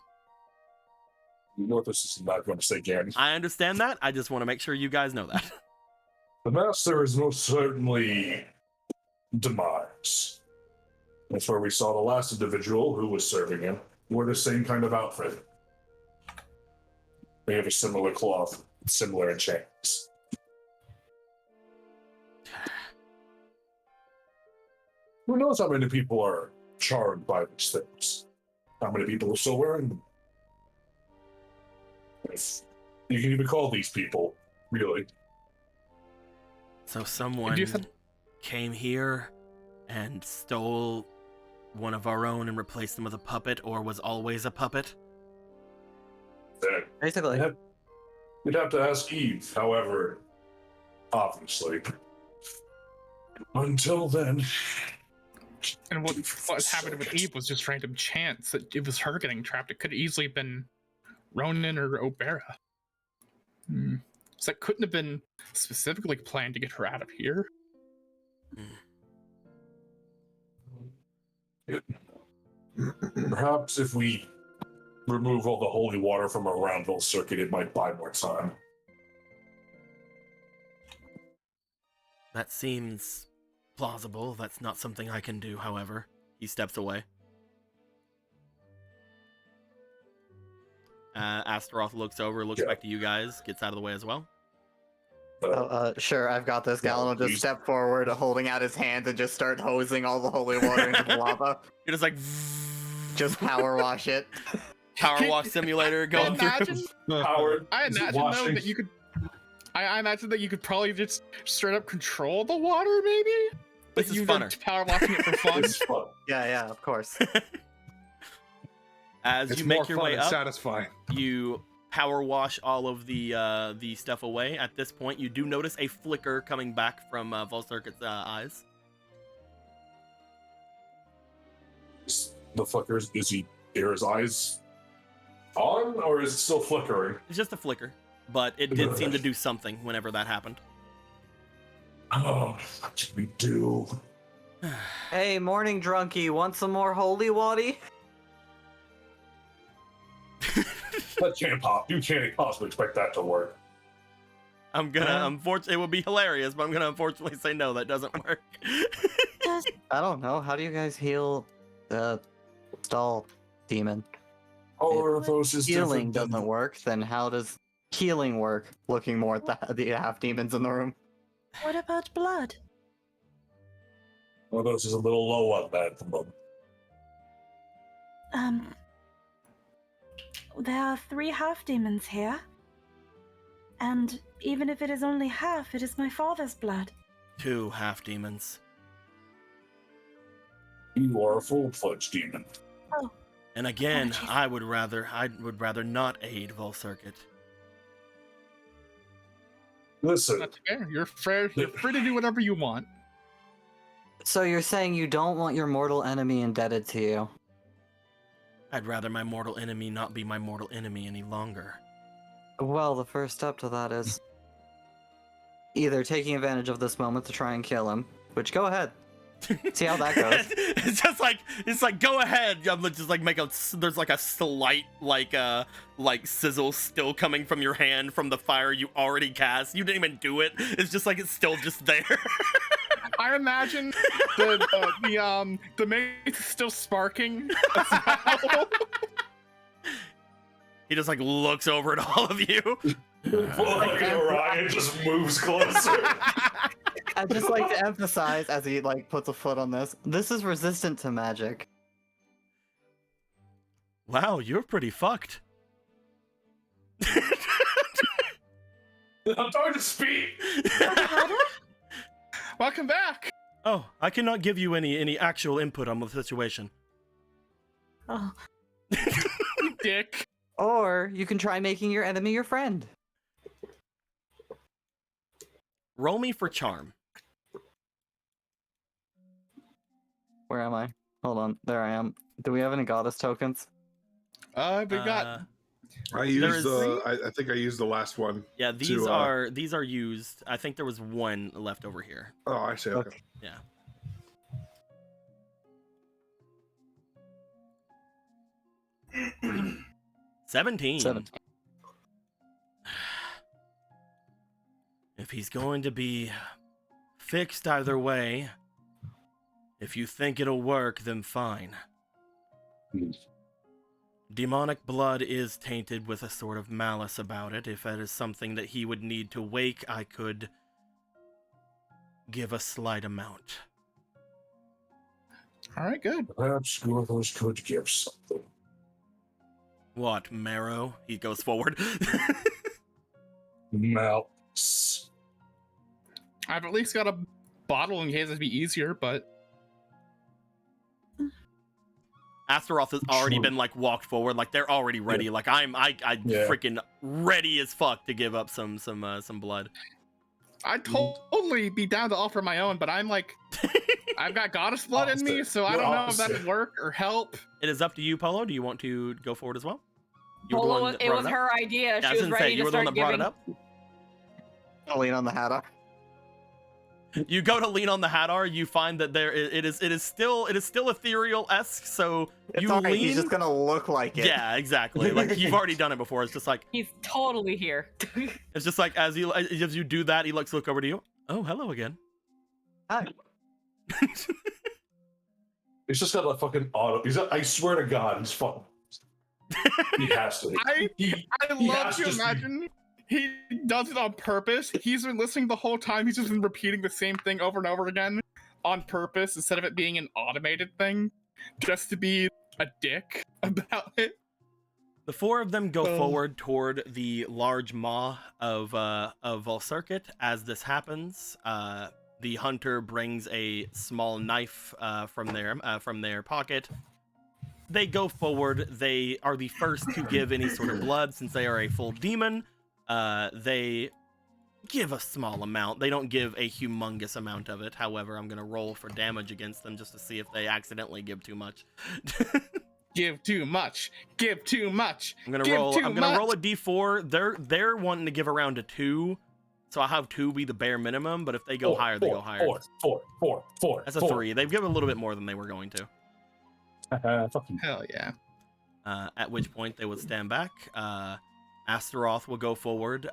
[SPEAKER 2] Gorthos is not going to say Garen.
[SPEAKER 1] I understand that. I just want to make sure you guys know that.
[SPEAKER 2] The master is most certainly Demise. That's where we saw the last individual who was serving him. Wore the same kind of outfit. They have a similar cloth, similar enchantments. Who knows how many people are charmed by these things? How many people are still wearing them? If you can even call these people, really.
[SPEAKER 1] So someone
[SPEAKER 4] you said-
[SPEAKER 1] came here and stole one of our own and replaced them with a puppet, or was always a puppet?
[SPEAKER 2] That
[SPEAKER 8] Basically.
[SPEAKER 2] You'd have to ask Eve, however, obviously. Until then.
[SPEAKER 4] And what happened with Eve was just random chance that it was her getting trapped. It could have easily been Ronan or Obera. So that couldn't have been specifically planned to get her out of here.
[SPEAKER 2] Perhaps if we remove all the holy water from our Roundville circuit, it might buy more time.
[SPEAKER 1] That seems plausible. That's not something I can do, however. He steps away. Astaroth looks over, looks
[SPEAKER 2] Yeah.
[SPEAKER 1] back to you guys, gets out of the way as well.
[SPEAKER 8] Sure, I've got this.
[SPEAKER 2] Yeah,
[SPEAKER 8] Gallon will just
[SPEAKER 2] please.
[SPEAKER 8] step forward, holding out his hand, and just start hosing all the holy water into the lava.
[SPEAKER 1] You're just like,
[SPEAKER 8] Just power wash it.
[SPEAKER 1] power wash simulator going through.
[SPEAKER 4] Imagine,
[SPEAKER 2] Howard,
[SPEAKER 4] I
[SPEAKER 2] is it
[SPEAKER 4] imagine though
[SPEAKER 2] washing?
[SPEAKER 4] that you could. I imagine that you could probably just straight up control the water, maybe. But
[SPEAKER 1] This is
[SPEAKER 4] you
[SPEAKER 1] funner.
[SPEAKER 4] power washing it for fun.
[SPEAKER 2] It's fun.
[SPEAKER 8] Yeah, of course.
[SPEAKER 1] As
[SPEAKER 3] It's
[SPEAKER 1] you
[SPEAKER 3] more
[SPEAKER 1] make your
[SPEAKER 3] fun
[SPEAKER 1] way
[SPEAKER 3] and
[SPEAKER 1] up,
[SPEAKER 3] satisfying.
[SPEAKER 1] you power wash all of the stuff away. At this point, you do notice a flicker coming back from Vol Circuit's eyes.
[SPEAKER 2] The fuckers, is his eyes on, or is it still flickering?
[SPEAKER 1] It's just a flicker, but it did seem to do something whenever that happened.
[SPEAKER 2] Oh, what did we do?
[SPEAKER 8] Hey, morning drunkie, want some more holy water?
[SPEAKER 2] You can't possibly expect that to work.
[SPEAKER 1] I'm gonna unfortunately, it would be hilarious, but I'm gonna unfortunately say no, that doesn't work.
[SPEAKER 8] I don't know. How do you guys heal the stall demon?
[SPEAKER 2] Or those is
[SPEAKER 8] Healing
[SPEAKER 2] different
[SPEAKER 8] doesn't work, then how does healing work? Looking more at the half demons in the room.
[SPEAKER 7] What about blood?
[SPEAKER 2] One of those is a little low on that at the moment.
[SPEAKER 7] There are 3 half demons here. And even if it is only half, it is my father's blood.
[SPEAKER 1] 2 half demons.
[SPEAKER 2] You are a full-fledged demon.
[SPEAKER 7] Oh.
[SPEAKER 1] And again,
[SPEAKER 7] jeez.
[SPEAKER 1] I would rather not aid Volcircuit.
[SPEAKER 2] Listen,
[SPEAKER 4] That's fair. You're free to do whatever you want.
[SPEAKER 8] So you're saying you don't want your mortal enemy indebted to you?
[SPEAKER 1] I'd rather my mortal enemy not be my mortal enemy any longer.
[SPEAKER 8] Well, the first step to that is either taking advantage of this moment to try and kill him, which go ahead. See how that goes.
[SPEAKER 1] it's like go ahead. I'm just like there's like a slight like sizzle still coming from your hand from the fire you already cast. You didn't even do it. It's just like it's still just there.
[SPEAKER 4] I imagine the mace is still sparking as well.
[SPEAKER 1] He just like looks over at all of you.
[SPEAKER 2] Orion just moves closer.
[SPEAKER 8] I'd just like to emphasize, as he like puts a foot on this is resistant to magic.
[SPEAKER 1] Wow, you're pretty fucked.
[SPEAKER 2] I'm trying to speak.
[SPEAKER 4] Welcome back.
[SPEAKER 1] Oh, I cannot give you any actual input on the situation.
[SPEAKER 7] Oh,
[SPEAKER 4] You dick.
[SPEAKER 8] Or you can try making your enemy your friend.
[SPEAKER 1] Roll me for charm.
[SPEAKER 8] Where am I? Hold on, there I am. Do we have any goddess tokens?
[SPEAKER 4] We got.
[SPEAKER 5] I used
[SPEAKER 1] is-
[SPEAKER 5] I think I used the last one.
[SPEAKER 1] Yeah, these
[SPEAKER 5] to,
[SPEAKER 1] are used. I think there was one left over here.
[SPEAKER 5] Oh, I see. Okay.
[SPEAKER 1] Yeah.
[SPEAKER 8] Seven.
[SPEAKER 1] 17. If he's going to be fixed either way, if you think it'll work, then fine. Demonic blood is tainted with a sort of malice about it. If that is something that he would need to wake, I could give a slight amount.
[SPEAKER 4] All right, good.
[SPEAKER 2] Perhaps two of us could give something.
[SPEAKER 1] What, marrow? He goes forward.
[SPEAKER 2] Mouse.
[SPEAKER 4] I've at least got a bottle in case it'd be easier, but
[SPEAKER 1] Astaroth has already been like walked forward, like they're already ready.
[SPEAKER 2] Yeah.
[SPEAKER 1] Like I'm
[SPEAKER 2] Yeah.
[SPEAKER 1] freaking ready as fuck to give up some blood.
[SPEAKER 4] I'd totally be down to offer my own. But I'm like, I've got goddess blood in me,
[SPEAKER 2] Opposite.
[SPEAKER 4] so I
[SPEAKER 2] We're
[SPEAKER 4] don't know if
[SPEAKER 2] opposite.
[SPEAKER 4] that'd work or help.
[SPEAKER 1] It is up to you, Polo. Do you want to go forward as well? You were the
[SPEAKER 6] Polo,
[SPEAKER 1] one that
[SPEAKER 6] it
[SPEAKER 1] brought
[SPEAKER 6] was
[SPEAKER 1] up?
[SPEAKER 6] her idea.
[SPEAKER 1] Yeah, I
[SPEAKER 6] She
[SPEAKER 1] was
[SPEAKER 6] was
[SPEAKER 1] gonna say,
[SPEAKER 6] ready
[SPEAKER 1] you
[SPEAKER 6] to
[SPEAKER 1] were the one
[SPEAKER 6] start
[SPEAKER 1] that brought it
[SPEAKER 6] giving.
[SPEAKER 1] up.
[SPEAKER 8] I'll lean on the Haddock.
[SPEAKER 1] You go to lean on the Hadar, you find that it is still ethereal-esque, so
[SPEAKER 8] It's
[SPEAKER 1] you
[SPEAKER 8] alright,
[SPEAKER 1] lean.
[SPEAKER 8] he's just gonna look like it.
[SPEAKER 1] Yeah, exactly. Like you've already done it before. It's just like
[SPEAKER 6] He's totally here.
[SPEAKER 1] it's just like as you do that, he looks look over to you. Oh, hello again.
[SPEAKER 8] Hi.
[SPEAKER 2] He's just got a fucking auto. I swear to God, he's fucking. He has to.
[SPEAKER 4] I
[SPEAKER 2] He
[SPEAKER 4] love
[SPEAKER 2] has
[SPEAKER 4] to
[SPEAKER 2] to
[SPEAKER 4] imagine he does it on purpose. He's been listening the whole time. He's just been repeating the same thing over and over again on purpose instead of it being an automated thing, just to be a dick about it.
[SPEAKER 1] The four of them go forward toward the large maw of Volcircuit. As this happens, the hunter brings a small knife from their pocket. They go forward. They are the first to give any sort of blood since they are a full demon. They give a small amount. They don't give a humongous amount of it. However, I'm going to roll for damage against them just to see if they accidentally give too much.
[SPEAKER 4] Give too much. Give too much.
[SPEAKER 1] I'm gonna
[SPEAKER 4] Give
[SPEAKER 1] roll.
[SPEAKER 4] too
[SPEAKER 1] I'm gonna roll a
[SPEAKER 4] much.
[SPEAKER 1] d4. They're wanting to give around a 2, so I have 2 be the bare minimum. But if they go higher, they go higher.
[SPEAKER 2] Four.
[SPEAKER 1] That's a 3. They've given a little bit more than they were going to.
[SPEAKER 2] Fucking.
[SPEAKER 4] Hell yeah.
[SPEAKER 1] at which point they would stand back. Astaroth will go forward.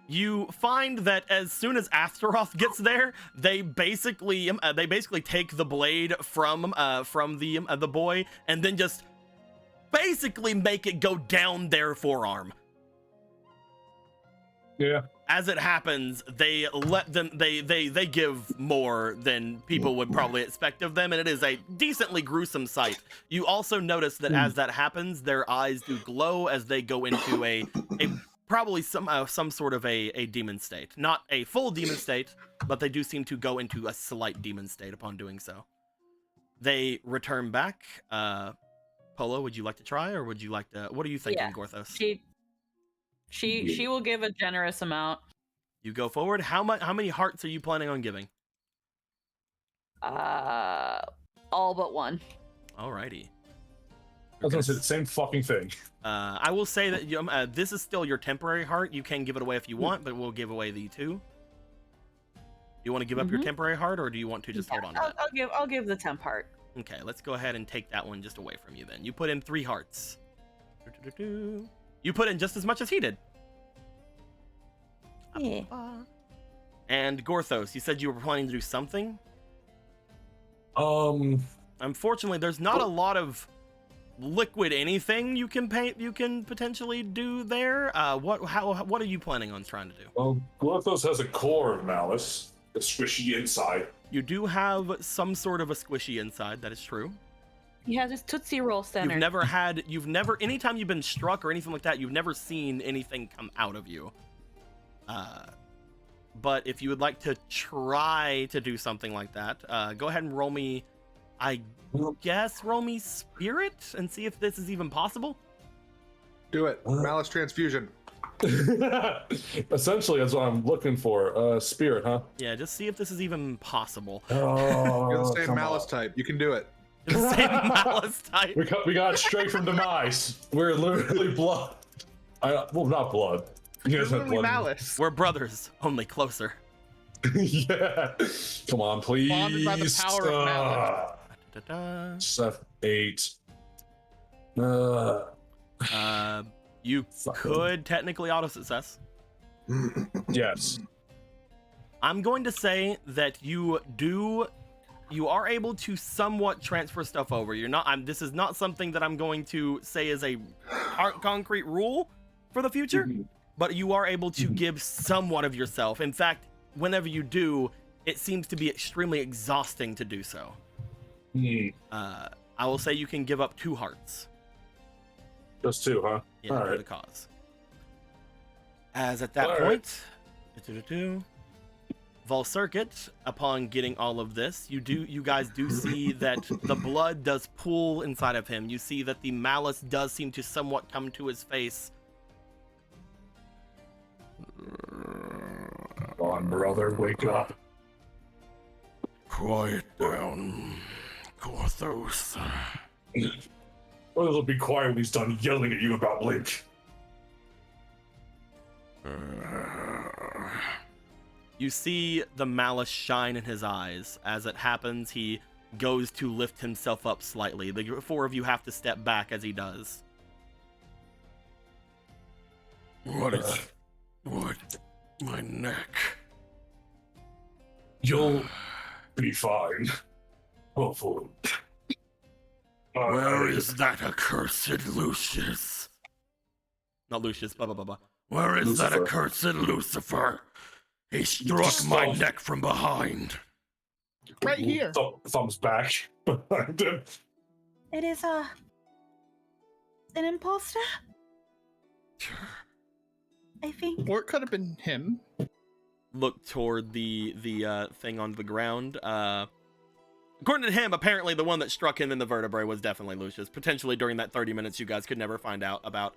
[SPEAKER 1] You find that as soon as Astaroth gets there, they basically take the blade from the boy and then just basically make it go down their forearm.
[SPEAKER 2] Yeah.
[SPEAKER 1] As it happens, they let them they give more than people would probably expect of them, and it is a decently gruesome sight. You also notice that as that happens, their eyes do glow as they go into a probably some sort of a demon state. Not a full demon state, but they do seem to go into a slight demon state upon doing so. They return back. Polo, would you like to try, or would you like to? What are you thinking,
[SPEAKER 6] Yeah.
[SPEAKER 1] Gorthos?
[SPEAKER 6] She will give a generous amount.
[SPEAKER 1] You go forward. How many hearts are you planning on giving?
[SPEAKER 6] All but one.
[SPEAKER 1] Alrighty.
[SPEAKER 2] I was gonna say the same fucking thing.
[SPEAKER 1] I will say that this is still your temporary heart. You can give it away if you want, but we'll give away the 2. You want to give up your temporary heart, or do you want to just hold on to it?
[SPEAKER 6] I'll give the temp heart.
[SPEAKER 1] Okay, let's go ahead and take that one just away from you then. You put in 3 hearts. You put in just as much as he did.
[SPEAKER 7] Yeah.
[SPEAKER 1] And Gorthos, you said you were planning to do something? Unfortunately, there's not a lot of liquid anything you can potentially do there. What are you planning on trying to do?
[SPEAKER 2] Well, Gorthos has a core of malice, a squishy inside.
[SPEAKER 1] You do have some sort of a squishy inside, that is true.
[SPEAKER 6] He has his Tootsie Roll center.
[SPEAKER 1] You've never, anytime you've been struck or anything like that, you've never seen anything come out of you. But if you would like to try to do something like that, go ahead and roll me, roll me spirit and see if this is even possible.
[SPEAKER 5] Do it. Malice transfusion.
[SPEAKER 2] Essentially, that's what I'm looking for. Spirit, huh?
[SPEAKER 1] Yeah, just see if this is even possible.
[SPEAKER 2] Oh,
[SPEAKER 5] You're the same Malice type. You can do it.
[SPEAKER 1] The same malice type.
[SPEAKER 2] We got it straight from demise. We're literally blood. Well, not blood. You guys have blood.
[SPEAKER 4] Malice.
[SPEAKER 1] We're brothers, only closer.
[SPEAKER 2] Yeah. Come on, please.
[SPEAKER 4] Bonded by the power of malice.
[SPEAKER 2] 7, 8.
[SPEAKER 1] You could technically auto success.
[SPEAKER 2] Yes.
[SPEAKER 1] I'm going to say that you are able to somewhat transfer stuff over. You're not. This is not something that I'm going to say is a concrete rule for the future, but you are able to give somewhat of yourself. In fact, whenever you do, it seems to be extremely exhausting to do so. I will say you can give up 2 hearts.
[SPEAKER 2] Just 2, huh?
[SPEAKER 1] Yeah,
[SPEAKER 2] All
[SPEAKER 1] for
[SPEAKER 2] right.
[SPEAKER 1] the cause. As at that
[SPEAKER 2] All
[SPEAKER 1] point, Volcircuit, upon getting all of this, you guys do see that the blood does pool inside of him. You see that the malice does seem to somewhat come to his face.
[SPEAKER 2] Come on, brother, wake up.
[SPEAKER 1] Quiet down, Gorthos.
[SPEAKER 2] Well, he'll be quiet when he's done yelling at you about Blink.
[SPEAKER 1] You see the malice shine in his eyes. As it happens, he goes to lift himself up slightly. The 4 of you have to step back as he does. What? My neck.
[SPEAKER 2] You'll be fine. Hopefully.
[SPEAKER 1] Where is that accursed Lucius? Not Lucius, blah, blah, blah, blah. Where is that accursed Lucifer? He struck my neck from behind.
[SPEAKER 4] Right here.
[SPEAKER 2] Thumbs back behind him.
[SPEAKER 7] It is an imposter? I think.
[SPEAKER 4] Or it could have been him.
[SPEAKER 1] Look toward the thing on the ground. According to him, apparently the one that struck him in the vertebrae was definitely Lucius. Potentially during that 30 minutes you guys could never find out about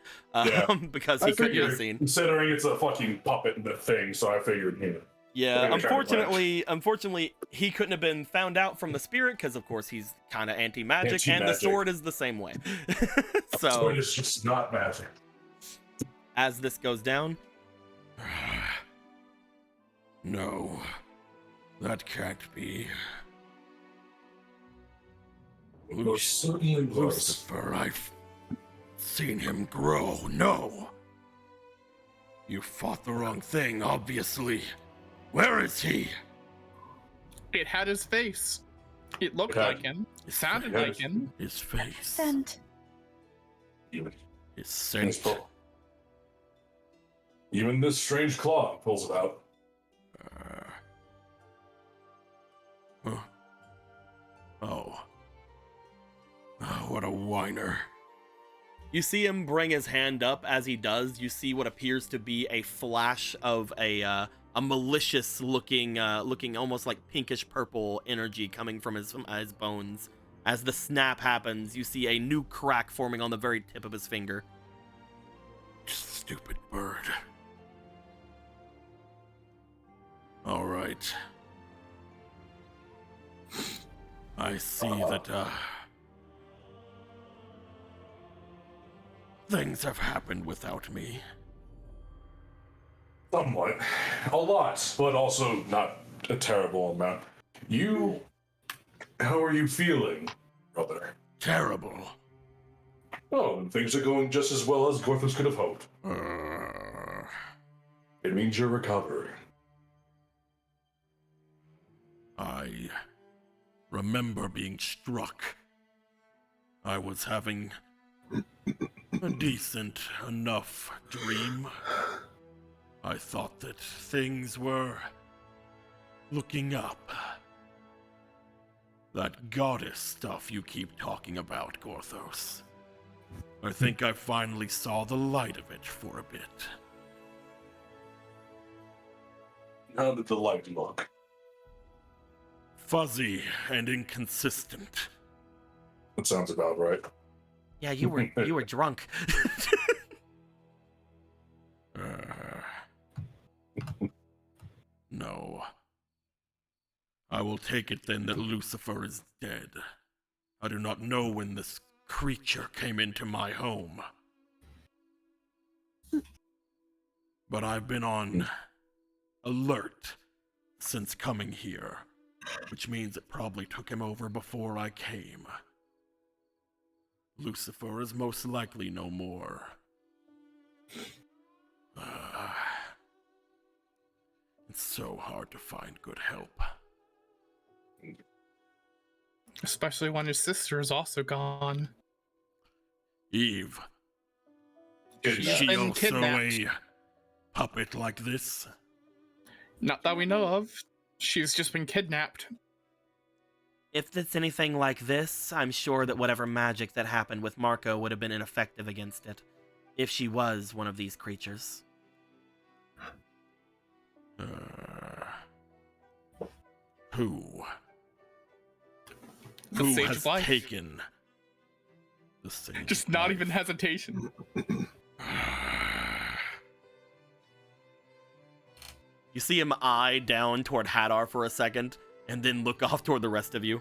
[SPEAKER 1] because he couldn't have seen.
[SPEAKER 2] Considering it's a fucking puppet in the thing, so I figured,
[SPEAKER 1] Yeah, unfortunately, he couldn't have been found out from the spirit because, of course, he's kind of anti-magic, and the sword is the same way. So,
[SPEAKER 2] sword is just not magic.
[SPEAKER 1] As this goes down, no, that can't be.
[SPEAKER 2] Certainly was.
[SPEAKER 1] Lucifer, seen him grow, no. You fought the wrong thing, obviously. Where is he?
[SPEAKER 4] It had his face. It looked
[SPEAKER 2] Okay.
[SPEAKER 4] like him. It sounded like him.
[SPEAKER 1] His face.
[SPEAKER 7] Scent.
[SPEAKER 2] Even,
[SPEAKER 1] His scent.
[SPEAKER 2] even this strange claw pulls it out.
[SPEAKER 1] Huh. Oh. Oh, what a whiner. You see him bring his hand up. As he does, you see what appears to be a flash of a malicious looking almost like pinkish purple energy coming from his bones. As the snap happens, you see a new crack forming on the very tip of his finger. Stupid bird. All right. I see that things have happened without me.
[SPEAKER 2] Somewhat. A lot, but also not a terrible amount. How are you feeling, brother?
[SPEAKER 1] Terrible.
[SPEAKER 2] Oh, and things are going just as well as Gorthus could have hoped. It means you're recovering.
[SPEAKER 1] I remember being struck. I was having a decent enough dream. I thought that things were looking up. That goddess stuff you keep talking about, Gorthos. I think I finally saw the light of it for a bit.
[SPEAKER 2] How did the light look?
[SPEAKER 1] Fuzzy and inconsistent.
[SPEAKER 2] That sounds about right.
[SPEAKER 1] Yeah, you were drunk. No. I will take it then that Lucifer is dead. I do not know when this creature came into my home. But I've been on alert since coming here, which means it probably took him over before I came. Lucifer is most likely no more. It's so hard to find good help.
[SPEAKER 4] Especially when his sister is also gone.
[SPEAKER 1] Eve,
[SPEAKER 2] Good
[SPEAKER 1] is
[SPEAKER 2] enough.
[SPEAKER 1] she
[SPEAKER 4] been
[SPEAKER 1] also
[SPEAKER 4] kidnapped.
[SPEAKER 1] a puppet like this?
[SPEAKER 4] Not that we know of. She's just been kidnapped.
[SPEAKER 9] If it's anything like this, I'm sure that whatever magic that happened with Marco would have been ineffective against it, if she was one of these creatures.
[SPEAKER 1] Who?
[SPEAKER 4] The
[SPEAKER 1] Who
[SPEAKER 4] Sage
[SPEAKER 1] has
[SPEAKER 4] of Life.
[SPEAKER 1] taken the Sage
[SPEAKER 4] Just
[SPEAKER 1] of
[SPEAKER 4] not
[SPEAKER 1] Life?
[SPEAKER 4] even hesitation.
[SPEAKER 9] You see him eye down toward Hadar for a second, and then look off toward the rest of you.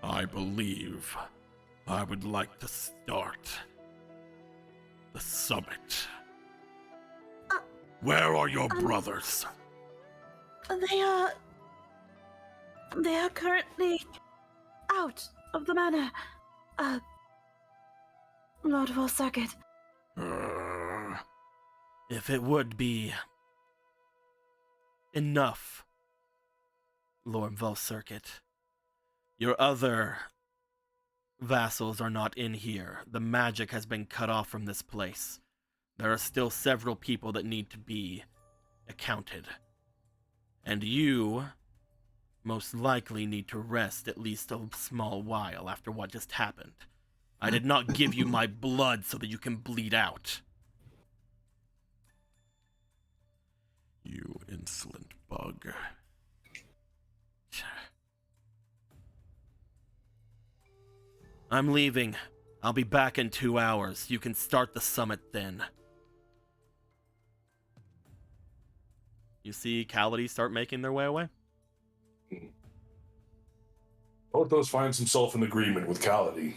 [SPEAKER 1] I believe I would like to start the summit. Where are your brothers?
[SPEAKER 7] They are currently out of the manor. Lord Volcircuit.
[SPEAKER 9] If it would be enough, Lord Volcircuit, your other vassals are not in here. The magic has been cut off from this place. There are still several people that need to be accounted. And you most likely need to rest at least a small while after what just happened. I did not give you my blood so that you can bleed out.
[SPEAKER 1] You insolent bug.
[SPEAKER 9] I'm leaving. I'll be back in 2 hours. You can start the summit then. You see Kaladi start making their way away?
[SPEAKER 2] Orthos finds himself in agreement with Kaladi.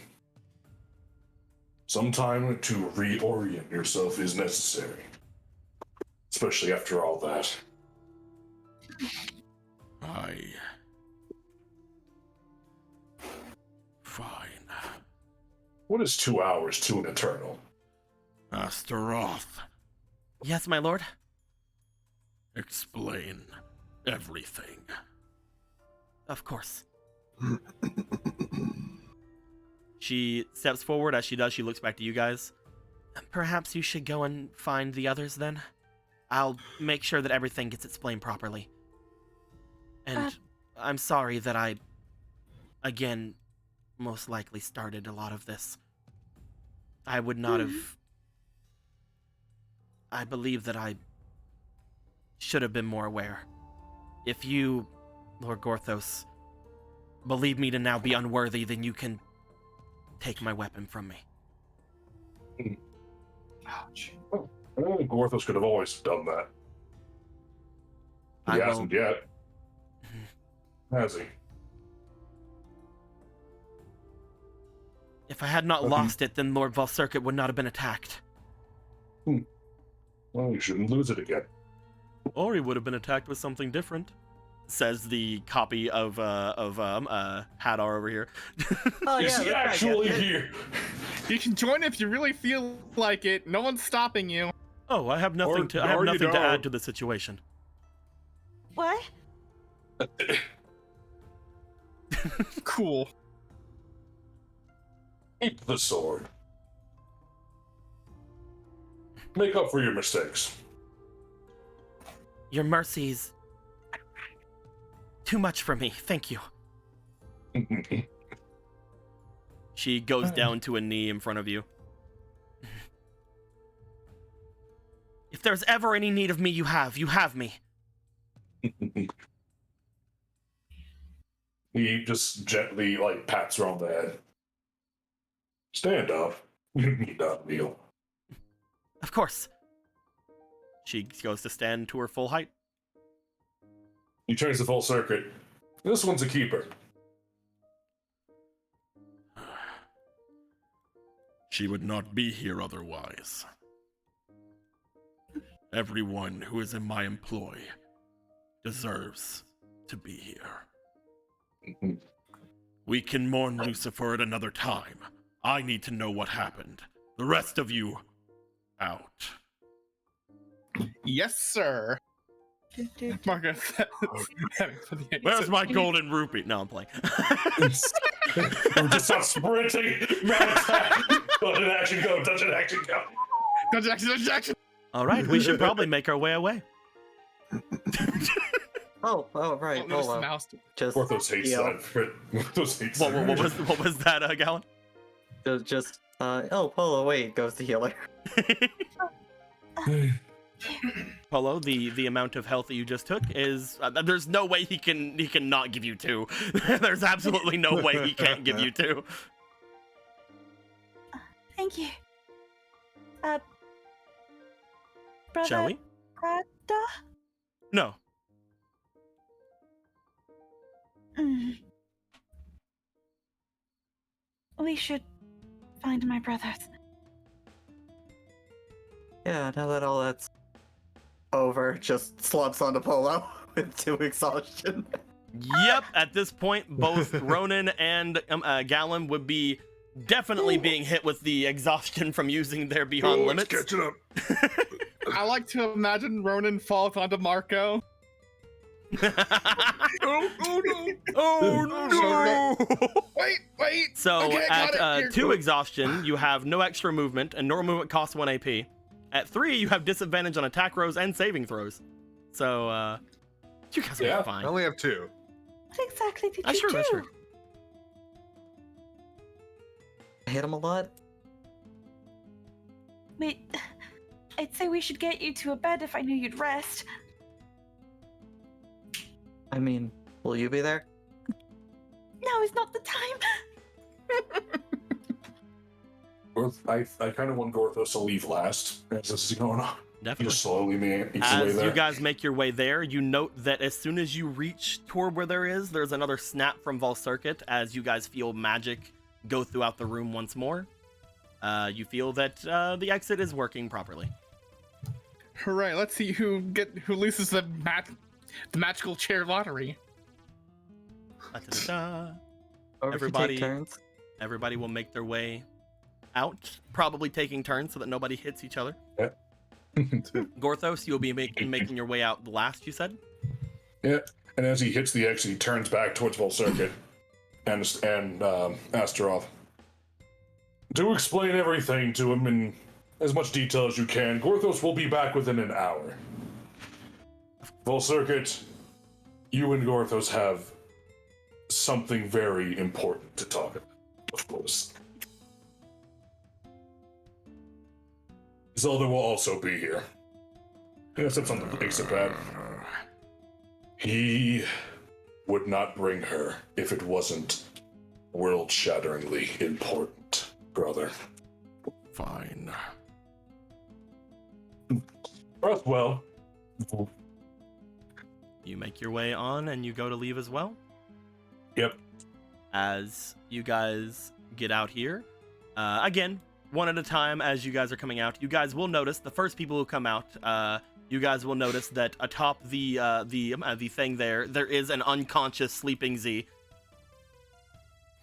[SPEAKER 2] Some time to reorient yourself is necessary. Especially after all that.
[SPEAKER 1] Fine.
[SPEAKER 2] What is 2 hours to an eternal?
[SPEAKER 9] Astaroth,
[SPEAKER 1] Yes, my lord.
[SPEAKER 9] explain everything.
[SPEAKER 1] Of course. She steps forward. As she does, she looks back to you guys. Perhaps you should go and find the others then. I'll make sure that everything gets explained properly. And I'm sorry that I, again, most likely started a lot of this. I would not have... I believe that I should have been more aware. If you, Lord Gorthos, believe me to now be unworthy, then you can take my weapon from me.
[SPEAKER 3] Ouch.
[SPEAKER 2] I think Gorthos could have always done that. He
[SPEAKER 1] I will-
[SPEAKER 2] hasn't yet. Has he?
[SPEAKER 1] If I had not
[SPEAKER 2] Okay.
[SPEAKER 1] lost it, then Lord Valcircuit would not have been attacked.
[SPEAKER 2] Well, you shouldn't lose it again.
[SPEAKER 1] Or he would have been attacked with something different, says the copy of Hadar over here.
[SPEAKER 8] Oh,
[SPEAKER 2] Is he
[SPEAKER 8] that's
[SPEAKER 2] actually
[SPEAKER 8] right, yeah.
[SPEAKER 2] here?
[SPEAKER 4] You can join if you really feel like it. No one's stopping you.
[SPEAKER 1] Oh, I have nothing
[SPEAKER 3] Or-
[SPEAKER 1] to I have
[SPEAKER 3] or you
[SPEAKER 1] nothing to
[SPEAKER 3] don't.
[SPEAKER 1] add to the situation.
[SPEAKER 7] What?
[SPEAKER 4] Cool.
[SPEAKER 2] Keep the sword. Make up for your mistakes.
[SPEAKER 1] Your mercies too much for me. Thank you. She goes down to a knee in front of you. If there's ever any need of me, you have me.
[SPEAKER 2] He just gently, pats her on the head. Stand up. You need that meal.
[SPEAKER 1] Of course. She goes to stand to her full height.
[SPEAKER 2] He turns the full circuit. This one's a keeper.
[SPEAKER 9] She would not be here otherwise. Everyone who is in my employ deserves to be here. We can mourn Lucifer at another time. I need to know what happened. The rest of you, out.
[SPEAKER 4] Yes, sir. Marcus,
[SPEAKER 9] Where's my golden rupee?
[SPEAKER 1] No, I'm playing.
[SPEAKER 2] We're just not sprinting. Mad attack. Touch an action, go. Touch an action, go.
[SPEAKER 4] Dodge action.
[SPEAKER 1] All right, we should probably make our way away.
[SPEAKER 8] Oh, right.
[SPEAKER 4] Don't notice the
[SPEAKER 8] Hold on.
[SPEAKER 4] mouse.
[SPEAKER 8] Just,
[SPEAKER 2] Porthos hates
[SPEAKER 8] Yeah.
[SPEAKER 2] that. Porthos hates
[SPEAKER 1] What
[SPEAKER 2] that.
[SPEAKER 1] was that, Gallon?
[SPEAKER 8] Polo, wait, goes the healer.
[SPEAKER 1] Polo, the amount of health that you just took is there's no way he can not give you 2. There's absolutely no way he can't give you 2.
[SPEAKER 7] Thank you. Brother
[SPEAKER 1] Shall we?
[SPEAKER 7] Prada?
[SPEAKER 1] No.
[SPEAKER 7] We should find my brothers.
[SPEAKER 8] Yeah, now that all that's over, just slumps onto Polo with 2 exhaustion.
[SPEAKER 1] Yep. At this point, both Ronan and Gallon would be definitely being hit with the exhaustion from using their Beyond
[SPEAKER 3] Oh,
[SPEAKER 1] Limits.
[SPEAKER 3] it's catching up.
[SPEAKER 4] I like to imagine Ronan falls onto Marco.
[SPEAKER 3] Oh no!
[SPEAKER 1] Oh no!
[SPEAKER 4] Wait.
[SPEAKER 1] So
[SPEAKER 4] Okay, I got
[SPEAKER 1] at
[SPEAKER 4] it. Here.
[SPEAKER 1] 2 exhaustion, you have no extra movement, and normal movement costs 1 AP. At 3, you have disadvantage on attack rolls and saving throws. So you guys will
[SPEAKER 2] Yeah.
[SPEAKER 1] be
[SPEAKER 5] I
[SPEAKER 1] fine.
[SPEAKER 5] only have 2.
[SPEAKER 7] What exactly did
[SPEAKER 1] That's
[SPEAKER 7] you
[SPEAKER 1] true.
[SPEAKER 7] do?
[SPEAKER 1] That's true.
[SPEAKER 8] I hit him a lot.
[SPEAKER 7] I'd say we should get you to a bed if I knew you'd rest.
[SPEAKER 8] I mean, will you be there?
[SPEAKER 7] Now is not the time.
[SPEAKER 2] I kind of want Gorthos to leave last as this is going on. He
[SPEAKER 1] Definitely.
[SPEAKER 2] just slowly makes his way
[SPEAKER 1] As
[SPEAKER 2] there.
[SPEAKER 1] you guys make your way there, you note that as soon as you reach toward where there's another snap from Valcircuit as you guys feel magic go throughout the room once more. You feel that the exit is working properly.
[SPEAKER 4] Hooray! Let's see who loses the magical chair lottery.
[SPEAKER 1] Da-da-da-da.
[SPEAKER 8] Or if you
[SPEAKER 1] Everybody-
[SPEAKER 8] take turns.
[SPEAKER 1] Everybody will make their way out, probably taking turns so that nobody hits each other.
[SPEAKER 2] Yeah.
[SPEAKER 1] Gorthos, you'll be making your way out last, you said?
[SPEAKER 2] Yeah. And as he hits the exit, he turns back towards Volcircuit and Astaroth. Do explain everything to him in as much detail as you can. Gorthos will be back within an hour. Volcircuit, you and Gorthos have something very important to talk about, of course. Zelda will also be here. Except something makes it bad. He would not bring her if it wasn't world-shatteringly important, brother.
[SPEAKER 9] Fine.
[SPEAKER 2] Well.
[SPEAKER 1] You make your way on and you go to leave as well?
[SPEAKER 2] Yep.
[SPEAKER 1] As you guys get out here, again, one at a time as you guys are coming out, you guys will notice, the first people who come out, you guys will notice that atop the thing there is an unconscious sleeping Z.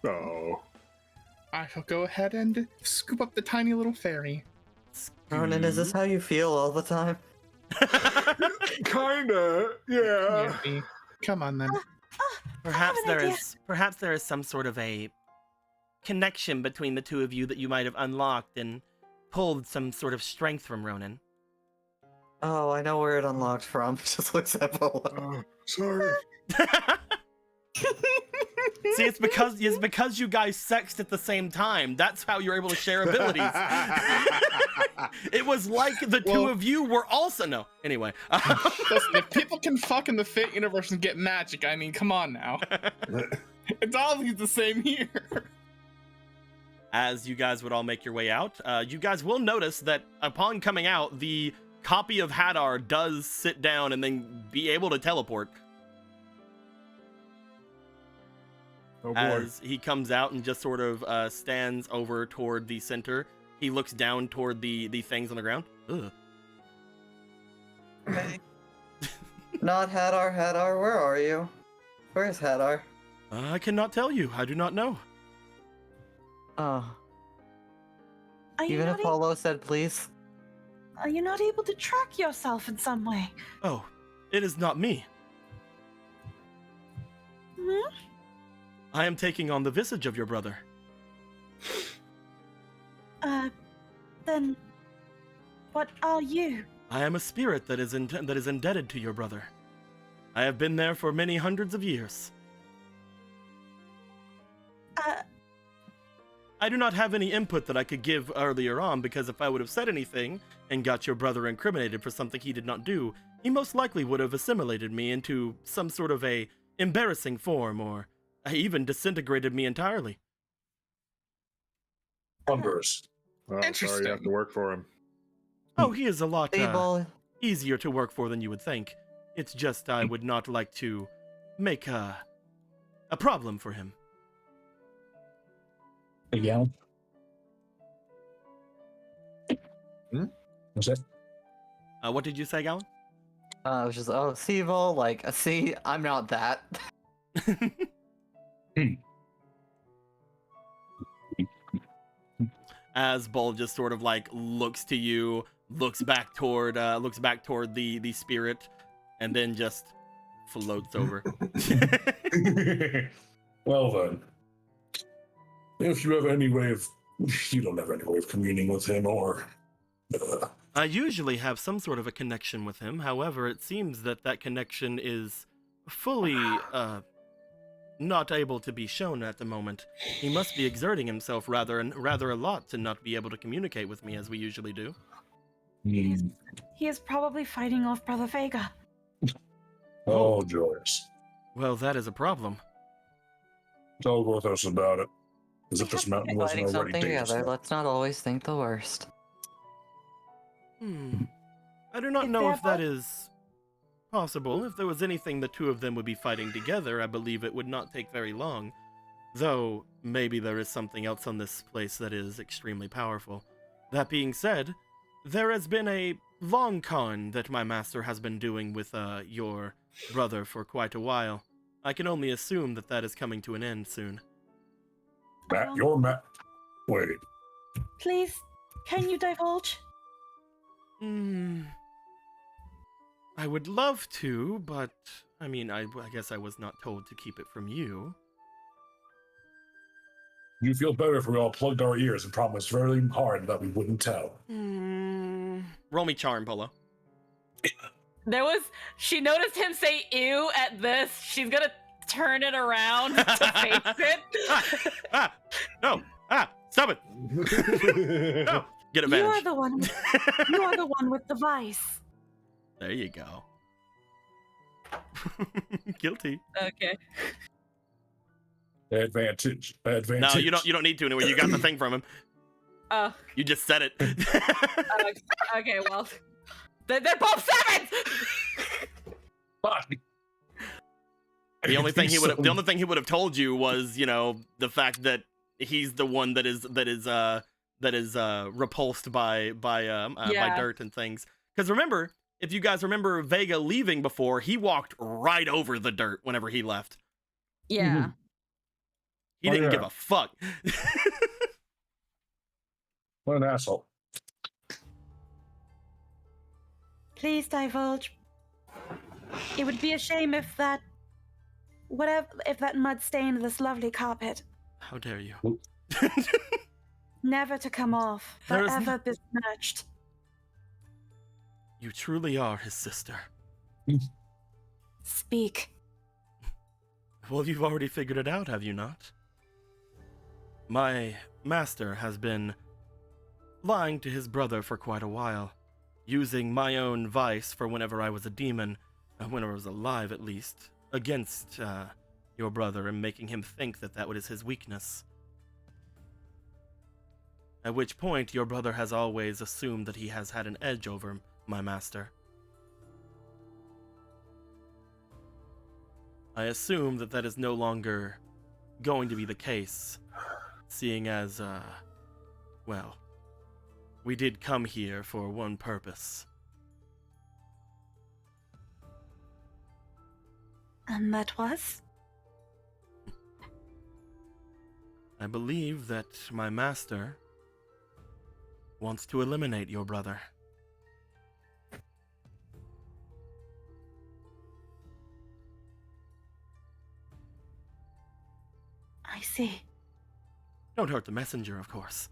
[SPEAKER 3] Oh.
[SPEAKER 4] I shall go ahead and scoop up the tiny little fairy.
[SPEAKER 8] Ronan, is this how you feel all the time?
[SPEAKER 3] Kinda, yeah.
[SPEAKER 4] Maybe. Come on then.
[SPEAKER 1] Perhaps
[SPEAKER 7] I have an idea.
[SPEAKER 1] perhaps there is some sort of a connection between the two of you that you might have unlocked and pulled some sort of strength from Ronan.
[SPEAKER 8] Oh, I know where it unlocked from. Just looks at below.
[SPEAKER 3] Oh, sorry.
[SPEAKER 1] See, it's because you guys sexed at the same time. That's how you're able to share abilities. It was like the two of you were also no. Anyway,
[SPEAKER 4] Listen, if people can fuck in the Fate universe and get magic, I mean, come on now. It's obviously the same here.
[SPEAKER 1] as you guys would all make your way out, you guys will notice that upon coming out, the copy of Hadar does sit down and then be able to teleport.
[SPEAKER 3] Oh boy.
[SPEAKER 1] As he comes out and just sort of stands over toward the center. He looks down toward the things on the ground. Ugh.
[SPEAKER 8] Not Hadar, where are you? Where's Hadar?
[SPEAKER 1] I cannot tell you. I do not know.
[SPEAKER 8] Oh,
[SPEAKER 7] Are you
[SPEAKER 8] even
[SPEAKER 7] not
[SPEAKER 8] if Polo said please.
[SPEAKER 7] Are you not able to track yourself in some way?
[SPEAKER 1] Oh, it is not me.
[SPEAKER 7] Hmm?
[SPEAKER 1] I am taking on the visage of your brother.
[SPEAKER 7] Then what are you?
[SPEAKER 1] I am a spirit that is indebted to your brother. I have been there for many hundreds of years. I do not have any input that I could give earlier on, because if I would have said anything and got your brother incriminated for something he did not do, he most likely would have assimilated me into some sort of a embarrassing form, or even disintegrated me entirely.
[SPEAKER 2] Numbers.
[SPEAKER 3] Oh, sorry,
[SPEAKER 4] Interesting.
[SPEAKER 3] you have to work for him.
[SPEAKER 1] Oh, he is a lot
[SPEAKER 8] Able.
[SPEAKER 1] easier to work for than you would think. It's just I would not like to make a problem for him.
[SPEAKER 2] Yeah. What's that?
[SPEAKER 1] What did you say, Gowan?
[SPEAKER 8] I was just, oh, Sivo, like, see, I'm not that.
[SPEAKER 1] As Bull just sort of like looks to you, looks back toward the spirit, and then just floats over.
[SPEAKER 2] Well then, if you have any way of, you don't have any way of communing with him, or
[SPEAKER 1] I usually have some sort of a connection with him. However, it seems that connection is fully not able to be shown at the moment. He must be exerting himself rather a lot to not be able to communicate with me as we usually do.
[SPEAKER 7] He is probably fighting off Brother Vega.
[SPEAKER 2] oh, joyous.
[SPEAKER 1] Well, that is a problem.
[SPEAKER 2] Tell Gorthos about it. As if this mountain wasn't
[SPEAKER 8] Fighting
[SPEAKER 2] already
[SPEAKER 8] something
[SPEAKER 2] dangerous.
[SPEAKER 8] together, let's not always think the worst.
[SPEAKER 1] I do not
[SPEAKER 7] If
[SPEAKER 1] know
[SPEAKER 7] they're
[SPEAKER 1] if that
[SPEAKER 7] both-
[SPEAKER 1] is possible. If there was anything the two of them would be fighting together, I believe it would not take very long. Though, maybe there is something else on this place that is extremely powerful. That being said, there has been a long con that my master has been doing with your brother for quite a while. I can only assume that is coming to an end soon.
[SPEAKER 2] Matt, your Matt. Wait.
[SPEAKER 7] Please, can you divulge?
[SPEAKER 9] I would love to, but I mean, I guess I was not told to keep it from you.
[SPEAKER 2] You feel better if we all plugged our ears and promised very hard that we wouldn't tell.
[SPEAKER 9] Roll me charm, Polo.
[SPEAKER 6] She noticed him say ew at this. She's gonna turn it around to face it.
[SPEAKER 9] No, stop it. No, get advantage.
[SPEAKER 7] You are the one. You are the one with the vice.
[SPEAKER 9] There you go. Guilty.
[SPEAKER 6] Okay.
[SPEAKER 2] Advantage.
[SPEAKER 9] No, you don't need to anyway. You got the thing from him.
[SPEAKER 6] Oh.
[SPEAKER 9] You just said it.
[SPEAKER 6] Okay, well. They're both sevens!
[SPEAKER 9] The only thing he would have told you was, the fact that he's the one that is repulsed by dirt and things. Because remember, if you guys remember Vega leaving before, he walked right over the dirt whenever he left.
[SPEAKER 6] Yeah.
[SPEAKER 9] He didn't give a fuck.
[SPEAKER 2] What an asshole.
[SPEAKER 7] Please divulge. It would be a shame if that mud stained this lovely carpet.
[SPEAKER 9] How dare you?
[SPEAKER 7] Never to come off, forever besmirched.
[SPEAKER 9] You truly are his sister.
[SPEAKER 7] Speak.
[SPEAKER 9] Well, you've already figured it out, have you not? My master has been lying to his brother for quite a while, using my own vice for whenever I was a demon, whenever I was alive at least, against your brother and making him think that was his weakness. At which point, your brother has always assumed that he has had an edge over my master. I assume that is no longer going to be the case, seeing as, well, we did come here for one purpose.
[SPEAKER 7] And that was?
[SPEAKER 9] I believe that my master wants to eliminate your brother.
[SPEAKER 7] I see.
[SPEAKER 9] Don't hurt the messenger, of course.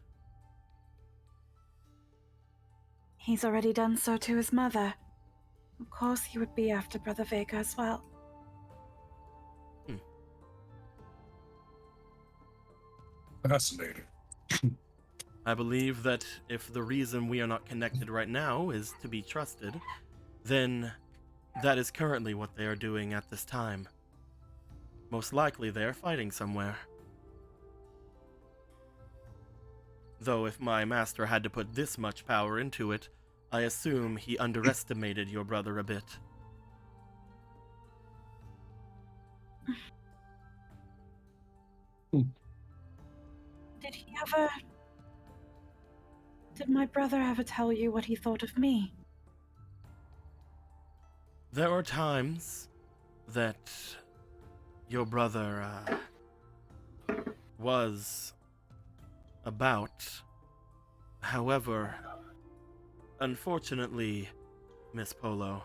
[SPEAKER 7] He's already done so to his mother. Of course he would be after Brother Vega as well.
[SPEAKER 2] Fascinating.
[SPEAKER 9] I believe that if the reason we are not connected right now is to be trusted, then that is currently what they are doing at this time. Most likely they are fighting somewhere. Though if my master had to put this much power into it, I assume he underestimated your brother a bit.
[SPEAKER 7] Did my brother ever tell you what he thought of me?
[SPEAKER 9] There are times that your brother was about. However, unfortunately, Miss Polo,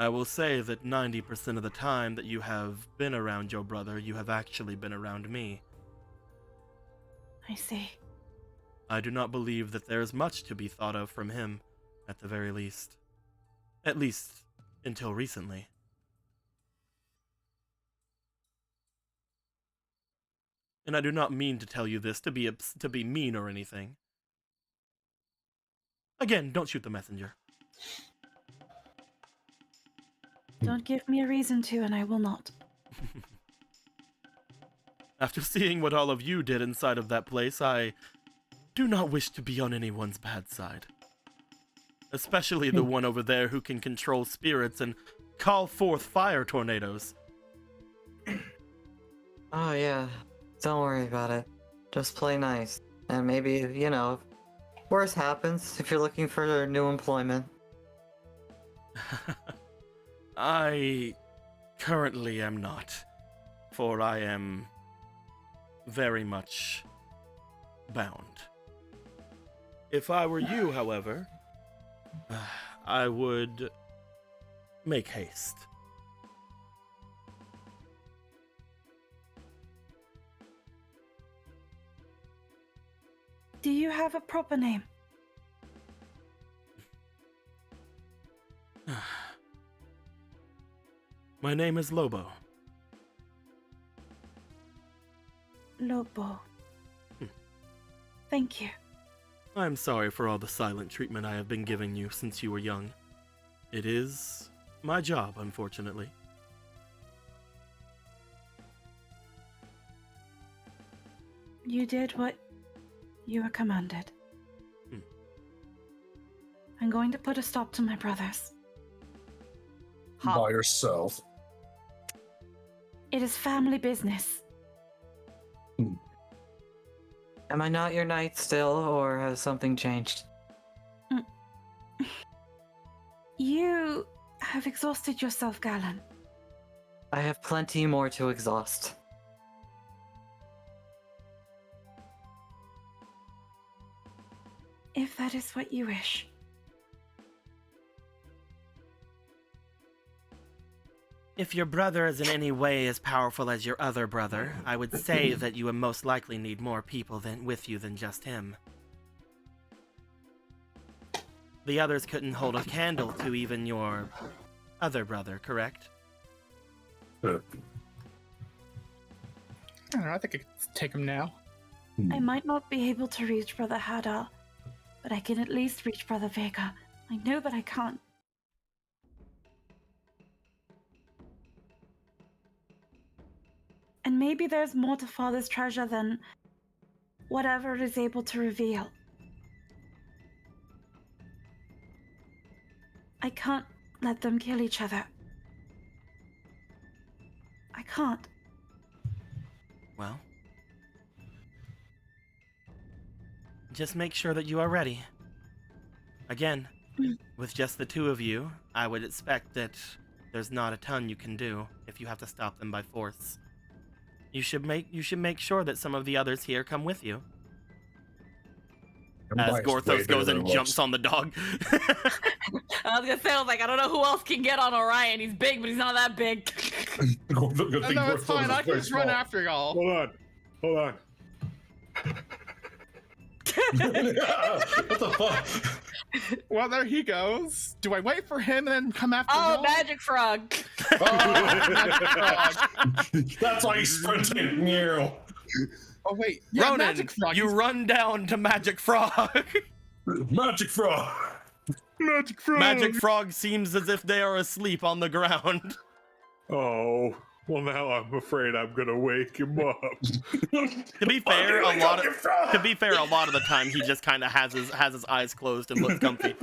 [SPEAKER 9] I will say that 90% of the time that you have been around your brother, you have actually been around me.
[SPEAKER 7] I see.
[SPEAKER 9] I do not believe that there is much to be thought of from him, at the very least. At least, until recently. And I do not mean to tell you this to be mean or anything. Again, don't shoot the messenger.
[SPEAKER 7] Don't give me a reason to, and I will not.
[SPEAKER 9] After seeing what all of you did inside of that place, I do not wish to be on anyone's bad side. Especially the one over there who can control spirits and call forth fire tornadoes.
[SPEAKER 8] Oh yeah, don't worry about it. Just play nice. And maybe, worse happens if you're looking for new employment.
[SPEAKER 9] I currently am not, for I am very much bound. If I were you, however, I would make haste.
[SPEAKER 7] Do you have a proper name?
[SPEAKER 9] My name is Lobo.
[SPEAKER 7] Lobo. Thank you.
[SPEAKER 9] I'm sorry for all the silent treatment I have been giving you since you were young. It is my job, unfortunately.
[SPEAKER 7] You did what you were commanded. I'm going to put a stop to my brothers.
[SPEAKER 2] By yourself.
[SPEAKER 7] It is family business.
[SPEAKER 8] Am I not your knight still, or has something changed?
[SPEAKER 7] You have exhausted yourself, Galen.
[SPEAKER 8] I have plenty more to exhaust.
[SPEAKER 7] If that is what you wish.
[SPEAKER 9] If your brother is in any way as powerful as your other brother, I would say that you would most likely need more people with you than just him. The others couldn't hold a candle to even your other brother, correct?
[SPEAKER 4] I don't know, I think I could take him now.
[SPEAKER 7] I might not be able to reach Brother Hadar, but I can at least reach Brother Vega. I know that I can't. And maybe there's more to Father's treasure than whatever it is able to reveal. I can't let them kill each other. I can't.
[SPEAKER 9] Well, just make sure that you are ready. Again, with just the two of you, I would expect that there's not a ton you can do if you have to stop them by force. You should make sure that some of the others here come with you. As Gorthos goes and jumps on the dog.
[SPEAKER 6] I was gonna say, I don't know who else can get on Orion. He's big, but he's not that big.
[SPEAKER 4] No, it's fine. I can just run after y'all.
[SPEAKER 3] Hold on.
[SPEAKER 2] What the fuck?
[SPEAKER 4] Well, there he goes. Do I wait for him and then come after
[SPEAKER 6] Oh,
[SPEAKER 4] y'all?
[SPEAKER 6] magic frog.
[SPEAKER 4] Magic frog.
[SPEAKER 2] That's why he's sprinting.
[SPEAKER 4] Oh, wait. Yeah,
[SPEAKER 9] Ronan,
[SPEAKER 4] Magic Frog.
[SPEAKER 9] you run down to Magic Frog.
[SPEAKER 2] Magic frog.
[SPEAKER 3] Magic frog.
[SPEAKER 9] Magic Frog seems as if they are asleep on the ground.
[SPEAKER 3] Oh, well now I'm afraid I'm gonna wake him up.
[SPEAKER 9] To be fair, a lot of the time he just kind of has his eyes closed and looks comfy.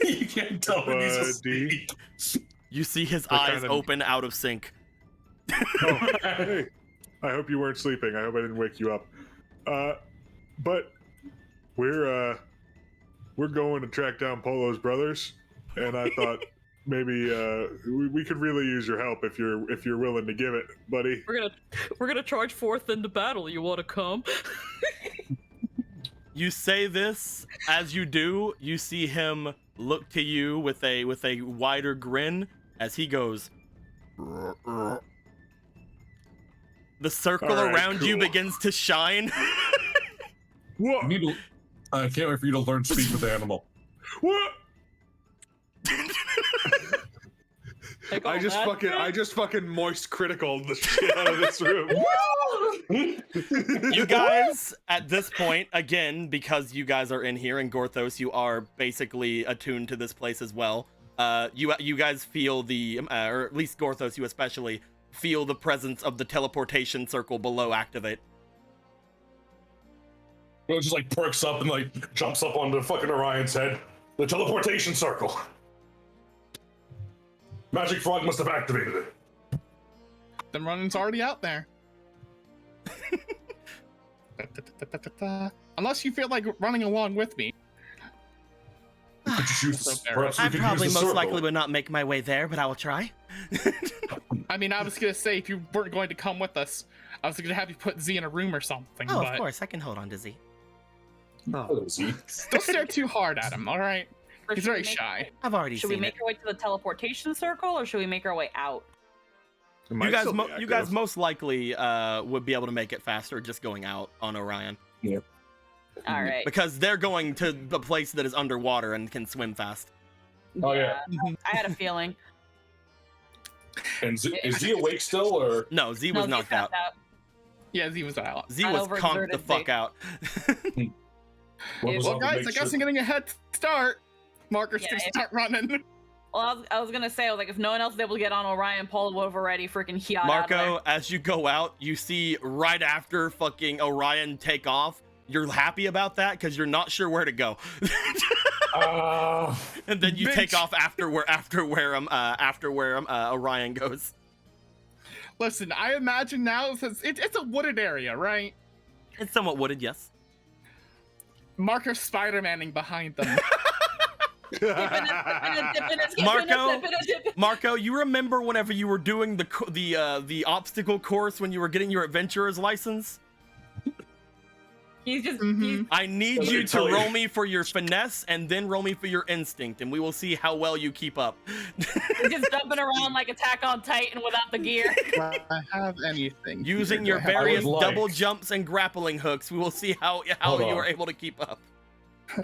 [SPEAKER 2] You can't tell when he's asleep.
[SPEAKER 9] You see his
[SPEAKER 3] They're
[SPEAKER 9] eyes
[SPEAKER 3] kinda-
[SPEAKER 9] open out of sync.
[SPEAKER 3] Oh, hey, I hope you weren't sleeping. I hope I didn't wake you up. But we're going to track down Polo's brothers, and I thought maybe we could really use your help if you're willing to give it, buddy.
[SPEAKER 6] We're gonna charge forth into battle. You wanna come?
[SPEAKER 9] You say this, as you do, you see him look to you with a wider grin as he goes. The circle
[SPEAKER 3] All right,
[SPEAKER 9] around you
[SPEAKER 3] cool.
[SPEAKER 9] begins to shine.
[SPEAKER 3] What?
[SPEAKER 2] I can't wait for you to learn to speak with the animal.
[SPEAKER 3] What?
[SPEAKER 6] Take
[SPEAKER 3] I
[SPEAKER 6] all
[SPEAKER 3] just
[SPEAKER 6] that,
[SPEAKER 3] fucking moist critical the shit out of this room.
[SPEAKER 9] You guys, at this point, again, because you guys are in here, and Gorthos, you are basically attuned to this place as well. You guys feel or at least Gorthos, you especially, feel the presence of the teleportation circle below activate.
[SPEAKER 2] It just like perks up and like jumps up onto fucking Orion's head. The teleportation circle. Magic Frog must have activated it.
[SPEAKER 4] Then Ronan's already out there. Unless you feel like running along with me.
[SPEAKER 2] You could just use
[SPEAKER 4] So
[SPEAKER 2] perhaps we
[SPEAKER 9] I
[SPEAKER 2] could
[SPEAKER 9] probably
[SPEAKER 2] use the
[SPEAKER 9] most
[SPEAKER 2] circle.
[SPEAKER 9] likely would not make my way there, but I will try.
[SPEAKER 4] I mean, I was gonna say if you weren't going to come with us, I was gonna have you put Z in a room or something.
[SPEAKER 9] Oh,
[SPEAKER 4] but
[SPEAKER 9] of course, I can hold on to Z.
[SPEAKER 2] Hello, Z.
[SPEAKER 4] Don't stare too hard at him, all right?
[SPEAKER 6] Or
[SPEAKER 4] He's
[SPEAKER 6] should we
[SPEAKER 4] very
[SPEAKER 6] make-
[SPEAKER 4] shy.
[SPEAKER 9] I've already
[SPEAKER 6] Should
[SPEAKER 9] seen
[SPEAKER 6] we make
[SPEAKER 9] it.
[SPEAKER 6] our way to the teleportation circle, or should we make our way out?
[SPEAKER 5] It might
[SPEAKER 9] You guys,
[SPEAKER 5] still be
[SPEAKER 9] you guys
[SPEAKER 5] active.
[SPEAKER 9] most likely would be able to make it faster just going out on Orion
[SPEAKER 6] All right.
[SPEAKER 9] because they're going to the place that is underwater and can swim fast.
[SPEAKER 2] Oh, yeah.
[SPEAKER 6] I had a feeling.
[SPEAKER 2] And is Z awake still, or?
[SPEAKER 9] No, Z
[SPEAKER 6] No,
[SPEAKER 9] was
[SPEAKER 6] Z
[SPEAKER 9] knocked
[SPEAKER 6] passed
[SPEAKER 9] out.
[SPEAKER 4] Yeah, Z was out.
[SPEAKER 9] Z
[SPEAKER 6] I
[SPEAKER 9] was conked the
[SPEAKER 6] overexerted
[SPEAKER 9] fuck
[SPEAKER 6] Z.
[SPEAKER 9] out.
[SPEAKER 2] What was
[SPEAKER 4] Well,
[SPEAKER 2] on to
[SPEAKER 4] guys,
[SPEAKER 2] make
[SPEAKER 4] I guess
[SPEAKER 2] sure-
[SPEAKER 4] I'm getting a head start. Marcus
[SPEAKER 6] Yeah,
[SPEAKER 4] just
[SPEAKER 6] if-
[SPEAKER 4] start running.
[SPEAKER 6] Well, I was gonna say, like, if no one else is able to get on Orion, Paul would have already freaking yacht out of there.
[SPEAKER 9] Marco, as you go out, you see right after fucking Orion take off. You're happy about that because you're not sure where to go, and then you take
[SPEAKER 4] Bitch.
[SPEAKER 9] off after where Orion goes.
[SPEAKER 4] Listen, I imagine now it's a wooded area, right?
[SPEAKER 9] It's somewhat wooded, yes.
[SPEAKER 4] Marcus Spider-Manning behind them.
[SPEAKER 9] Marco, Marco, you remember whenever you were doing the obstacle course when you were getting your adventurer's license?
[SPEAKER 6] He's just
[SPEAKER 4] Mhm.
[SPEAKER 9] I need
[SPEAKER 2] Let
[SPEAKER 9] you
[SPEAKER 2] me
[SPEAKER 9] to
[SPEAKER 2] tell you.
[SPEAKER 9] roll me for your finesse and then roll me for your instinct, and we will see how well you keep up.
[SPEAKER 6] he's just jumping around like Attack on Titan without the gear.
[SPEAKER 4] Do I have anything?
[SPEAKER 9] Using
[SPEAKER 4] here?
[SPEAKER 9] your
[SPEAKER 4] Do I have-
[SPEAKER 9] various
[SPEAKER 2] like-
[SPEAKER 9] double jumps and grappling hooks, we will see how
[SPEAKER 2] Hold
[SPEAKER 9] you
[SPEAKER 2] on.
[SPEAKER 9] are able to keep up.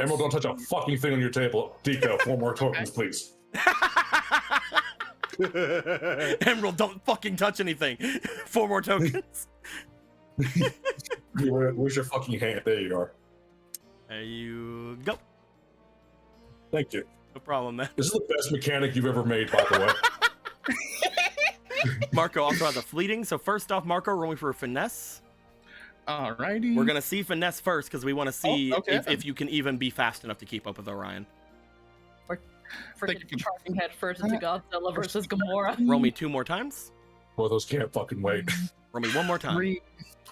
[SPEAKER 2] Emerald, don't touch a fucking thing on your table. Deco, 4 more tokens, please.
[SPEAKER 9] Emerald, don't fucking touch anything. 4 more tokens.
[SPEAKER 2] Where's your fucking hand? There you are.
[SPEAKER 9] There you go.
[SPEAKER 2] Thank you.
[SPEAKER 9] No problem, man.
[SPEAKER 2] This is the best mechanic you've ever made, by the way.
[SPEAKER 9] Marco also has a fleeting. So first off, Marco, roll me for a finesse.
[SPEAKER 4] Alrighty.
[SPEAKER 9] We're gonna see finesse first because we want to see
[SPEAKER 4] okay,
[SPEAKER 9] if you can even be fast enough to keep up with Orion.
[SPEAKER 6] Freaking charging head first into Godzilla versus Gamora.
[SPEAKER 9] Roll me 2 more times.
[SPEAKER 2] Boy, those can't fucking wait.
[SPEAKER 9] Roll me 1 more time.
[SPEAKER 4] 3.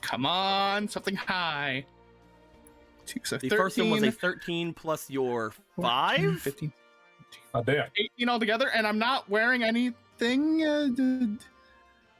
[SPEAKER 4] Come on, something high. 2, so
[SPEAKER 9] The
[SPEAKER 4] 13,
[SPEAKER 9] first one was a 13 plus your 5.
[SPEAKER 4] 15,
[SPEAKER 2] God damn.
[SPEAKER 4] 18 altogether, and I'm not wearing anything.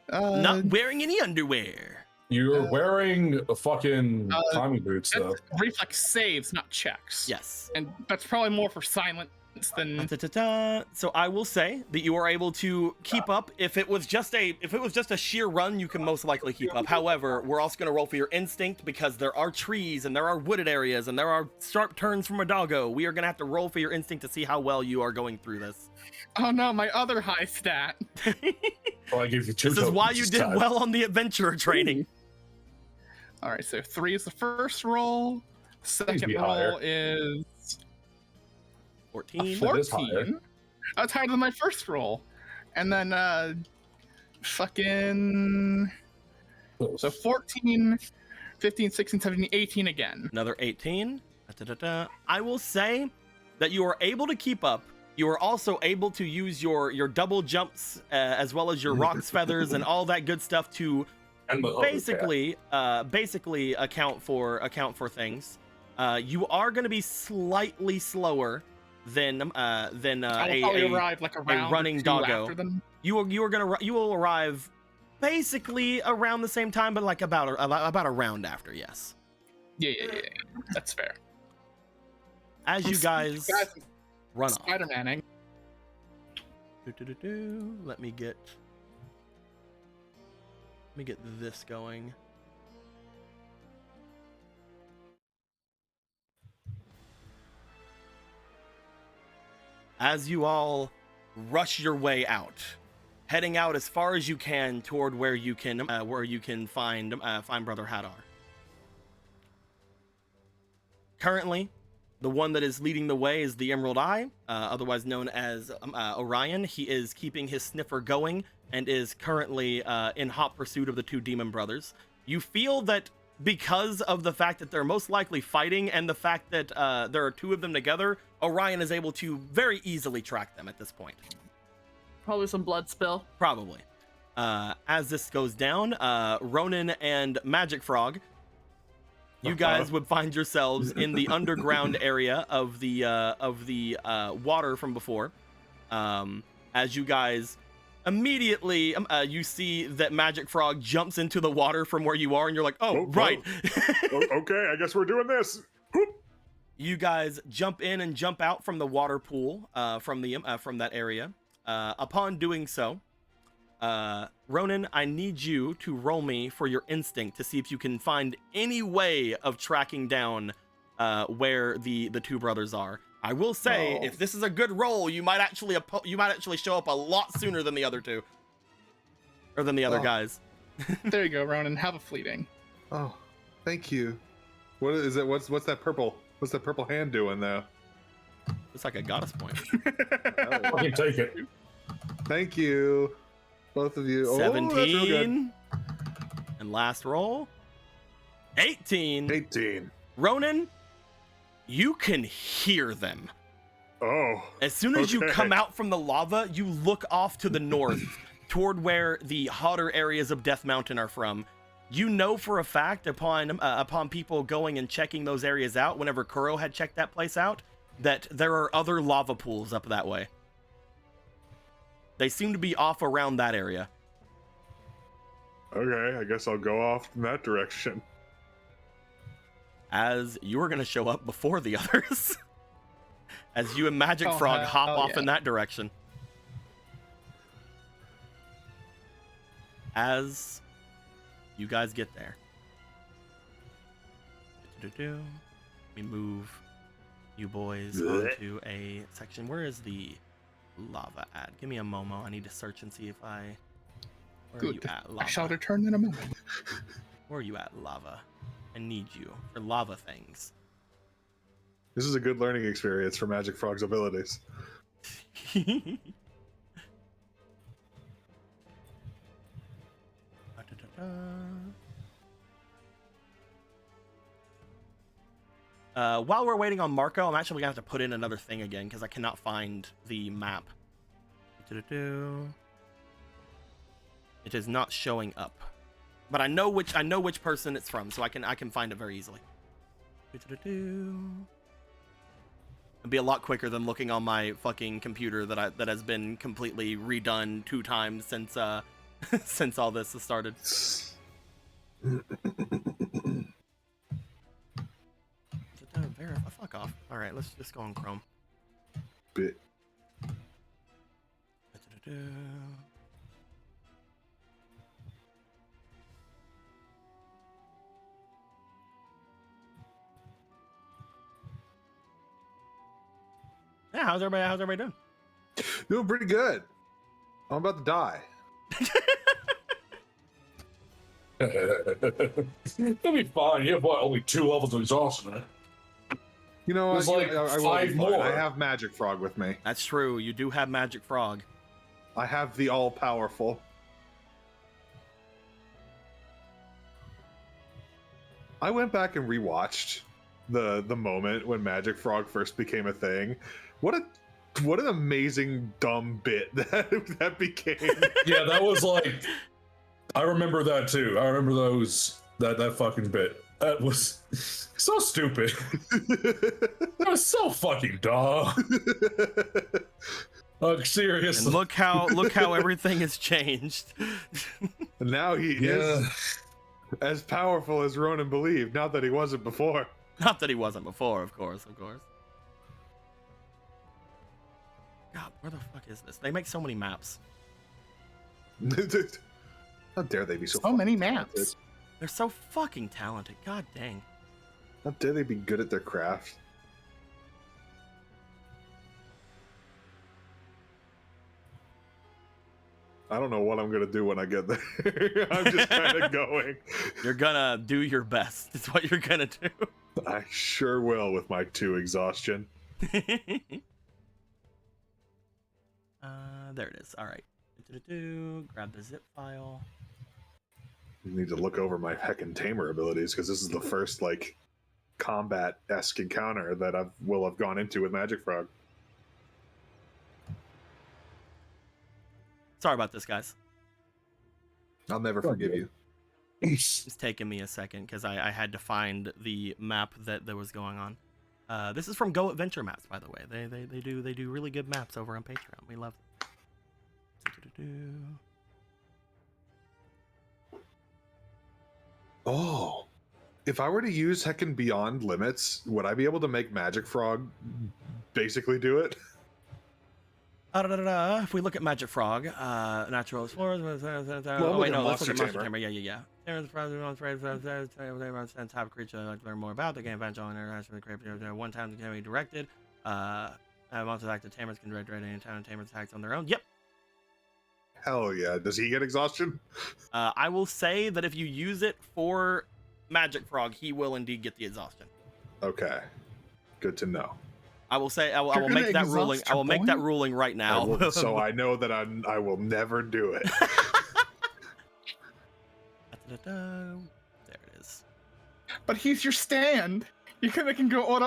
[SPEAKER 9] Not wearing any underwear.
[SPEAKER 2] You're wearing a fucking climbing boots, though.
[SPEAKER 4] reflex saves, not checks.
[SPEAKER 9] Yes.
[SPEAKER 4] And that's probably more for silence than.
[SPEAKER 9] Ta-ta-ta. So I will say that you are able to keep up. If it was just a sheer run, you can most likely keep up. However, we're also going to roll for your instinct because there are trees and there are wooded areas and there are sharp turns from a doggo. We are going to have to roll for your instinct to see how well you are going through this.
[SPEAKER 4] Oh no, my other high stat.
[SPEAKER 2] Well, I gave you 2
[SPEAKER 9] This is
[SPEAKER 2] tokens
[SPEAKER 9] why you
[SPEAKER 2] this
[SPEAKER 9] did
[SPEAKER 2] time.
[SPEAKER 9] well on the adventurer training.
[SPEAKER 4] All right, so 3 is the first roll. Second
[SPEAKER 2] be
[SPEAKER 4] roll
[SPEAKER 2] higher.
[SPEAKER 4] is
[SPEAKER 9] 14.
[SPEAKER 4] a
[SPEAKER 2] That is higher.
[SPEAKER 4] 14. That's higher than my first roll. And then fucking so 14, 15, 16, 17, 18 again.
[SPEAKER 9] Another 18. Da-da-da-da. I will say that you are able to keep up. You are also able to use your double jumps as well as your rocks feathers and all that good stuff to
[SPEAKER 2] And the
[SPEAKER 9] basically account for things. You are going to be slightly slower than
[SPEAKER 4] I will probably arrive like a round
[SPEAKER 9] running
[SPEAKER 4] or 2
[SPEAKER 9] doggo.
[SPEAKER 4] after them.
[SPEAKER 9] you will arrive basically around the same time, but like about a round after. Yes.
[SPEAKER 4] Yeah. That's fair.
[SPEAKER 9] As you guys run off.
[SPEAKER 4] Spider-Manning.
[SPEAKER 9] Let me get this going. As you all rush your way out, heading out as far as you can toward where you can find Brother Hadar. Currently, the one that is leading the way is the Emerald Eye, otherwise known as Orion. He is keeping his sniffer going and is currently in hot pursuit of the 2 demon brothers. You feel that because of the fact that they're most likely fighting and the fact that there are 2 of them together, Orion is able to very easily track them at this point.
[SPEAKER 6] Probably some blood spill.
[SPEAKER 9] Probably. As this goes down, Ronan and Magic Frog, you guys would find yourselves in the underground area of the water from before. As you guys immediately, you see that Magic Frog jumps into the water from where you are, and you're like, oh, right.
[SPEAKER 3] Okay, I guess we're doing this. Whoop.
[SPEAKER 1] You guys jump in and jump out from the water pool from that area. Upon doing so, Ronan, I need you to roll me for your instinct to see if you can find any way of tracking down where the two brothers are. I will say, if this is a good roll, you might actually show up a lot sooner than the other two, or than the other guys.
[SPEAKER 4] There you go, Ronan. Have a fleeting.
[SPEAKER 5] Oh, thank you. What is it? What's that purple? What's that purple hand doing though?
[SPEAKER 1] It's like a goddess point.
[SPEAKER 2] Fucking take it.
[SPEAKER 5] Thank you, both of you.
[SPEAKER 1] 17. And last roll, 18.
[SPEAKER 5] 18.
[SPEAKER 1] Ronan, you can hear them.
[SPEAKER 3] Oh.
[SPEAKER 1] As soon as you
[SPEAKER 3] okay.
[SPEAKER 1] come out from the lava, you look off to the north toward where the hotter areas of Death Mountain are from. You know for a fact, upon people going and checking those areas out, whenever Kuro had checked that place out, that there are other lava pools up that way. They seem to be off around that area.
[SPEAKER 3] Okay, I guess I'll go off in that direction.
[SPEAKER 1] As you are going to show up before the others. As you and Magic Frog hop off in that direction. As you guys get there. Let me move you boys onto a section. Where is the lava at? Give me a moment. I need to search and see if I... Where are you at, lava?
[SPEAKER 4] I shall return in a moment.
[SPEAKER 1] Where are you at, lava? I need you for lava things.
[SPEAKER 5] This is a good learning experience for Magic Frog's abilities.
[SPEAKER 1] While we're waiting on Marco, I'm actually gonna have to put in another thing again because I cannot find the map. It is not showing up, but I know which person it's from, so I can find it very easily. It'd be a lot quicker than looking on my fucking computer that has been completely redone 2 times since since all this has started. Fuck off. All right, let's just go on Chrome.
[SPEAKER 5] Bit.
[SPEAKER 1] Yeah, how's everybody doing?
[SPEAKER 5] Doing pretty good. I'm about to die.
[SPEAKER 2] It'll be fine. You have what, only 2 levels of exhaustion, right?
[SPEAKER 5] You know,
[SPEAKER 2] There's like
[SPEAKER 5] I will
[SPEAKER 2] 5
[SPEAKER 5] be fine.
[SPEAKER 2] more.
[SPEAKER 5] I have Magic Frog with me.
[SPEAKER 1] That's true. You do have Magic Frog.
[SPEAKER 5] I have the all-powerful. I went back and rewatched the moment when Magic Frog first became a thing. What an amazing dumb bit that became.
[SPEAKER 2] Yeah, that was like, I remember that too. I remember that fucking bit. That was so stupid. That was so fucking dumb. Like, seriously.
[SPEAKER 1] And look how everything has changed.
[SPEAKER 5] And now he is as powerful as Ronan believed. Not that he wasn't before.
[SPEAKER 1] Not that he wasn't before, of course. God, where the fuck is this? They make so many maps.
[SPEAKER 5] How dare they be so
[SPEAKER 4] many
[SPEAKER 5] talented.
[SPEAKER 4] maps.
[SPEAKER 1] They're so fucking talented. God dang.
[SPEAKER 5] How dare they be good at their craft. I don't know what I'm gonna do when I get there. I'm just kind of going.
[SPEAKER 1] You're gonna do your best. It's what you're gonna do.
[SPEAKER 5] I sure will with my 2 exhaustion.
[SPEAKER 1] There it is. All right. Grab the zip file.
[SPEAKER 5] I need to look over my heckin' tamer abilities because this is the first like combat-esque encounter that I will have gone into with Magic Frog.
[SPEAKER 1] Sorry about this, guys.
[SPEAKER 5] I'll never forgive you.
[SPEAKER 1] It's taking me a second because I had to find the map that was going on. This is from Go Adventure Maps, by the way. They do really good maps over on Patreon. We love them.
[SPEAKER 5] Oh, if I were to use Heckin' Beyond Limits, would I be able to make Magic Frog basically do it?
[SPEAKER 9] If we look at Magic Frog, Natural Explorers. Oh, wait, no, let's look at Monster Tamer. Yeah. Have a creature I'd like to learn more about. The game eventually internationally created one time the game directed. Monsters active tamers can direct any time and tamers attacks on their own. Yep.
[SPEAKER 5] Hell yeah. Does he get exhaustion?
[SPEAKER 9] I will say that if you use it for Magic Frog, he will indeed get the exhaustion.
[SPEAKER 5] Okay. Good to know.
[SPEAKER 9] I will say I will make that ruling. I will make that ruling right now.
[SPEAKER 5] So I know that I will never do it.
[SPEAKER 9] There it is.
[SPEAKER 4] But he's your stand. You can go order.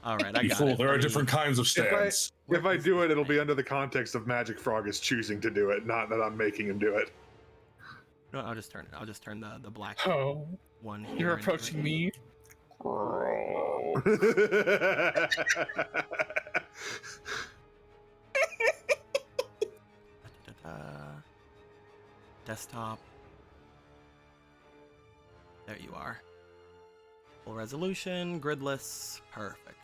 [SPEAKER 9] All right, I
[SPEAKER 2] You
[SPEAKER 9] got
[SPEAKER 2] fool,
[SPEAKER 9] it.
[SPEAKER 2] there are different kinds of stands.
[SPEAKER 5] If I do it, it'll be under the context of Magic Frog is choosing to do it, not that I'm making him do it.
[SPEAKER 9] No, I'll just turn it. I'll just turn the black
[SPEAKER 4] Oh,
[SPEAKER 9] one here.
[SPEAKER 4] you're
[SPEAKER 9] into
[SPEAKER 4] approaching
[SPEAKER 9] it.
[SPEAKER 4] me.
[SPEAKER 9] Desktop. There you are. Full resolution, gridless, perfect.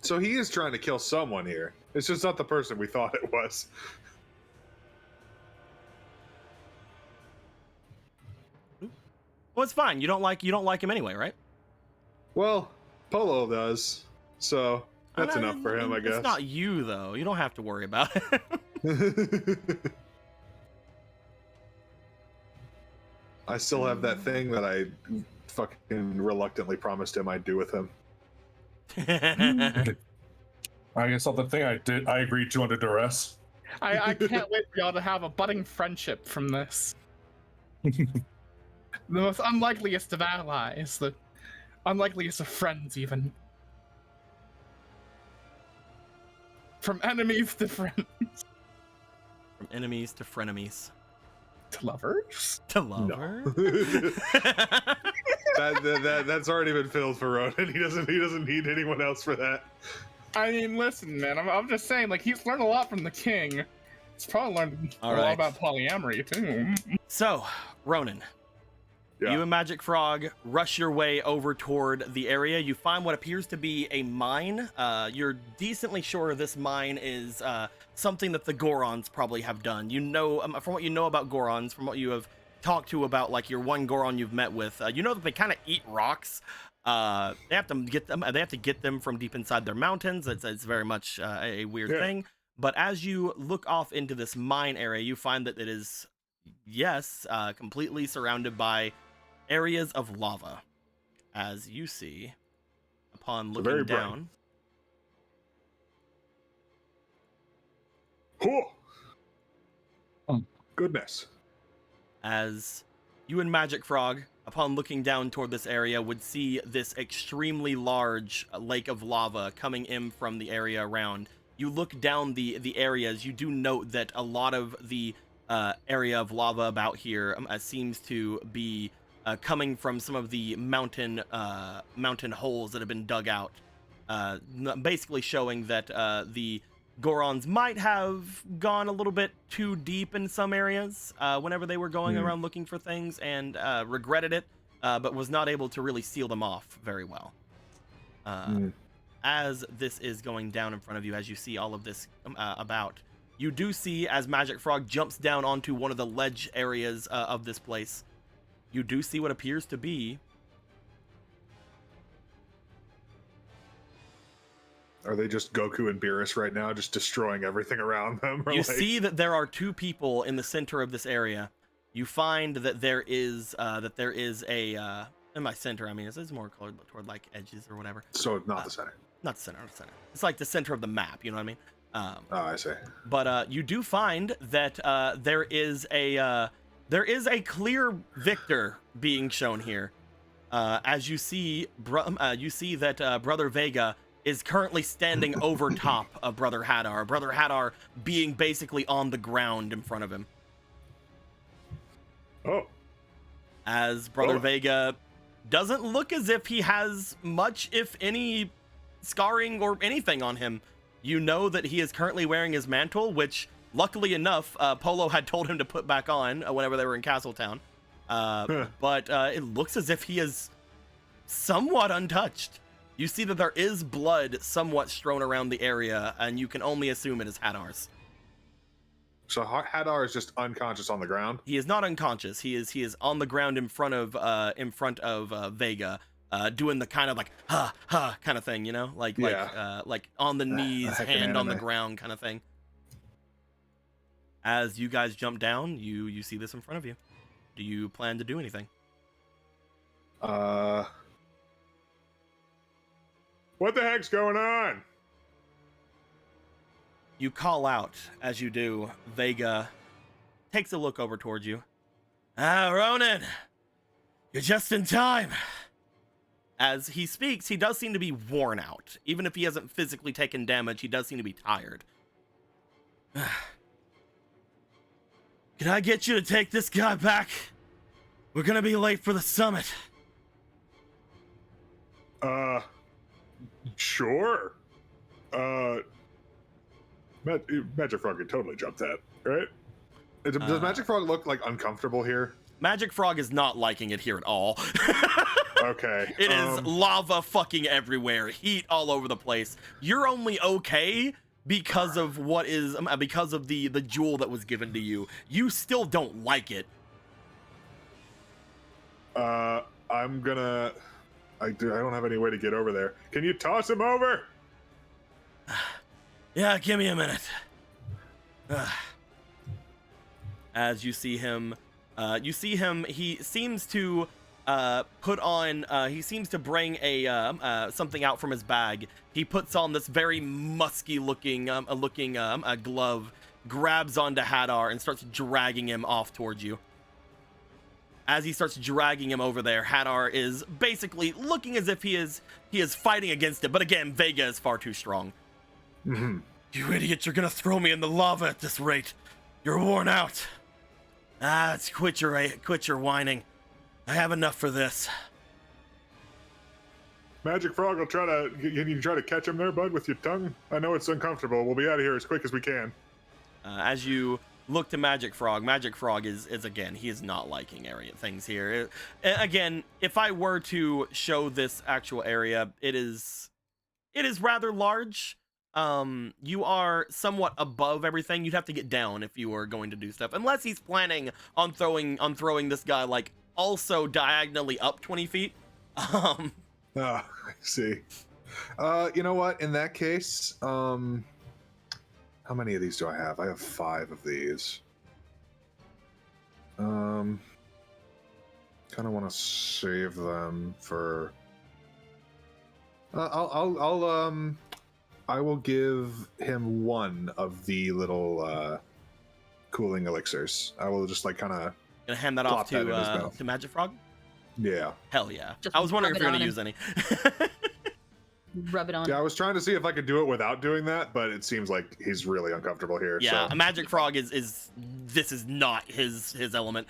[SPEAKER 5] So he is trying to kill someone here. It's just not the person we thought it was.
[SPEAKER 9] Well, it's fine. You don't like him anyway, right?
[SPEAKER 5] Well, Polo does. So that's enough for him, I guess.
[SPEAKER 9] It's not you though. You don't have to worry about it.
[SPEAKER 5] I still have that thing that I fucking reluctantly promised him I'd do with him.
[SPEAKER 2] I guess not the thing I agreed to under duress.
[SPEAKER 4] I can't wait for y'all to have a budding friendship from this. The most unlikeliest of allies, the unlikeliest of friends, even. From enemies to friends.
[SPEAKER 9] From enemies to frenemies.
[SPEAKER 4] To lovers?
[SPEAKER 9] To lovers?
[SPEAKER 5] That's already been filled for Ronan. He doesn't need anyone else for that.
[SPEAKER 4] I mean, listen, man, I'm just saying, like, he's learned a lot from the king. He's probably learned a lot about polyamory, too.
[SPEAKER 9] So, Ronan.
[SPEAKER 5] Yeah.
[SPEAKER 9] You and Magic Frog rush your way over toward the area. You find what appears to be a mine. You're decently sure this mine is something that the Gorons probably have done. You know, from what you know about Gorons, from what you have talked to about, like, your one Goron you've met with, you know that they kind of eat rocks. They have to get them. They have to get them from deep inside their mountains. It's very much a weird thing. But as you look off into this mine area, you find that it is, yes, completely surrounded by areas of lava, as you see upon looking down.
[SPEAKER 5] Oh, goodness.
[SPEAKER 9] As you and Magic Frog, upon looking down toward this area, would see this extremely large lake of lava coming in from the area around. You look down the areas, you do note that a lot of the area of lava about here seems to be coming from some of the mountain holes that have been dug out, basically showing that the Gorons might have gone a little bit too deep in some areas whenever they were going around looking for things, and regretted it, but was not able to really seal them off very well. As this is going down in front of you, as you see all of this about, you do see as Magic Frog jumps down onto one of the ledge areas of this place, you do see what appears to be...
[SPEAKER 5] Are they just Goku and Beerus right now, just destroying everything around them?
[SPEAKER 9] You see that there are two people in the center of this area. You find that there is a in my center. I mean, it's more colored toward like edges or whatever.
[SPEAKER 5] So not the center.
[SPEAKER 9] Not the center. Not the center. It's like the center of the map. You know what I mean?
[SPEAKER 5] Oh, I see.
[SPEAKER 9] But you do find that there is a clear victor being shown here. As you see, that Brother Vega is currently standing over top of Brother Hadar. Brother Hadar being basically on the ground in front of him.
[SPEAKER 5] Oh.
[SPEAKER 9] As Brother Vega doesn't look as if he has much, if any, scarring or anything on him. You know that he is currently wearing his mantle, which
[SPEAKER 1] Luckily enough, Polo had told him to put back on whenever they were in Castletown. But it looks as if he is somewhat untouched. You see that there is blood somewhat strewn around the area, and you can only assume it is Hadar's.
[SPEAKER 5] So Hadar is just unconscious on the ground.
[SPEAKER 1] He is not unconscious. He is on the ground in front of Vega, doing the kind of like ha ha kind of thing, you know, like on the knees, hand on the ground kind of thing. As you guys jump down, you see this in front of you. Do you plan to do anything?
[SPEAKER 3] What the heck's going on?
[SPEAKER 1] You call out. As you do, Vega takes a look over towards you. Ah, Ronan, you're just in time. As he speaks, he does seem to be worn out. Even if he hasn't physically taken damage, he does seem to be tired. Can I get you to take this guy back? We're gonna be late for the summit.
[SPEAKER 3] Sure. Magic Frog could totally jump that, right?
[SPEAKER 5] Does Magic Frog look like uncomfortable here?
[SPEAKER 1] Magic Frog is not liking it here at all.
[SPEAKER 3] Okay.
[SPEAKER 1] It is lava fucking everywhere, heat all over the place. You're only okay because of because of the jewel that was given to you. You still don't like it.
[SPEAKER 3] I'm gonna. I don't have any way to get over there. Can you toss him over?
[SPEAKER 1] Yeah, give me a minute. As you see him, he seems to he seems to bring a something out from his bag. He puts on this very musky looking glove, grabs onto Hadar and starts dragging him off towards you. As he starts dragging him over there, Hadar is basically looking as if he is fighting against it, but again, Vega is far too strong.
[SPEAKER 3] Mm-hmm.
[SPEAKER 1] You idiot, you're gonna throw me in the lava at this rate. You're worn out. Quit your whining. I have enough for this.
[SPEAKER 3] Magic Frog will try to. Can you try to catch him there, bud, with your tongue? I know it's uncomfortable. We'll be out of here as quick as we can.
[SPEAKER 1] As you look to Magic Frog is again, he is not liking things here. Again, if I were to show this actual area, it is rather large. You are somewhat above everything. You'd have to get down if you were going to do stuff, unless he's planning on throwing this guy like also diagonally up 20 feet.
[SPEAKER 3] I see.
[SPEAKER 5] You know what? In that case, how many of these do I have? I have 5 of these. Kind of want to save them for. I will give him 1 of the little cooling elixirs. I will just like kind of.
[SPEAKER 1] Gonna hand that off to Magic Frog.
[SPEAKER 5] Yeah.
[SPEAKER 1] Hell yeah.
[SPEAKER 6] Just
[SPEAKER 1] I was wondering if
[SPEAKER 6] rub
[SPEAKER 1] you're
[SPEAKER 6] it
[SPEAKER 1] gonna
[SPEAKER 6] on
[SPEAKER 1] use any.
[SPEAKER 6] Rub it on.
[SPEAKER 5] Yeah, I was trying to see if I could do it without doing that, but it seems like he's really uncomfortable here.
[SPEAKER 1] Yeah,
[SPEAKER 5] so.
[SPEAKER 1] a Magic Frog is this is not his element.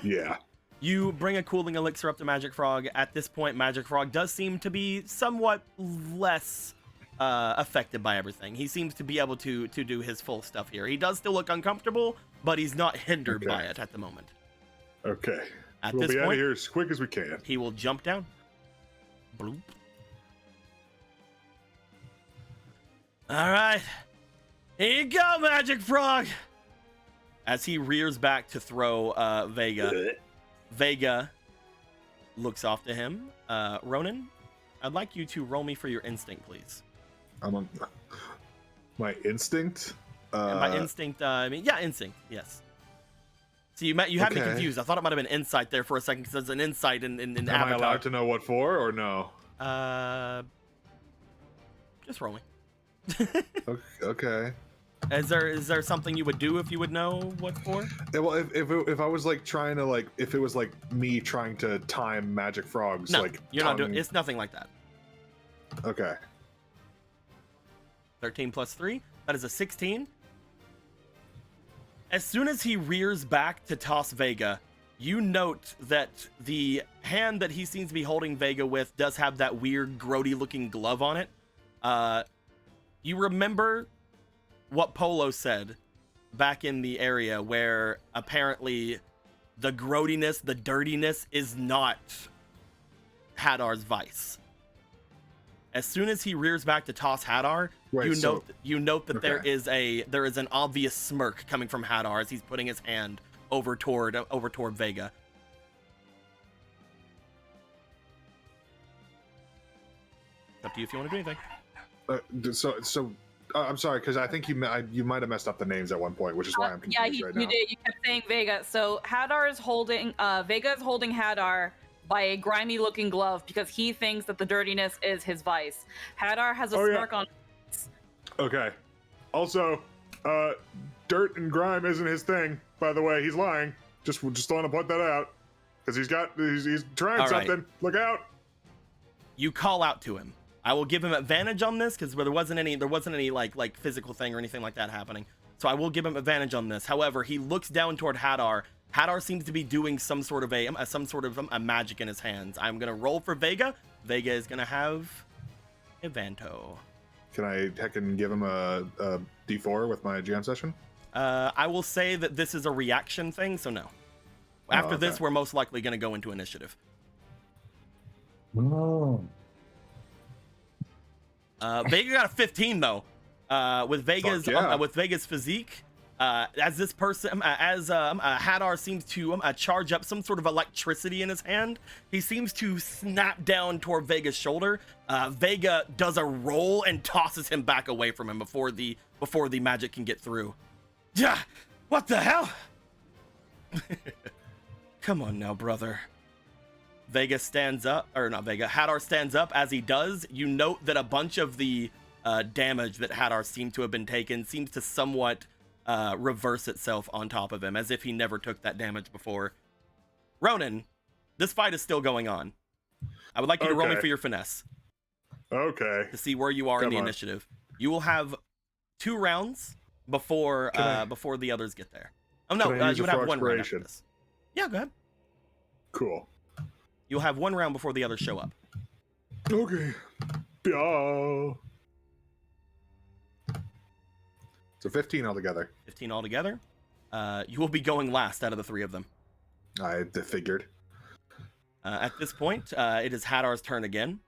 [SPEAKER 5] Yeah.
[SPEAKER 1] You bring a cooling elixir up to Magic Frog. At this point, Magic Frog does seem to be somewhat less affected by everything. He seems to be able to do his full stuff here. He does still look uncomfortable, but he's not hindered by it at the moment.
[SPEAKER 3] Okay.
[SPEAKER 1] At
[SPEAKER 3] We'll
[SPEAKER 1] this
[SPEAKER 3] be out of
[SPEAKER 1] point,
[SPEAKER 3] here as quick as we can.
[SPEAKER 1] he will jump down. Bloop. All right. Here you go, Magic Frog. As he rears back to throw Vega, Vega looks off to him. Ronan, I'd like you to roll me for your instinct, please.
[SPEAKER 5] I'm on my instinct.
[SPEAKER 1] And by instinct, I mean, yeah, instinct, yes. So you had me
[SPEAKER 5] Okay.
[SPEAKER 1] confused. I thought it might have been insight there for a second because there's an insight in
[SPEAKER 5] Am
[SPEAKER 1] Avatar.
[SPEAKER 5] I allowed to know what for or no?
[SPEAKER 1] Just roll me.
[SPEAKER 5] Okay.
[SPEAKER 1] Is there something you would do if you would know what for?
[SPEAKER 5] Yeah, well, if I was like trying to like, if it was like me trying to time Magic Frog's
[SPEAKER 1] No,
[SPEAKER 5] like,
[SPEAKER 1] you're not doing.
[SPEAKER 5] tongue-
[SPEAKER 1] It's nothing like that.
[SPEAKER 5] Okay.
[SPEAKER 1] 13 plus 3. That is a 16. As soon as he rears back to toss Vega, you note that the hand that he seems to be holding Vega with does have that weird, grody-looking glove on it. You remember what Polo said
[SPEAKER 9] back in the area where apparently the grody-ness, the dirtiness is not Hadar's vice. As soon as he rears back to toss Hadar,
[SPEAKER 5] Wait,
[SPEAKER 9] you note that
[SPEAKER 5] okay.
[SPEAKER 9] there is an obvious smirk coming from Hadar as he's putting his hand over toward Vega. It's up to you if you want to do anything.
[SPEAKER 5] I'm sorry, because I think you might have messed up the names at one point, which is why I'm confused
[SPEAKER 6] Yeah,
[SPEAKER 5] right
[SPEAKER 6] you
[SPEAKER 5] now.
[SPEAKER 6] did. You kept saying Vega. So Hadar is holding Vega is holding Hadar by a grimy looking glove because he thinks that the dirtiness is his vice. Hadar has a smirk on.
[SPEAKER 3] Okay. Also, dirt and grime isn't his thing, by the way. He's lying. Just want to point that out. Because he's trying
[SPEAKER 9] All right.
[SPEAKER 3] something. Look out.
[SPEAKER 9] You call out to him. I will give him advantage on this because there wasn't any like physical thing or anything like that happening. So I will give him advantage on this. However, he looks down toward Hadar. Hadar seems to be doing some sort of a magic in his hands. I'm gonna roll for Vega. Vega is gonna have Evanto.
[SPEAKER 5] Can I give him a D4 with my GM session?
[SPEAKER 9] I will say that this is a reaction thing, so no. After
[SPEAKER 5] okay.
[SPEAKER 9] this, we're most likely gonna go into initiative.
[SPEAKER 2] Oh.
[SPEAKER 9] Vega got a 15 though. With Vega's physique, as this person, Hadar seems to charge up some sort of electricity in his hand. He seems to snap down toward Vega's shoulder. Vega does a roll and tosses him back away from him before the magic can get through. Yeah, what the hell? Come on now, brother. Hadar stands up. As he does, you note that a bunch of the damage that Hadar seemed to have been taken seems to somewhat reverse itself on top of him, as if he never took that damage before. Ronan, this fight is still going on. I would like you to roll me for your finesse.
[SPEAKER 3] Okay.
[SPEAKER 9] To see where you are in the initiative. You will have 2 rounds before the others get there. Oh no, you would have 1 round after this. Yeah, go ahead.
[SPEAKER 3] Cool.
[SPEAKER 9] You'll have 1 round before the others show up.
[SPEAKER 3] Okay. Yeah.
[SPEAKER 5] So 15 altogether.
[SPEAKER 9] 15 altogether. You will be going last out of the 3 of them.
[SPEAKER 5] I figured.
[SPEAKER 9] At this point, it is Hadar's turn again.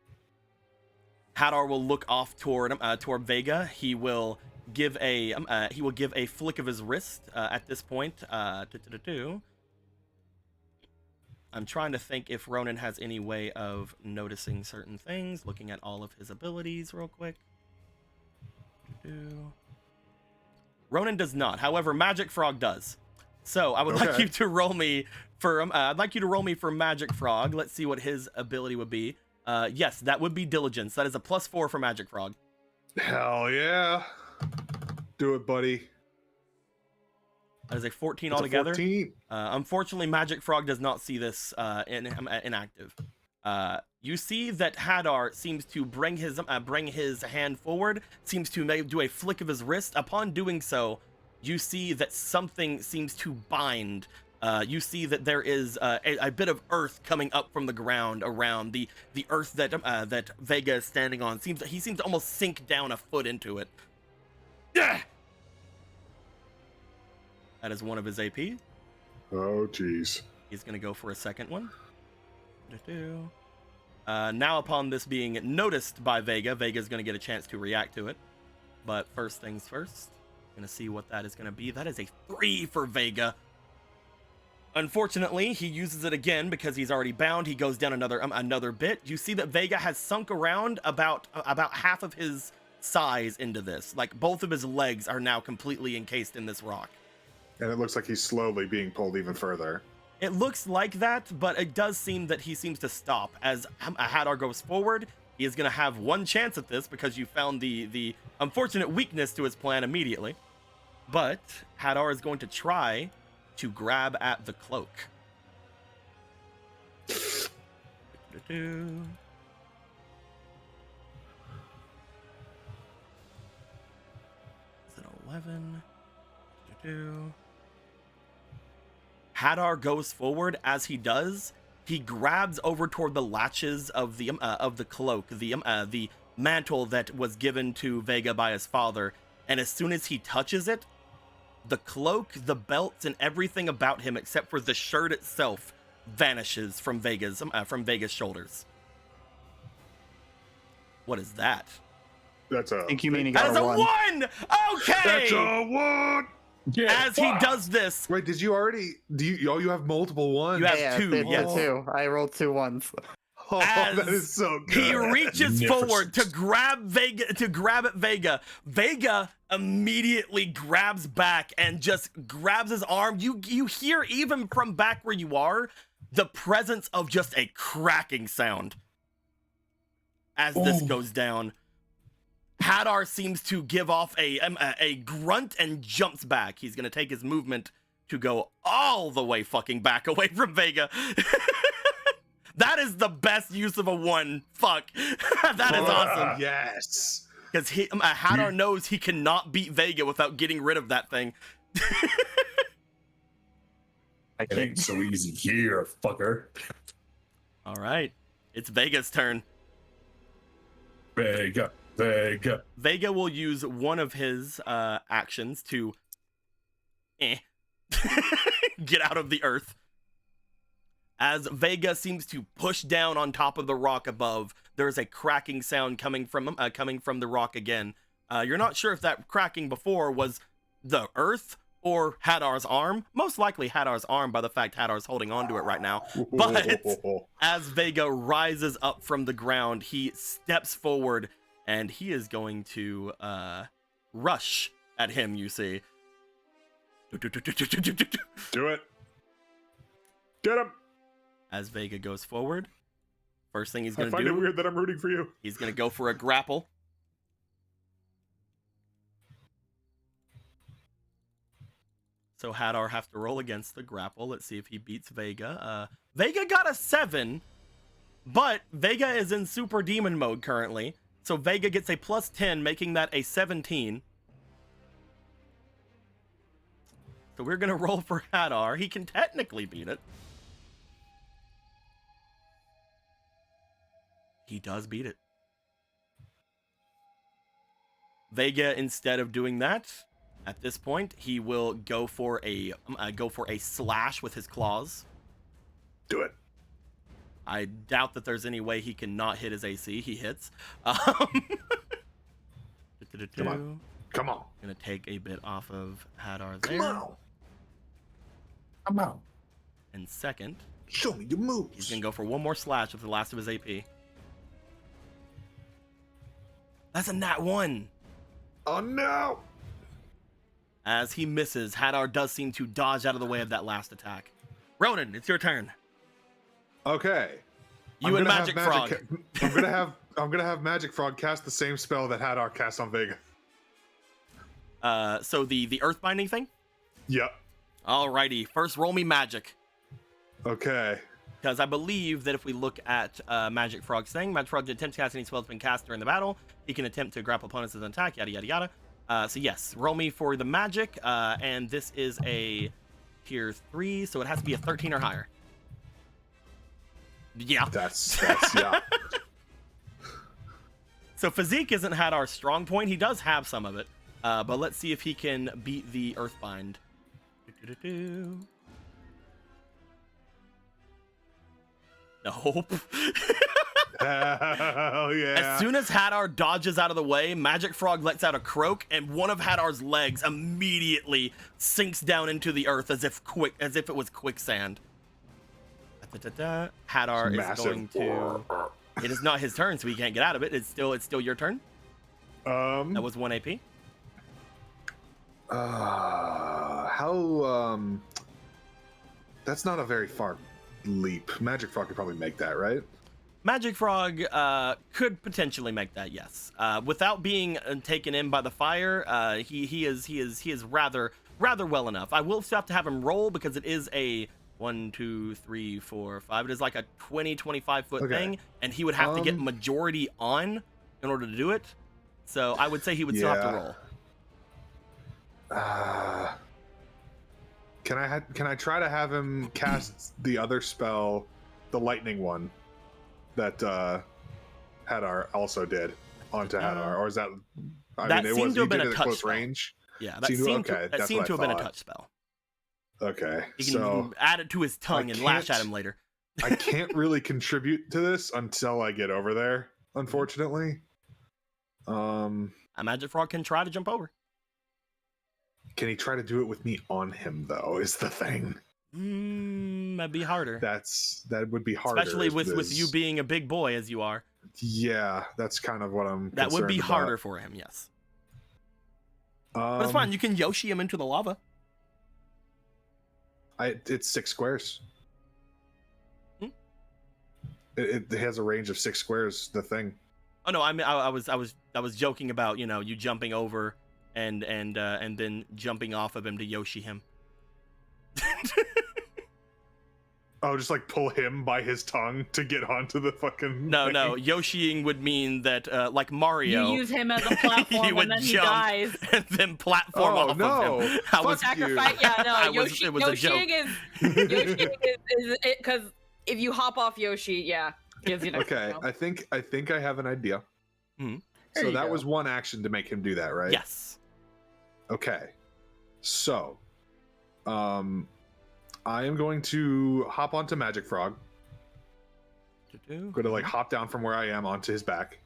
[SPEAKER 9] Hadar will look off toward Vega. He will give a flick of his wrist at this point. I'm trying to think if Ronan has any way of noticing certain things, looking at all of his abilities real quick. Ronan does not. However, Magic Frog does. So I would like you to roll me for Magic Frog. Let's see what his ability would be. Yes, that would be Diligence. That is a +4 for Magic Frog.
[SPEAKER 5] Hell yeah. Do it, buddy.
[SPEAKER 9] That is a 14 altogether.
[SPEAKER 5] 14.
[SPEAKER 9] Unfortunately, Magic Frog does not see this inactive. You see that Hadar seems to bring his hand forward, seems to do a flick of his wrist. Upon doing so, you see that something seems to bind. You see that there is a bit of earth coming up from the ground around the earth that Vega is standing on. He seems to almost sink down a foot into it. Yeah. That is 1 of his AP.
[SPEAKER 3] Oh, jeez.
[SPEAKER 9] He's going to go for a second one. Now, upon this being noticed by Vega, Vega's going to get a chance to react to it. But first things first, going to see what that is going to be. That is a 3 for Vega. Unfortunately, he uses it again because he's already bound. He goes down another bit. You see that Vega has sunk around about half of his size into this. Like, both of his legs are now completely encased in this rock.
[SPEAKER 5] And it looks like he's slowly being pulled even further.
[SPEAKER 9] It looks like that, but it does seem that he seems to stop. As Hadar goes forward, he is going to have 1 chance at this because you found the unfortunate weakness to his plan immediately. But Hadar is going to try to grab at the cloak. Is it 11? Hadar goes forward. As he does, he grabs over toward the latches of the cloak, the mantle that was given to Vega by his father, and as soon as he touches it,
[SPEAKER 1] The cloak, the belts, and everything about him except for the shirt itself vanishes from Vega's shoulders. What is that?
[SPEAKER 3] That's a.
[SPEAKER 8] I think you mean he
[SPEAKER 1] That
[SPEAKER 8] got
[SPEAKER 1] is a
[SPEAKER 8] a 1.
[SPEAKER 1] 1! Okay!
[SPEAKER 3] That's a 1!
[SPEAKER 2] Yeah.
[SPEAKER 1] As he does this,
[SPEAKER 5] Wait, did you already? You have multiple ones?
[SPEAKER 1] You have
[SPEAKER 8] Yeah,
[SPEAKER 1] 2,
[SPEAKER 8] it's
[SPEAKER 1] yes.
[SPEAKER 8] a 2. I rolled 2 1s.
[SPEAKER 5] Oh,
[SPEAKER 1] As
[SPEAKER 5] that is so good.
[SPEAKER 1] he reaches
[SPEAKER 2] Magnificent.
[SPEAKER 1] forward to grab at Vega. Vega immediately grabs back and just grabs his arm. You hear, even from back where you are, the presence of just a cracking sound as this goes down. Hadar seems to give off a grunt and jumps back. He's gonna take his movement to go all the way fucking back away from Vega. That is the best use of a 1. Fuck. That is awesome.
[SPEAKER 5] Yes.
[SPEAKER 1] Because Hadar knows he cannot beat Vega without getting rid of that thing.
[SPEAKER 8] I
[SPEAKER 2] It ain't
[SPEAKER 8] can't.
[SPEAKER 2] so easy here, fucker.
[SPEAKER 1] All right. It's Vega's turn.
[SPEAKER 2] Vega.
[SPEAKER 1] Vega will use one of his actions to get out of the earth. As Vega seems to push down on top of the rock above, there's a cracking sound coming from the rock again. You're not sure if that cracking before was the earth or Hadar's arm. Most likely Hadar's arm, by the fact Hadar's holding onto it right now. But as Vega rises up from the ground, he steps forward and he is going to rush at him, you see.
[SPEAKER 3] Do it. Get him.
[SPEAKER 1] As Vega goes forward, first thing he's
[SPEAKER 3] I
[SPEAKER 1] going to
[SPEAKER 3] find it
[SPEAKER 1] do,
[SPEAKER 3] weird that I'm rooting for you.
[SPEAKER 1] he's going to go for a grapple. So Hadar have to roll against the grapple. Let's see if he beats Vega. Vega got a 7, but Vega is in super demon mode currently. So Vega gets a +10, making that a 17. So we're going to roll for Hadar. He can technically beat it. He does beat it. Vega, instead of doing that, at this point, he will go for a slash with his claws.
[SPEAKER 3] Do it.
[SPEAKER 1] I doubt that there's any way he can not hit his AC. He hits.
[SPEAKER 3] Come on. Come on.
[SPEAKER 1] Gonna take a bit off of Hadar
[SPEAKER 3] Come
[SPEAKER 1] there.
[SPEAKER 3] on.
[SPEAKER 2] Come on.
[SPEAKER 1] And second,
[SPEAKER 3] Show me your moves.
[SPEAKER 1] he's gonna go for one more slash with the last of his AP. That's a nat 1.
[SPEAKER 3] Oh no.
[SPEAKER 1] As he misses, Hadar does seem to dodge out of the way of that last attack. Ronan, it's your turn.
[SPEAKER 5] Okay.
[SPEAKER 1] You and
[SPEAKER 5] I'm gonna have
[SPEAKER 1] Magic Frog.
[SPEAKER 5] I'm gonna have Magic Frog cast the same spell that Hadar cast on Vega.
[SPEAKER 1] So the earth binding thing?
[SPEAKER 5] Yep.
[SPEAKER 1] Alrighty, first roll me magic.
[SPEAKER 5] Okay.
[SPEAKER 1] Because I believe that if we look at Magic Frog's thing, Magic Frog attempts to cast any spell that's been cast during the battle. He can attempt to grapple opponents with an attack, yada yada yada. So yes, roll me for the magic, and this is a tier 3, so it has to be a 13 or higher. Yeah.
[SPEAKER 5] That's yeah.
[SPEAKER 1] So physique isn't Hadar's strong point. He does have some of it, but let's see if he can beat the Earthbind. Nope.
[SPEAKER 5] Hell yeah.
[SPEAKER 1] As soon as Hadar dodges out of the way, Magic Frog lets out a croak, and one of Hadar's legs immediately sinks down into the earth as if it was quicksand. Hadar is
[SPEAKER 5] Massive.
[SPEAKER 1] going to. It is not his turn, so he can't get out of it. It's still your turn. That was 1 AP.
[SPEAKER 5] How that's not a very far leap. Magic Frog could probably make that, right?
[SPEAKER 1] Magic Frog could potentially make that, yes. Without being taken in by the fire, he is rather well enough. I will still have to have him roll because it is a 1, 2, 3, 4, 5. It is like a 20-25 foot
[SPEAKER 5] Okay.
[SPEAKER 1] thing, and he would have to get majority on in order to do it. So I would say he would still have to roll.
[SPEAKER 5] Can I try to have him cast the other spell, the lightning one, that Hadar also did onto Hadar, or is that? I
[SPEAKER 1] That
[SPEAKER 5] mean, it
[SPEAKER 1] seemed
[SPEAKER 5] was
[SPEAKER 1] to have
[SPEAKER 5] he
[SPEAKER 1] been
[SPEAKER 5] did
[SPEAKER 1] a
[SPEAKER 5] it at
[SPEAKER 1] touch
[SPEAKER 5] close
[SPEAKER 1] spell.
[SPEAKER 5] range.
[SPEAKER 9] Yeah, that
[SPEAKER 5] See,
[SPEAKER 9] seemed
[SPEAKER 5] okay,
[SPEAKER 9] to, that
[SPEAKER 5] that's
[SPEAKER 9] seemed
[SPEAKER 5] what
[SPEAKER 9] to
[SPEAKER 5] I
[SPEAKER 9] have been a
[SPEAKER 5] thought.
[SPEAKER 9] touch spell.
[SPEAKER 5] Okay,
[SPEAKER 9] You can
[SPEAKER 5] so
[SPEAKER 9] add it to his tongue and lash at
[SPEAKER 5] can't-
[SPEAKER 9] him later.
[SPEAKER 5] I can't really contribute to this until I get over there, unfortunately.
[SPEAKER 9] A magic frog can try to jump over.
[SPEAKER 5] Can he try to do it with me on him though? Is the thing.
[SPEAKER 9] That'd be harder.
[SPEAKER 5] That would be harder.
[SPEAKER 9] Especially with
[SPEAKER 5] is-
[SPEAKER 9] you being a big boy as you are.
[SPEAKER 5] Yeah, that's kind of what I'm.
[SPEAKER 9] That would be
[SPEAKER 5] concerned about.
[SPEAKER 9] harder for him, yes. But it's fine. You can Yoshi him into the lava.
[SPEAKER 5] It's 6 squares.
[SPEAKER 9] Hmm?
[SPEAKER 5] It has a range of 6 squares. The thing.
[SPEAKER 9] Oh no, I mean I was joking about you jumping over and then jumping off of him to Yoshi him.
[SPEAKER 5] Oh, just like pull him by his tongue to get onto the fucking.
[SPEAKER 9] No,
[SPEAKER 5] thing?
[SPEAKER 9] no, Yoshiing would mean that like Mario.
[SPEAKER 6] You use him as a platform
[SPEAKER 9] he would
[SPEAKER 6] and then he
[SPEAKER 9] jump
[SPEAKER 6] dies.
[SPEAKER 9] and then platform
[SPEAKER 5] Oh,
[SPEAKER 9] off
[SPEAKER 5] no.
[SPEAKER 9] of him. I was
[SPEAKER 5] Fuck you.
[SPEAKER 6] Sacrifice, yeah, no.
[SPEAKER 9] I was-
[SPEAKER 6] Yoshi,
[SPEAKER 9] it was a joke.
[SPEAKER 6] Yoshiing is it because if you hop off Yoshi, yeah, gives you an extra
[SPEAKER 5] Okay,
[SPEAKER 6] spell.
[SPEAKER 5] I think I have an idea.
[SPEAKER 9] Mhm.
[SPEAKER 6] There
[SPEAKER 5] So
[SPEAKER 6] you
[SPEAKER 5] that
[SPEAKER 6] go.
[SPEAKER 5] was one action to make him do that, right?
[SPEAKER 9] Yes.
[SPEAKER 5] Okay. So, I am going to hop onto Magic Frog. I'm going to like hop down from where I am onto his back.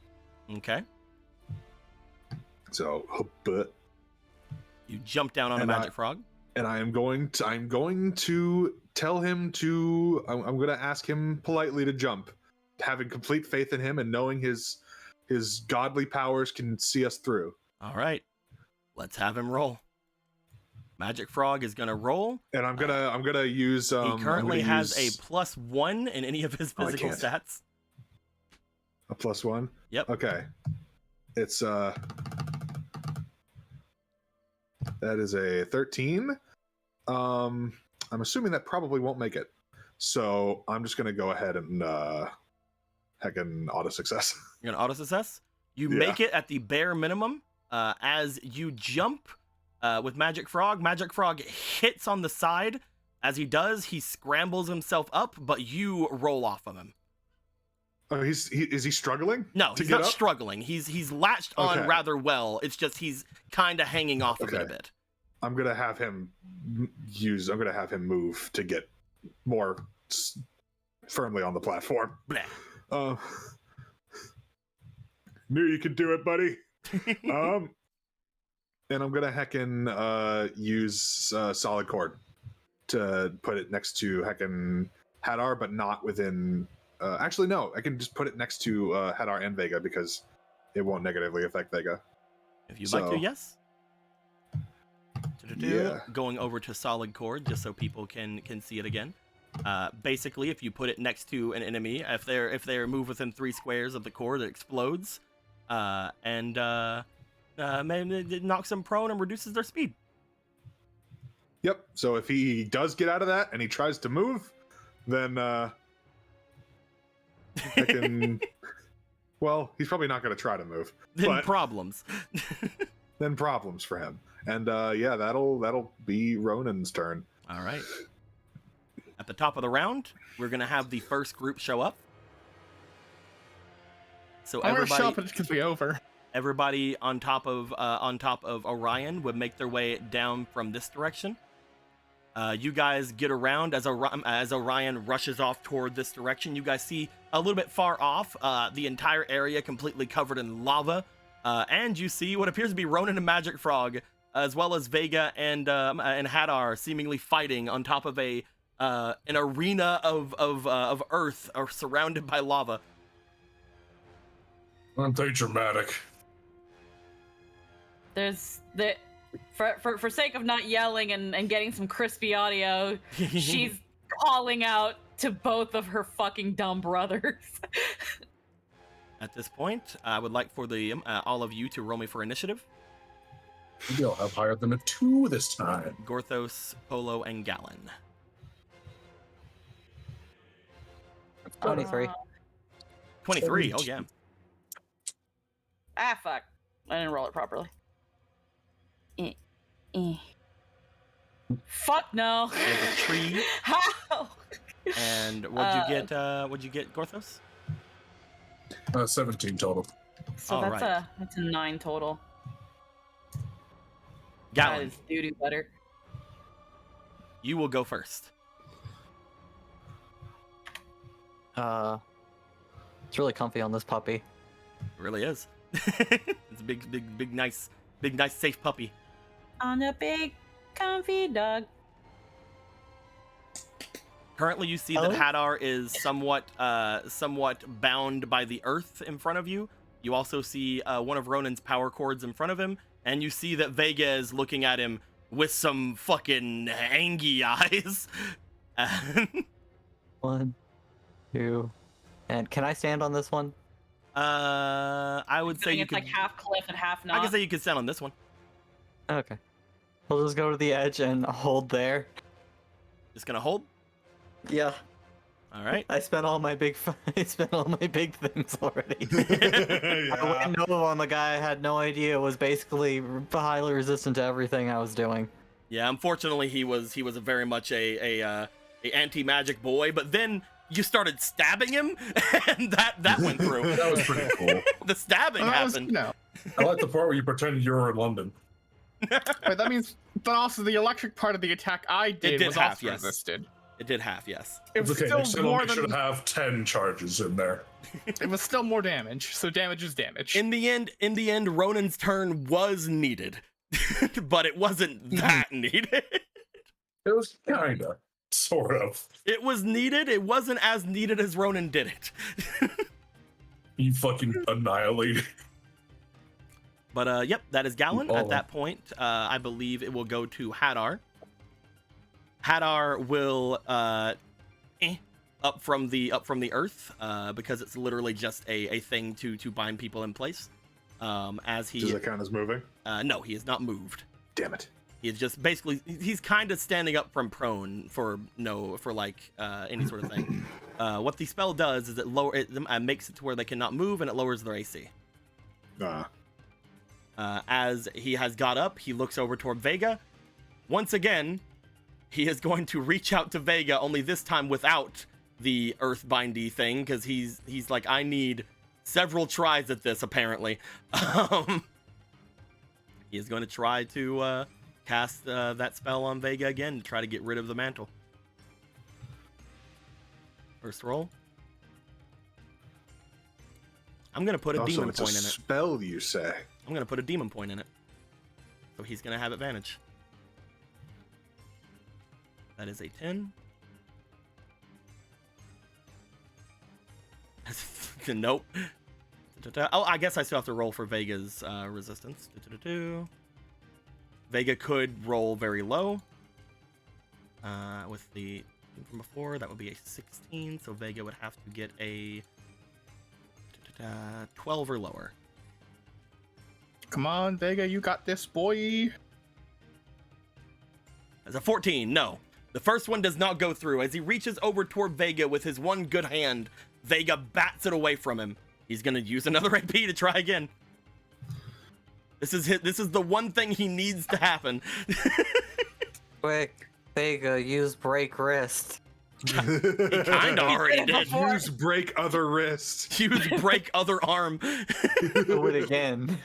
[SPEAKER 9] Okay.
[SPEAKER 5] So, but
[SPEAKER 9] You jump down on a
[SPEAKER 5] And
[SPEAKER 9] magic frog.
[SPEAKER 5] and I'm going to tell him to. I'm going to ask him politely to jump, having complete faith in him and knowing his godly powers can see us through.
[SPEAKER 9] All right. Let's have him roll. Magic frog is gonna roll.
[SPEAKER 5] And I'm gonna use.
[SPEAKER 9] He
[SPEAKER 5] I'm
[SPEAKER 9] currently
[SPEAKER 5] gonna
[SPEAKER 9] has
[SPEAKER 5] use
[SPEAKER 9] a +1 in any of his
[SPEAKER 5] Oh, I
[SPEAKER 9] physical
[SPEAKER 5] can't.
[SPEAKER 9] stats.
[SPEAKER 5] a +1.
[SPEAKER 9] Yep.
[SPEAKER 5] Okay. It's that is a 13. I'm assuming that probably won't make it. So I'm just gonna go ahead and heckin' auto success.
[SPEAKER 9] You're gonna auto success. You
[SPEAKER 5] Yeah.
[SPEAKER 9] make it at the bare minimum. As you jump with Magic Frog, Magic Frog hits on the side. As he does, he scrambles himself up, but you roll off of him.
[SPEAKER 5] Oh, is he struggling?
[SPEAKER 9] No,
[SPEAKER 5] to
[SPEAKER 9] he's
[SPEAKER 5] get
[SPEAKER 9] not
[SPEAKER 5] up?
[SPEAKER 9] struggling. He's latched on
[SPEAKER 5] Okay.
[SPEAKER 9] rather well. It's just he's kind of hanging off of it a
[SPEAKER 5] Okay.
[SPEAKER 9] bit.
[SPEAKER 5] I'm gonna have him move to get more firmly on the platform.
[SPEAKER 9] Bleh.
[SPEAKER 5] Knew you could do it, buddy. And I'm gonna heckin' use solid cord to put it next to heckin' Hadar, but not within. Actually, no, I can just put it next to Hadar and Vega because it won't negatively affect Vega.
[SPEAKER 9] If you'd like to,
[SPEAKER 5] So-
[SPEAKER 9] yes.
[SPEAKER 5] Yeah.
[SPEAKER 9] Going over to solid cord just so people can see it again. Basically, if you put it next to an enemy, if they're moved within 3 squares of the cord, it explodes, and maybe it knocks them prone and reduces their speed.
[SPEAKER 5] Yep. So if he does get out of that and he tries to move, then I can. Well, he's probably not going to try to move.
[SPEAKER 9] Then
[SPEAKER 5] But-
[SPEAKER 9] problems.
[SPEAKER 5] Then problems for him. And yeah, that'll be Ronan's turn.
[SPEAKER 9] All right. At the top of the round, we're gonna have the first group show up. So
[SPEAKER 4] I'm gonna
[SPEAKER 9] everybody,
[SPEAKER 4] shop it because we over.
[SPEAKER 9] everybody on top of Orion would make their way down from this direction. You guys get around as Orion rushes off toward this direction. You guys see a little bit far off the entire area completely covered in lava, and you see what appears to be Ronan and Magic Frog, as well as Vega and Hadar seemingly fighting on top of an arena of earth or surrounded by lava.
[SPEAKER 2] Aren't they dramatic?
[SPEAKER 6] There's the for sake of not yelling and getting some crispy audio, she's calling out to both of her fucking dumb brothers.
[SPEAKER 9] At this point, I would like for the all of you to roll me for initiative.
[SPEAKER 2] Maybe I'll have higher than a 2 this time.
[SPEAKER 9] Gorthos, Polo, and Gallon.
[SPEAKER 8] 23.
[SPEAKER 9] 23. Oh yeah.
[SPEAKER 6] Ah, fuck. I didn't roll it properly. Fuck no.
[SPEAKER 9] There's a tree.
[SPEAKER 6] How?
[SPEAKER 9] And what'd you get, Gorthos?
[SPEAKER 2] 17 total.
[SPEAKER 6] So
[SPEAKER 9] All
[SPEAKER 6] that's
[SPEAKER 9] right.
[SPEAKER 6] a 9 total. That
[SPEAKER 9] Gallon,
[SPEAKER 6] is doo-doo butter.
[SPEAKER 9] you will go first.
[SPEAKER 8] It's really comfy on this puppy.
[SPEAKER 9] It really is. It's a big, nice, safe puppy.
[SPEAKER 6] On a big, comfy dog.
[SPEAKER 9] Currently, you see that Hadar is somewhat bound by the earth in front of you. You also see one of Ronan's power cords in front of him, and you see that Vega is looking at him with some fucking angry eyes.
[SPEAKER 8] 1, 2, and can I stand on this one?
[SPEAKER 9] I would say you
[SPEAKER 6] It's
[SPEAKER 9] could.
[SPEAKER 6] like half cliff and half not.
[SPEAKER 9] I can say you could stand on this one.
[SPEAKER 8] Okay. We'll just go to the edge and hold there.
[SPEAKER 9] Just gonna hold.
[SPEAKER 8] Yeah.
[SPEAKER 9] All right.
[SPEAKER 8] I spent all my big things already.
[SPEAKER 3] Yeah.
[SPEAKER 8] I went Nova on the guy I had no idea was basically highly resistant to everything I was doing.
[SPEAKER 9] Yeah, unfortunately, he was a very much a anti-magic boy, but then you started stabbing him, and that went through.
[SPEAKER 2] That was pretty cool.
[SPEAKER 9] The stabbing happened.
[SPEAKER 4] No.
[SPEAKER 2] I like the part where you pretended you were in London.
[SPEAKER 4] Wait, that means, but also the electric part of the attack I did,
[SPEAKER 9] did
[SPEAKER 4] was
[SPEAKER 9] half,
[SPEAKER 4] also
[SPEAKER 9] yes.
[SPEAKER 4] resisted.
[SPEAKER 9] It did half, yes.
[SPEAKER 4] It
[SPEAKER 2] It's
[SPEAKER 4] was
[SPEAKER 2] okay. Next
[SPEAKER 4] still
[SPEAKER 2] time
[SPEAKER 4] more
[SPEAKER 2] we
[SPEAKER 4] than
[SPEAKER 2] should have 10 charges in there.
[SPEAKER 4] it was still more damage. So damage is damage.
[SPEAKER 9] In the end, Ronan's turn was needed, but it wasn't that needed.
[SPEAKER 2] It was kinda, sort of.
[SPEAKER 9] It was needed. It wasn't as needed as Ronan did it.
[SPEAKER 2] You fucking annihilated.
[SPEAKER 9] But yep, that is Gallon.
[SPEAKER 2] Oh.
[SPEAKER 9] At that point, I believe it will go to Hadar. Hadar will up from the earth because it's literally just a thing to bind people in place. As he
[SPEAKER 3] Does that count as moving?
[SPEAKER 9] no, he is not moved.
[SPEAKER 3] Damn it.
[SPEAKER 9] He's just basically he's kind of standing up from prone for any sort of thing. What the spell does is it makes it to where they cannot move and it lowers their AC. As he has got up, he looks over toward Vega. Once again, he is going to reach out to Vega, only this time without the earth bindy thing, because he's like, I need several tries at this, apparently. He is going to try to cast that spell on Vega again to try to get rid of the mantle. First roll. I'm going to put a demon
[SPEAKER 5] it's
[SPEAKER 9] point
[SPEAKER 5] a
[SPEAKER 9] in it.
[SPEAKER 5] spell, you say?
[SPEAKER 9] I'm going to put a demon point in it. So he's going to have advantage. That is a 10. Nope. Oh, I guess I still have to roll for Vega's resistance. Vega could roll very low. With the from before, that would be a 16. So Vega would have to get a 12 or lower.
[SPEAKER 4] Come on, Vega, you got this, boy.
[SPEAKER 9] As a 14, no. The first one does not go through. As he reaches over toward Vega with his one good hand, Vega bats it away from him. He's gonna use another AP to try again. This is the one thing he needs to happen.
[SPEAKER 8] Quick, Vega, use break wrist.
[SPEAKER 9] He kinda already did.
[SPEAKER 5] Use break other wrist.
[SPEAKER 9] Use break other arm.
[SPEAKER 8] Do it again.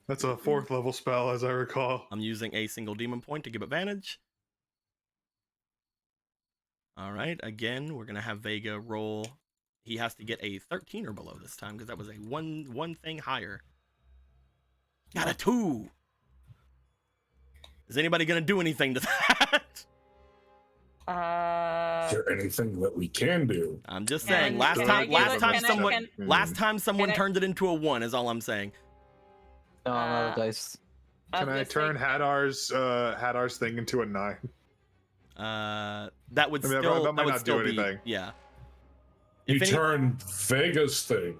[SPEAKER 3] That's a 4th level spell, as I recall.
[SPEAKER 9] I'm using a single demon point to give advantage. All right, again, we're gonna have Vega roll. He has to get a 13 or below this time because that was a one thing higher. Got a 2. Is anybody gonna do anything to that?
[SPEAKER 2] Is there anything that we can do?
[SPEAKER 9] I'm just saying.
[SPEAKER 6] Can
[SPEAKER 9] Last time someone
[SPEAKER 6] can I-
[SPEAKER 9] turned it into a 1 is all I'm saying.
[SPEAKER 8] No, I'm out of dice.
[SPEAKER 5] Can I turn Hadar's thing into a 9?
[SPEAKER 9] That would
[SPEAKER 5] I mean,
[SPEAKER 9] still
[SPEAKER 5] that might
[SPEAKER 9] would
[SPEAKER 5] not
[SPEAKER 9] still
[SPEAKER 5] do
[SPEAKER 9] be
[SPEAKER 5] anything.
[SPEAKER 9] yeah.
[SPEAKER 2] You
[SPEAKER 9] If any-
[SPEAKER 2] turn Vega's thing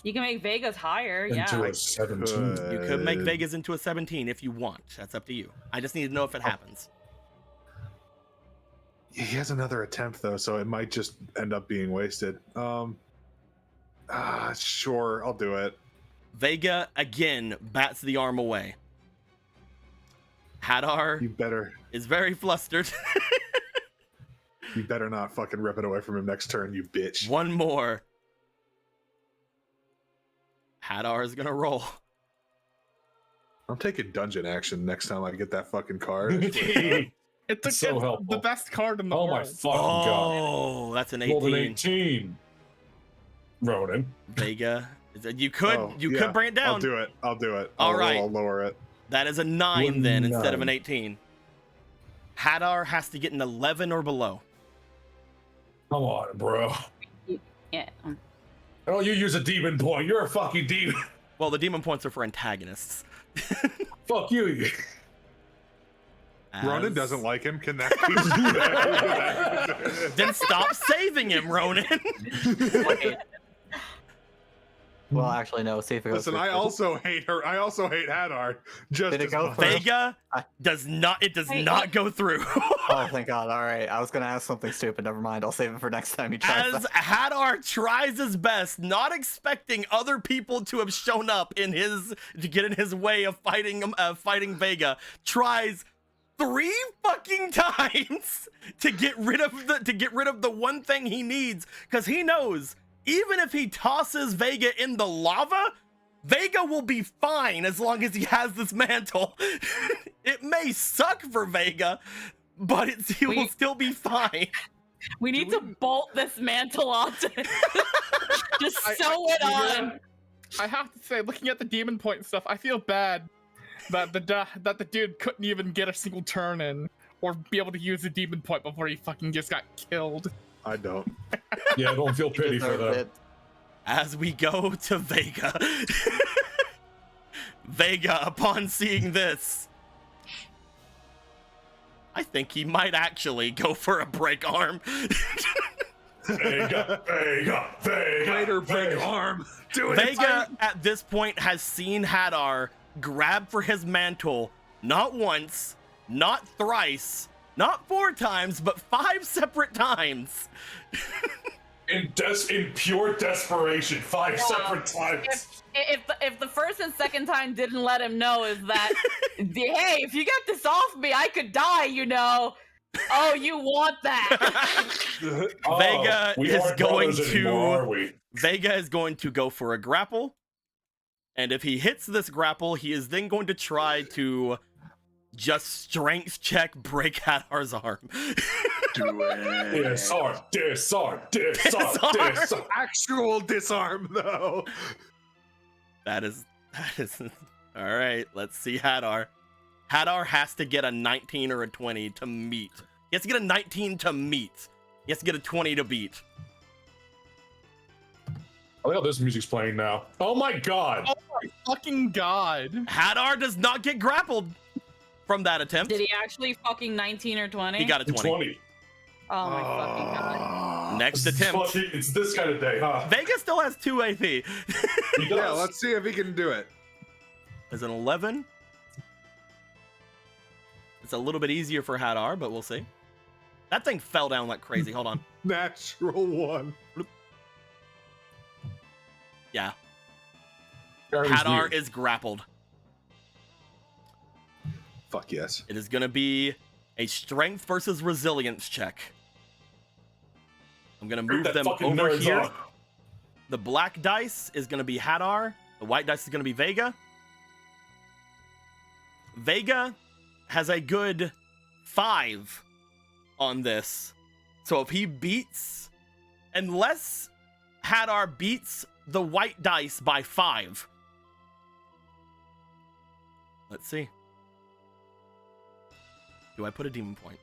[SPEAKER 6] You can make Vegas higher,
[SPEAKER 2] into
[SPEAKER 6] yeah.
[SPEAKER 2] a 17.
[SPEAKER 9] You could make Vegas into a 17 if you want. That's up to you. I just need to know if it happens.
[SPEAKER 5] He has another attempt though, so it might just end up being wasted. Sure, I'll do it.
[SPEAKER 9] Vega again bats the arm away. Hadar
[SPEAKER 5] You better
[SPEAKER 9] is very flustered.
[SPEAKER 5] not fucking rip it away from him next turn, you bitch.
[SPEAKER 9] One more. Hadar is gonna roll.
[SPEAKER 5] I'm taking dungeon action next time I get that fucking card.
[SPEAKER 4] It's
[SPEAKER 2] So
[SPEAKER 4] the
[SPEAKER 2] helpful.
[SPEAKER 4] best card in the
[SPEAKER 2] Oh
[SPEAKER 4] world.
[SPEAKER 2] my fucking god.
[SPEAKER 9] Oh, that's an
[SPEAKER 2] Rolled an
[SPEAKER 9] 18.
[SPEAKER 2] 18. Ronan.
[SPEAKER 9] Vega. You could bring it down.
[SPEAKER 5] I'll do it.
[SPEAKER 9] All right.
[SPEAKER 5] I'll lower it.
[SPEAKER 9] That is a 9 then instead of an
[SPEAKER 2] 9.
[SPEAKER 9] 18. Hadar has to get an 11 or below.
[SPEAKER 2] Come on, bro.
[SPEAKER 6] Yeah.
[SPEAKER 2] Oh, you use a demon point. You're a fucking demon.
[SPEAKER 9] Well, the demon points are for antagonists.
[SPEAKER 2] Fuck you.
[SPEAKER 5] Ronan
[SPEAKER 9] As-
[SPEAKER 5] doesn't like him. Can that be that?
[SPEAKER 9] Then stop saving him, Ronan.
[SPEAKER 8] Well, actually, no. See if it goes.
[SPEAKER 5] Listen, I also hate her. I also hate Hadar. Just
[SPEAKER 8] Did it
[SPEAKER 5] as
[SPEAKER 8] go
[SPEAKER 5] much.
[SPEAKER 8] first?
[SPEAKER 9] Vega does not go through.
[SPEAKER 8] Oh, thank God. All right. I was going to ask something stupid. Never mind. I'll save it for next time he tries
[SPEAKER 9] As
[SPEAKER 8] that.
[SPEAKER 9] Hadar tries his best, not expecting other people to have shown up to get in his way of fighting Vega, tries 3 fucking times to get rid of the one thing he needs, because he knows even if he tosses Vega in the lava, Vega will be fine as long as he has this mantle. It may suck for Vega, but he will still be fine.
[SPEAKER 6] We need to bolt this mantle onto just sew it on.
[SPEAKER 4] I have to say, looking at the demon point and stuff, I feel bad that the dude couldn't even get a single turn in or be able to use the demon point before he fucking just got killed.
[SPEAKER 5] I don't.
[SPEAKER 2] Yeah, don't feel pity for
[SPEAKER 8] Deserved
[SPEAKER 2] them.
[SPEAKER 8] it.
[SPEAKER 9] As we go to Vega. Vega, upon seeing this, I think he might actually go for a break arm.
[SPEAKER 2] Vega.
[SPEAKER 5] Greater big
[SPEAKER 2] Vega.
[SPEAKER 5] arm. Do it.
[SPEAKER 9] Vega, at this point, has seen Hadar grab for his mantle not once, not thrice, not 4 times, but 5 separate times.
[SPEAKER 2] In pure desperation, 5 separate times.
[SPEAKER 6] If the first and second time didn't let him know is that, hey, if you get this off me, I could die, you know. Oh, you want that?
[SPEAKER 9] Vega
[SPEAKER 2] we
[SPEAKER 9] is
[SPEAKER 2] aren't
[SPEAKER 9] going
[SPEAKER 2] brothers
[SPEAKER 9] to-
[SPEAKER 2] anymore, are we?
[SPEAKER 9] Vega is going to go for a grapple. And if he hits this grapple, he is then going to try to just strength check break Hadar's arm.
[SPEAKER 5] Do it.
[SPEAKER 2] Disarm.
[SPEAKER 5] Actual disarm, though.
[SPEAKER 9] That is all right. Let's see Hadar. Hadar has to get a 19 or a 20 to meet. He has to get a 19 to meet. He has to get a 20 to beat.
[SPEAKER 2] I like how this music's playing now. Oh my god.
[SPEAKER 4] Oh my fucking god.
[SPEAKER 9] Hadar does not get grappled from that attempt.
[SPEAKER 6] Did he actually fucking 19 or 20?
[SPEAKER 9] He got a 20.
[SPEAKER 6] Oh my fucking god.
[SPEAKER 9] Next
[SPEAKER 2] It's
[SPEAKER 9] attempt.
[SPEAKER 2] fucking- it's this kind of day, huh?
[SPEAKER 9] Vega still has 2 AP.
[SPEAKER 2] He does.
[SPEAKER 5] Yeah, let's see if he can do it.
[SPEAKER 9] Is an 11. It's a little bit easier for Hadar, but we'll see. That thing fell down like crazy. Hold on.
[SPEAKER 5] Natural 1.
[SPEAKER 9] Yeah.
[SPEAKER 2] Gary's
[SPEAKER 9] Hadar
[SPEAKER 2] weird.
[SPEAKER 9] is grappled.
[SPEAKER 5] Fuck yes.
[SPEAKER 9] It is going to be a strength versus resilience check. I'm going to
[SPEAKER 2] Bring
[SPEAKER 9] move
[SPEAKER 2] that
[SPEAKER 9] them
[SPEAKER 2] fucking
[SPEAKER 9] over
[SPEAKER 2] nerds
[SPEAKER 9] here.
[SPEAKER 2] on.
[SPEAKER 9] The black dice is going to be Hadar. The white dice is going to be Vega. Vega has a good 5 on this. So if he beats, unless Hadar beats the white dice by 5. Let's see. Do I put a demon point?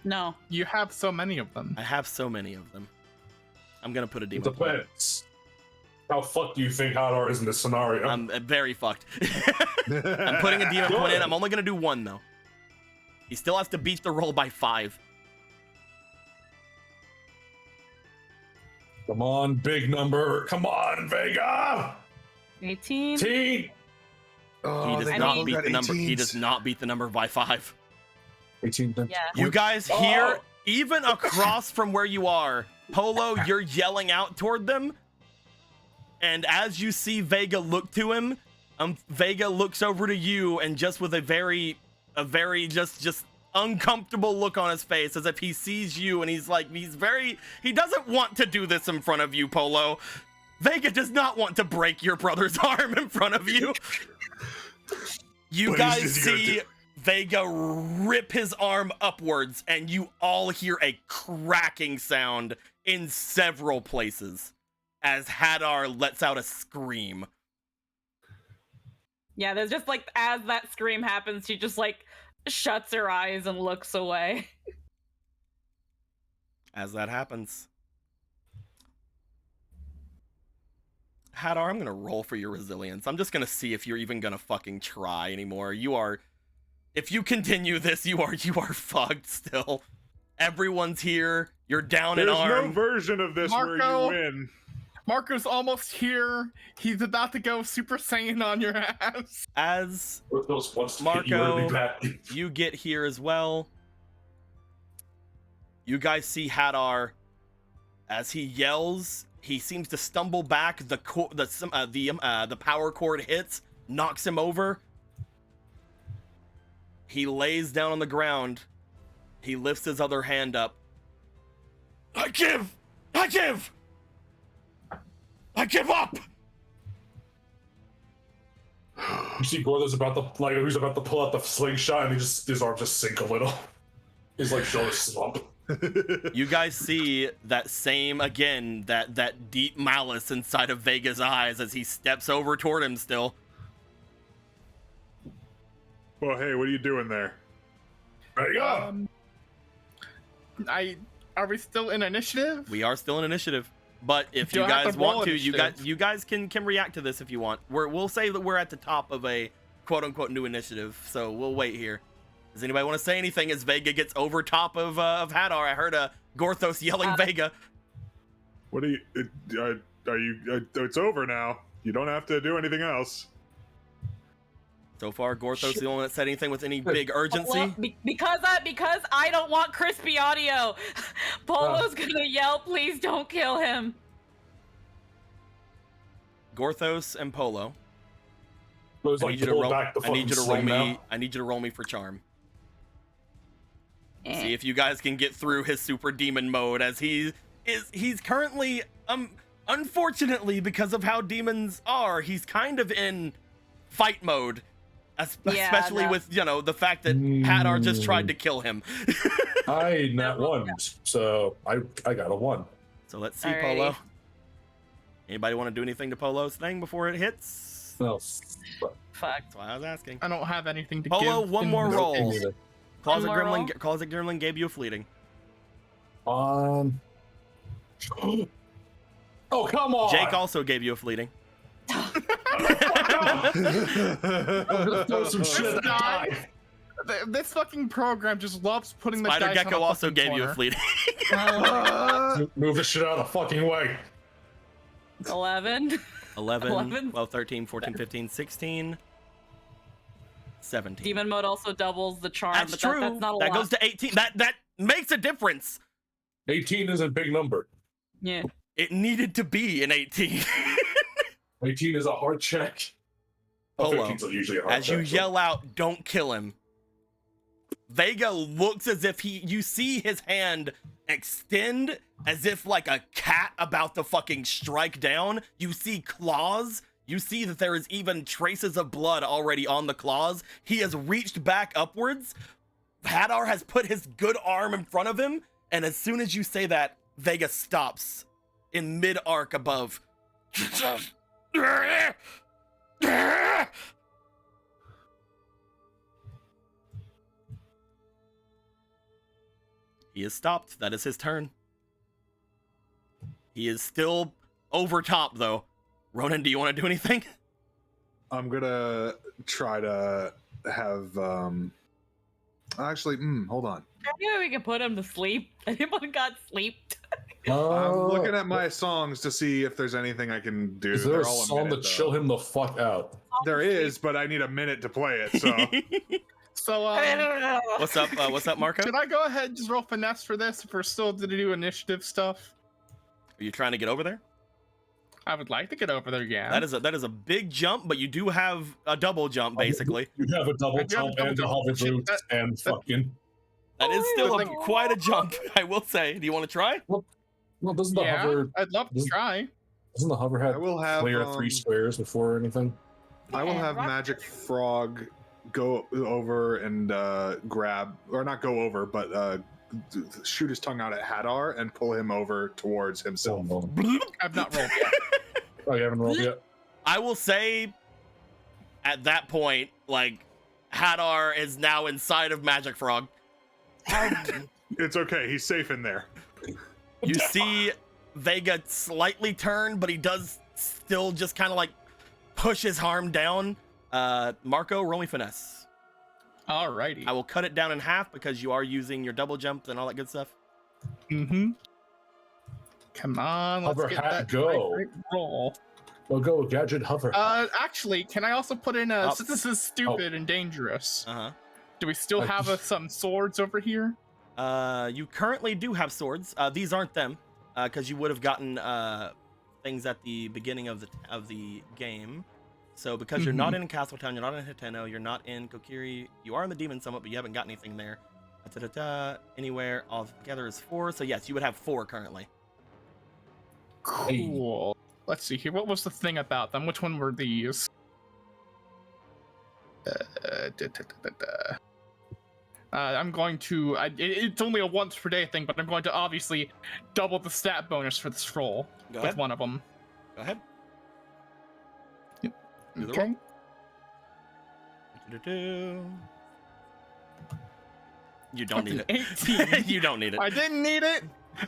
[SPEAKER 6] No.
[SPEAKER 4] You have so many of them.
[SPEAKER 9] I have so many of them. I'm gonna put a demon point.
[SPEAKER 2] Depends. How fucked do you think Hadar is in this scenario?
[SPEAKER 9] I'm very fucked. I'm putting a demon point in. I'm only gonna do 1 though. He still has to beat the roll by 5.
[SPEAKER 2] Come on, big number. Come on, Vega.
[SPEAKER 6] 18?
[SPEAKER 2] 18.
[SPEAKER 5] Oh,
[SPEAKER 9] He does
[SPEAKER 5] they
[SPEAKER 9] not
[SPEAKER 5] all
[SPEAKER 9] beat
[SPEAKER 5] got
[SPEAKER 9] the number. He
[SPEAKER 5] 18s.
[SPEAKER 9] does not beat the number by 5.
[SPEAKER 2] 18.
[SPEAKER 6] Yeah.
[SPEAKER 9] You guys
[SPEAKER 2] Oh.
[SPEAKER 9] hear, even across from where you are, Polo, you're yelling out toward them. And as you see Vega look to him, Vega looks over to you and just with a very just uncomfortable look on his face, as if he sees you and he's like, he doesn't want to do this in front of you, Polo. Vega does not want to break your brother's arm in front of you.
[SPEAKER 1] You
[SPEAKER 3] What
[SPEAKER 1] guys
[SPEAKER 3] is he gonna
[SPEAKER 1] see
[SPEAKER 3] do?
[SPEAKER 1] Vega rip his arm upwards, and you all hear a cracking sound in several places as Hadar lets out a scream.
[SPEAKER 6] Yeah, there's just like as that scream happens, she just like shuts her eyes and looks away.
[SPEAKER 1] As that happens, Hadar, I'm gonna roll for your resilience. I'm just gonna see if you're even gonna fucking try anymore. You are, if you continue this, you are fucked still. Everyone's here. You're down
[SPEAKER 3] There's
[SPEAKER 1] an
[SPEAKER 3] no
[SPEAKER 1] arm.
[SPEAKER 3] version of this where
[SPEAKER 4] Marco.
[SPEAKER 3] you win.
[SPEAKER 4] Marco's almost here. He's about to go Super Saiyan on your ass.
[SPEAKER 1] As
[SPEAKER 2] Those ones
[SPEAKER 1] Marco,
[SPEAKER 2] bad.
[SPEAKER 1] you get here as well. You guys see Hadar as he yells. He seems to stumble back. The power cord hits, knocks him over. He lays down on the ground. He lifts his other hand up. I give up.
[SPEAKER 2] You see Gordo's about to who's about to pull out the slingshot, and his arm just sink a little. His like shoulders slump.
[SPEAKER 1] You guys see that same again, that deep malice inside of Vega's eyes as he steps over toward him still.
[SPEAKER 3] Well, hey, what are you doing there?
[SPEAKER 2] Ready up.
[SPEAKER 4] Are we still in initiative?
[SPEAKER 1] We are still in initiative. But if
[SPEAKER 4] Do
[SPEAKER 1] you
[SPEAKER 4] I have
[SPEAKER 1] guys
[SPEAKER 4] to roll
[SPEAKER 1] want to,
[SPEAKER 4] initiative?
[SPEAKER 1] you guys can react to this if you want. We'll say that we're at the top of a quote unquote new initiative, so we'll wait here. Does anybody want to say anything as Vega gets over top of Hadar? I heard Gorthos yelling Vega.
[SPEAKER 3] What are you? Are you? It's over now. You don't have to do anything else.
[SPEAKER 1] So far, Gorthos is the only one that said anything with any big urgency.
[SPEAKER 6] Well, because I don't want crispy audio. Polo's gonna yell, "Please don't kill him."
[SPEAKER 1] Gorthos and Polo.
[SPEAKER 2] It was
[SPEAKER 1] I
[SPEAKER 2] like
[SPEAKER 1] need you to
[SPEAKER 2] pull
[SPEAKER 1] roll.
[SPEAKER 2] back the
[SPEAKER 1] I need you to
[SPEAKER 2] fucking
[SPEAKER 1] roll
[SPEAKER 2] sling
[SPEAKER 1] me.
[SPEAKER 2] now.
[SPEAKER 1] I need you to roll me for charm. See if you guys can get through his super demon mode, as he's currently unfortunately, because of how demons are, he's kind of in fight mode, especially with the fact that Hadar just tried to kill him.
[SPEAKER 2] I not one, so I got a 1.
[SPEAKER 1] So let's see,
[SPEAKER 6] Alrighty.
[SPEAKER 1] Polo. Anybody want to do anything to Polo's thing before it hits?
[SPEAKER 2] No.
[SPEAKER 6] Fuck.
[SPEAKER 1] That's why I was asking.
[SPEAKER 4] I don't have anything to
[SPEAKER 1] Polo,
[SPEAKER 4] give.
[SPEAKER 1] one
[SPEAKER 4] in
[SPEAKER 1] more
[SPEAKER 4] this
[SPEAKER 1] roll.
[SPEAKER 4] case.
[SPEAKER 1] Closet
[SPEAKER 6] One more roll?
[SPEAKER 1] Gremlin gave you a fleeting.
[SPEAKER 2] Oh, come on!
[SPEAKER 1] Jake also gave you a fleeting.
[SPEAKER 2] I'm gonna throw some shit at
[SPEAKER 4] guy-
[SPEAKER 2] die.
[SPEAKER 4] This fucking program just loves putting the
[SPEAKER 1] Spider
[SPEAKER 4] dice on
[SPEAKER 1] Gecko
[SPEAKER 4] a
[SPEAKER 1] also
[SPEAKER 4] fucking
[SPEAKER 1] gave you a
[SPEAKER 4] corner.
[SPEAKER 1] fleeting.
[SPEAKER 2] Move the shit out of the fucking way.
[SPEAKER 6] 11.
[SPEAKER 1] 11,
[SPEAKER 6] 11.
[SPEAKER 1] 12, 13, 14, 15, 16, 17.
[SPEAKER 6] Demon mode also doubles the charm,
[SPEAKER 1] That's
[SPEAKER 6] but
[SPEAKER 1] true.
[SPEAKER 6] that's not a
[SPEAKER 1] That
[SPEAKER 6] lot.
[SPEAKER 1] goes to 18. That makes a difference.
[SPEAKER 2] 18 is a big number.
[SPEAKER 6] Yeah.
[SPEAKER 1] It needed to be an 18.
[SPEAKER 2] 18 is a hard check. Oh,
[SPEAKER 1] Polo,
[SPEAKER 2] 15's usually a hard
[SPEAKER 1] as you
[SPEAKER 2] check, so-
[SPEAKER 1] yell out, "Don't kill him." Vega looks as if you see his hand extend as if like a cat about to fucking strike down. You see claws. You see that there is even traces of blood already on the claws. He has reached back upwards. Hadar has put his good arm in front of him, and as soon as you say that, Vega stops in mid-arc above. He is stopped. That is his turn. He is still over top, though. Ronan, do you want to do anything?
[SPEAKER 5] I'm gonna try to have actually hold on.
[SPEAKER 6] Maybe we can put him to sleep. Anyone got sleep?
[SPEAKER 5] I'm looking at my songs to see if there's anything I can do.
[SPEAKER 2] Is there a
[SPEAKER 5] They're all
[SPEAKER 2] song
[SPEAKER 5] minute,
[SPEAKER 2] to chill
[SPEAKER 5] though.
[SPEAKER 2] him the fuck out?
[SPEAKER 5] There is, but I need a minute to play it. So
[SPEAKER 4] So,
[SPEAKER 1] What's up? What's up, Marco?
[SPEAKER 4] should I go ahead and just roll finesse for this if we're still to do initiative stuff?
[SPEAKER 1] Are you trying to get over there?
[SPEAKER 4] I would like to get over there, yeah.
[SPEAKER 1] That is a big jump, but you do have a double jump, basically.
[SPEAKER 2] You have a double
[SPEAKER 4] I do have a
[SPEAKER 2] jump
[SPEAKER 4] double
[SPEAKER 2] and a
[SPEAKER 4] jump.
[SPEAKER 2] hover
[SPEAKER 4] Shit,
[SPEAKER 2] boost and fucking.
[SPEAKER 1] That is still
[SPEAKER 4] Like-
[SPEAKER 1] quite a jump, I will say. Do you want to try?
[SPEAKER 2] Well, doesn't the
[SPEAKER 4] Yeah,
[SPEAKER 2] hover
[SPEAKER 4] I'd love to try.
[SPEAKER 2] doesn't the hover have
[SPEAKER 5] I will have
[SPEAKER 2] clear 3 squares before or anything?
[SPEAKER 5] I will
[SPEAKER 6] Yeah,
[SPEAKER 5] have
[SPEAKER 6] rock-
[SPEAKER 5] Magic Frog go over and grab, or not go over, but shoot his tongue out at Hadar and pull him over towards himself.
[SPEAKER 4] I've not rolled yet.
[SPEAKER 2] Oh, you haven't rolled yet?
[SPEAKER 9] I will say, at that point, like, Hadar is now inside of Magic Frog.
[SPEAKER 3] It's okay. He's safe in there.
[SPEAKER 9] You see Vega slightly turn, but he does still just kind of like push his arm down. Marco, roll me finesse.
[SPEAKER 4] Alrighty.
[SPEAKER 9] I will cut it down in half because you are using your double jump and all that good stuff.
[SPEAKER 4] Mm-hmm. Come on, let's
[SPEAKER 2] Hover
[SPEAKER 4] get
[SPEAKER 2] hat,
[SPEAKER 4] that
[SPEAKER 2] go.
[SPEAKER 4] right roll.
[SPEAKER 2] Well, go, Gadget Hover.
[SPEAKER 4] Actually, can I also put in
[SPEAKER 9] Oh.
[SPEAKER 4] since this is stupid and dangerous,
[SPEAKER 9] Uh-huh.
[SPEAKER 4] do we still have some swords over here?
[SPEAKER 9] You currently do have swords. These aren't them, because you would have gotten things at the beginning of the game. So because you're not in Castletown, you're not in Hiteno, you're not in Kokiri, you are in the Demon Summit, but you haven't got anything there. Anywhere all together is 4. So yes, you would have 4 currently.
[SPEAKER 4] Cool. Let's see here. What was the thing about them? Which one were these? I'm going to. It's only a once per day thing, but I'm going to obviously double the stat bonus for this roll
[SPEAKER 9] Go
[SPEAKER 4] with
[SPEAKER 9] ahead.
[SPEAKER 4] one of them.
[SPEAKER 9] Go ahead. Do the
[SPEAKER 4] Okay.
[SPEAKER 9] roll. Do-do-do. You don't need
[SPEAKER 4] That's
[SPEAKER 9] it.
[SPEAKER 4] an 18.
[SPEAKER 9] You don't need it.
[SPEAKER 4] I didn't need it,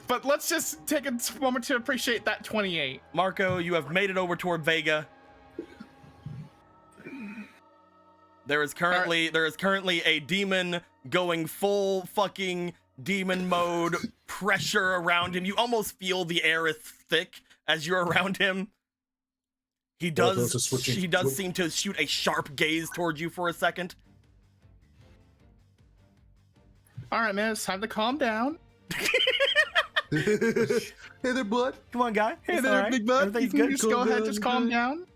[SPEAKER 4] but let's just take a moment to appreciate that 28.
[SPEAKER 9] Marco, you have made it over toward Vega. There is currently a demon going full fucking demon mode, pressure around him. You almost feel the air is thick as you're around him. He does seem to shoot a sharp gaze towards you for a second.
[SPEAKER 4] All right, man, it's time to calm down.
[SPEAKER 5] Hey there, bud.
[SPEAKER 9] Come on, guy.
[SPEAKER 4] Hey
[SPEAKER 9] It's
[SPEAKER 4] there,
[SPEAKER 9] all right.
[SPEAKER 4] big bud.
[SPEAKER 9] Everything's
[SPEAKER 4] You can
[SPEAKER 9] good.
[SPEAKER 4] just go ahead, just calm down.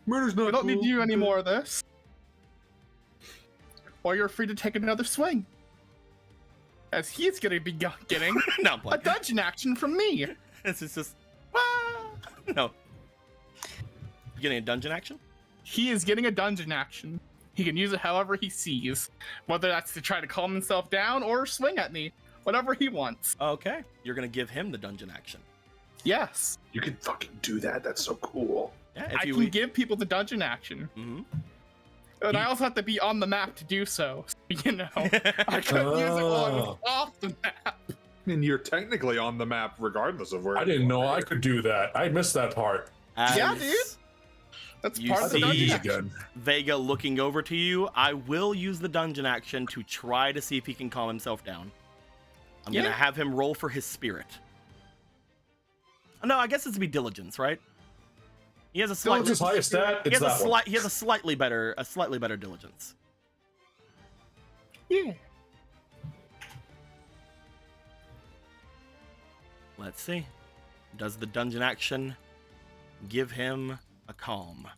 [SPEAKER 5] Murder's not
[SPEAKER 4] We don't need
[SPEAKER 5] cool.
[SPEAKER 4] you any more of this. Or you're free to take another swing. As he's gonna be getting
[SPEAKER 9] No, I'm
[SPEAKER 4] a
[SPEAKER 9] playing.
[SPEAKER 4] dungeon action from me.
[SPEAKER 9] This is just no. You getting a dungeon action?
[SPEAKER 4] He is getting a dungeon action. He can use it however he sees. Whether that's to try to calm himself down or swing at me. Whatever he wants.
[SPEAKER 9] Okay. You're gonna give him the dungeon action.
[SPEAKER 4] Yes.
[SPEAKER 5] You can fucking do that. That's so cool.
[SPEAKER 9] Yeah.
[SPEAKER 4] I can give people the dungeon action.
[SPEAKER 9] Mm-hmm.
[SPEAKER 4] But I also have to be on the map to do so. You know, I couldn't use it while I was off the map.
[SPEAKER 5] I mean, you're technically on the map regardless of where.
[SPEAKER 2] I didn't
[SPEAKER 5] you
[SPEAKER 2] know
[SPEAKER 5] are.
[SPEAKER 2] I could do that. I missed that part.
[SPEAKER 4] Yeah, dude. That's
[SPEAKER 9] You
[SPEAKER 4] part of the
[SPEAKER 9] see-
[SPEAKER 4] dungeon
[SPEAKER 2] Easy
[SPEAKER 4] action.
[SPEAKER 2] gun.
[SPEAKER 9] Vega looking over to you. I will use the dungeon action to try to see if he can calm himself down. I'm gonna
[SPEAKER 4] Yeah.
[SPEAKER 9] have him roll for his spirit. No, I guess it's to be diligence, right? He has a slightly
[SPEAKER 2] Diligence highest stat.
[SPEAKER 9] he
[SPEAKER 2] It's
[SPEAKER 9] has
[SPEAKER 2] that one.
[SPEAKER 9] he has a slightly better diligence.
[SPEAKER 4] Yeah.
[SPEAKER 9] Let's see. Does the dungeon action give him a calm?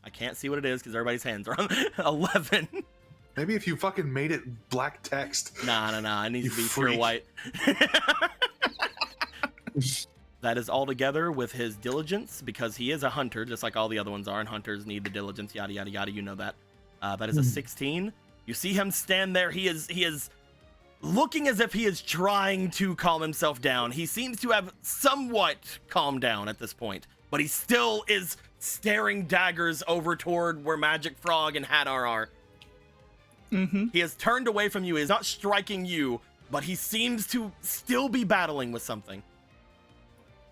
[SPEAKER 9] I can't see what it is because everybody's hands are on 11.
[SPEAKER 5] Maybe if you fucking made it black text.
[SPEAKER 9] Nah. It needs
[SPEAKER 5] You
[SPEAKER 9] to be pure
[SPEAKER 5] freak.
[SPEAKER 9] white. That is all together with his diligence because he is a hunter, just like all the other ones are, and hunters need the diligence, yada yada yada. You know that. That is a 16. You see him stand there. He is looking as if he is trying to calm himself down. He seems to have somewhat calmed down at this point, but he still is staring daggers over toward where Magic Frog and Hadar are.
[SPEAKER 4] Mm-hmm.
[SPEAKER 9] He has turned away from you. He is not striking you, but he seems to still be battling with something.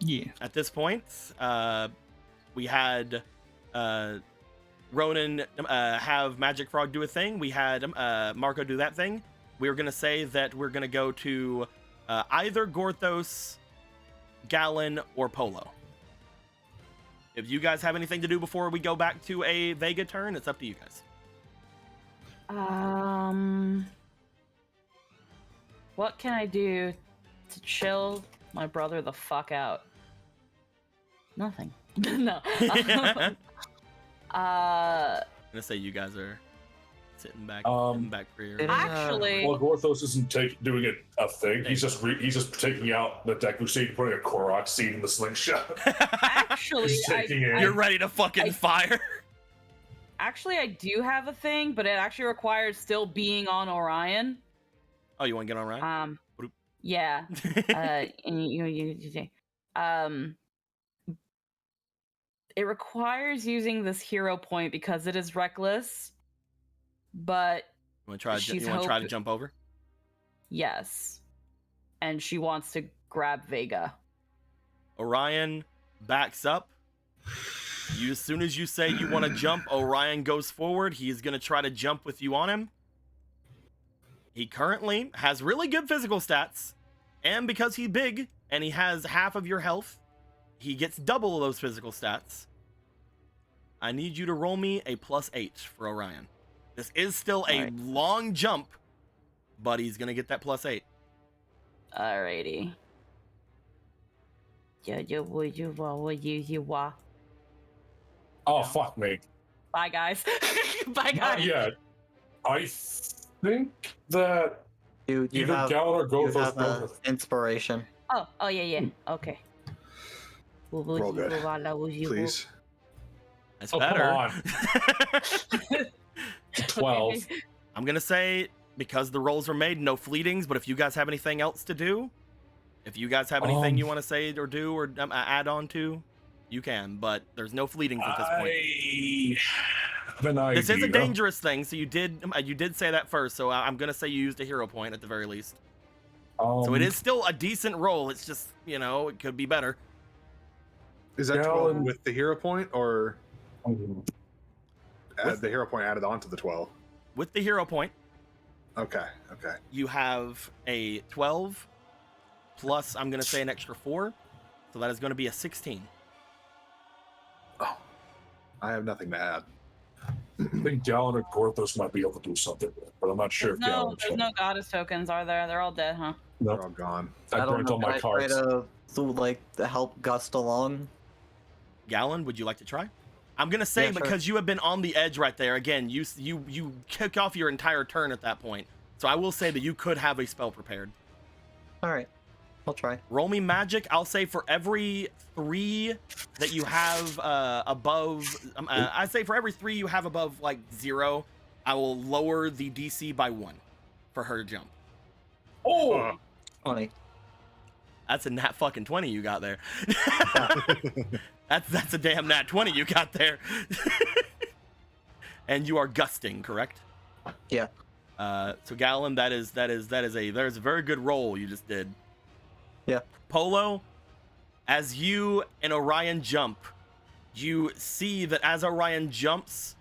[SPEAKER 4] Yeah.
[SPEAKER 9] At this point, we had Ronan have Magic Frog do a thing. We had Marco do that thing. We were going to say that we're going to go to either Gorthos, Gallon, or Polo. If you guys have anything to do before we go back to a Vega turn, it's up to you guys.
[SPEAKER 6] What can I do to chill my brother the fuck out? Nothing. No.
[SPEAKER 9] I'm going to say you guys are Sitting back for your.
[SPEAKER 6] Actually,
[SPEAKER 2] Well, Gorthos isn't doing it a thing. He's just taking out the Deku seed, putting a Korok seed in the slingshot.
[SPEAKER 6] actually,
[SPEAKER 2] Just taking it.
[SPEAKER 9] You're ready to fucking fire.
[SPEAKER 6] Actually, I do have a thing, but it actually requires still being on Orion.
[SPEAKER 9] Oh, you want to get on Ryan?
[SPEAKER 6] Yeah. It requires using this hero point because it is reckless. But
[SPEAKER 9] You want to try to jump over?
[SPEAKER 6] yes, and she wants to grab Vega.
[SPEAKER 9] Orion backs up. As soon as you say you want to jump, Orion goes forward. He's going to try to jump with you on him. He currently has really good physical stats. And because he's big and he has half of your health, he gets double of those physical stats. I need you to roll me a +8 for Orion. This is still a long jump, but he's going to get that +8.
[SPEAKER 6] Alrighty.
[SPEAKER 2] Oh, fuck me.
[SPEAKER 6] Bye, guys. Bye, guys.
[SPEAKER 2] Yeah. I think that
[SPEAKER 8] You
[SPEAKER 2] either
[SPEAKER 8] have,
[SPEAKER 2] Gallon or
[SPEAKER 8] you
[SPEAKER 2] Gothos
[SPEAKER 8] have
[SPEAKER 2] both.
[SPEAKER 8] inspiration.
[SPEAKER 6] Oh, yeah. Okay.
[SPEAKER 5] Roll good. Please.
[SPEAKER 9] That's
[SPEAKER 2] Oh,
[SPEAKER 9] better.
[SPEAKER 2] come on. 12.
[SPEAKER 9] I'm going to say, because the rolls were made, no fleetings, but if you guys have anything else to do, if you guys have anything you want to say or do or add on to, you can, but there's no fleetings at this point.
[SPEAKER 2] I have an idea.
[SPEAKER 9] This is a dangerous thing, so you did say that first, so I'm going to say you used a hero point at the very least. So it is still a decent roll, it's just, it could be better.
[SPEAKER 5] Is that
[SPEAKER 2] Gallon.
[SPEAKER 5] 12 with the hero point, or
[SPEAKER 9] With-
[SPEAKER 5] the hero point added on to the 12?
[SPEAKER 9] With the hero point,
[SPEAKER 5] Okay.
[SPEAKER 9] you have a 12 plus, I'm going to say an extra 4, so that is going to be a 16.
[SPEAKER 5] Oh, I have nothing to add.
[SPEAKER 2] I think Gallon or Gorthos might be able to do something, but I'm not sure if Gallon
[SPEAKER 6] There's no goddess tokens, are there? They're all dead, huh?
[SPEAKER 5] They're all gone.
[SPEAKER 2] I
[SPEAKER 8] don't
[SPEAKER 2] burnt
[SPEAKER 8] know.
[SPEAKER 2] all
[SPEAKER 8] Can
[SPEAKER 2] my
[SPEAKER 8] I try
[SPEAKER 2] cards.
[SPEAKER 8] to help Gust along?
[SPEAKER 9] Gallon, would you like to try? I'm gonna say
[SPEAKER 8] Yeah, sure.
[SPEAKER 9] because you have been on the edge right there. Again, you kick off your entire turn at that point. So I will say that you could have a spell prepared.
[SPEAKER 8] All right, I'll try.
[SPEAKER 9] Roll me magic. I'll say for every 3 that you have above, I say for every 3 you have above 0, I will lower the DC by 1 for her to jump.
[SPEAKER 2] Oh!
[SPEAKER 8] 20.
[SPEAKER 9] That's a nat fucking 20 you got there. That's a damn nat 20 you got there. And you are gusting, correct?
[SPEAKER 8] Yeah.
[SPEAKER 9] So Gallon, that is a very good roll you just did.
[SPEAKER 8] Yeah.
[SPEAKER 9] Polo, as you and Orion jump, you see that as Orion jumps,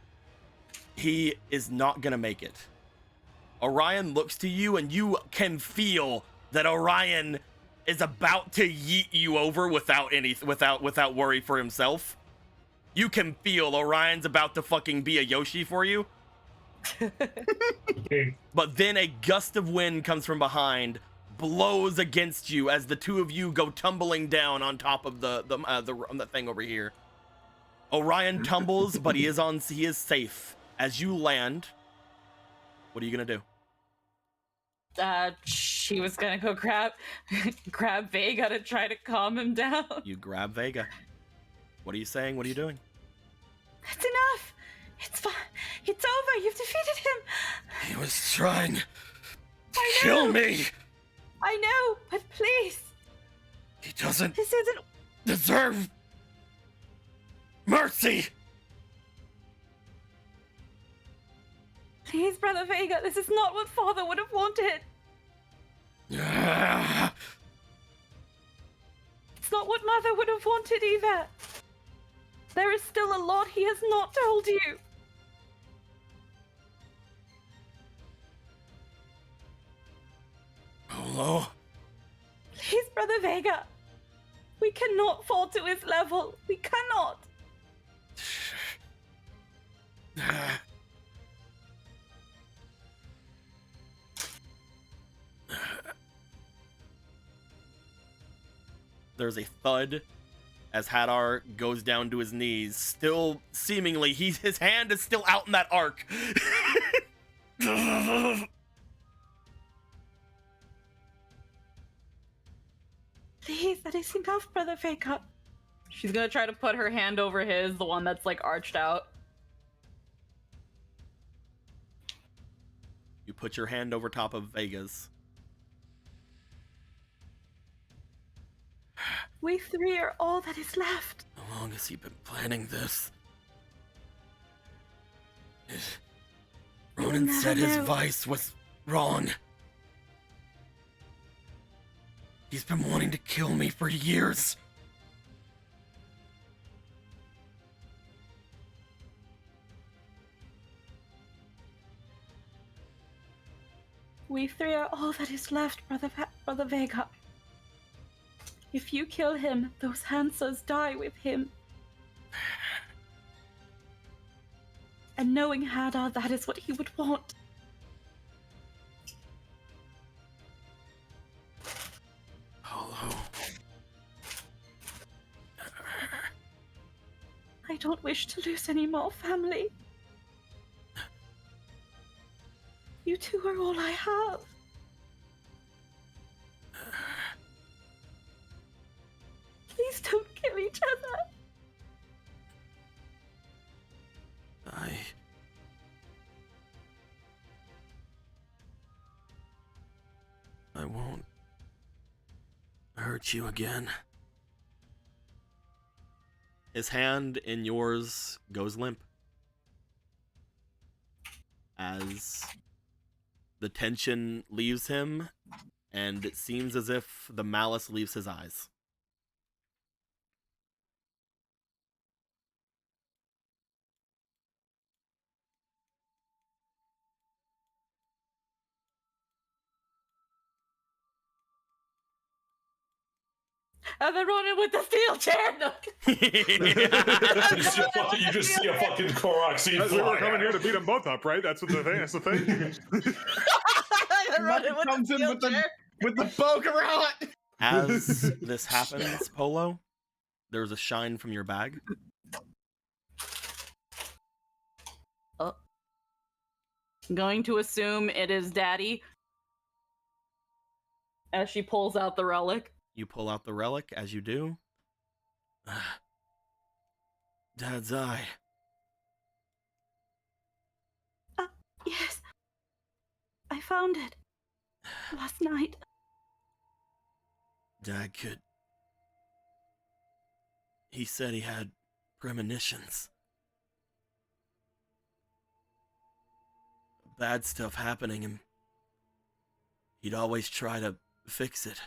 [SPEAKER 9] he is not gonna make it. Orion looks to you and you can feel that Orion is about to yeet you over without worry for himself. You can feel Orion's about to fucking be a Yoshi for you. But then a gust of wind comes from behind, blows against you as the two of you go tumbling down on top of the thing over here. Orion tumbles, but he is safe. As you land, what are you gonna do?
[SPEAKER 6] She was gonna go grab Vega to try to calm him down.
[SPEAKER 9] You grab Vega. What are you saying? What are you doing?
[SPEAKER 7] That's enough. It's fine. It's over. You've defeated him.
[SPEAKER 9] He was trying to
[SPEAKER 7] I
[SPEAKER 9] kill
[SPEAKER 7] know.
[SPEAKER 9] me.
[SPEAKER 7] I know, but please.
[SPEAKER 9] He doesn't
[SPEAKER 7] This isn't.
[SPEAKER 9] deserve mercy.
[SPEAKER 7] Please, Brother Vega, this is not what Father would have wanted.
[SPEAKER 9] Ah,
[SPEAKER 7] It's not what Mother would have wanted either. There is still a lot he has not told you.
[SPEAKER 9] Polo.
[SPEAKER 7] Please, Brother Vega. We cannot fall to his level. We cannot.
[SPEAKER 9] There's a thud as Hadar goes down to his knees. Still, seemingly, his hand is still out in that arc.
[SPEAKER 7] Please, that is enough, Brother Vega.
[SPEAKER 6] She's gonna try to put her hand over his, the one that's like arched out.
[SPEAKER 9] You put your hand over top of Vega's.
[SPEAKER 7] We three are all that is left.
[SPEAKER 9] How long has he been planning this? Ronan
[SPEAKER 7] never
[SPEAKER 9] said his
[SPEAKER 7] know.
[SPEAKER 9] vice was wrong. He's been wanting to kill me for years.
[SPEAKER 7] We three are all that is left, Brother Vega. If you kill him, those Hansas die with him. And knowing Hadar, that is what he would want.
[SPEAKER 9] Polo.
[SPEAKER 7] I don't wish to lose any more family. You two are all I have. Please don't kill each other.
[SPEAKER 9] I won't hurt you again. His hand in yours goes limp as the tension leaves him, and it seems as if the malice leaves his eyes.
[SPEAKER 6] And then Ronan with the steel chair. No.
[SPEAKER 2] You just see a fucking Korok seed
[SPEAKER 3] We were
[SPEAKER 2] fly
[SPEAKER 3] coming
[SPEAKER 2] out.
[SPEAKER 3] here to beat them both up, right? That's what the thing. That's the thing.
[SPEAKER 6] Ronan with
[SPEAKER 4] comes
[SPEAKER 6] the
[SPEAKER 4] in
[SPEAKER 6] steel
[SPEAKER 4] with the-
[SPEAKER 6] chair.
[SPEAKER 4] With the bow garrote.
[SPEAKER 9] As this happens, Polo, there's a shine from your bag.
[SPEAKER 6] I'm going to assume it is Daddy. As she pulls out the relic.
[SPEAKER 9] You pull out the relic, as you do. Dad's eye.
[SPEAKER 7] Yes. I found it. Last night.
[SPEAKER 9] Dad could... He said he had premonitions. Bad stuff happening, and he'd always try to fix it.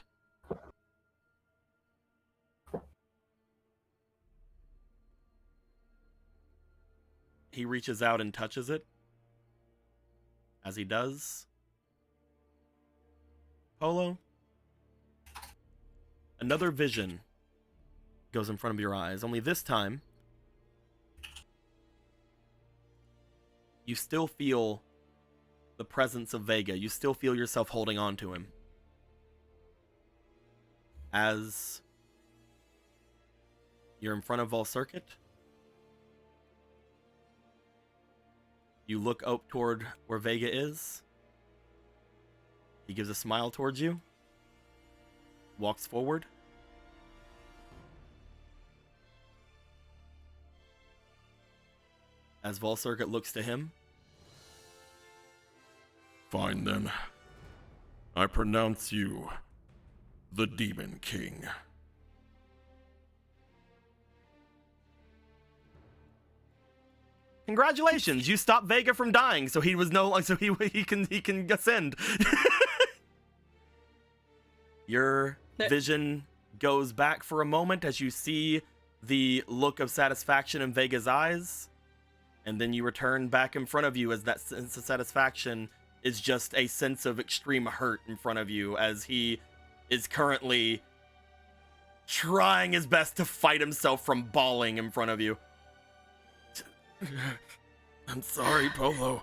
[SPEAKER 9] He reaches out and touches it. As he does, Polo, another vision goes in front of your eyes, only this time you still feel the presence of Vega. You still feel yourself holding on to him. As you're in front of Vol Circuit, you look up toward where Vega is. He gives a smile towards you, walks forward. As Vol Circuit looks to him.
[SPEAKER 10] Fine then. I pronounce you the Demon King.
[SPEAKER 9] Congratulations, you stopped Vega from dying, so he was he can ascend. Your vision goes back for a moment as you see the look of satisfaction in Vega's eyes, and then you return back in front of you as that sense of satisfaction is just a sense of extreme hurt in front of you as he is currently trying his best to fight himself from bawling in front of you.
[SPEAKER 10] I'm sorry, Polo.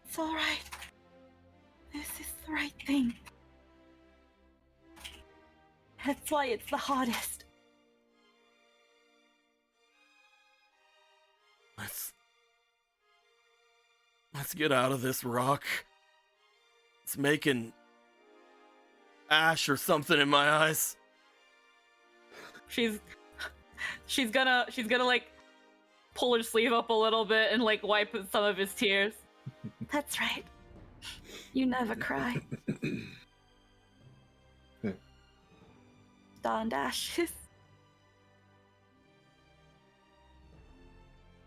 [SPEAKER 7] It's all right. This is the right thing. That's why it's the hardest.
[SPEAKER 9] Let's get out of this rock. It's making ash or something in my eyes.
[SPEAKER 6] She's gonna like pull her sleeve up a little bit and like wipe some of his tears.
[SPEAKER 7] That's right. You never cry. Darned ashes.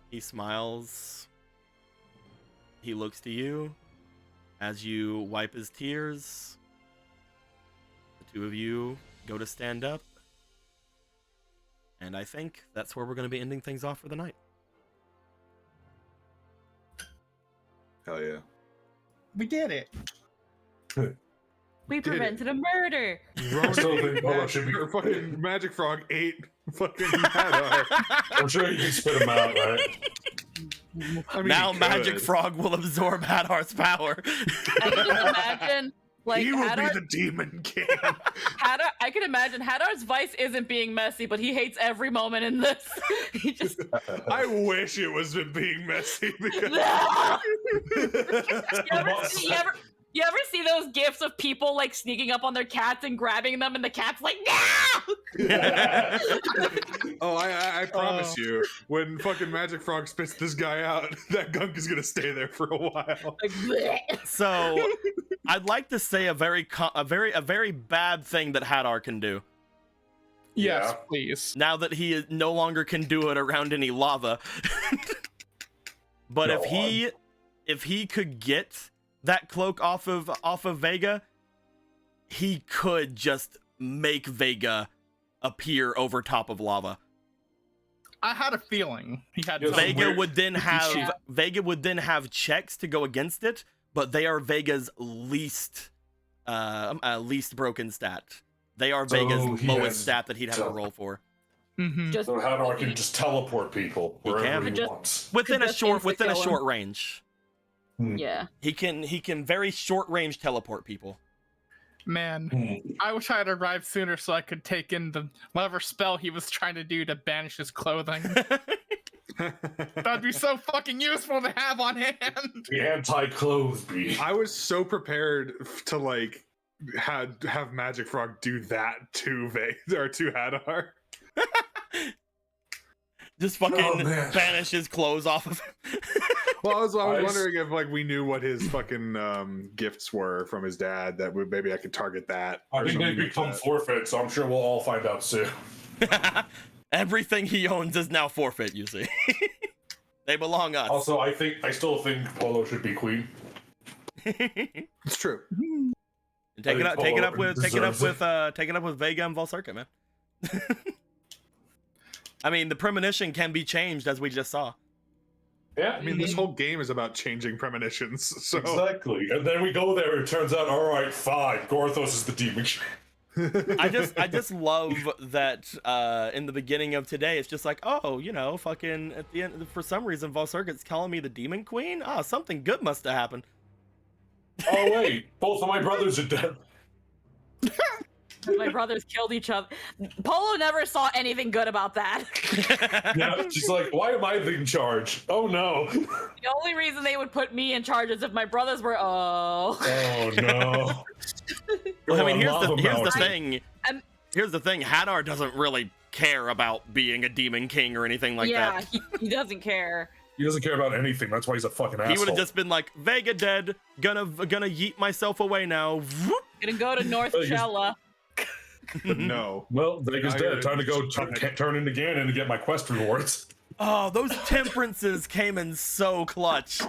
[SPEAKER 9] He smiles. He looks to you as you wipe his tears. The two of you go to stand up. And I think that's where we're going to be ending things off for the night.
[SPEAKER 5] Hell yeah.
[SPEAKER 4] We did it.
[SPEAKER 6] We
[SPEAKER 5] Did it.
[SPEAKER 6] prevented a murder.
[SPEAKER 2] I still think Polo should be.
[SPEAKER 5] Or fucking Magic Frog ate fucking Hadar.
[SPEAKER 2] I'm sure you can spit him out, right?
[SPEAKER 5] I mean,
[SPEAKER 9] Now
[SPEAKER 5] he
[SPEAKER 9] Magic
[SPEAKER 5] could.
[SPEAKER 9] Frog will absorb Hadar's power.
[SPEAKER 6] I can just imagine, like,
[SPEAKER 5] He will
[SPEAKER 6] Hadar,
[SPEAKER 5] be the Demon King.
[SPEAKER 6] Hadar. I can imagine Hadar's vice isn't being messy, but he hates every moment in this. He just.
[SPEAKER 5] I wish it was being messy because
[SPEAKER 6] You ever see those gifs of people like sneaking up on their cats and grabbing them, and the cat's like, no!
[SPEAKER 5] Oh, I promise you, when fucking Magic Frog spits this guy out, that gunk is gonna stay there for a while.
[SPEAKER 6] Like, bleh.
[SPEAKER 9] So, I'd like to say a very bad thing that Hadar can do.
[SPEAKER 4] Yes,
[SPEAKER 2] Yeah.
[SPEAKER 4] please.
[SPEAKER 9] Now that he no longer can do it around any lava. But
[SPEAKER 2] Go
[SPEAKER 9] if he could get that cloak off of Vega, he could just make Vega appear over top of lava.
[SPEAKER 4] I had a feeling he had
[SPEAKER 2] Yeah,
[SPEAKER 4] something.
[SPEAKER 9] Vega
[SPEAKER 2] weird-
[SPEAKER 9] would then have checks to go against it, but they are Vega's least broken stat. They are
[SPEAKER 2] So
[SPEAKER 9] Vega's
[SPEAKER 2] he
[SPEAKER 9] lowest
[SPEAKER 2] has-
[SPEAKER 9] stat that he'd have to roll for.
[SPEAKER 4] Mhm.
[SPEAKER 6] Just
[SPEAKER 2] So Hadar can just teleport people
[SPEAKER 9] He
[SPEAKER 2] wherever
[SPEAKER 9] can.
[SPEAKER 2] he
[SPEAKER 6] Just-
[SPEAKER 2] wants.
[SPEAKER 9] Within a
[SPEAKER 6] just
[SPEAKER 9] short
[SPEAKER 6] insta-kill him.
[SPEAKER 9] short range.
[SPEAKER 6] yeah.
[SPEAKER 9] He can very short range teleport people.
[SPEAKER 4] Man,
[SPEAKER 2] Hmm.
[SPEAKER 4] I wish I had arrived sooner so I could take in the whatever spell he was trying to do to banish his clothing. That'd be so fucking useful to have on hand.
[SPEAKER 2] The anti-clothes bee.
[SPEAKER 5] I was so prepared to like have Magic Frog do that to to Hadar.
[SPEAKER 9] Just fucking
[SPEAKER 2] Oh, man.
[SPEAKER 9] banish his clothes off of him.
[SPEAKER 5] Well, I was
[SPEAKER 2] I s-
[SPEAKER 5] wondering if like we knew what his fucking gifts were from his dad. That would maybe I could target that.
[SPEAKER 2] I
[SPEAKER 5] or
[SPEAKER 2] think they
[SPEAKER 5] something like
[SPEAKER 2] become
[SPEAKER 5] that.
[SPEAKER 2] forfeit, so I'm sure we'll all find out soon.
[SPEAKER 9] Everything he owns is now forfeit, you see. They belong us.
[SPEAKER 2] Also, I still think Polo should be queen.
[SPEAKER 5] It's true.
[SPEAKER 9] Take it up
[SPEAKER 2] deserves
[SPEAKER 9] with Vega and Volcirca, man. I mean, the premonition can be changed, as we just saw.
[SPEAKER 2] Yeah,
[SPEAKER 5] I mean, this whole game is about changing premonitions. So
[SPEAKER 2] exactly. And then we go there, and it turns out, all right, fine, Gorthos is the demon.
[SPEAKER 9] I just love that in the beginning of today, it's just like, oh, you know, fucking at the end, for some reason, Volcirca's calling me the Demon Queen. Oh, something good must have happened.
[SPEAKER 2] Oh wait, both of my brothers are dead.
[SPEAKER 6] My brothers killed each other. Polo never saw anything good about that.
[SPEAKER 2] Yeah, she's like, why am I in charge? Oh no.
[SPEAKER 6] The only reason they would put me in charge is if my brothers were. Oh.
[SPEAKER 2] Oh no.
[SPEAKER 9] Well, I mean,
[SPEAKER 2] You're on lava
[SPEAKER 9] here's the
[SPEAKER 2] mountain.
[SPEAKER 9] thing.
[SPEAKER 6] Um,
[SPEAKER 9] Here's the thing. Hadar doesn't really care about being a Demon King or anything like
[SPEAKER 6] yeah,
[SPEAKER 9] that.
[SPEAKER 6] he doesn't care.
[SPEAKER 2] He doesn't care about anything. That's why he's a fucking asshole.
[SPEAKER 9] He would have just been like, Vega dead, gonna yeet myself away now. Whoop.
[SPEAKER 6] Gonna go to North
[SPEAKER 2] Oh, he's-
[SPEAKER 6] Chella.
[SPEAKER 5] but no.
[SPEAKER 2] Well, Vega's
[SPEAKER 5] Now
[SPEAKER 2] dead.
[SPEAKER 5] you're
[SPEAKER 2] Time to go
[SPEAKER 5] trying
[SPEAKER 2] turn into Ganon and get my quest rewards.
[SPEAKER 9] Oh, those temperances came in so clutch.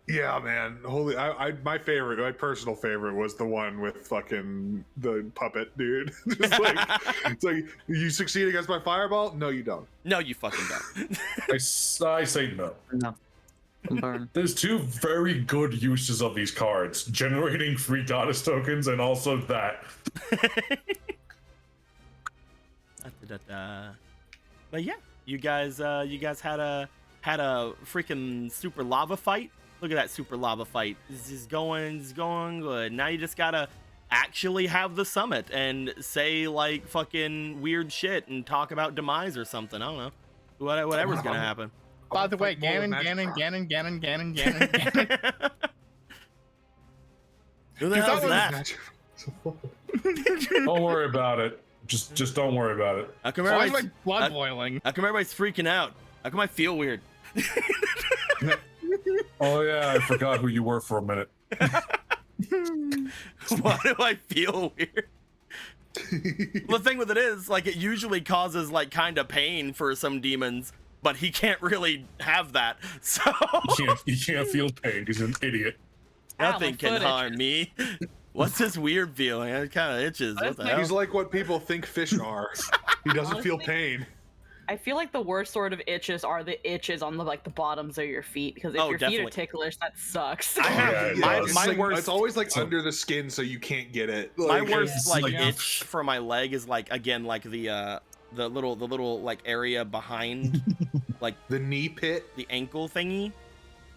[SPEAKER 5] Yeah, man. Holy, my favorite, my personal favorite was the one with fucking the puppet dude. Just like, it's like, you succeed against my fireball? No, you don't.
[SPEAKER 9] No, you fucking don't.
[SPEAKER 2] I say no.
[SPEAKER 8] No. Burn.
[SPEAKER 2] There's two very good uses of these cards: generating free goddess tokens, and also that.
[SPEAKER 9] But yeah, you guys had a freaking super lava fight. Look at that super lava fight. This is going good. Now you just gotta actually have the summit and say like fucking weird shit and talk about demise or something. I don't know. Whatever's gonna happen.
[SPEAKER 4] By the way, Ganon.
[SPEAKER 9] Who the hell is that?
[SPEAKER 2] Don't worry about it. Just don't worry about it.
[SPEAKER 9] How come
[SPEAKER 4] Why is
[SPEAKER 9] everybody's,
[SPEAKER 4] my blood boiling?
[SPEAKER 9] how come everybody's freaking out? How come I feel weird?
[SPEAKER 2] Oh yeah, I forgot who you were for a minute.
[SPEAKER 9] Why do I feel weird? Well, the thing with it is, like, it usually causes like kind of pain for some demons, but he can't really have that. So
[SPEAKER 2] You can't feel pain. He's an idiot.
[SPEAKER 9] nothing
[SPEAKER 6] my
[SPEAKER 9] can
[SPEAKER 6] foot
[SPEAKER 9] harm me. What's this weird feeling? It kind of itches. What the hell?
[SPEAKER 5] He's like what people think fish are. He doesn't feel
[SPEAKER 6] Honestly,
[SPEAKER 5] pain.
[SPEAKER 6] I feel like the worst sort of itches are the itches on the the bottoms of your feet, because if
[SPEAKER 9] Oh,
[SPEAKER 6] your feet
[SPEAKER 9] definitely.
[SPEAKER 6] are ticklish, that sucks.
[SPEAKER 9] I have
[SPEAKER 2] Yeah,
[SPEAKER 9] my,
[SPEAKER 2] it's
[SPEAKER 9] my
[SPEAKER 5] like,
[SPEAKER 9] worst.
[SPEAKER 5] It's always like under the skin, so you can't get it.
[SPEAKER 9] My
[SPEAKER 5] Like,
[SPEAKER 9] worst
[SPEAKER 2] it's
[SPEAKER 9] like
[SPEAKER 2] like-
[SPEAKER 9] itch for my leg is like, again, like the little like area behind
[SPEAKER 5] the knee pit.
[SPEAKER 9] the ankle thingy,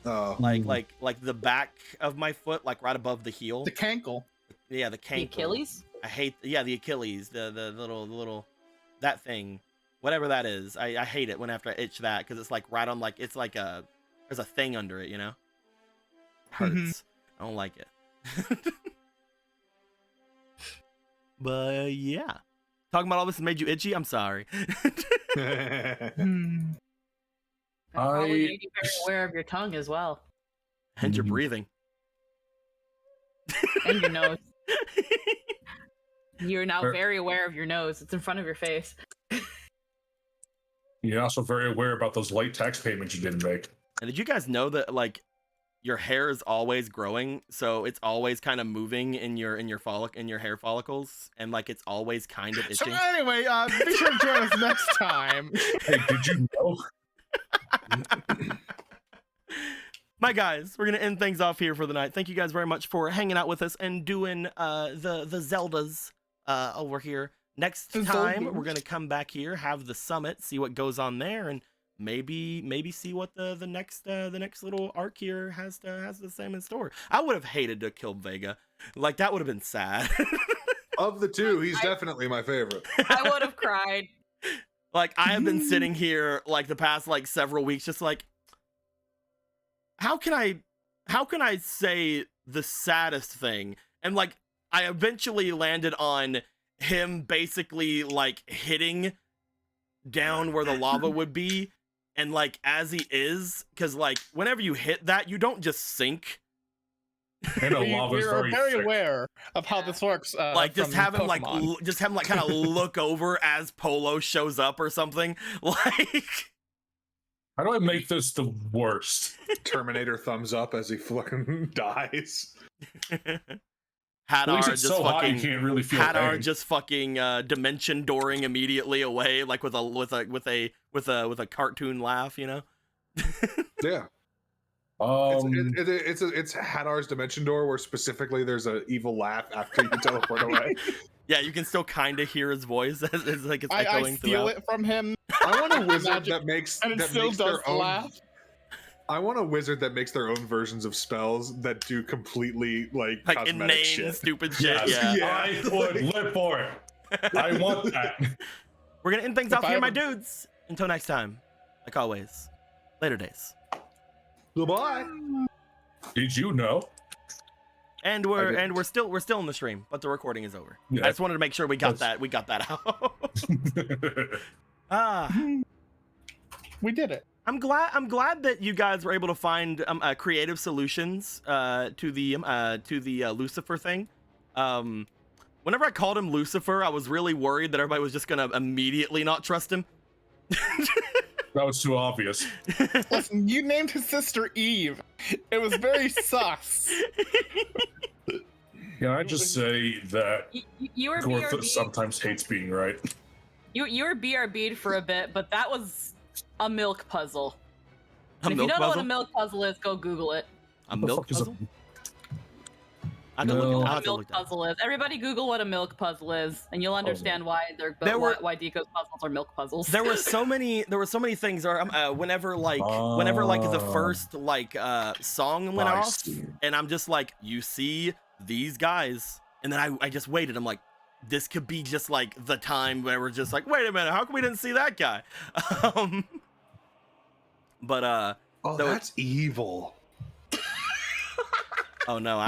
[SPEAKER 5] Oh,
[SPEAKER 9] like the back of my foot, like right above the heel.
[SPEAKER 4] The cankle.
[SPEAKER 9] Yeah, the
[SPEAKER 6] The
[SPEAKER 9] cankle.
[SPEAKER 6] Achilles?
[SPEAKER 9] I hate. Yeah, the Achilles. The little that thing, whatever that is. I hate it when after I itch that, because it's like right on, like it's like there's a thing under it, you know. Hurts. I don't like it. But yeah, talking about all this has made you itchy. I'm sorry.
[SPEAKER 6] Probably made you very aware of your tongue as well.
[SPEAKER 9] And your breathing.
[SPEAKER 6] And your nose. You're now
[SPEAKER 2] Sure.
[SPEAKER 6] very aware of your nose. It's in front of your face.
[SPEAKER 2] You're also very aware about those late tax payments you didn't make.
[SPEAKER 9] And did you guys know that like your hair is always growing, so it's always kind of moving in your hair follicles, and like it's always kind of
[SPEAKER 4] So
[SPEAKER 9] itching?
[SPEAKER 4] anyway, be sure to join us next time.
[SPEAKER 2] Hey, did you know?
[SPEAKER 1] My guys, we're gonna end things off here for the night. Thank you guys very much for hanging out with us and doing the Zeldas over here. Next
[SPEAKER 4] The
[SPEAKER 1] time
[SPEAKER 4] Zeldas.
[SPEAKER 1] we're gonna come back here, have the summit, see what goes on there, and maybe see what the next little arc here has the same in store. I would have hated to kill Vega, like that would have been sad.
[SPEAKER 5] of the two, he's definitely my favorite.
[SPEAKER 6] I would have cried.
[SPEAKER 1] Like I have been sitting here like the past like several weeks, just like, how can I say the saddest thing? And like I eventually landed on him basically like hitting down where the lava would be, and like as he is, because like whenever you hit that, you don't just sink.
[SPEAKER 2] And
[SPEAKER 4] We
[SPEAKER 2] lava's
[SPEAKER 4] are very
[SPEAKER 2] thick.
[SPEAKER 4] aware of how this works.
[SPEAKER 1] Like just
[SPEAKER 4] from
[SPEAKER 1] have him like
[SPEAKER 4] Pokemon.
[SPEAKER 1] just have him like kind of look over as Polo shows up or something. Like
[SPEAKER 2] How do I make this the worst?
[SPEAKER 5] Terminator thumbs up as he fucking dies.
[SPEAKER 2] At least
[SPEAKER 1] Hadar
[SPEAKER 2] it's
[SPEAKER 1] just
[SPEAKER 2] so hot you
[SPEAKER 1] fucking
[SPEAKER 2] can't really feel
[SPEAKER 1] Hadar
[SPEAKER 2] pain.
[SPEAKER 1] just fucking dimension dooring immediately away, like with a cartoon laugh, you know.
[SPEAKER 5] Yeah. It's Hadar's dimension door, where specifically there's an evil laugh after you teleport away.
[SPEAKER 1] Yeah, you can still kind of hear his voice as like it's
[SPEAKER 4] I
[SPEAKER 1] echoing
[SPEAKER 4] steal
[SPEAKER 1] throughout.
[SPEAKER 4] it from him,
[SPEAKER 5] I want a wizard
[SPEAKER 4] Magic-
[SPEAKER 5] that makes
[SPEAKER 4] and it
[SPEAKER 5] that
[SPEAKER 4] still
[SPEAKER 5] makes
[SPEAKER 4] does
[SPEAKER 5] their own.
[SPEAKER 4] laugh.
[SPEAKER 5] I want a wizard that makes their own versions of spells that do completely like
[SPEAKER 1] Like
[SPEAKER 5] cosmetic
[SPEAKER 1] inane,
[SPEAKER 5] shit.
[SPEAKER 1] stupid shit.
[SPEAKER 2] Yes,
[SPEAKER 1] Yeah.
[SPEAKER 2] I would live for it. I want that.
[SPEAKER 1] We're gonna end things
[SPEAKER 4] If
[SPEAKER 1] off
[SPEAKER 4] I
[SPEAKER 1] here, my
[SPEAKER 4] ever-
[SPEAKER 1] dudes. Until next time, like always, later days.
[SPEAKER 5] Goodbye.
[SPEAKER 2] Did you know?
[SPEAKER 1] And we're still in the stream, but the recording is over.
[SPEAKER 2] Yeah.
[SPEAKER 1] I just wanted to make sure we got
[SPEAKER 2] That's-
[SPEAKER 1] that out.
[SPEAKER 4] We did it.
[SPEAKER 1] I'm glad that you guys were able to find creative solutions to the Lucifer thing. Whenever I called him Lucifer, I was really worried that everybody was just gonna immediately not trust him.
[SPEAKER 2] That was too obvious.
[SPEAKER 4] Listen, you named his sister Eve. It was very sus.
[SPEAKER 2] Can I just say that
[SPEAKER 6] You were
[SPEAKER 2] Gortha
[SPEAKER 6] BRB.
[SPEAKER 2] sometimes hates being right?
[SPEAKER 6] You were BRB'd for a bit, but that was a milk puzzle.
[SPEAKER 1] A
[SPEAKER 6] And if you
[SPEAKER 1] milk
[SPEAKER 6] don't know what
[SPEAKER 1] puzzle?
[SPEAKER 6] a milk puzzle is, go Google it.
[SPEAKER 1] A
[SPEAKER 2] What the
[SPEAKER 1] milk
[SPEAKER 2] fuck is a-
[SPEAKER 1] puzzle? I have to look
[SPEAKER 2] No.
[SPEAKER 1] it- I'll
[SPEAKER 6] What
[SPEAKER 1] have
[SPEAKER 6] a
[SPEAKER 1] to
[SPEAKER 6] milk
[SPEAKER 1] look that.
[SPEAKER 6] puzzle is. Everybody Google what a milk puzzle is, and you'll understand why
[SPEAKER 1] There were-
[SPEAKER 6] why Deco's puzzles are milk puzzles.
[SPEAKER 1] There were so many things. Or whenever the first song went
[SPEAKER 2] I
[SPEAKER 1] off,
[SPEAKER 2] see.
[SPEAKER 1] and I'm just like, you see these guys, and then I just waited. I'm like, this could be just like the time where we're just like, wait a minute, how come we didn't see that guy? But
[SPEAKER 5] Oh,
[SPEAKER 1] so-
[SPEAKER 5] that's evil.
[SPEAKER 1] oh no,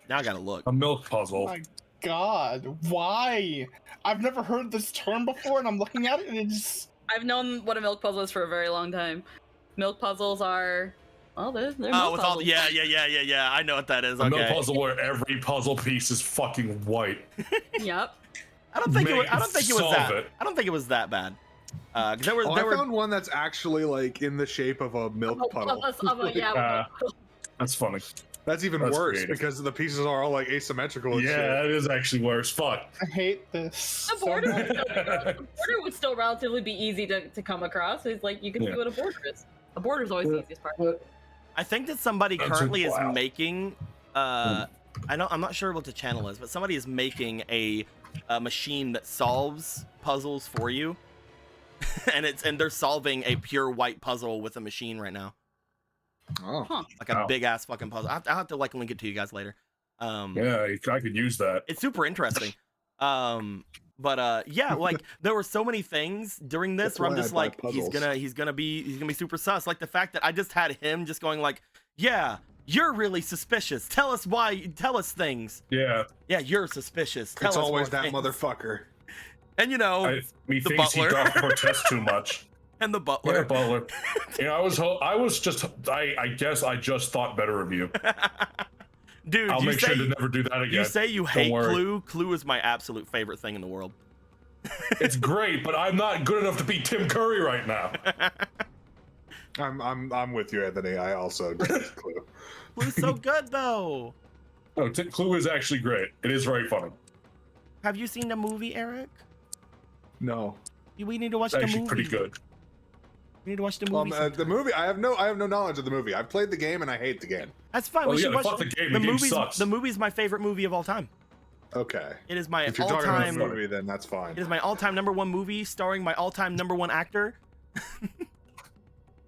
[SPEAKER 1] now I gotta look.
[SPEAKER 2] A milk puzzle.
[SPEAKER 4] My God, why? I've never heard this term before, and I'm looking at it, and it's
[SPEAKER 6] I've known what a milk puzzle is for a very long time. Milk puzzles are, well, they're
[SPEAKER 1] Oh,
[SPEAKER 6] milk
[SPEAKER 1] with all
[SPEAKER 6] puzzles.
[SPEAKER 1] yeah. I know what that is.
[SPEAKER 2] A milk
[SPEAKER 1] Okay.
[SPEAKER 2] puzzle where every puzzle piece is fucking white.
[SPEAKER 6] Yep.
[SPEAKER 1] I don't think it was.
[SPEAKER 2] Make-
[SPEAKER 1] I don't think it was
[SPEAKER 2] solve
[SPEAKER 1] that.
[SPEAKER 2] it.
[SPEAKER 1] I don't think it was that bad. There were.
[SPEAKER 5] Oh,
[SPEAKER 1] there
[SPEAKER 5] I
[SPEAKER 1] were.
[SPEAKER 5] found one that's actually like in the shape of a milk puddle.
[SPEAKER 1] Uh,
[SPEAKER 2] That's funny.
[SPEAKER 5] That's even
[SPEAKER 2] That's
[SPEAKER 5] worse
[SPEAKER 2] creative.
[SPEAKER 5] because the pieces are all like asymmetrical. And
[SPEAKER 2] Yeah,
[SPEAKER 5] shit.
[SPEAKER 2] that is actually worse. Fuck.
[SPEAKER 4] I hate this.
[SPEAKER 6] The border, the border would still relatively be easy to come across. It's like you can see
[SPEAKER 2] Yeah.
[SPEAKER 6] what a border is. A border is always the easiest part.
[SPEAKER 1] I think that somebody
[SPEAKER 2] That's
[SPEAKER 1] currently is
[SPEAKER 2] wow.
[SPEAKER 1] making. I'm not sure what the channel is, but somebody is making a machine that solves puzzles for you, and they're solving a pure white puzzle with a machine right now,
[SPEAKER 5] Oh.
[SPEAKER 1] like a
[SPEAKER 2] Wow.
[SPEAKER 1] big ass fucking puzzle. I'll have to like link it to you guys later.
[SPEAKER 2] Yeah, I could use that.
[SPEAKER 1] It's super interesting. But yeah, like there were so many things during this
[SPEAKER 5] That's
[SPEAKER 1] where I'm
[SPEAKER 5] why I
[SPEAKER 1] just
[SPEAKER 5] buy
[SPEAKER 1] like, he's
[SPEAKER 5] puzzles.
[SPEAKER 1] gonna be super sus. Like the fact that I just had him just going like, yeah, you're really suspicious. Tell us why. Tell us things.
[SPEAKER 2] Yeah,
[SPEAKER 1] Yeah, you're suspicious. Tell
[SPEAKER 5] It's
[SPEAKER 1] us
[SPEAKER 5] always
[SPEAKER 1] more
[SPEAKER 5] that
[SPEAKER 1] things.
[SPEAKER 5] motherfucker.
[SPEAKER 1] And you know,
[SPEAKER 2] me
[SPEAKER 1] The
[SPEAKER 2] thinks he
[SPEAKER 1] butler.
[SPEAKER 2] doth protest too much.
[SPEAKER 1] and the
[SPEAKER 2] Yeah,
[SPEAKER 1] butler.
[SPEAKER 2] butler. I guess I just thought better of you.
[SPEAKER 1] Dude,
[SPEAKER 2] I'll
[SPEAKER 1] you
[SPEAKER 2] make
[SPEAKER 1] say
[SPEAKER 2] sure to never do that again.
[SPEAKER 1] you say you hate
[SPEAKER 2] worry.
[SPEAKER 1] Clue. Clue is my absolute favorite thing in the world.
[SPEAKER 2] It's great, but I'm not good enough to beat Tim Curry right now.
[SPEAKER 5] I'm with you, Anthony. I also agree with Clue.
[SPEAKER 1] Clue's so good though.
[SPEAKER 2] No, Clue is actually great. It is very funny.
[SPEAKER 1] Have you seen the movie, Eric?
[SPEAKER 5] No.
[SPEAKER 1] We need to watch
[SPEAKER 2] It's
[SPEAKER 1] the
[SPEAKER 2] actually
[SPEAKER 1] movie.
[SPEAKER 2] pretty good.
[SPEAKER 1] We need to watch the movie.
[SPEAKER 5] The movie. I have no knowledge of the movie. I've played the game and I hate the game.
[SPEAKER 1] That's fine.
[SPEAKER 2] Oh,
[SPEAKER 1] we
[SPEAKER 2] yeah,
[SPEAKER 1] should watch
[SPEAKER 2] fuck the game. The game
[SPEAKER 1] movie's,
[SPEAKER 2] sucks.
[SPEAKER 1] The movie's my favorite movie of all time.
[SPEAKER 5] Okay.
[SPEAKER 1] It is my
[SPEAKER 5] If you're talking about
[SPEAKER 1] all-time.
[SPEAKER 5] the movie, then that's fine.
[SPEAKER 1] It is my all-time #1 movie, starring my all-time #1 actor.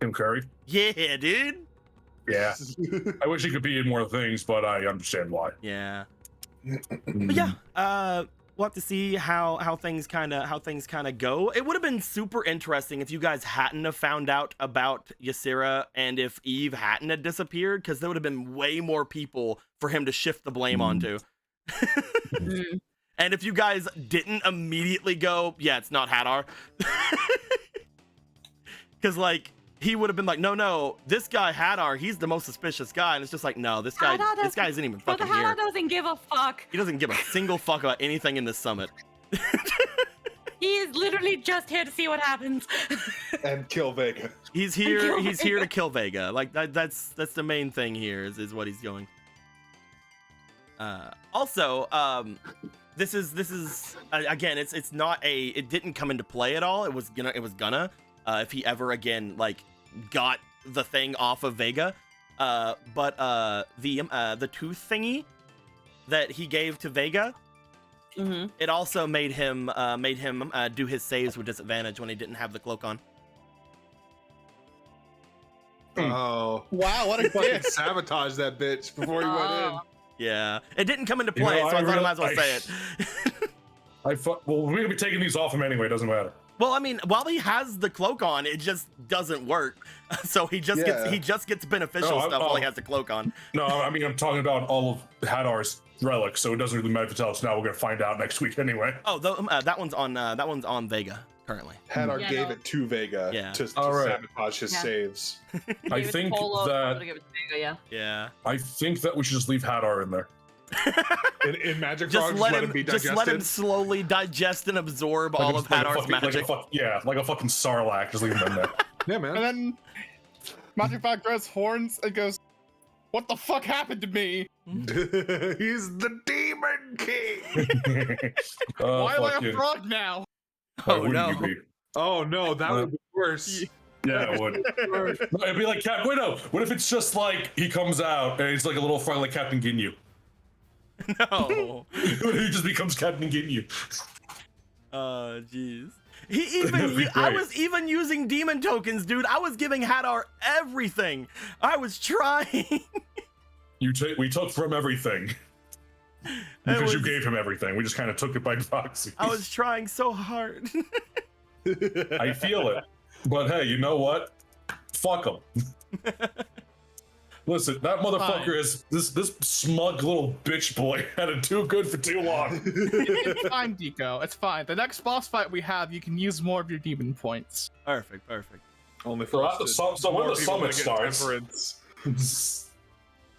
[SPEAKER 2] Tim Curry.
[SPEAKER 1] Yeah, dude.
[SPEAKER 2] Yeah. I wish he could be in more things, but I understand why.
[SPEAKER 1] Yeah. But yeah, we'll have to see how things kind of go. It would have been super interesting if you guys hadn't have found out about Ysera and if Eve hadn't have disappeared, because there would have been way more people for him to shift the blame onto. And if you guys didn't immediately go, yeah, it's not Hadar, because like he would have been like, no, this guy Hadar, he's the most suspicious guy, and it's just like, no, this guy isn't even
[SPEAKER 6] But the
[SPEAKER 1] fucking here.
[SPEAKER 6] Hannah doesn't give a fuck.
[SPEAKER 1] He doesn't give a single fuck about anything in this summit.
[SPEAKER 6] He is literally just here to see what happens.
[SPEAKER 5] And kill Vega.
[SPEAKER 1] He's here. He's here to kill Vega. Like that's the main thing here is what he's going. Also, this is again, it's not it didn't come into play at all. It was gonna if he ever again like got the thing off of Vega, but the tooth thingy that he gave to Vega, it also made him do his saves with disadvantage when he didn't have the cloak on.
[SPEAKER 5] Oh.
[SPEAKER 4] Wow, what a
[SPEAKER 5] Fucking
[SPEAKER 4] dick.
[SPEAKER 5] sabotage that bitch before he went in.
[SPEAKER 1] Yeah, it didn't come into
[SPEAKER 2] You know,
[SPEAKER 1] play, so I thought I might as well
[SPEAKER 2] I-
[SPEAKER 1] say it.
[SPEAKER 2] Well, we're gonna be taking these off him anyway. Doesn't matter.
[SPEAKER 1] Well, I mean, while he has the cloak on, it just doesn't work. So he just gets beneficial
[SPEAKER 2] Oh,
[SPEAKER 1] stuff while he has the cloak on.
[SPEAKER 2] No, I mean I'm talking about all of Hadar's relics, so it doesn't really matter to tell us now. We're gonna find out next week anyway.
[SPEAKER 1] Oh, that one's on Vega currently.
[SPEAKER 5] Hadar
[SPEAKER 6] Yeah,
[SPEAKER 5] gave
[SPEAKER 6] no.
[SPEAKER 5] it to Vega
[SPEAKER 1] Yeah.
[SPEAKER 5] to
[SPEAKER 2] All right.
[SPEAKER 5] sabotage his
[SPEAKER 6] Yeah.
[SPEAKER 5] saves.
[SPEAKER 2] I
[SPEAKER 6] Give it to
[SPEAKER 2] think
[SPEAKER 6] Polo,
[SPEAKER 2] that
[SPEAKER 6] give it to Vega, yeah.
[SPEAKER 1] Yeah.
[SPEAKER 2] I think that we should just leave Hadar in there.
[SPEAKER 5] In Magic
[SPEAKER 1] Just
[SPEAKER 5] Frog,
[SPEAKER 1] let
[SPEAKER 5] let
[SPEAKER 1] him
[SPEAKER 5] be
[SPEAKER 1] just
[SPEAKER 5] digested.
[SPEAKER 1] let him slowly digest and absorb all of Hadar's magic.
[SPEAKER 2] Like a fucking Sarlacc. Just leave him in there.
[SPEAKER 5] Yeah,
[SPEAKER 4] And
[SPEAKER 5] man.
[SPEAKER 4] then Magic Frog grows horns and goes, "What the fuck happened to me?
[SPEAKER 5] He's the Demon King.
[SPEAKER 4] Why am I a
[SPEAKER 2] fucking-
[SPEAKER 4] frog now?"
[SPEAKER 2] Why
[SPEAKER 1] Oh
[SPEAKER 2] wouldn't
[SPEAKER 1] no.
[SPEAKER 2] you be?
[SPEAKER 5] Oh no, that would be worse.
[SPEAKER 2] Yeah, it would. No, it'd be like wait, no. What if it's just like he comes out and it's like a little frog like Captain Ginyu?
[SPEAKER 1] No.
[SPEAKER 2] He just becomes Captain Ginyu.
[SPEAKER 1] Jeez.
[SPEAKER 2] That'd be
[SPEAKER 1] I
[SPEAKER 2] great.
[SPEAKER 1] was even using demon tokens, dude. I was giving Hadar everything. I was trying.
[SPEAKER 2] We took from everything. Because you
[SPEAKER 1] was-
[SPEAKER 2] gave him everything. We just kind of took it by proxy.
[SPEAKER 1] I was trying so hard.
[SPEAKER 2] I feel it. But hey, you know what? fuck him. Listen, that motherfucker is this smug little bitch boy had it too good for too long.
[SPEAKER 4] It's fine, Deco. It's fine. The next boss fight we have, you can use more of your demon points.
[SPEAKER 9] Perfect.
[SPEAKER 5] Only
[SPEAKER 2] So
[SPEAKER 5] for
[SPEAKER 2] after
[SPEAKER 5] us.
[SPEAKER 2] so when the summit starts,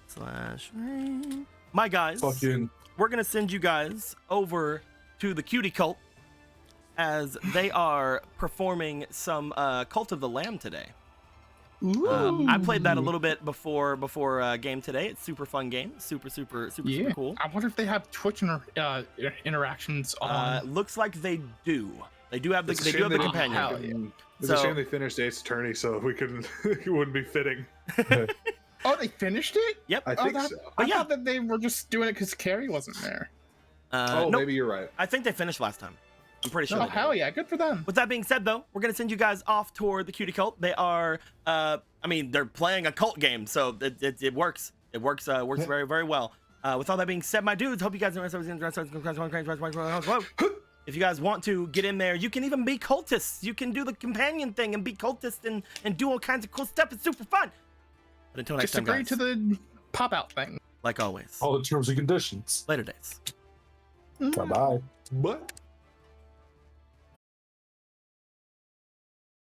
[SPEAKER 9] Slash rain. My guys,
[SPEAKER 2] fucking
[SPEAKER 9] we're gonna send you guys over to the cutie cult as they are performing some Cult of the Lamb today. I played that a little bit before game today. It's super fun game, super cool.
[SPEAKER 4] I wonder if they have Twitch interactions on.
[SPEAKER 9] Looks like they do. They do have the
[SPEAKER 5] It's a
[SPEAKER 9] they do
[SPEAKER 5] shame
[SPEAKER 9] have the
[SPEAKER 5] they
[SPEAKER 9] companion.
[SPEAKER 5] didn't- It's a shame they finished Ace Attorney, so we couldn't. It wouldn't be fitting.
[SPEAKER 4] Oh, they finished it?
[SPEAKER 9] Yep.
[SPEAKER 5] I think so.
[SPEAKER 4] I
[SPEAKER 9] yeah.
[SPEAKER 4] thought that they were just doing it because Carrie wasn't there.
[SPEAKER 5] Oh,
[SPEAKER 9] nope.
[SPEAKER 5] maybe you're right.
[SPEAKER 9] I think they finished last time. I'm pretty sure.
[SPEAKER 4] Oh,
[SPEAKER 9] they did.
[SPEAKER 4] hell yeah. Good for them.
[SPEAKER 9] With that being said, though, we're gonna send you guys off toward the cutie cult. They are, they're playing a cult game, so it works. It works very, very well. With all that being said, my dudes, hope you guys. If you guys want to get in there, you can even be cultists. You can do the companion thing and be cultists and do all kinds of cool stuff. It's super fun. But until next
[SPEAKER 4] Just
[SPEAKER 9] time,
[SPEAKER 4] agree
[SPEAKER 9] guys,
[SPEAKER 4] to the pop out thing.
[SPEAKER 9] like always,
[SPEAKER 2] all the terms and conditions.
[SPEAKER 9] later days.
[SPEAKER 2] Bye bye.
[SPEAKER 5] But